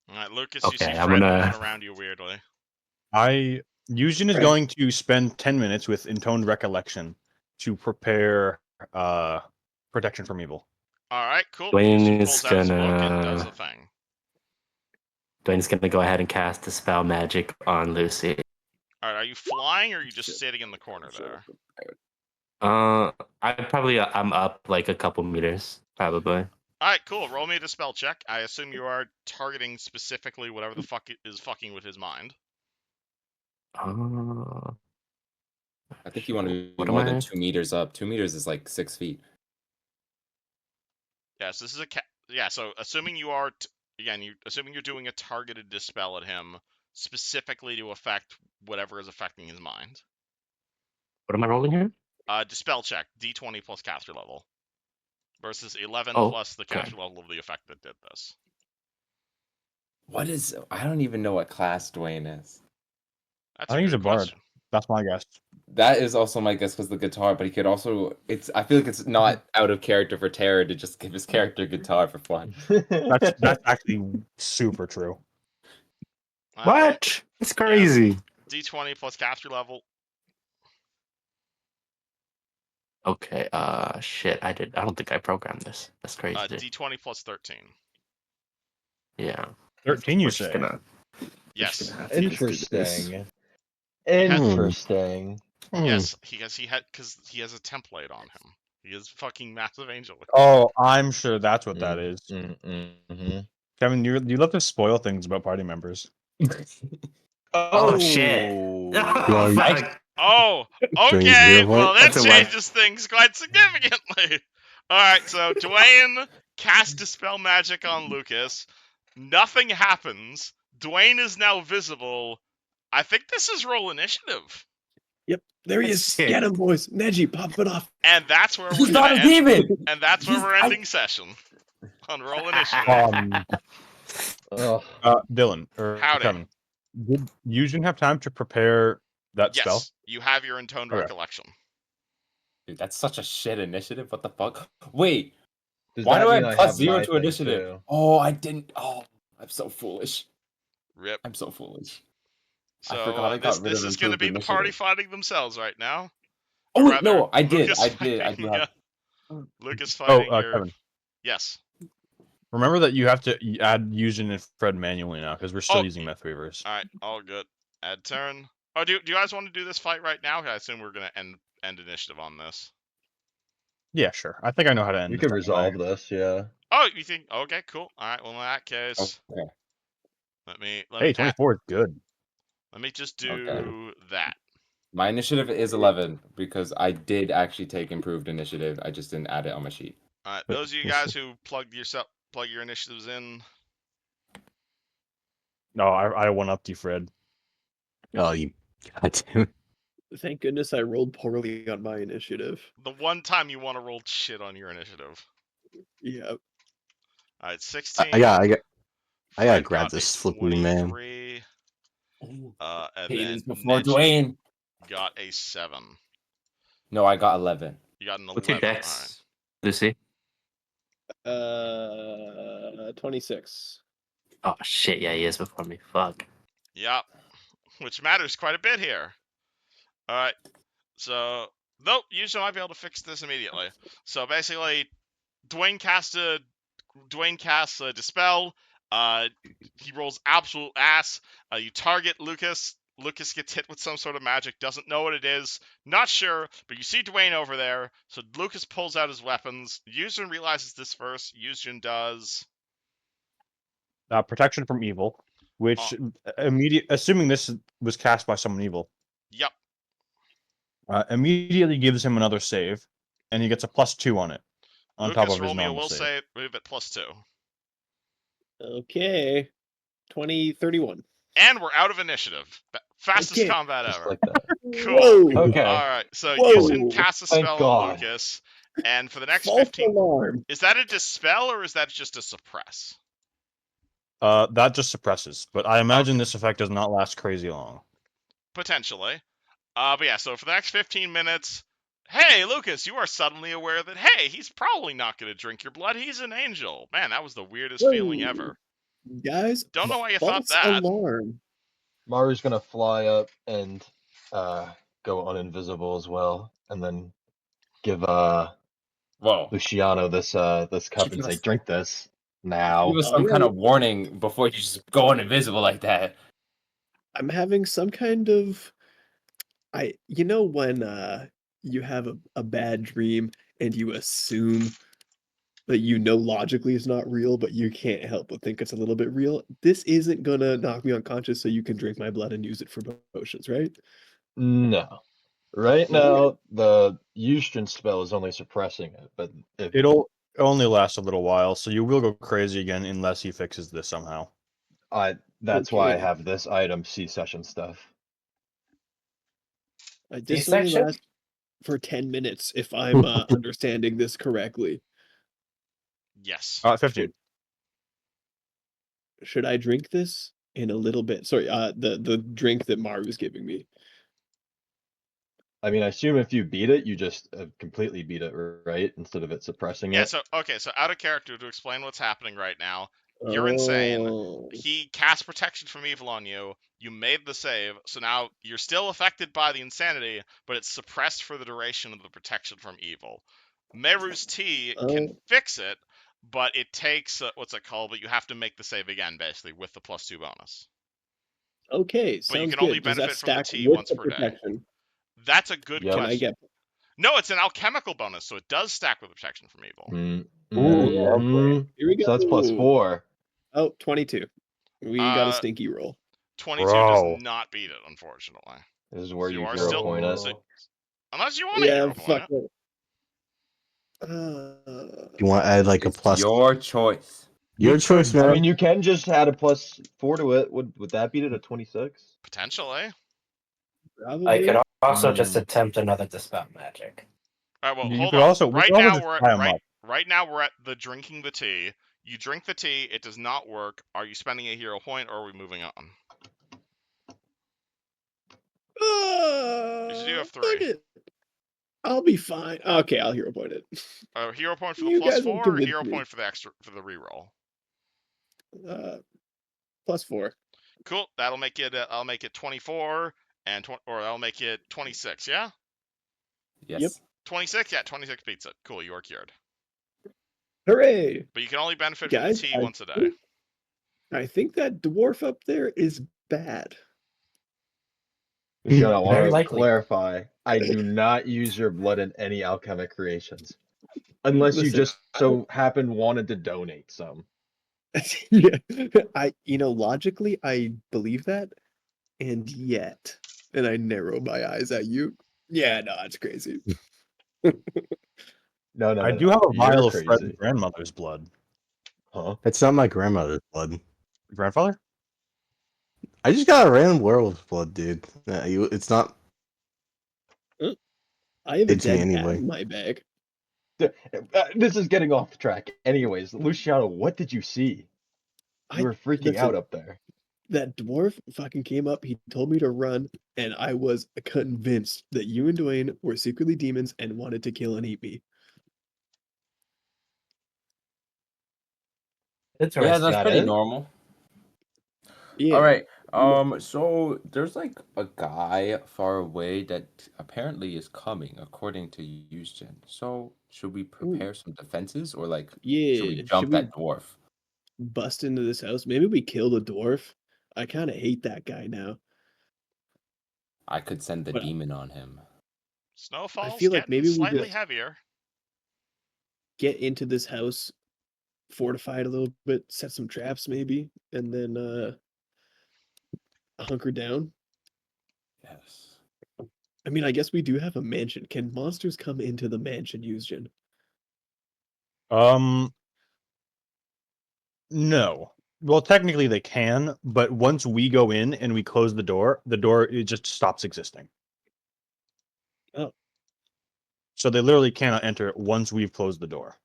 All right, Lucas, you Okay, see I'm Fred gonna- moving around you weirdly. Yuzhin is going to spend 10 minutes with Intoned Recollection to prepare protection from evil. All right, cool. Dwayne Yuzhin is pulls out his book and does gonna- the thing. Dwayne's gonna go ahead and cast Dispel Magic on Lucy. All right, are you flying or are you just sitting in the corner there? I'm up like a couple meters, probably. All right, cool. Roll me a dispel check. I assume you are targeting specifically whatever the fuck is fucking with his mind. Uh, I think you want to be What more am than I? 2 meters up. 2 meters is like 6 feet. Yes, this is a yeah. So assuming you are assuming you're doing a targeted dispel at him specifically to affect whatever is affecting his mind. What am I rolling here? Dispel check D20 plus caster level versus 11 Oh, plus the okay. caster level of the effect that did this. I don't even know what class Dwayne is. That's I think he's a good bard. question. That's my guess. That is also my guess because the guitar, but he could also. I feel like it's not out of character for Terra to just give his character guitar for fun. That's actually super true. What? It's crazy. D20 plus caster level. Okay. Shit. I don't think I programmed this. That's crazy. D20 plus 13. Yeah. 13, you We're say? just gonna. Yes. Interesting. has- Interesting. Yes, he has a template on him. He is fucking massive angel. Oh, I'm sure that's what that is. Mm-hmm. Kevin, you love to spoil things about party members. Oh, shit. Well, Fuck. Oh, Dwayne's okay. hero Well, point? that That's a one. changes things quite significantly. All right, so Dwayne casts Dispel Magic on Lucas. Nothing happens. Dwayne is now visible. I think this is roll initiative. Yep, there he is. Shit. Get him, boys. Neji, pop it off. And that's where He's we're not gonna a end. demon. And that's where He's- we're ending session on roll initiative. Dylan or Howdy. Kevin, did Yuzhin have time to prepare that Yes, spell? you have your intoned Okay. recollection. Dude, that's such a shit initiative. What the fuck? Wait, Does why that do I mean have plus have 0 my to thing, initiative? too? Oh, I didn't. Oh, I'm so foolish. Rip. I'm so foolish. So I forgot I got rid this of is going to improved be the party initiative. fighting themselves right now. Oh, Or wait, rather, no, I did. Lucas I did. I fighting, do have. Lucas fighting your... Kevin, Yes. remember that you have to add Yuzhin and Fred manually now because we're still Oh, using Meth Weavers. All right, all good. Add turn. Oh, do you guys want to do this fight right now? I assume we're going to end initiative on this. Yeah, sure. I think I know how to end. We this could resolve this, yeah. Oh, you think? Okay, cool. All right, well, in that case, Okay. let me Hey, 24 is good. let me just do Okay. that. My initiative is 11 because I did actually take improved initiative. I just didn't add it on my sheet. All right, those of you guys who plug your initiatives in. No, I one-upped you, Fred. Oh, you goddamn. Thank goodness I rolled poorly on my initiative. The one time you want to roll shit on your initiative. Yeah. All right, 16. I gotta Fred grab got this a flipping man. 23. And Hades then before Neji Dwayne. got a 7. No, I got 11. You got an 11. What's your All dex, Lucy? 26. Oh shit! Yeah, he is before me. Fuck. Yep. Which matters quite a bit here. All right. So, nope, usually might be able to fix this immediately. So basically, Dwayne casts a dispel. He rolls absolute ass. You target Lucas. Lucas gets hit with some sort of magic. Doesn't know what it is. Not sure, but you see Dwayne over there. So Lucas pulls out his weapons. Yuzhin realizes this first. Yuzhin does. Protection from evil, which assuming this was cast by someone evil. Yep. Immediately gives him another save, and he gets a +2 on it, on Lucas, top of his roll me a normal will save. save. Move at +2. Okay. 31. And we're out of initiative. Fastest Okay. combat Just ever. like that. Cool. Whoa. Okay. All right. So Whoa. Yuzhin casts a Thank spell God. on Lucas, And for the next False 15, alarm. is that a dispel or is that just a suppress? That just suppresses, but I imagine this effect does not last crazy long. Potentially. But yeah, so for the next 15 minutes, hey, Lucas, you are suddenly aware that, hey, he's probably not going to drink your blood. He's an angel. Man, that was the weirdest feeling ever. Guys, Don't know why you thought false that. alarm. Maru's gonna fly up and go uninvisible as well, and then give Whoa. Luciano this cup and say, "Drink this now." Give us some kind of warning before you just go invisible like that. I'm having some kind of when you have a bad dream and you assume that logically it's not real, but you can't help but think it's a little bit real. This isn't gonna knock me unconscious so you can drink my blood and use it for potions, right? No. Right now, the Eustron spell is only suppressing it, but It'll only last a little while, so you will go crazy again unless he fixes this somehow. That's why I have this item, C-session stuff. This only lasts for 10 minutes, if I'm understanding this correctly. Yes. 15. Should I drink this in a little bit? Sorry, the drink that Maru was giving me. I mean, I assume if you beat it, you just completely beat it, right? Instead of it suppressing Yeah, it. so out of character, to explain what's happening right now, you're insane. He cast protection from evil on you. You made the save, so now you're still affected by the insanity, but it's suppressed for the duration of the protection from evil. Meru's tea can fix it, but it takes what's it called? But you have to make the save again, basically, with the +2 bonus. Okay, but you sounds can only good. Does that benefit from the stack tea with once the per day. protection? That's a good Yep. Can I question. get? No, it's an alchemical bonus, so it does stack with protection from evil. Here we go. So that's +4. Oh, 22. We got a stinky roll. 22 does not beat it, unfortunately. This is where So you are hero still point it. so, unless you want to hero point it. You want to add like a plus? Your choice. Your choice, man. I mean, you can just add a +4 to it. Would that beat it at 26? Potentially. Probably. I could also just attempt another dispel magic. All right, well, You hold could on. also- we right could also now just we're tie at 'em up. right now we're at the drinking the tea. You drink the tea, it does not work. Are you spending a hero point or are we moving on? You do have 3. I'll be fine. Okay, I'll hero point it. Hero point for the You guys will +4 or convince hero me. point for the reroll? +4. Cool. That'll make it. I'll make it 24 or I'll make it 26. Yeah. Yes. Yep. 26. Yeah, 26 beats it. Cool. You are cured. Hooray! But you can only benefit Guys, from the tea once a day. I think that dwarf up there is bad. I want Very to likely. clarify. I do not use your blood in any alchemic creations, unless you Listen, just so happen wanted to donate some. Yeah, logically, I believe that, and yet, and I narrow my eyes at you. Yeah, no, it's crazy. No, I do have a vial You're of Fred's crazy. grandmother's blood. Huh? It's not my grandmother's blood. Grandfather? I just got a random werewolf's blood, dude. It's not. I have a It's me dead cat anyway. in my bag. This is getting off track. Anyways, Luciano, what did you see? You were freaking out up there. That dwarf fucking came up. He told me to run, and I was convinced that you and Dwayne were secretly demons and wanted to kill and eat me. Yeah, that's Got pretty it? normal. Yeah. All right. So there's like a guy far away that apparently is coming, according to Houston. So should we prepare some defenses, or like should we Yeah. jump Should we that dwarf? bust into this house? Maybe we kill the dwarf. I kind of hate that guy now. I could send the But- demon on him. Snowfall's feel like getting maybe we slightly just- heavier. Get into this house, fortify it a little bit, set some traps maybe, and then hunker down. Yes. I mean, I guess we do have a mansion. Can monsters come into the mansion, Eugen? No. Well, technically they can, but once we go in and we close the door it just stops existing. Oh. So they literally cannot enter it once we've closed the door.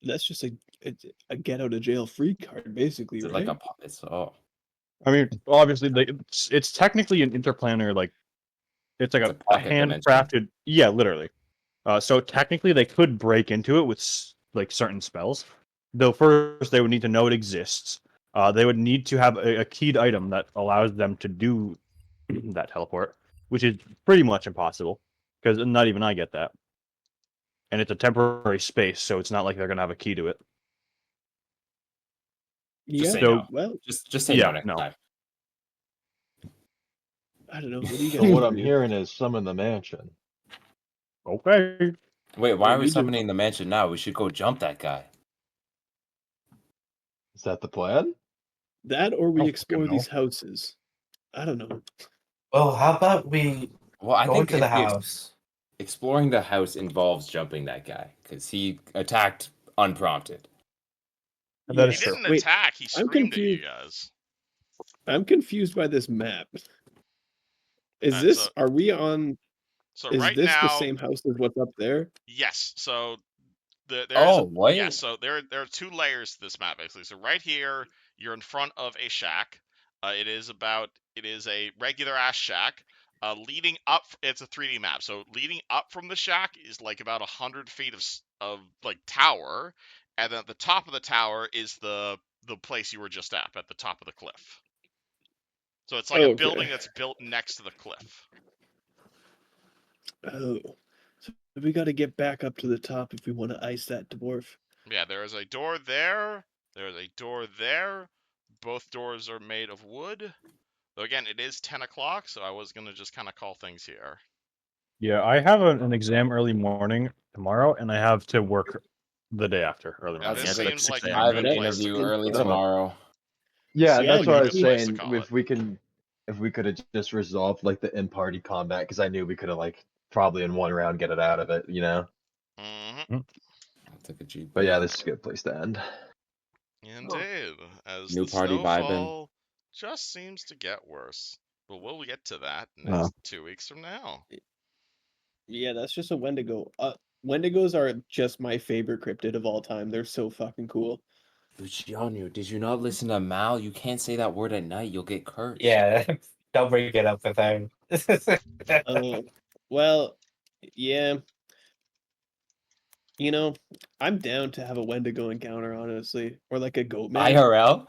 That's just a get out of jail free card, basically, Is it right? like it's I mean, obviously, it's technically an interplanar, like it's like It's a a pocket dimension. handcrafted. Yeah, literally. So technically, they could break into it with like certain spells. Though first, they would need to know it exists. They would need to have a keyed item that allows them to do that teleport, which is pretty much impossible because not even I get that. And it's a temporary space, so it's not like they're gonna have a key to it. Just say So- no. Well, Just say Yeah, no next no. time. I don't know. What do you guys? So what I'm do? hearing is summon the mansion. Okay. Wait, why Yeah, are we we do. summoning the mansion now? We should go jump that guy. Is that the plan? That, or we don't explore fucking know. these houses. I don't know. Well, how about we Well, I go think into the if you house? exploring the house involves jumping that guy because he attacked unprompted. That He is true. didn't Wait, attack. He I'm screamed at you confused. guys. I'm confused by this map. Is That's this? Are we on? So Is right this the now, same house as what's up there? yes. So there's Oh, what? yes. So there are two layers to this map basically. So right here, you're in front of a shack. It is a regular ass shack. Leading up, it's a 3D map. So leading up from the shack is like about 100 feet of like tower, and then at the top of the tower is the place you were just at the top of the cliff. So it's like a Okay. building that's built next to the cliff. Oh, so we got to get back up to the top if we want to ice that dwarf. Yeah, there is a door there. There is a door there. Both doors are made of wood. Though again, it is 10 o'clock, so I was gonna just kind of call things here. Yeah, I have an exam early morning tomorrow, and I have to work the day after early Yeah, morning. this at seems 6 like a.m. I have an good place to interview call early it. tomorrow. Yeah, Seems that's like what a I was good place to saying. call it. If we could have just resolved like the in-party combat, because I knew we could have like probably in one round get it out of it, you know. Mm-hmm. I'll take a G. But yeah, this is a good place to end. Indeed, as New the party vibing. snowfall just seems to get worse. But we'll get to that next 2 weeks from now. Yeah, that's just a Wendigo. Wendigos are just my favorite cryptid of all time. They're so fucking cool. Luciano, did you not listen to Mal? You can't say that word at night. You'll get cursed. Yeah, don't bring it up with him. Well, yeah. You know, I'm down to have a Wendigo encounter, honestly, or like a goat man. IRL?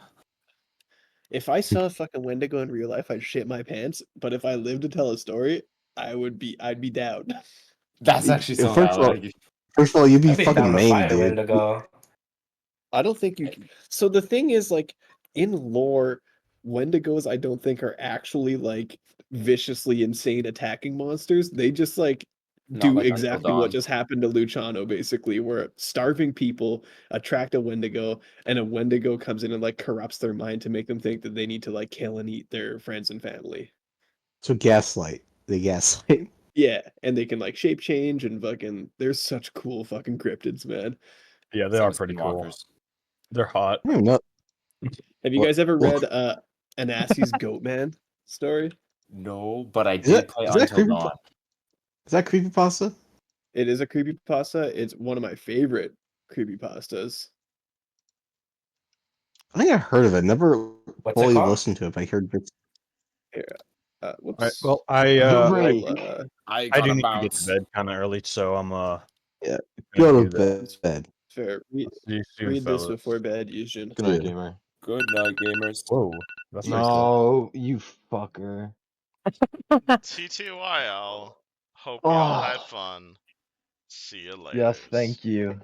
If I saw a fucking Wendigo in real life, I'd shit my pants. But if I lived to tell a story, I'd be down. That's actually so First of all, valid. First of all, you'd be I'd be fucking down to maimed, fight a dude. Wendigo. I don't think you can. So the thing is, like, in lore, Wendigos, I don't think are actually like viciously insane attacking monsters. They just like Not do like Until exactly what Dawn. just happened to Luciano, basically, where starving people attract a Wendigo, and a Wendigo comes in and like corrupts their mind to make them think that they need to like kill and eat their friends and family. So gaslight. They gaslight. Yeah, and they can like shape change and fucking. There's such cool fucking cryptids, man. Yeah, they Same are as pretty cool. Skinwalkers. They're hot. I don't even know. Have you What- guys ever what- read Anassi's Goatman story? No, but I Is did that- play is that Until creepy- Dawn. Is that creepypasta? It is a creepypasta. It's one of my favorite creepypastas. I think I heard of it. Never What's it fully called? listened to it. But I heard bits. Whoops. All right, well, I Hooray. I do need to get to bed kind of early, so I'm Yeah. gonna Go do to that. bed. fair. See you soon, Read this fellas. before bed, Yushin. Good night, Yeah. gamer. Good night, gamers. Whoa, that's nice. No, you fucker. TTYL. Hope y'all had fun. See you later. Yes, thank you.